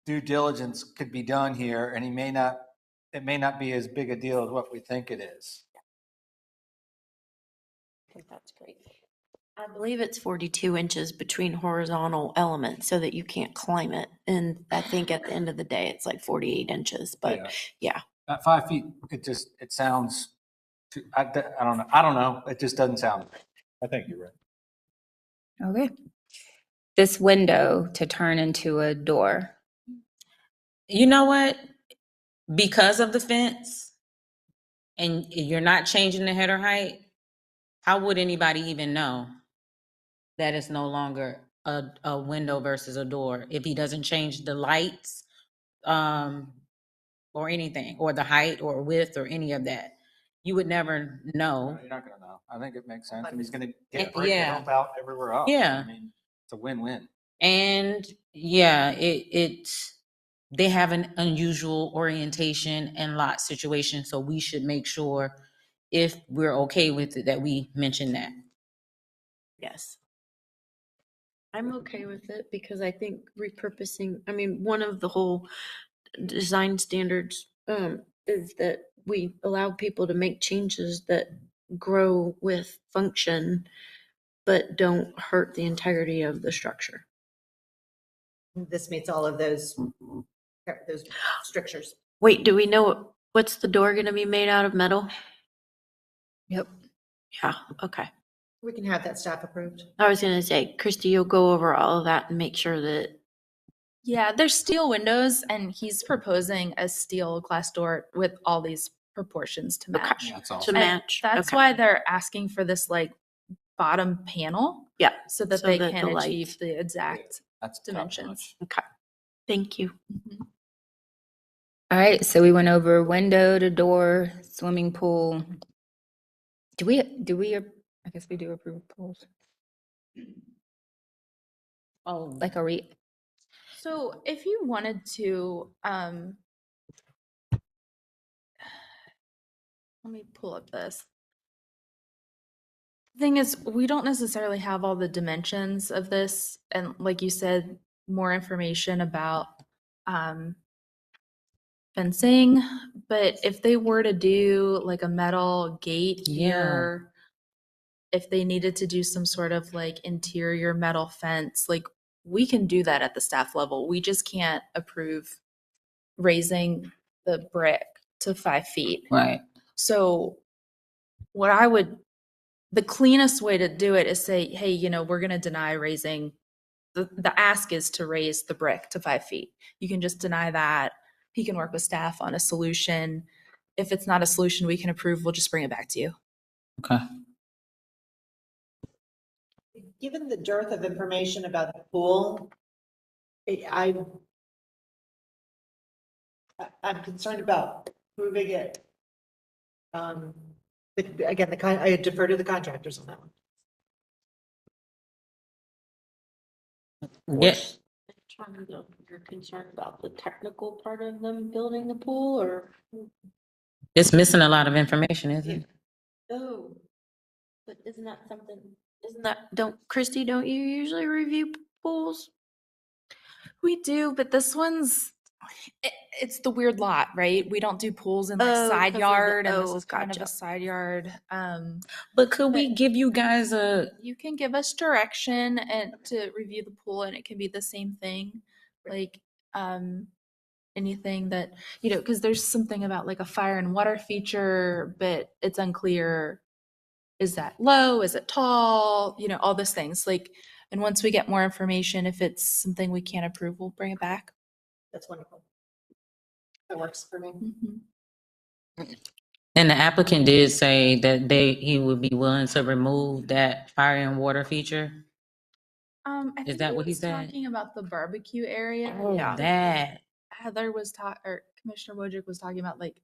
due diligence could be done here, and it may not be as big a deal as what we think it is. I think that's great. I believe it's 42 inches between horizontal elements so that you can't climb it. And I think at the end of the day, it's like 48 inches, but yeah. At 5 feet, it sounds too, I don't know. It just doesn't sound right. I think you're right. Okay. This window to turn into a door. You know what? Because of the fence and you're not changing the header height, how would anybody even know that it's no longer a window versus a door if he doesn't change the lights or anything, or the height or width or any of that? You would never know. You're not going to know. I think it makes sense. And he's going to get a break to help out everywhere else. Yeah. I mean, it's a win-win. And they have an unusual orientation and lot situation. So we should make sure, if we're okay with it, that we mention that. Yes. I'm okay with it because I think one of the whole design standards is that we allow people to make changes that grow with function, but don't hurt the integrity of the structure. This meets all of those strictures. Wait, do we know what's the door going to be made out of? Metal? Yep. Yeah, okay. We can have that staff approved. I was going to say, Christy, you'll go over all of that and make sure that Yeah, there's steel windows, and he's proposing a steel glass door with all these proportions to Okay. match. That's awesome. To And match, That's okay. why they're asking for this like bottom panel. Yeah, So that so they that can the achieve light- the exact That's dimensions. Okay. Thank you. All right, so we went over window to door, swimming pool. Do we, I guess we do approve pools. Oh, Like a So if you wanted to, let me pull up this. Thing is, we don't necessarily have all the dimensions of this, and like you said, more information about fencing. But if they were to do like a metal gate Yeah. here, if they needed to do some sort of like interior metal fence, like we can do that at the staff level. We just can't approve raising the brick to 5 feet. right. So the cleanest way to do it is say, hey, we're going to deny raising, the ask is to raise the brick to 5 feet. You can just deny that. He can work with staff on a solution. If it's not a solution we can approve, we'll just bring it back to you. Okay. Given the dearth of information about the pool, I'm concerned about proving it. But again, I defer to the contractors on that one. Yes. You're concerned about the technical part of them building the pool, or? It's missing a lot of information, isn't it? Oh, but isn't that Christy, don't you usually review pools? We do, but this one's, it's the weird lot, right? We don't do pools in like Oh, 'cause side of the- yard, and this oh, is kind of a gotcha. side yard. But could we give you guys You can give us direction and to review the pool, and it can be the same thing, like anything that, because there's something about like a fire and water feature, but it's unclear. Is that low? Is it tall? All those things. And once we get more information, if it's something we can't approve, we'll bring it back. That's wonderful. That works for me. And the applicant did say that he would be willing to remove that fire and water feature. I think that he what he was said? talking about the barbecue area. Oh, that. Heather was or Commissioner Wojcik was talking about like,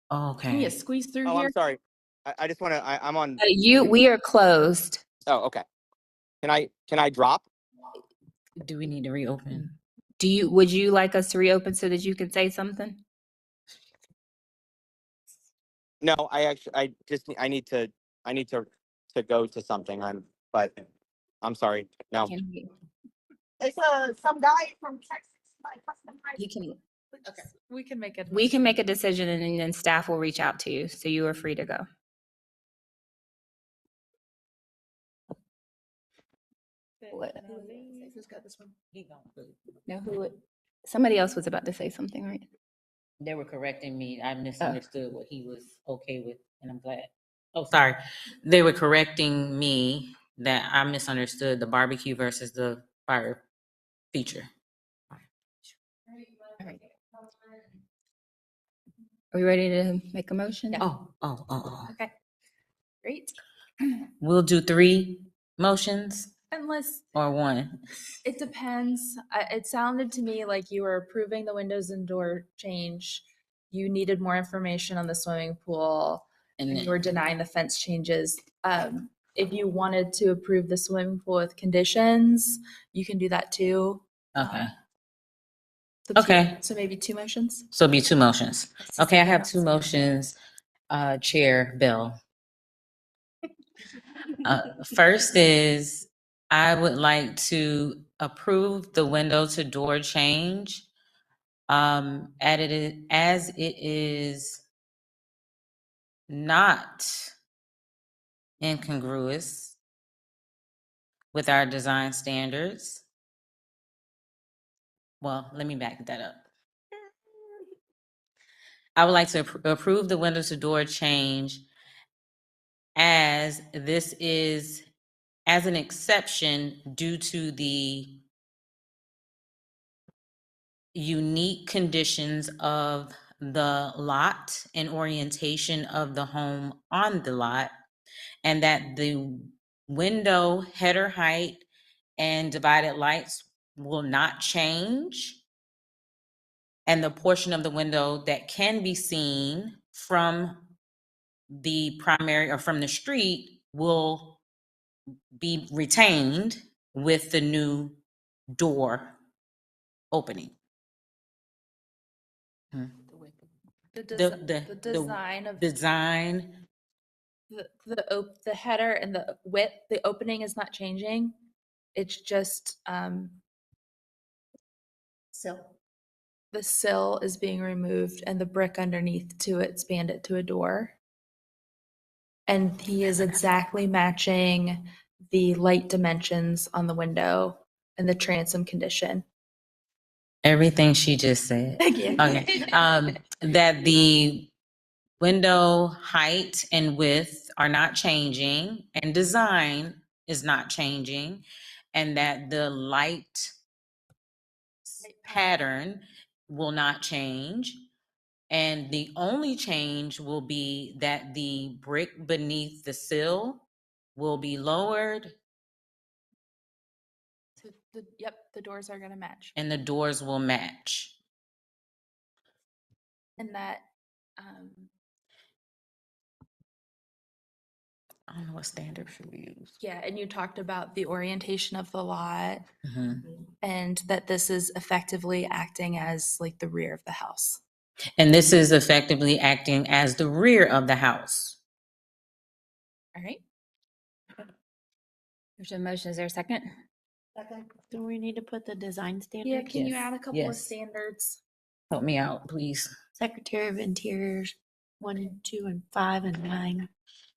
Oh, can you okay. squeeze through Oh, here? I'm sorry. I just want to, I'm on. We are closed. Oh, okay. Can I drop? Do we need to reopen? Would you like us to reopen so that you can say something? No, I need to go to something. I'm sorry. No. It's some guy from Texas. You can. Okay, we can make it. We can make a decision, and then staff will reach out to you, so you are free to go. What? Who's got this one? No, somebody else was about to say something, right? They were correcting me. I misunderstood what he was okay with, and I'm glad. Oh, sorry. They were correcting me that I misunderstood the barbecue versus the fire feature. All right. Are we ready to make a motion? Oh. Okay, great. We'll do 3 motions Unless or 1. it depends. It sounded to me like you were approving the windows and door change. You needed more information on the swimming pool, and you were denying the fence changes. If you wanted to approve the swimming pool with conditions, you can do that too. Okay. Okay. So maybe 2 motions? So it'll be 2 motions. Okay, I have 2 motions, Chair Bell. First is, I would like to approve the window to door change, as it is not incongruous with our design standards. Well, let me back that up. I would like to approve the window to door change as this is as an exception due to the unique conditions of the lot and orientation of the home on the lot, and that the window header height and divided lights will not change. And the portion of the window that can be seen from the primary or from the street will be retained with the new door opening. The The design of design, the header and the width, the opening is not changing. It's just the sill is being removed and the brick underneath to expand it to a door. And he is exactly matching the light dimensions on the window and the transom condition. everything she just said. Thank you. Okay. That the window height and width are not changing and design is not changing, and that the light pattern will not change. And the only change will be that the brick beneath the sill will be lowered Yep, the doors are gonna match. and the doors will match. And that, I don't know what standard should we use. yeah, and you talked about the orientation of the lot Mhm. and that this is effectively acting as like the rear of the house. And this is effectively acting as the rear of the house. All right. There's a motion. Is there a second? Do we need to put the design standard? Yeah, can you Yes, add a couple of yes. standards? Help me out, please. Secretary of Interiors, 1, 2, and 5, and 9.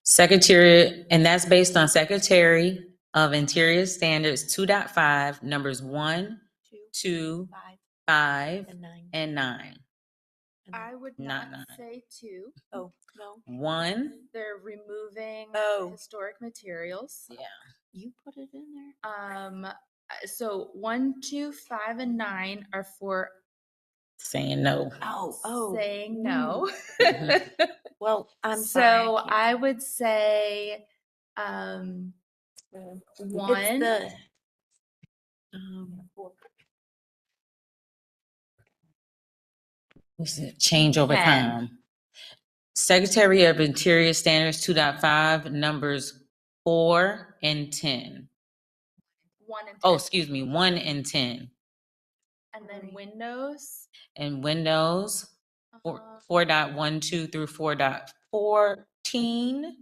Secretary, and that's based on Secretary of Interior Standards 2.5, numbers 1, 2, 5, and 9. I would Not not 9. say 2. Oh, no. 1, They're removing historic materials. yeah. You put it in there. So 1, 2, 5, and 9 are for Saying no. saying no. Well, I'm So sorry. I would say, It's 1. the, What's it? Change over 10. time. Secretary of Interior Standards 2.5, numbers 4 and 10. 1 and 10. Oh, excuse me, 1 and 10. And then windows. And Windows 4.12 through 4.14.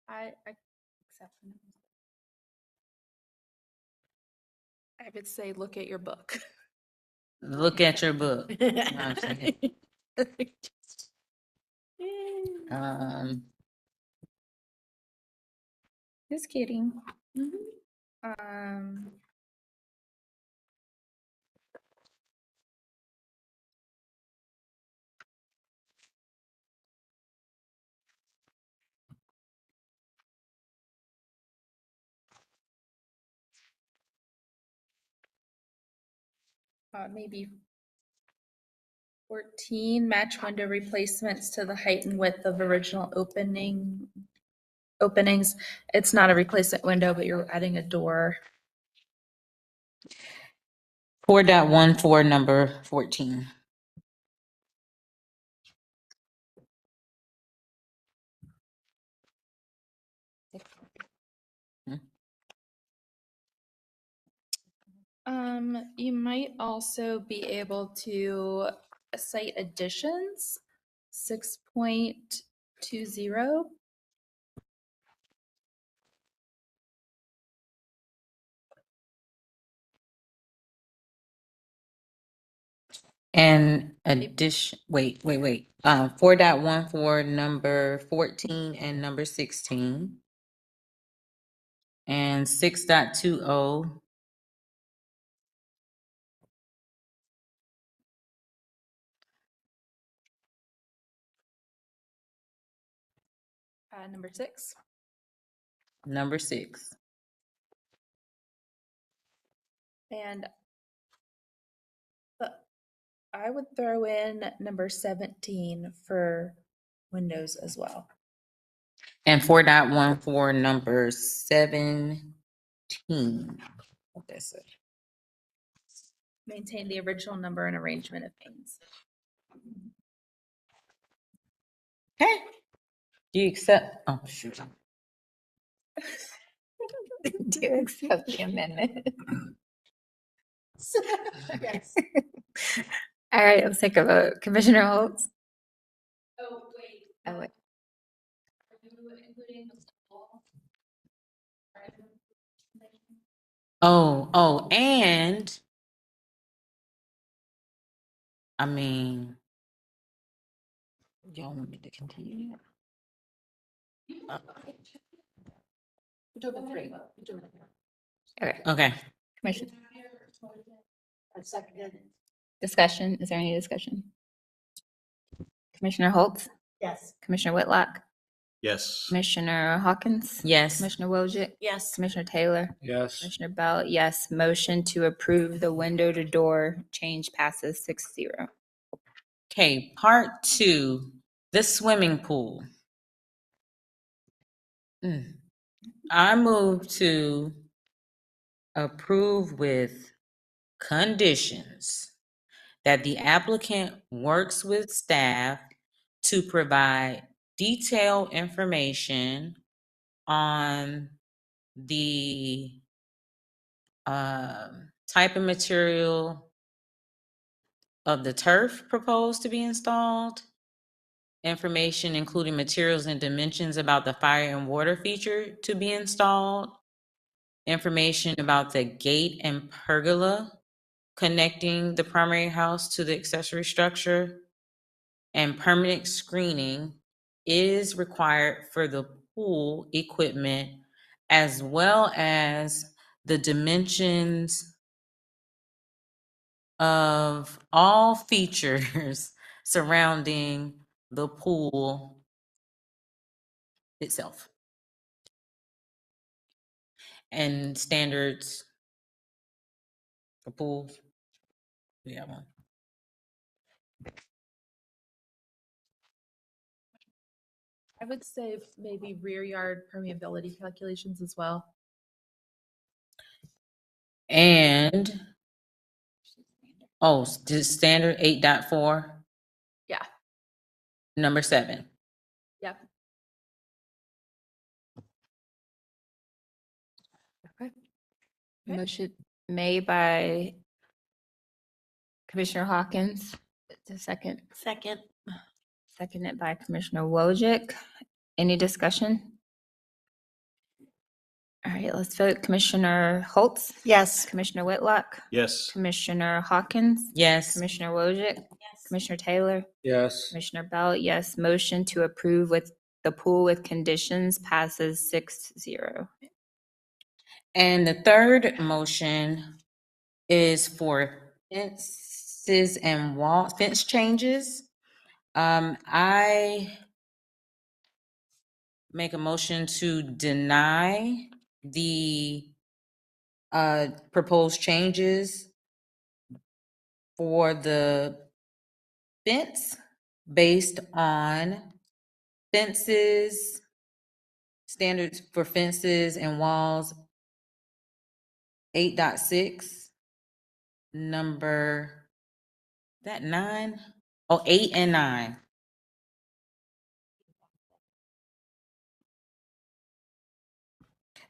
I accept them. I would say look at your book. Look at your book. No, I'm just kidding. Just kidding. Maybe 14, match window replacements to the height and width of original openings. It's not a replacement window, but you're adding a door. 4.14, number 14. You might also be able to cite additions, 6.20. And addition, wait. 4.14, number 14 and number 16. And 6.20. Number 6. Number 6. And I would throw in number 17 for windows as well. And 4.14, number 17. What that's it? Maintain the original number and arrangement of panes. Okay. Do you accept? Oh, shoot. Do you accept the amendment? Yes. All right, let's take a vote. Commissioner Holtz? Oh, wait. Oh, wait. Are you including the wall? And I mean, y'all want me to continue? Okay. Okay. Commission. Discussion. Is there any discussion? Commissioner Holtz? Yes. Commissioner Whitlock? Yes. Commissioner Hawkins? Yes. Commissioner Wojcik? Yes. Commissioner Taylor? Yes. Commissioner Bell? Yes. Motion to approve the window to door change passes 6-0. Okay, part 2, the swimming pool. I move to approve with conditions that the applicant works with staff to provide detailed information on the type of material of the turf proposed to be installed, information including materials and dimensions about the fire and water feature to be installed, information about the gate and pergola connecting the primary house to the accessory structure, and permanent screening is required for the pool equipment, as well as the dimensions of all features surrounding the pool itself. And standards for pools. Yeah. I would say maybe rear yard permeability calculations as well. And just standard 8.4, Yeah. number 7. Yep. Okay. Motion made by Commissioner Hawkins. It's a second. Second. Seconded by Commissioner Wojcik. Any discussion? All right, let's vote. Commissioner Holtz? Yes. Commissioner Whitlock? Yes. Commissioner Hawkins? Yes. Commissioner Wojcik? Yes. Commissioner Taylor? Yes. Commissioner Bell? Yes. Motion to approve with the pool with conditions passes 6-0. And the third motion is for fences and fence changes. I make a motion to deny the proposed changes for the fence based on standards for fences and walls 8.6, number, that 9? 8 and 9.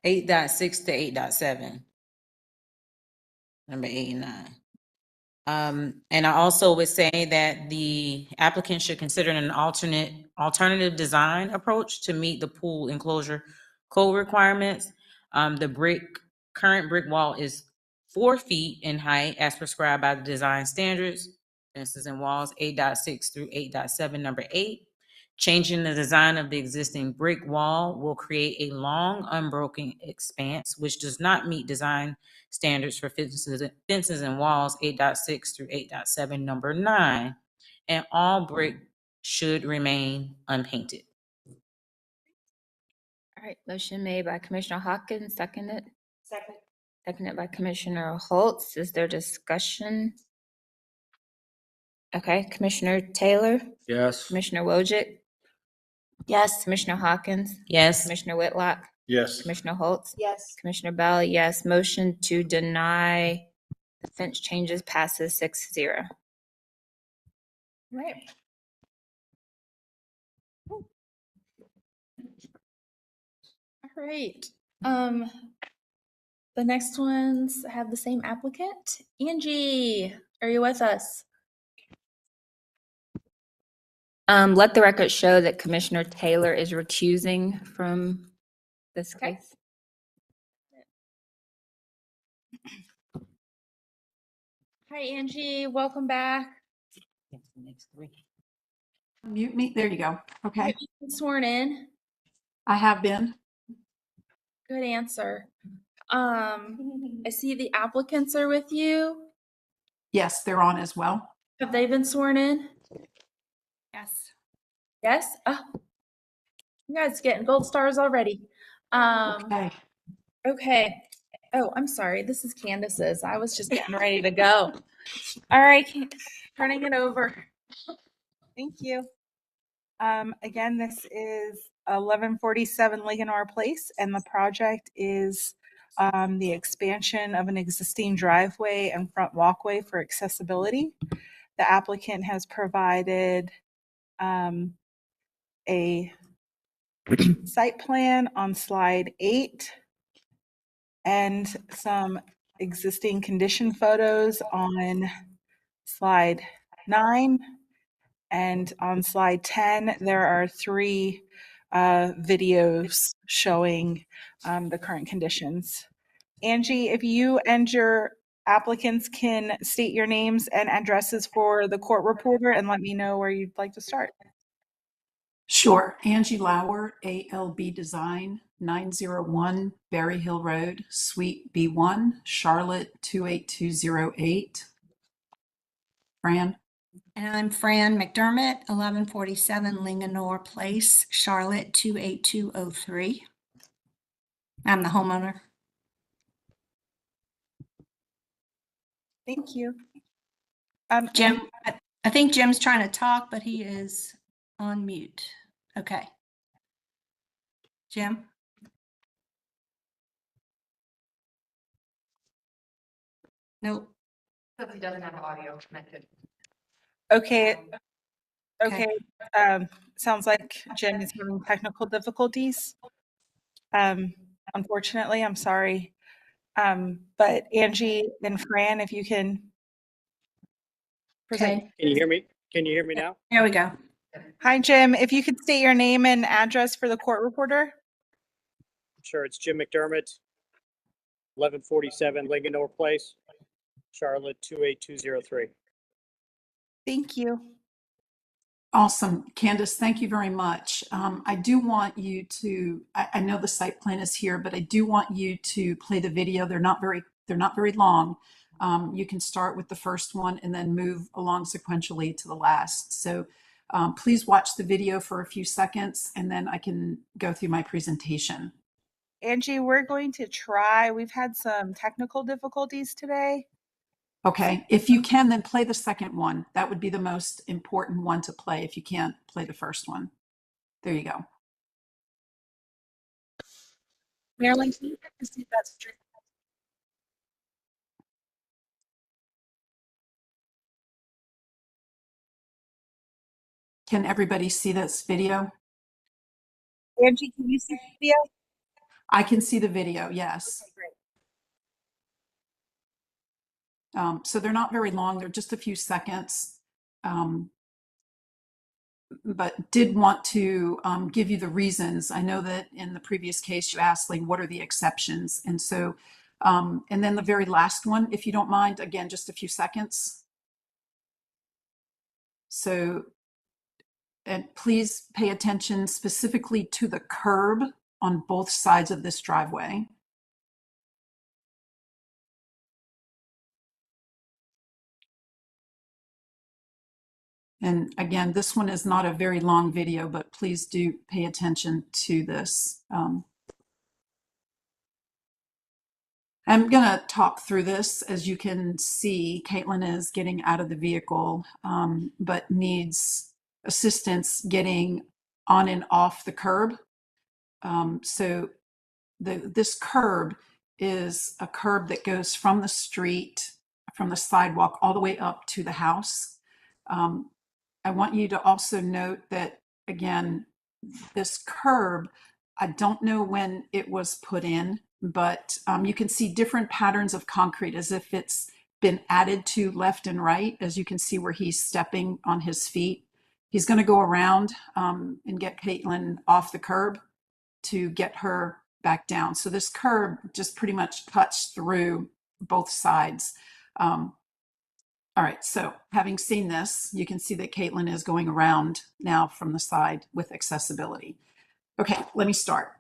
Eight dot 6 to 8.7. Number 8 and 9. And I also would say that the applicant should consider an alternative design approach to meet the pool enclosure code requirements. The current brick wall is 4 feet in height as prescribed by the design standards. Fences and walls 8.6 through 8.7, number 8. Changing the design of the existing brick wall will create a long unbroken expanse, which does not meet design standards for fences and walls 8.6 through 8.7, number 9. And all brick should remain unpainted. All right, motion made by Commissioner Hawkins, seconded. Second. Seconded by Commissioner Holtz. Is there discussion? Okay, Commissioner Taylor, Yes. Commissioner Wojcik, Yes. Commissioner Hawkins, Yes. Commissioner Whitlock, Yes. Commissioner Holtz, Yes. Commissioner Bell, yes. Motion to deny the fence changes passes 6-0. Right. All right. The next ones have the same applicant. Angie, are you with us? Let the record show that Commissioner Taylor is recusing from this case. Hi, Angie. Welcome back. Mute me. There you go. Okay. You've been sworn in. I have been. Good answer. I see the applicants are with you. Yes, they're on as well. Have they been sworn in? Yes. Yes? Oh, you guys getting gold stars already. Okay. Okay. Oh, I'm sorry. This is Candace's. I was just getting ready to go. All right. Turning it over. Thank you. Again, this is 1147 Ligonor Place, and the project is the expansion of an existing driveway and front walkway for accessibility. The applicant has provided a site plan on slide 8 and some existing condition photos on slide 9. And on slide 10, there are 3 videos showing the current conditions. Angie, if you and your applicants can state your names and addresses for the court reporter and let me know where you'd like to start. Sure. Angie Lauer, ALB Design, 901 Berry Hill Road, Suite B1, Charlotte 28208. Fran? And I'm Fran McDermott, 1147 Linganore Place, Charlotte 28203. I'm the homeowner. Thank you. Jim, I think Jim's trying to talk, but he is on mute. Okay. Jim? Nope. Because he doesn't have audio connected. Okay. Sounds like Jim is having technical difficulties. Unfortunately, I'm sorry. But Angie and Fran, if you can. Okay. Can you hear me? Can you hear me now? There we go. Hi, Jim. If you could state your name and address for the court reporter. Sure, it's Jim McDermott, 1147 Linganore Place, Charlotte 28203. Thank you. Awesome. Candace, thank you very much. I do want you to, I know the site plan is here, but I do want you to play the video. They're not very long. You can start with the first one and then move along sequentially to the last. So please watch the video for a few seconds and then I can go through my presentation. Angie, we're going to try. We've had some technical difficulties today. Okay, if you can, then play the second one. That would be the most important one to play if you can't play the first one. There you go. Marilyn, can you check to see if that's true? Can everybody see this video? Angie, can you see the video? I can see the video, yes. Okay, great. So they're not very long, they're just a few seconds. But did want to give you the reasons. I know that in the previous case you asked, like, what are the exceptions? And so, and then the very last one, if you don't mind, again, just a few seconds. So, and please pay attention specifically to the curb on both sides of this driveway. And again, this one is not a very long video, but please do pay attention to this. I'm going to talk through this. As you can see, Caitlin is getting out of the vehicle, but needs assistance getting on and off the curb. So this curb is a curb that goes from the street, from the sidewalk, all the way up to the house. I want you to also note that, again, this curb, I don't know when it was put in, but you can see different patterns of concrete as if it's been added to left and right, as you can see where he's stepping on his feet. He's going to go around and get Caitlin off the curb to get her back down. So this curb just pretty much cuts through both sides. All right, so having seen this, you can see that Caitlin is going around now from the side with accessibility. Okay, let me start.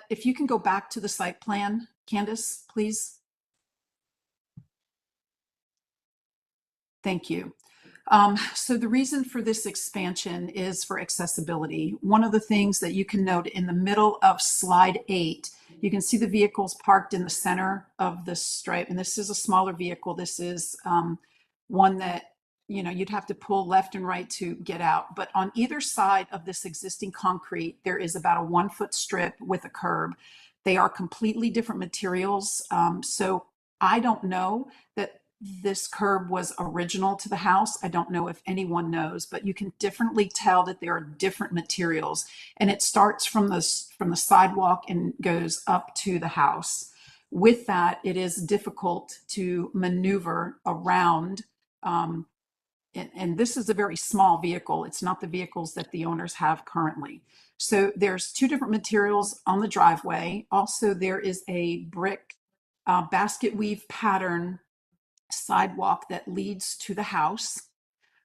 If you can go back to the site plan, Candace, please. Thank you. So the reason for this expansion is for accessibility. One of the things that you can note in the middle of slide 8, you can see the vehicles parked in the center of the stripe, and this is a smaller vehicle. This is one that, you know, you'd have to pull left and right to get out. But on either side of this existing concrete, there is about a 1-foot strip with a curb. They are completely different materials. So I don't know that this curb was original to the house. I don't know if anyone knows, but you can differently tell that there are different materials, and it starts from the sidewalk and goes up to the house. With that, it is difficult to maneuver around. And this is a very small vehicle. It's not the vehicles that the owners have currently. So there's 2 different materials on the driveway. Also, there is a brick basket weave pattern sidewalk that leads to the house.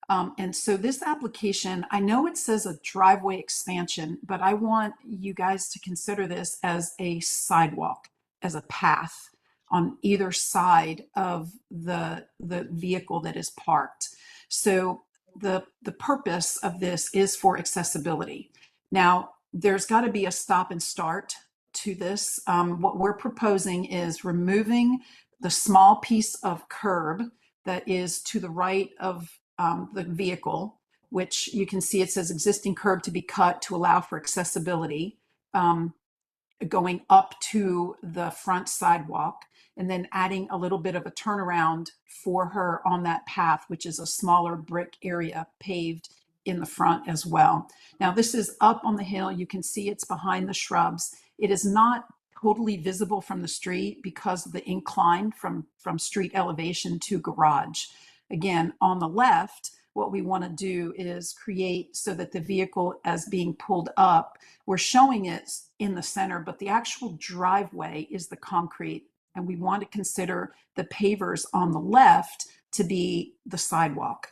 And so this application, I know it says a driveway expansion, but I want you guys to consider this as a sidewalk, as a path on either side of the vehicle that is parked. So the purpose of this is for accessibility. Now, there's got to be a stop and start to this. What we're proposing is removing the small piece of curb that is to the right of the vehicle, which you can see it says existing curb to be cut to allow for accessibility, going up to the front sidewalk, and then adding a little bit of a turnaround for her on that path, which is a smaller brick area paved in the front as well. Now, this is up on the hill. You can see it's behind the shrubs. It is not totally visible from the street because of the incline from street elevation to garage. Again, on the left, what we want to do is create so that the vehicle, as being pulled up, we're showing it in the center, but the actual driveway is the concrete. And we want to consider the pavers on the left to be the sidewalk.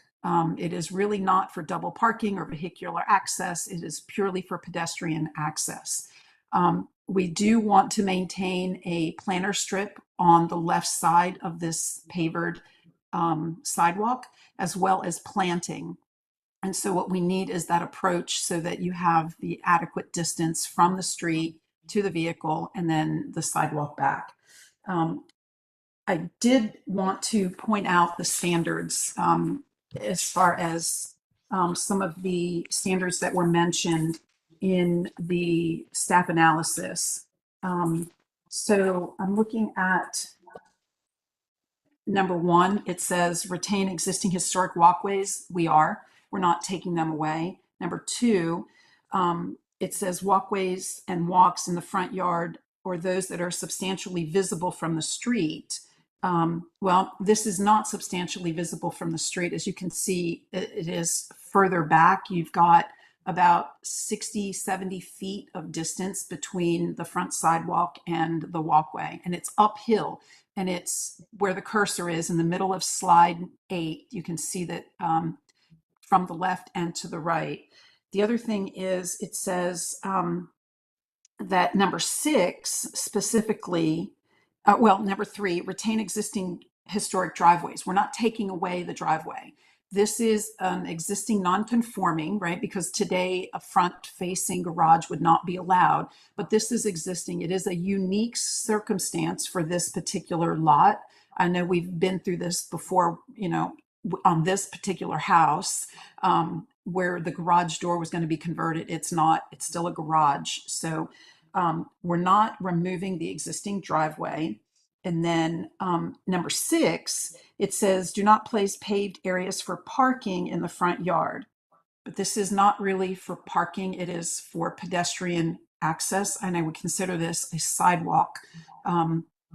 It is really not for double parking or vehicular access. It is purely for pedestrian access. We do want to maintain a planter strip on the left side of this pavered sidewalk, as well as planting. And so what we need is that approach so that you have the adequate distance from the street to the vehicle and then the sidewalk back. I did want to point out the standards as far as some of the standards that were mentioned in the staff analysis. So I'm looking at number 1. It says retain existing historic walkways. We're not taking them away. Number 2, it says walkways and walks in the front yard or those that are substantially visible from the street. Well, this is not substantially visible from the street. As you can see, it is further back. You've got about 60, 70 feet of distance between the front sidewalk and the walkway, and it's uphill. And it's where the cursor is in the middle of slide 8. You can see that from the left and to the right. The other thing is it says that number 6 specifically, number 3, retain existing historic driveways. We're not taking away the driveway. This is an existing non-conforming, right? Because today a front-facing garage would not be allowed, but this is existing. It is a unique circumstance for this particular lot. I know we've been through this before, on this particular house, where the garage door was going to be converted. It's not, it's still a garage. So we're not removing the existing driveway. And then number 6, it says, do not place paved areas for parking in the front yard. But this is not really for parking. It is for pedestrian access. And I would consider this a sidewalk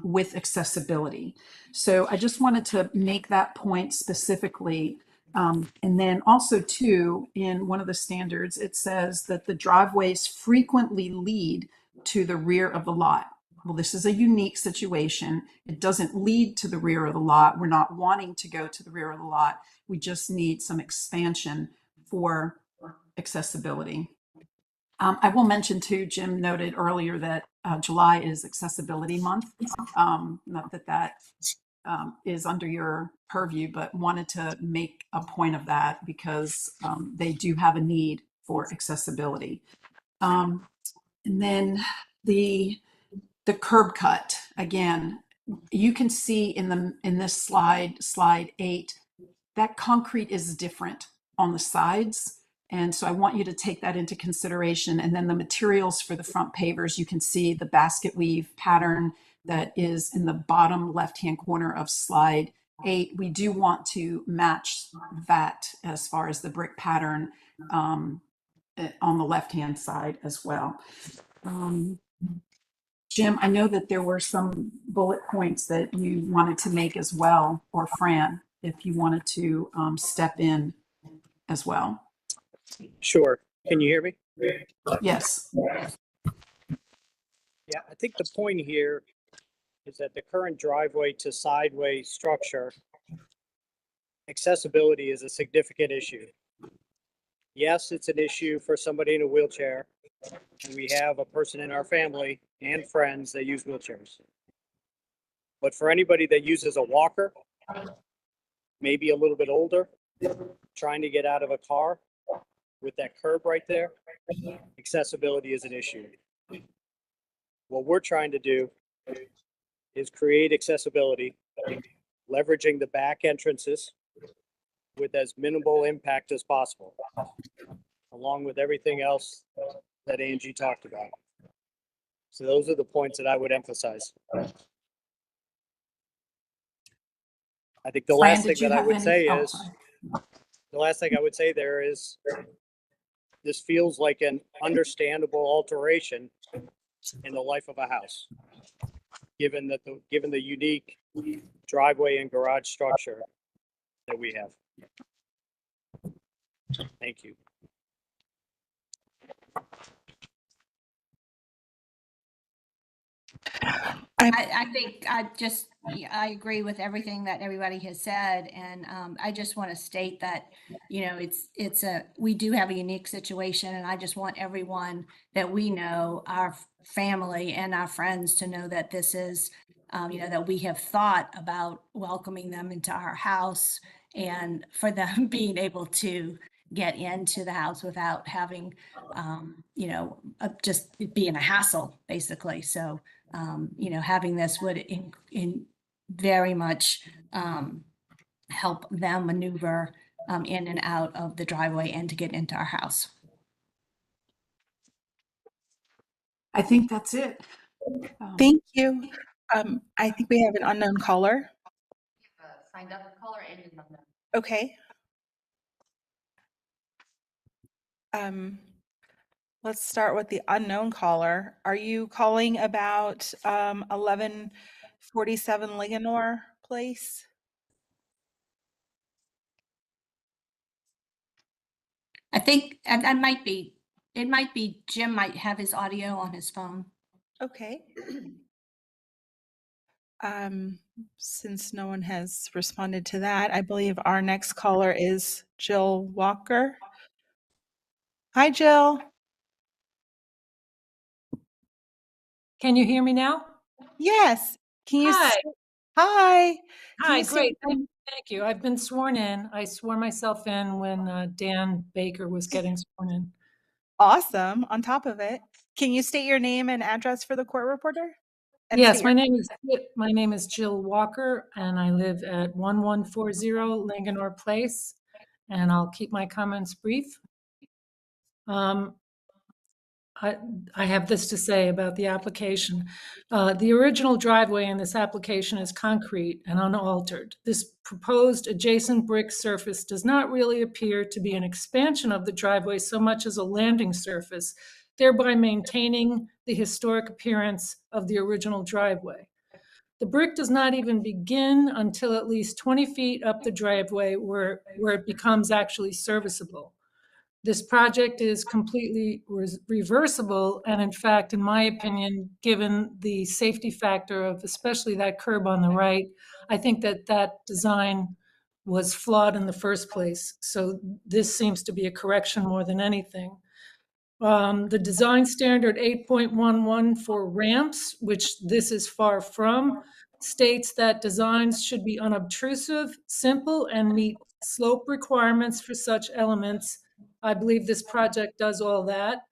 with accessibility. So I just wanted to make that point specifically. And then also too, in one of the standards, it says that the driveways frequently lead to the rear of the lot. Well, this is a unique situation. It doesn't lead to the rear of the lot. We're not wanting to go to the rear of the lot. We just need some expansion for accessibility. I will mention too, Jim noted earlier that July is Accessibility Month. Not that that is under your purview, but wanted to make a point of that because they do have a need for accessibility. And then the curb cut, again, you can see in this slide 8, that concrete is different on the sides. And so I want you to take that into consideration. And then the materials for the front pavers, you can see the basket weave pattern that is in the bottom left-hand corner of slide 8. We do want to match that as far as the brick pattern on the left-hand side as well. Jim, I know that there were some bullet points that you wanted to make as well, or Fran, if you wanted to step in as well. Sure. Can you hear me? Yes. Yeah, I think the point here is that the current driveway to sideway structure, accessibility is a significant issue. Yes, it's an issue for somebody in a wheelchair. And we have a person in our family and friends that use wheelchairs. But for anybody that uses a walker, maybe a little bit older, trying to get out of a car with that curb right there, accessibility is an issue. What we're trying to do is create accessibility, leveraging the back entrances with as minimal impact as possible, along with everything else that Angie talked about. So those are the points that I would emphasize. I think the Fran, last thing did you that I have would any- say oh, is, sorry. the last thing I would say there is, this feels like an understandable alteration in the life of a house, given the unique driveway and garage structure that we have. Thank you. I think I agree with everything that everybody has said. And I just want to state that, we do have a unique situation, and I just want everyone that we know, our family and our friends, to know that this is, that we have thought about welcoming them into our house and for them being able to get into the house without having, just it being a hassle, basically. So, having this would in very much help them maneuver in and out of the driveway and to get into our house. I think that's it. Thank you. I think we have an unknown caller. Signed up caller and an unknown. Okay. Let's start with the unknown caller. Are you calling about 1147 Linganore Place? I think that might be, Jim might have his audio on his phone. Okay. Since no one has responded to that, I believe our next caller is Jill Walker. Hi, Jill. Can you hear me now? Yes. Can you? Hi. Hi. Can Hi, you say great. Thank you. I've been sworn in. I swore myself in when Dan Baker was getting sworn in. Awesome. On top of it, can you state your name and address for the court reporter? And Yes, state my your- name is Jill Walker, and I live at 1140 Langenor Place, and I'll keep my comments brief. I have this to say about the application. The original driveway in this application is concrete and unaltered. This proposed adjacent brick surface does not really appear to be an expansion of the driveway so much as a landing surface, thereby maintaining the historic appearance of the original driveway. The brick does not even begin until at least 20 feet up the driveway where it becomes actually serviceable. This project is completely reversible, and in fact, in my opinion, given the safety factor of especially that curb on the right, I think that that design was flawed in the first place. So this seems to be a correction more than anything. The design standard 8.11 for ramps, which this is far from, states that designs should be unobtrusive, simple, and meet slope requirements for such elements. I believe this project does all that.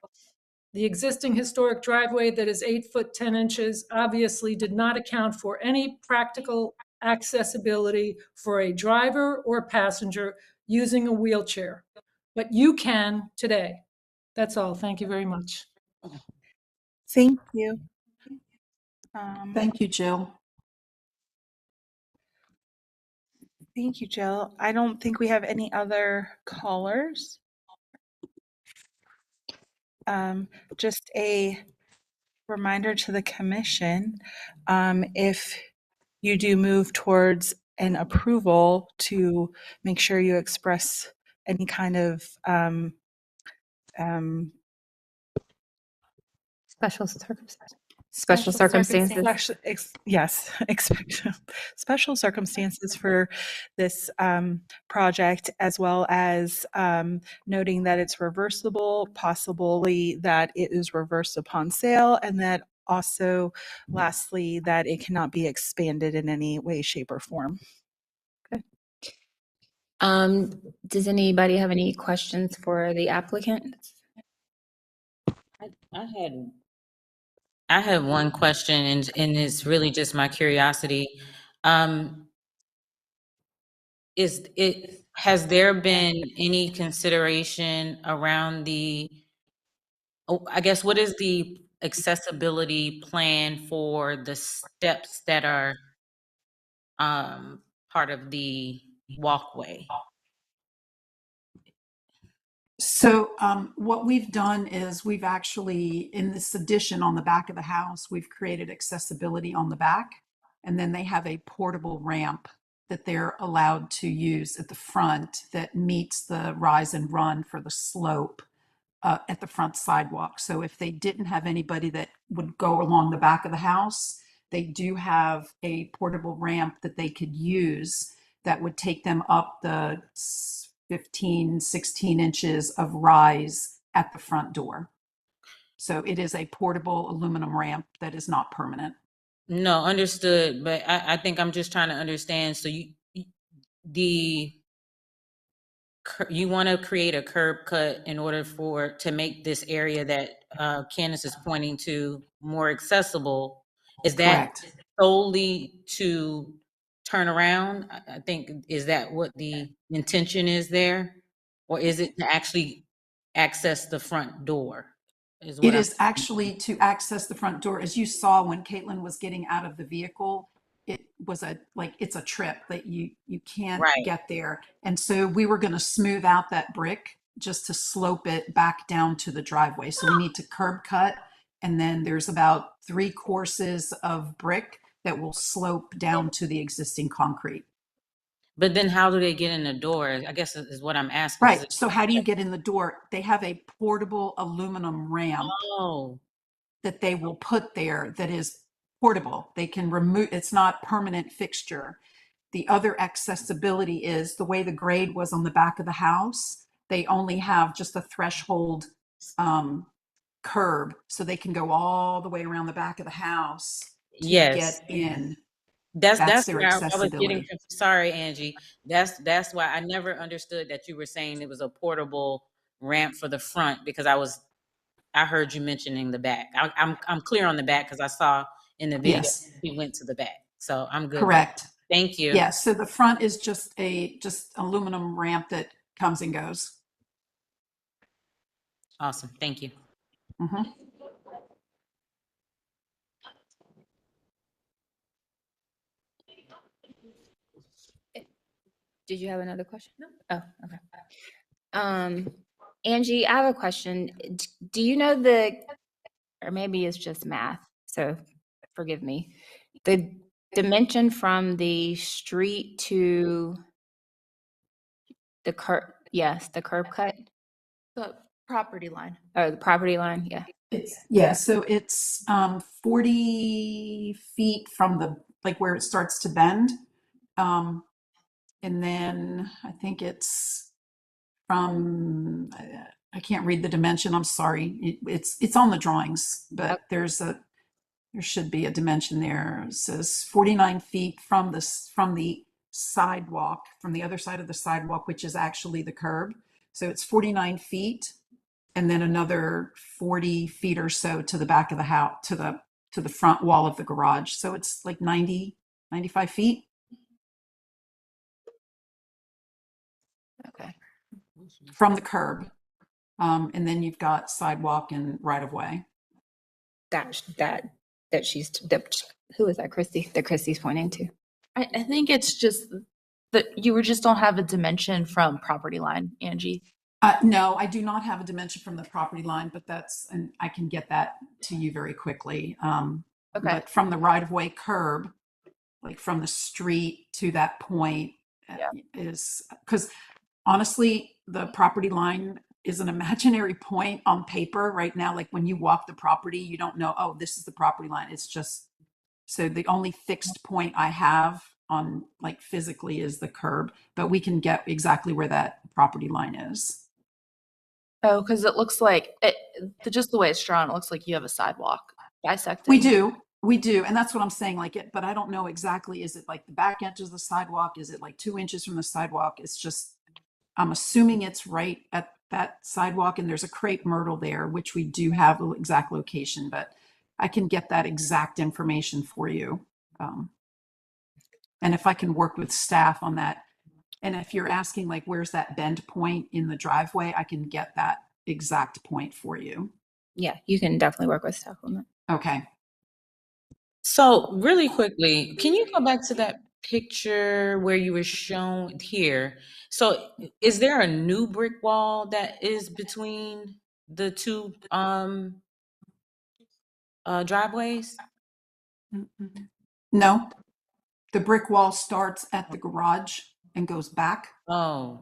The existing historic driveway that is 8 foot 10 inches obviously did not account for any practical accessibility for a driver or passenger using a wheelchair. But you can today. That's all. Thank you very much. Thank you. Thank you, Jill. Thank you, Jill. I don't think we have any other callers. Just a reminder to the commission, if you do move towards an approval, to make sure you express any kind of Special circumstances. Special circumstances. Yes, special circumstances for this project, as well as noting that it's reversible, possibly that it is reversed upon sale, and that also, lastly, that it cannot be expanded in any way, shape, or form. Does anybody have any questions for the applicant? I had one question, and it's really just my curiosity. Has there been any consideration around I guess, what is the accessibility plan for the steps that are part of the walkway? So what we've done is we've actually, in this addition on the back of the house, we've created accessibility on the back. And then they have a portable ramp that they're allowed to use at the front that meets the rise and run for the slope at the front sidewalk. So if they didn't have anybody that would go along the back of the house, they do have a portable ramp that they could use that would take them up the 15, 16 inches of rise at the front door. So it is a portable aluminum ramp that is not permanent. No, understood. But I think I'm just trying to understand. So you want to create a curb cut in order to make this area that Candace is pointing to more accessible. Is that Correct. solely to turn around? I think, is that what the intention is there? Or is it to actually access the front door? It is actually to access the front door. As you saw when Caitlin was getting out of the vehicle, it was it's a trip that you can't get there. And so we were going to smooth out that brick just to slope it back down to the driveway. So we need to curb cut. And then there's about 3 courses of brick that will slope down to the existing concrete. But then how do they get in the door? I guess is what I'm asking. Right. So how do you get in the door? They have a portable aluminum ramp that they will put there that is portable. They can remove, it's not permanent fixture. The other accessibility is the way the grade was on the back of the house. They only have just a threshold curb, so they can go all the way around the back of the house to get in. That's their where I was getting, accessibility. sorry, Angie. That's why I never understood that you were saying it was a portable ramp for the front, because I heard you mentioning the back. I'm clear on the back because I saw in the video Yes, he went to the back. So I'm good there. correct. Thank you. Yeah, so the front is just aluminum ramp that comes and goes. Awesome. Thank you. Mhm. Did you have another question? No. Oh, okay. Angie, I have a question. Do you know or maybe it's just math, so forgive me. The dimension from the street to the curb, yes, the curb cut, The property line. or the property line, yeah. So it's 40 feet from like where it starts to bend. And then I think it's from, I can't read the dimension, I'm sorry. It's on the drawings, but there should be a dimension there. It says 49 feet from the sidewalk, from the other side of the sidewalk, which is actually the curb. So it's 49 feet, and then another 40 feet or so to the back of the house, to the front wall of the garage. So it's like 95 feet. Okay. From the curb. And then you've got sidewalk and right of way. Who is that, Christy? That Christy's pointing to. I think it's just that you just don't have a dimension from property line, Angie. No, I do not have a dimension from the property line, but and I can get that to you very quickly. Okay. But from the right of way curb, like from the street to that point, is because honestly, the property line is an imaginary point on paper right now. Like when you walk the property, you don't know, oh, this is the property line. It's just, so the only fixed point I have on like physically is the curb, but we can get exactly where that property line is. Oh, because it looks like just the way it's drawn, it looks like you have a sidewalk dissecting. We do. And that's what I'm saying, but I don't know exactly. Is it like the back edge of the sidewalk? Is it like 2 inches from the sidewalk? It's just, I'm assuming it's right at that sidewalk, and there's a crepe myrtle there, which we do have the exact location, but I can get that exact information for you. And if I can work with staff on that, and if you're asking like, where's that bend point in the driveway, I can get that exact point for you. Yeah, you can definitely work with staff on that. Okay. So really quickly, can you go back to that picture where you were shown here? So is there a new brick wall that is between the two driveways? No, the brick wall starts at the garage and goes back. Oh,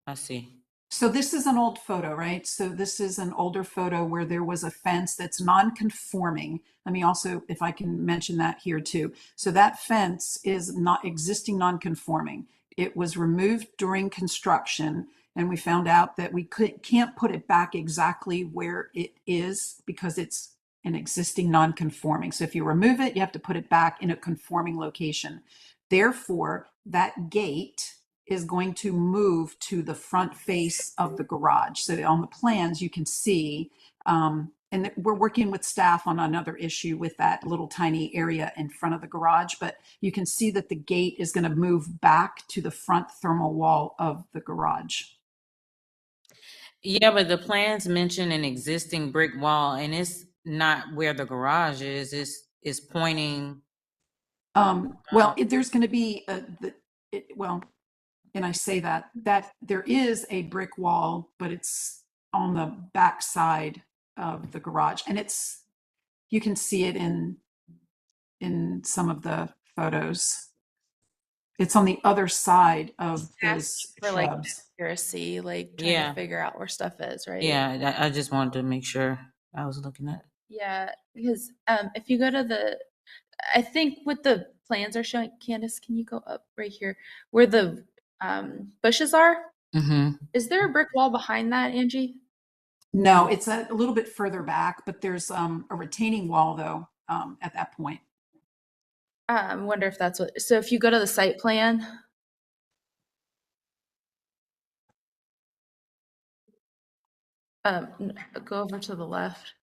I see. So this is an old photo, right? So this is an older photo where there was a fence that's non-conforming. Let me also, if I can mention that here too. So that fence is not existing non-conforming. It was removed during construction, and we found out that we can't put it back exactly where it is because it's an existing non-conforming. So if you remove it, you have to put it back in a conforming location. Therefore, that gate is going to move to the front face of the garage. So on the plans, you can see, and we're working with staff on another issue with that little tiny area in front of the garage, but you can see that the gate is going to move back to the front thermal wall of the garage. Yeah, but the plans mention an existing brick wall, and it's not where the garage is. It's pointing. Well, there's going to be and I say that there is a brick wall, but it's on the back side of the garage, and you can see it in some of the photos. It's on the other side of those For like shrubs. accuracy, like trying to figure out where stuff is, right? Yeah, I just wanted to make sure I was looking at. Yeah, because if you go to I think what the plans are showing, Candace, can you go up right here where the bushes are? Mm-hmm. Is there a brick wall behind that, Angie? No, it's a little bit further back, but there's a retaining wall though at that point. I wonder if that's what, so if you go to the site plan, go over to the left,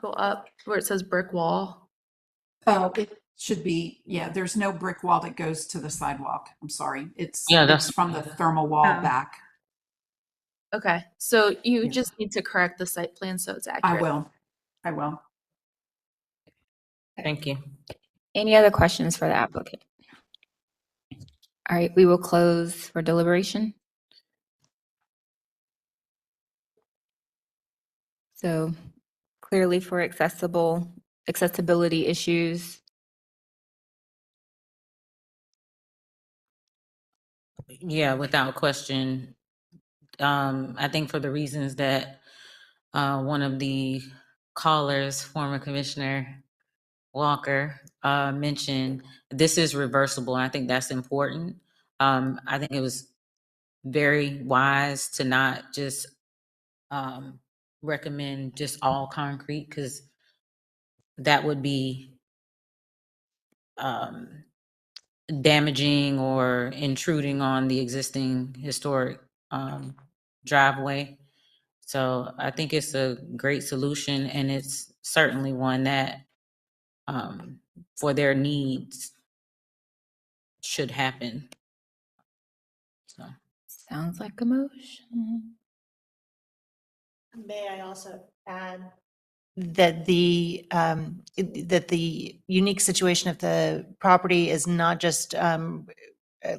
go up where it says brick wall. Oh, it should be, yeah, there's no brick wall that goes to the sidewalk. I'm sorry. It's, Yeah, it's from the thermal wall back. Okay, so you Yeah. just need to correct the site plan so it's I accurate. will. I will. Thank you. Any other questions for the applicant? All right, we will close for deliberation. So clearly for accessibility issues, Yeah, without question. I think for the reasons that one of the callers, former Commissioner Walker, mentioned, this is reversible. I think that's important. I think it was very wise to not just recommend just all concrete, because that would be damaging or intruding on the existing historic driveway. So I think it's a great solution, and it's certainly one that for their needs should happen. So sounds like a motion. May I also add that that the unique situation of the property is not just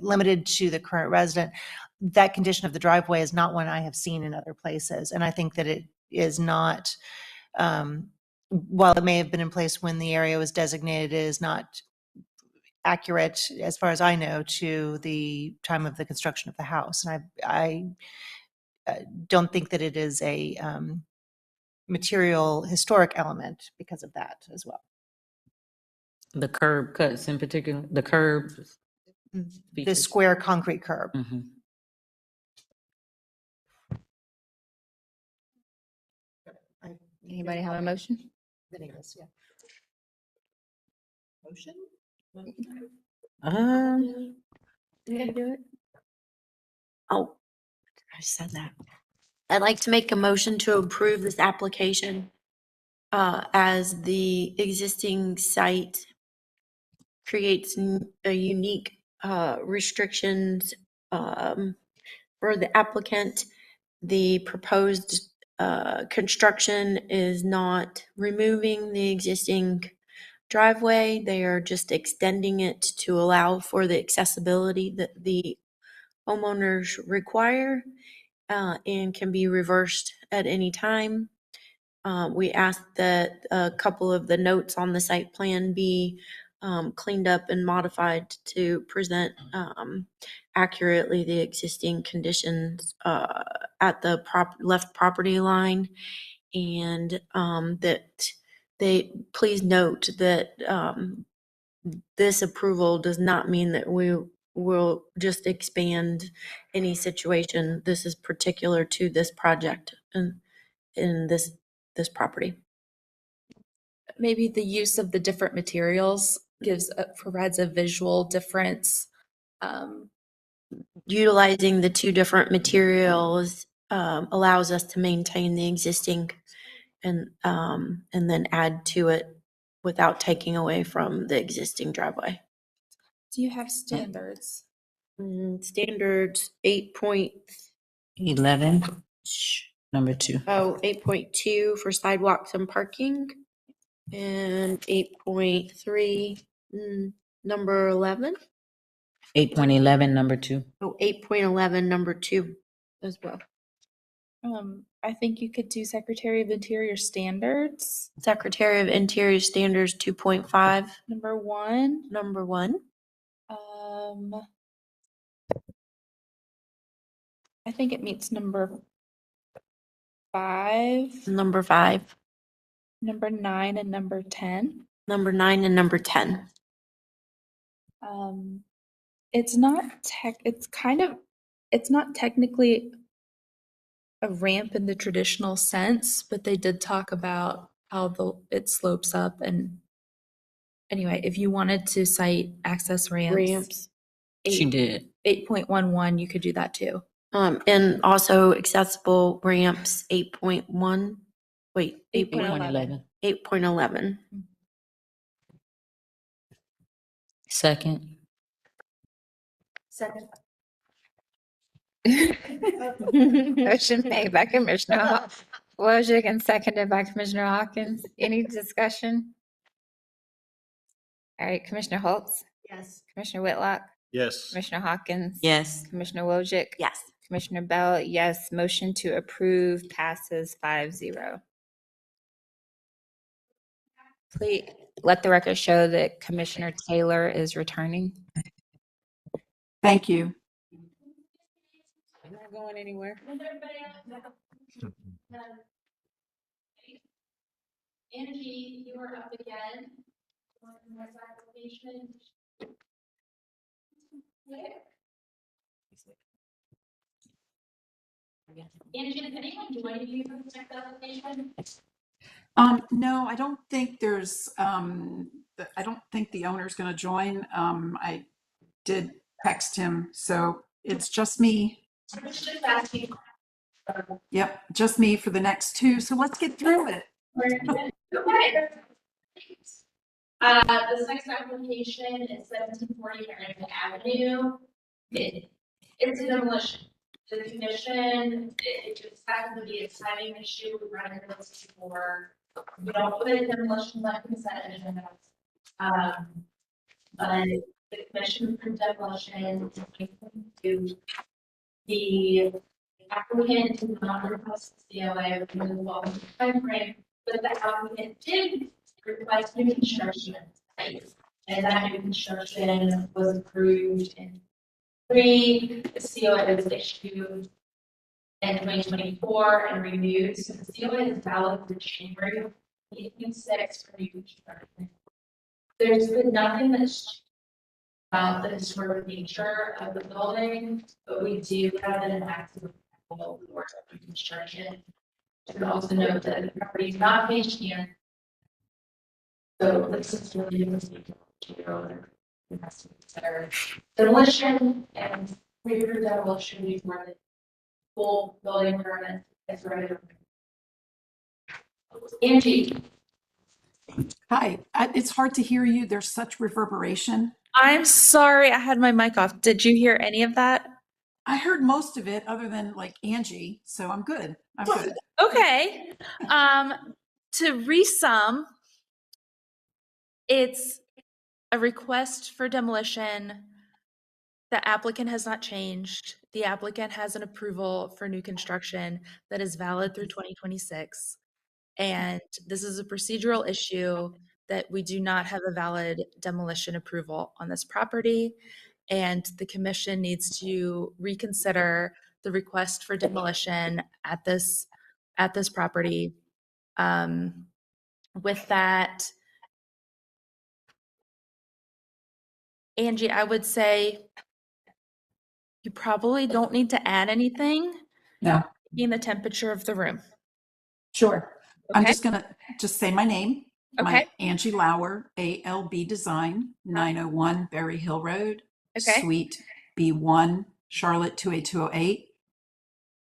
limited to the current resident. That condition of the driveway is not one I have seen in other places, and I think that it is not. While it may have been in place when the area was designated, it is not accurate, as far as I know, to the time of the construction of the house. And I don't think that it is a material historic element because of that as well. the curb cuts in particular, the curb. The square concrete curb. Anybody have a motion? Motion? You gotta do it. Oh, I said that. I'd like to make a motion to approve this application as the existing site creates a unique restrictions for the applicant. The proposed construction is not removing the existing driveway. They are just extending it to allow for the accessibility that the homeowners require and can be reversed at any time. We asked that a couple of the notes on the site plan be cleaned up and modified to present accurately the existing conditions at the left property line, and that they please note that this approval does not mean that we will just expand any situation. This is particular to this project and in this property. Maybe the use of the different materials provides a visual difference. Utilizing the two different materials allows us to maintain the existing and then add to it without taking away from the existing driveway. Do you have standards? Standards 8.11. Number 2. 8.2 for sidewalks and parking, and 8.3, number 11. 8.11, number 2. 8.11, number 2 as well. I think you could do Secretary of Interior standards. Secretary of Interior standards 2.5. Number 1. Number 1. I think it meets number 5. Number 5. Number 9 and number 10. Number 9 and number 10. It's not it's not technically a ramp in the traditional sense, but they did talk about how it slopes up and anyway, if you wanted to cite access ramps. She did. 8.11, you could do that too. And also accessible ramps, 8.1, wait, 8.11. 8.11. Second. Second. Motion made by Commissioner Wojcik and seconded by Commissioner Hawkins. Any discussion? All right, Commissioner Holtz, Yes. Commissioner Whitlock, Yes. Commissioner Hawkins. Yes. Commissioner Wojcik. Yes. Commissioner Bell, yes. Motion to approve passes 5-0. Please let the record show that Commissioner Taylor is returning. Thank you. I'm not going anywhere. Angie, you are up again. Angie, is anyone joining you for the next application? No, I don't think there's, I don't think the owner's gonna join. I did text him, so it's just me. I was just asking. Yep, just me for the next two, so let's get through it. Okay. This next application is 1740 Harrington Avenue. It's a demolition. The commission, it just happens to be a timing issue. We run into this before. We don't put a demolition on consent agenda. But the commission approved demolition to the applicant did not request COA within the law timeframe, but the applicant did request new construction. And that new construction was approved in the COA was issued in 2024 and renewed. So the COA is valid through January 2026 for new construction. There's been nothing that's about the historic nature of the building, but we do have an active for construction. You can also note that the property is not paged here. So this is really has to consider demolition and rear demolition before the full building permit is ready. Angie. Hi, it's hard to hear you. There's such reverberation. I'm sorry, I had my mic off. Did you hear any of that? I heard most of it other than like Angie, so I'm good. I'm good. Okay. To resum, it's a request for demolition. The applicant has not changed. The applicant has an approval for new construction that is valid through 2026. And this is a procedural issue that we do not have a valid demolition approval on this property. And the commission needs to reconsider the request for demolition at this property. With that, Angie, I would say you probably don't need to add anything. No. In the temperature of the room. Sure. I'm Okay. just gonna say my name. Okay. Angie Lauer, ALB Design, 901 Berry Hill Road. Okay. Suite B1, Charlotte 28208.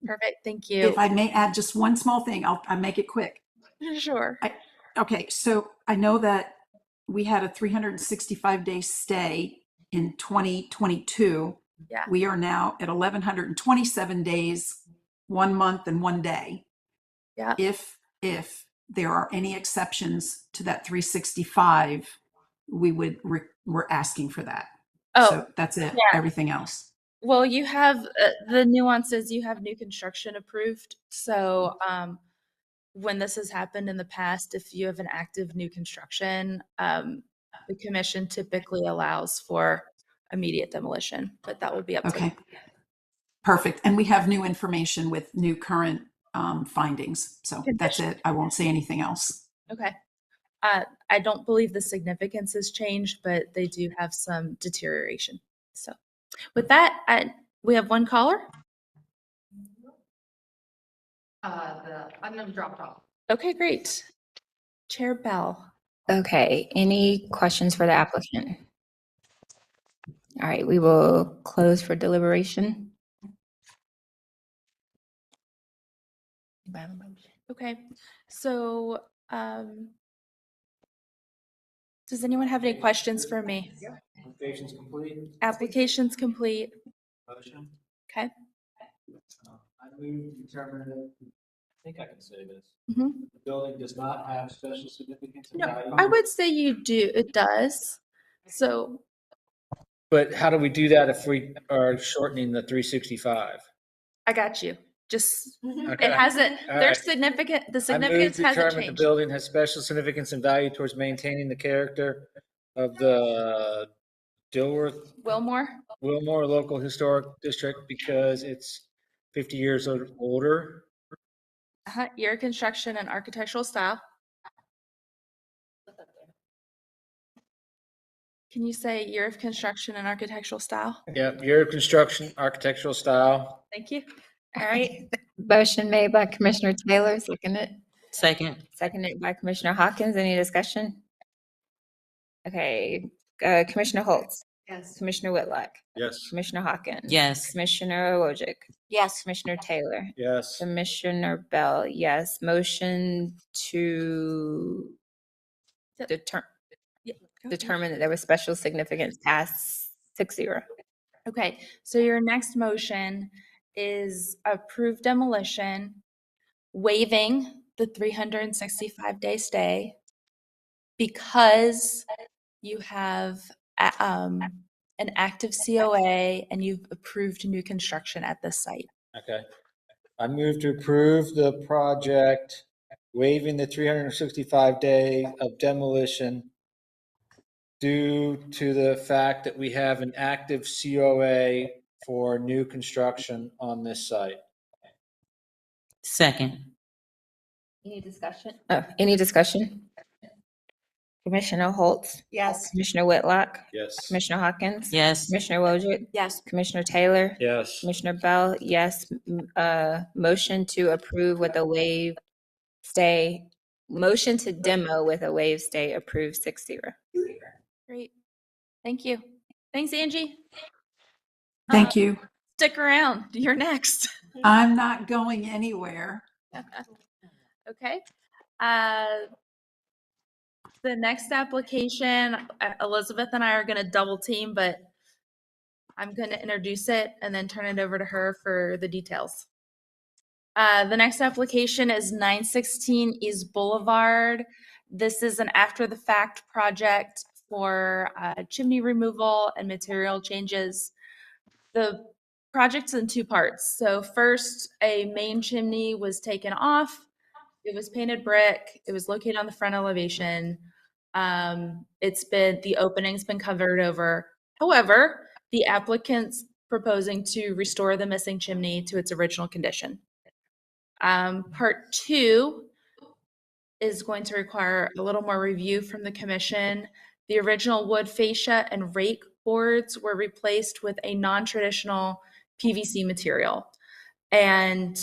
Perfect. Thank you. If I may add just one small thing, I'll make it quick. Sure. Okay, so I know that we had a 365-day stay in 2022. Yeah. We are now at 1,127 days, 1 month and 1 day. Yeah. If there are any exceptions to that 365, we're asking for that. Oh, So that's it. yeah. Everything else. Well, you have the nuances. You have new construction approved. So when this has happened in the past, if you have an active new construction, the commission typically allows for immediate demolition, but that will be up to Okay. Perfect. And we have new information with new current findings. So that's it. I won't say anything else. Okay. I don't believe the significance has changed, but they do have some deterioration. So with that, we have one caller. The unknown dropped off. Okay, great. Chair Bell. Okay, any questions for the applicant? All right, we will close for deliberation. Okay, so, does anyone have any questions for me? Application's complete. Application's complete. Motion. Okay. I move to determine that, I think I can say this. Mhm. The building does not have special significance and No, value. I would say you do, it does. So, But how do we do that if we are shortening the 365? I got you. Just, Okay. it hasn't, All there's right. significant, the I move significance to hasn't determine the changed. building has special significance and value towards maintaining the character of the Dilworth Wilmore? Wilmore Local Historic District because it's 50 years older. Year of construction and architectural style. Can you say year of construction and architectural style? Yeah, year of construction, architectural style. Thank you. All right. Motion made by Commissioner Taylor, seconded. Second. Seconded by Commissioner Hawkins. Any discussion? Okay, Commissioner Holtz. Yes. Commissioner Whitlock. Yes. Commissioner Hawkins. Yes. Commissioner Wojcik. Yes. Commissioner Taylor. Yes. Commissioner Bell, yes. Motion to determine that there was special significance passed 6-0. Okay, so your next motion is approve demolition, waiving the 365-day stay because you have an active COA and you've approved new construction at this site. Okay. I move to approve the project waiving the 365-day of demolition due to the fact that we have an active COA for new construction on this site. Second. Any discussion? Oh, any discussion? Commissioner Holtz. Yes. Commissioner Whitlock. Yes. Commissioner Hawkins. Yes. Commissioner Wojcik. Yes. Commissioner Taylor. Yes. Commissioner Bell, yes. Motion to approve with a waive stay. Motion to demo with a waive stay approved 6-0. Great. Thank you. Thanks, Angie. Thank you. Stick around. You're next. I'm not going anywhere. Okay. The next application, Elizabeth and I are going to double team, but I'm going to introduce it and then turn it over to her for the details. The next application is 916 East Boulevard. This is an after the fact project for chimney removal and material changes. The project's in two parts. So first, a main chimney was taken off. It was painted brick. It was located on the front elevation. The opening's been covered over. However, the applicant's proposing to restore the missing chimney to its original condition. Part two is going to require a little more review from the commission. The original wood fascia and rake boards were replaced with a non-traditional PVC material. And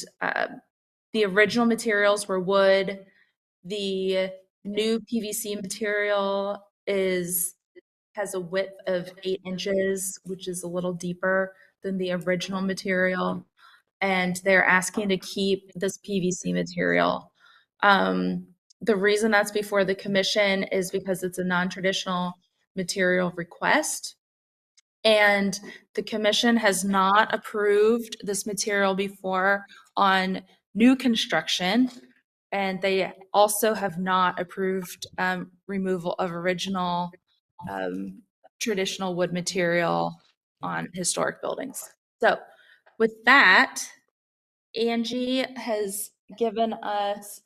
the original materials were wood. The new PVC material has a width of 8 inches, which is a little deeper than the original material. And they're asking to keep this PVC material. The reason that's before the commission is because it's a non-traditional material request. And the commission has not approved this material before on new construction. And they also have not approved removal of original traditional wood material on historic buildings. So with that, Angie has given us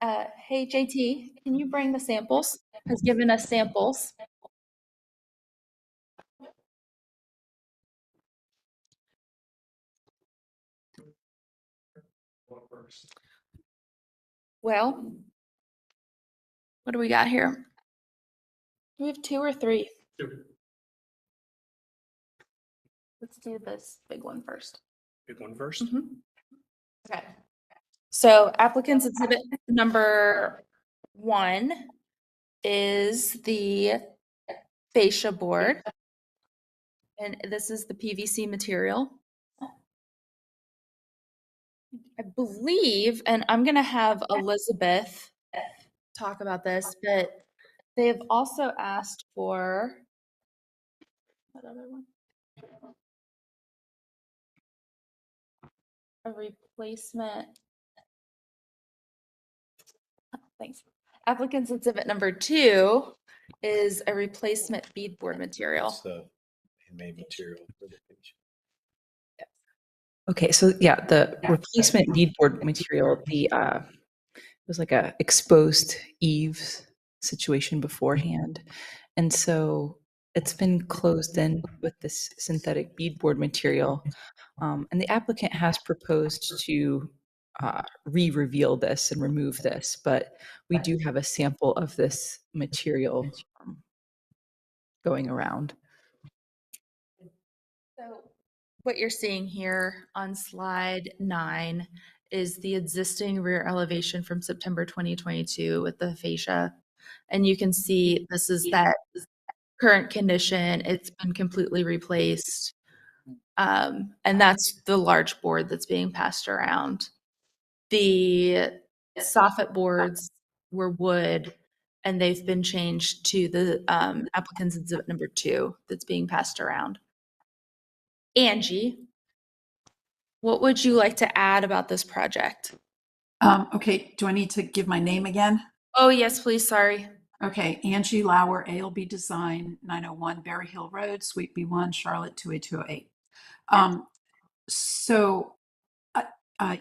hey JT, can you bring the samples? Has given us samples. Well, what do we got here? Do we have 2 or 3? 2. Let's do this big one first. Big one first. Okay. So applicant's exhibit number 1 is the fascia board. And this is the PVC material. I believe, and I'm going to have Elizabeth talk about this, but they've also asked for what other one? A replacement. Thanks. Applicant's exhibit number 2 is a replacement beadboard material. the handmade material for the page. Okay, so yeah, the replacement beadboard material, it was like a exposed eaves situation beforehand. And so it's been closed in with this synthetic beadboard material. And the applicant has proposed to re-reveal this and remove this, but we do have a sample of this material going around. So what you're seeing here on slide 9 is the existing rear elevation from September 2022 with the fascia. And you can see this is that current condition. It's been completely replaced. And that's the large board that's being passed around. The soffit boards were wood, and they've been changed to the applicant's exhibit number 2 that's being passed around. Angie, what would you like to add about this project? Okay, do I need to give my name again? Oh, yes, please. Sorry. Okay, Angie Lauer, ALB Design, 901 Berry Hill Road, Suite B1, Charlotte 28208.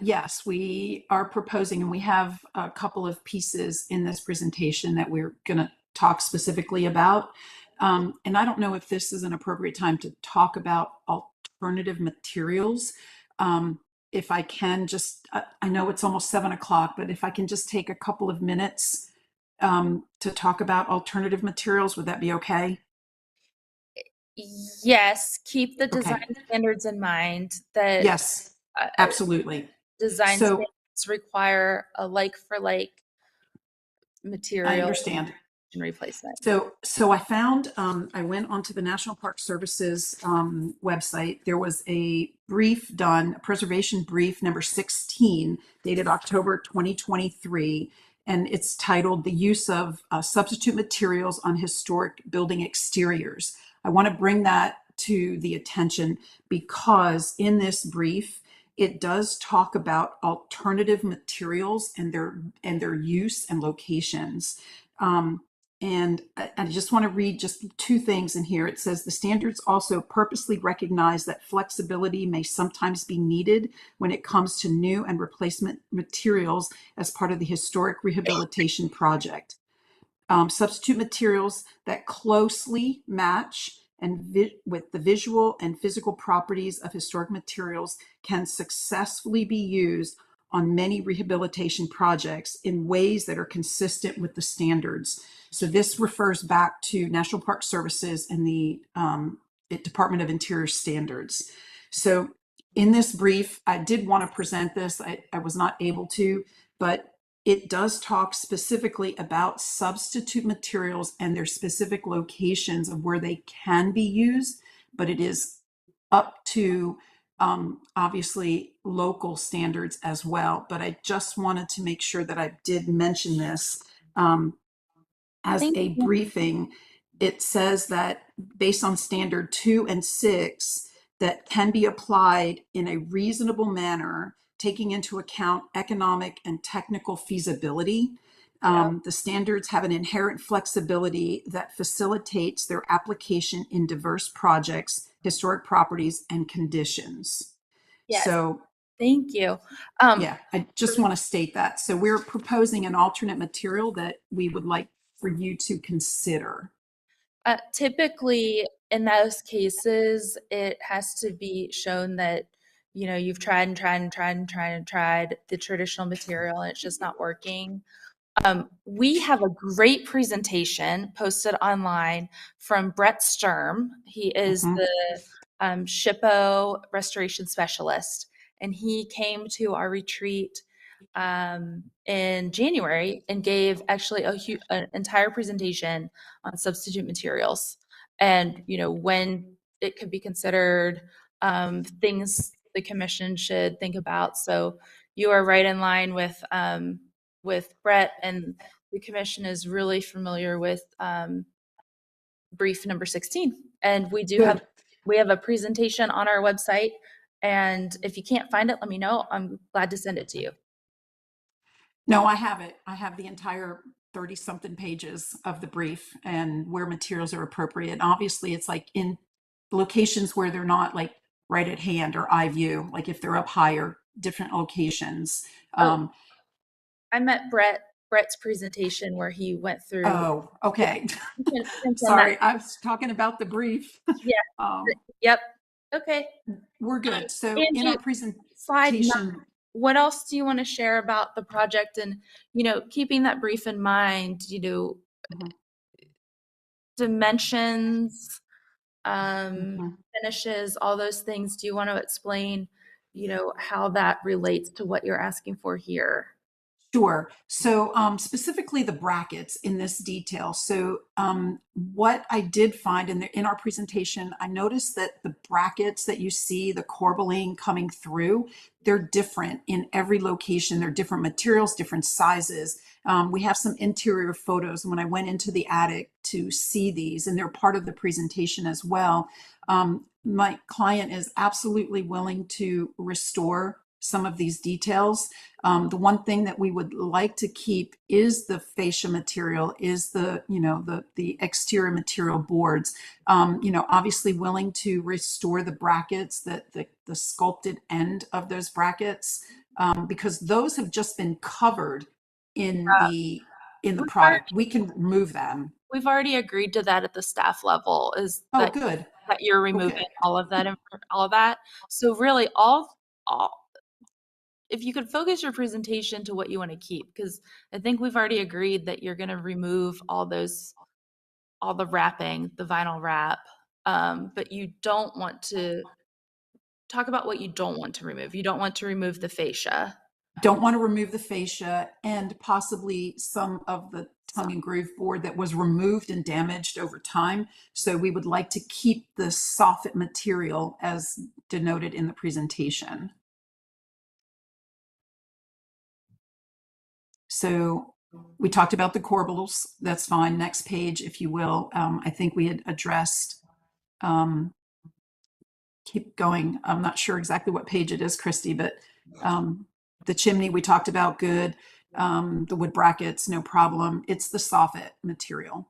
Yes, we are proposing, and we have a couple of pieces in this presentation that we're going to talk specifically about. And I don't know if this is an appropriate time to talk about alternative materials. If I can just, I know it's almost 7 o'clock, but if I can just take a couple of minutes to talk about alternative materials, would that be okay? Yes, keep the design standards in mind that Yes, absolutely. Design So- standards require a like for like material. I understand. And replacement. So I found, I went onto the National Park Services website. There was a brief done, a preservation brief number 16, dated October 2023, and it's titled "The Use of Substitute Materials on Historic Building Exteriors." I want to bring that to the attention because in this brief, it does talk about alternative materials and their use and locations. And I just want to read just 2 things in here. It says the standards also purposely recognize that flexibility may sometimes be needed when it comes to new and replacement materials as part of the historic rehabilitation project. Substitute materials that closely match and with the visual and physical properties of historic materials can successfully be used on many rehabilitation projects in ways that are consistent with the standards. So this refers back to National Park Services and the Department of Interior standards. So in this brief, I did want to present this. I was not able to, but it does talk specifically about substitute materials and their specific locations of where they can be used, but it is up to obviously local standards as well. But I just wanted to make sure that I did mention this as a briefing. It says that based on standard 2 and 6, that can be applied in a reasonable manner, taking into account economic and technical feasibility. The standards have an inherent flexibility that facilitates their application in diverse projects, historic properties, and conditions. Yes. So thank you. yeah, I just want to state that. So we're proposing an alternate material that we would like for you to consider. Typically, in those cases, it has to be shown that you've tried the traditional material and it's just not working. We have a great presentation posted online from Brett Sturm. He is the SHPO restoration specialist, and he came to our retreat in January and gave actually an entire presentation on substitute materials and, when it could be considered, things the commission should think about. So you are right in line with Brett, and the commission is really familiar with brief number 16. And we have a presentation on our website. And if you can't find it, let me know. I'm glad to send it to you. No, I have it. I have the entire 30 something pages of the brief and where materials are appropriate. Obviously, it's like in locations where they're not like right at hand or eye view, like if they're up higher, different locations. I met Brett's presentation where he went through. Oh, okay. Sorry, I was talking about the brief. Yeah. Yep. Okay. We're good. So Angie, in our slide presentation, 9, what else do you want to share about the project? And, keeping that brief in mind, dimensions, finishes, all those things. Do you want to explain, how that relates to what you're asking for here? Sure. So specifically the brackets in this detail. So what I did find in our presentation, I noticed that the brackets that you see, the corbelline coming through, they're different in every location. They're different materials, different sizes. We have some interior photos when I went into the attic to see these, and they're part of the presentation as well. My client is absolutely willing to restore some of these details. The one thing that we would like to keep is the fascia material, is the exterior material boards. Obviously willing to restore the brackets, the sculpted end of those brackets, because those have just been covered in the product. We can remove them. We've already agreed to that at the staff level. Good. That you're removing all of that. So really, all. If you could focus your presentation to what you want to keep, because I think we've already agreed that you're going to remove all the wrapping, the vinyl wrap, but you don't want to talk about what you don't want to remove. You don't want to remove the fascia. Don't want to remove the fascia and possibly some of the tongue and groove board that was removed and damaged over time. So we would like to keep the soffit material as denoted in the presentation. So we talked about the corbels. That's fine. Next page, if you will. I think we had addressed, keep going. I'm not sure exactly what page it is, Christy, but the chimney we talked about, good. The wood brackets, no problem. It's the soffit material.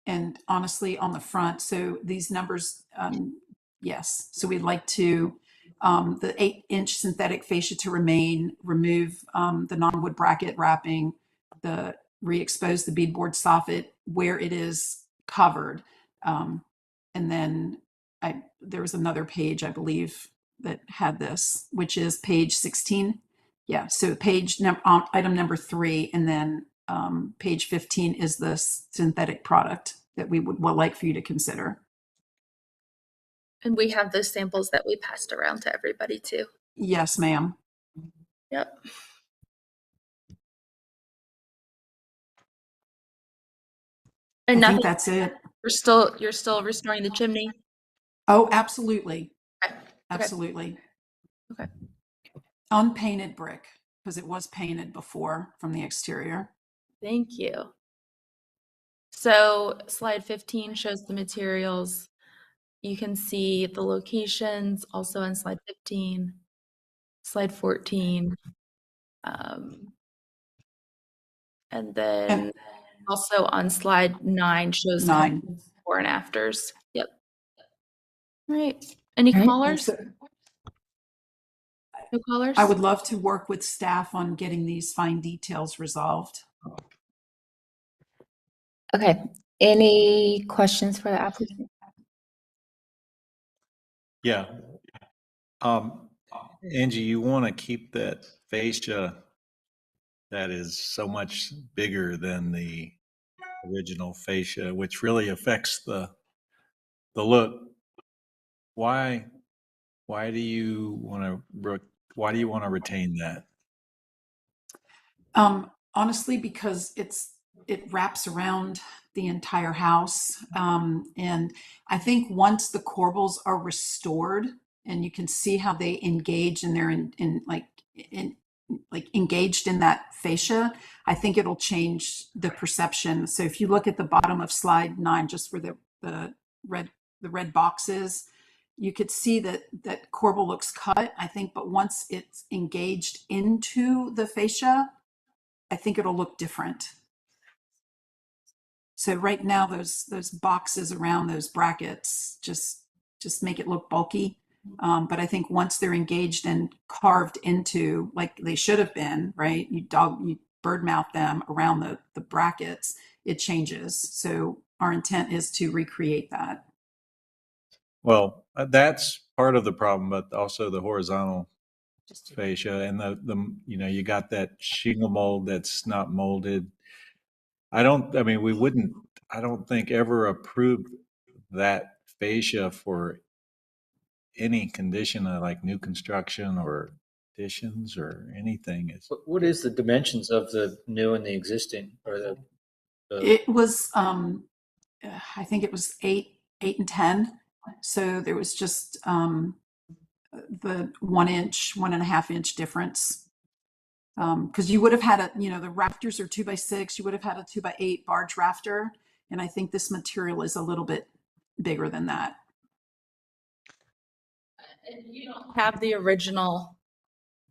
And honestly, on the front, so these numbers, yes. So we'd like to the 8-inch synthetic fascia to remain, remove the non-wood bracket wrapping, re-expose the beadboard soffit where it is covered. And then there was another page, I believe, that had this, which is page 16. Yeah, so item number 3, and then page 15 is the synthetic product that we would like for you to consider. And we have those samples that we passed around to everybody too. Yes, ma'am. Yep. And I think that's it. You're still restoring the chimney? Oh, absolutely. Okay. Absolutely. Okay. Unpainted brick, because it was painted before from the exterior. Thank you. So slide 15 shows the materials. You can see the locations also on slide 15, slide 14. And then also on slide 9 shows 9 before and afters. Yep. All right. Any callers? No callers? I would love to work with staff on getting these fine details resolved. Okay. Any questions for the applicant? Yeah. Angie, you want to keep that fascia that is so much bigger than the original fascia, which really affects the look. Why Why do you want to retain that? Honestly, because it wraps around the entire house. And I think once the corbels are restored and you can see how they engage and they're like engaged in that fascia, I think it'll change the perception. So if you look at the bottom of slide 9, just for the red boxes, you could see that corbel looks cut, I think, but once it's engaged into the fascia, I think it'll look different. So right now, those boxes around those brackets just make it look bulky. But I think once they're engaged and carved into, like they should have been, right? You bird mouth them around the brackets, it changes. So our intent is to recreate that. Well, that's part of the problem, but also the horizontal fascia and the you got that shingle mold that's not molded. I don't think ever approve that fascia for any condition of like new construction or additions or anything. What is the dimensions of the new and the existing, or the It was, I think it was 8 and 10. So there was just the 1 inch, 1.5 inch difference. Because you would have had the rafters are 2x6. You would have had a 2x8 barge rafter, and I think this material is a little bit bigger than that. You don't have the original.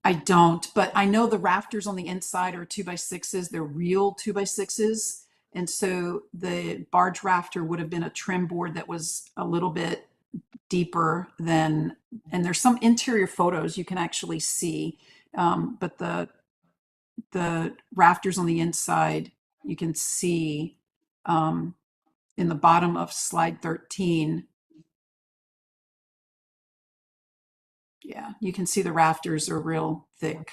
I don't, but I know the rafters on the inside are 2x6s. They're real 2x6s. And so the barge rafter would have been a trim board that was a little bit deeper than, and there's some interior photos you can actually see. But the rafters on the inside, you can see in the bottom of slide 13. Yeah, you can see the rafters are real thick.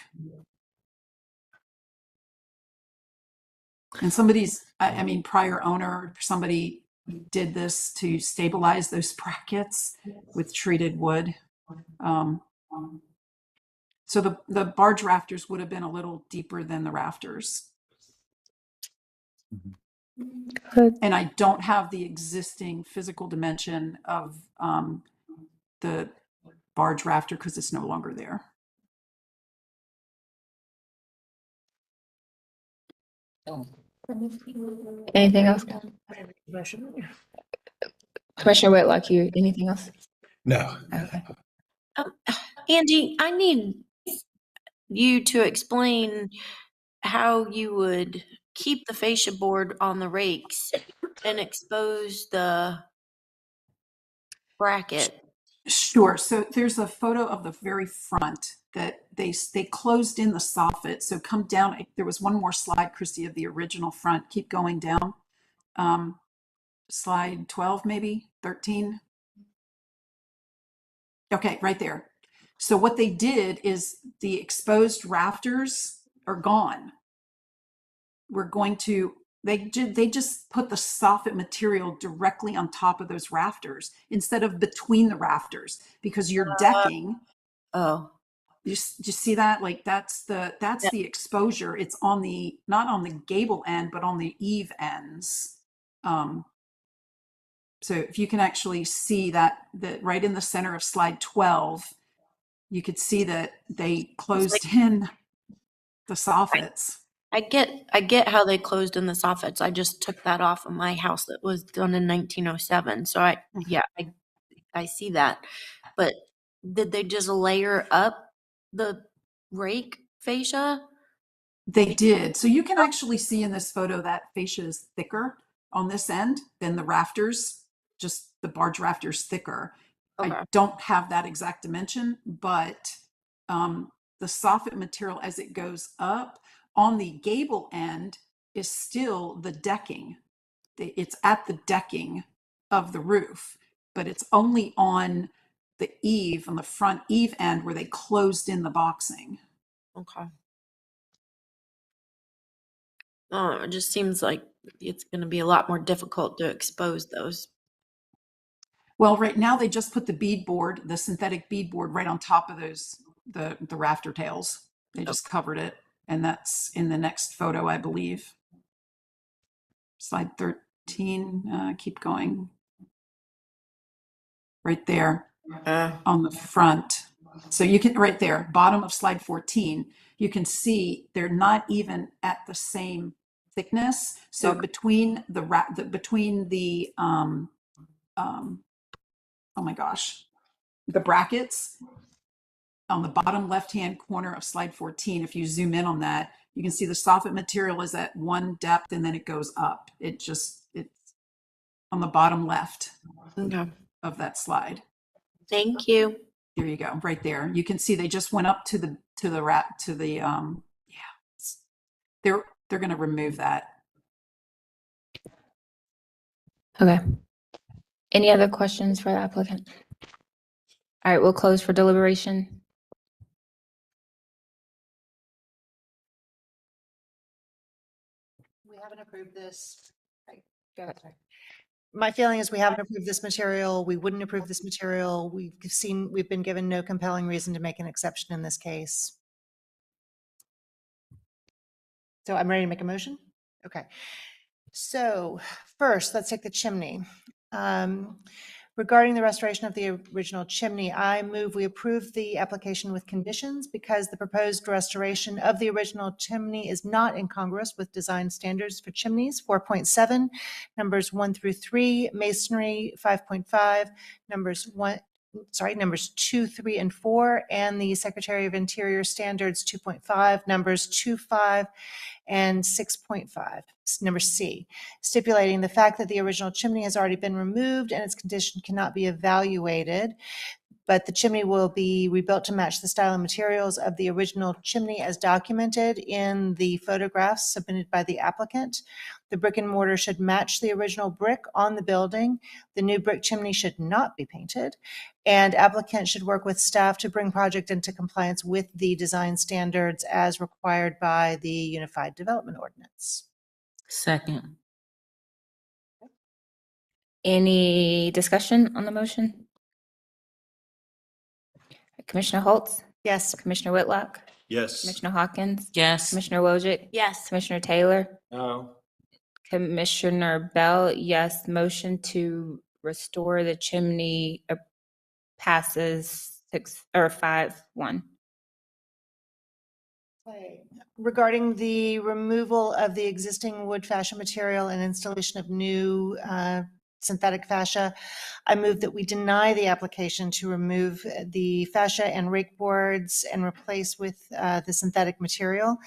And prior owner, somebody did this to stabilize those brackets with treated wood. So the barge rafters would have been a little deeper than the rafters. And I don't have the existing physical dimension of the barge rafter because it's no longer there. Anything else? Commissioner Whitlock, anything else? No. Okay. Angie, I need you to explain how you would keep the fascia board on the rakes and expose the bracket. Sure. So there's a photo of the very front that they closed in the soffit. So come down. There was one more slide, Christy, of the original front. Keep going down. Slide 12, maybe 13. Okay, right there. So what they did is the exposed rafters are gone. They just put the soffit material directly on top of those rafters instead of between the rafters, because you're decking. You see that? Like that's the exposure. It's on not on the gable end, but on the eave ends. So if you can actually see that right in the center of slide 12, you could see that they closed in the soffits. I get how they closed in the soffits. I just took that off of my house that was done in 1907. So I see that. But did they just layer up the rake fascia? They did. So you can actually see in this photo that fascia is thicker on this end than the rafters. Just the barge rafters thicker. Okay. I don't have that exact dimension, but the soffit material as it goes up on the gable end is still the decking. It's at the decking of the roof, but it's only on the eave, on the front eave end where they closed in the boxing. Okay. It just seems like it's going to be a lot more difficult to expose those. Well, right now they just put the beadboard, the synthetic beadboard, right on top of those the rafter tails. They just covered it, and that's in the next photo, I believe. Slide 13. Keep going. Right there on the front. So you can right there, bottom of slide 14. You can see they're not even at the same thickness. So between the oh my gosh, the brackets on the bottom left-hand corner of slide 14, if you zoom in on that, you can see the soffit material is at one depth and then it goes up. It's on the bottom left of that slide. Thank you. There you go, right there. You can see they just went up to the they're going to remove that. Okay. Any other questions for the applicant? All right, we'll close for deliberation. We haven't approved this. My feeling is we haven't approved this material. We wouldn't approve this material. We've been given no compelling reason to make an exception in this case. So I'm ready to make a motion. Okay. So first, let's take the chimney. Regarding the restoration of the original chimney, I move we approve the application with conditions because the proposed restoration of the original chimney is not incongruous with design standards for chimneys, 4.7, numbers 1 through 3, masonry, 5.5, numbers 2, 3, and 4, and the Secretary of Interior Standards 2.5, numbers 2, 5, and 6.5, number C, stipulating the fact that the original chimney has already been removed and its condition cannot be evaluated, but the chimney will be rebuilt to match the style and materials of the original chimney as documented in the photographs submitted by the applicant. The brick and mortar should match the original brick on the building. The new brick chimney should not be painted, and applicant should work with staff to bring project into compliance with the design standards as required by the Unified Development Ordinance. Second. Any discussion on the motion? Commissioner Holtz? Yes. Commissioner Whitlock? Yes. Commissioner Hawkins? Yes. Commissioner Wojcik? Yes. Commissioner Taylor? No. Commissioner Bell, yes. Motion to restore the chimney passes 5-1. Regarding the removal of the existing wood fascia material and installation of new synthetic fascia, I move that we deny the application to remove the fascia and rake boards and replace with the synthetic material.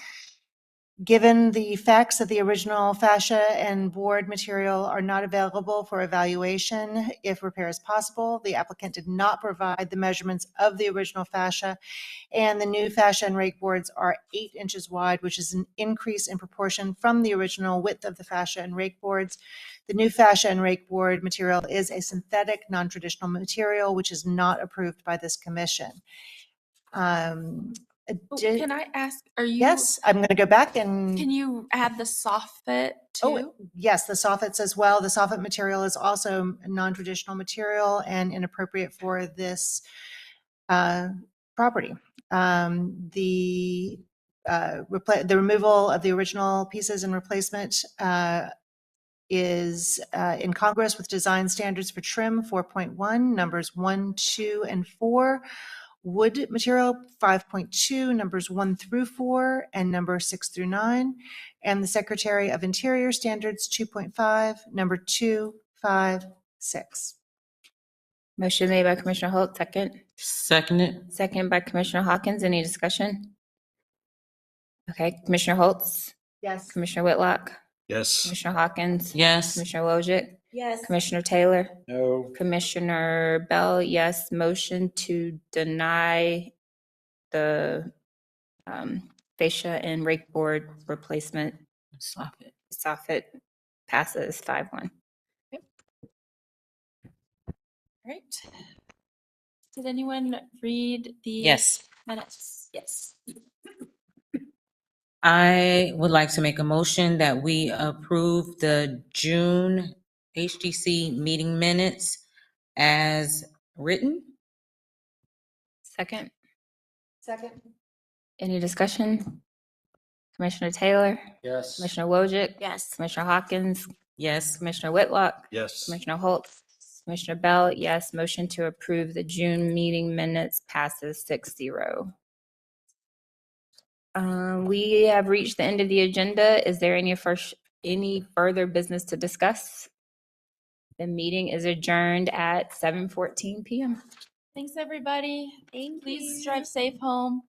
Given the facts that the original fascia and board material are not available for evaluation if repair is possible, the applicant did not provide the measurements of the original fascia, and the new fascia and rake boards are 8 inches wide, which is an increase in proportion from the original width of the fascia and rake boards. The new fascia and rake board material is a synthetic, non-traditional material, which is not approved by this commission. Can I ask, are you? Yes, I'm going to go back and. Can you add the soffit too? Oh, yes, the soffits as well. The soffit material is also a non-traditional material and inappropriate for this property. The removal of the original pieces and replacement is incongruous with design standards for trim 4.1, numbers 1, 2, and 4. Wood material 5.2, numbers 1 through 4, and number 6 through 9, and the Secretary of Interior Standards 2.5, number 2, 5, 6. Motion made by Commissioner Holt, second. Seconded. Second by Commissioner Hawkins. Any discussion? Okay, Commissioner Holtz? Yes. Commissioner Whitlock? Yes. Commissioner Hawkins? Yes. Commissioner Wojcik? Yes. Commissioner Taylor? No. Commissioner Bell, yes. Motion to deny the fascia and rake board replacement soffit passes 5-1. Right. Did anyone read the Yes. minutes? Yes. I would like to make a motion that we approve the June HDC meeting minutes as written. Second. Second. Any discussion? Commissioner Taylor? Yes. Commissioner Wojcik? Yes. Commissioner Hawkins? Yes. Commissioner Whitlock? Yes. Commissioner Holt? Commissioner Bell? Yes. Motion to approve the June meeting minutes passes 6-0. We have reached the end of the agenda. Is there any further business to discuss? The meeting is adjourned at 7:14 p.m. Thanks, everybody. Thank Please you. drive safe home.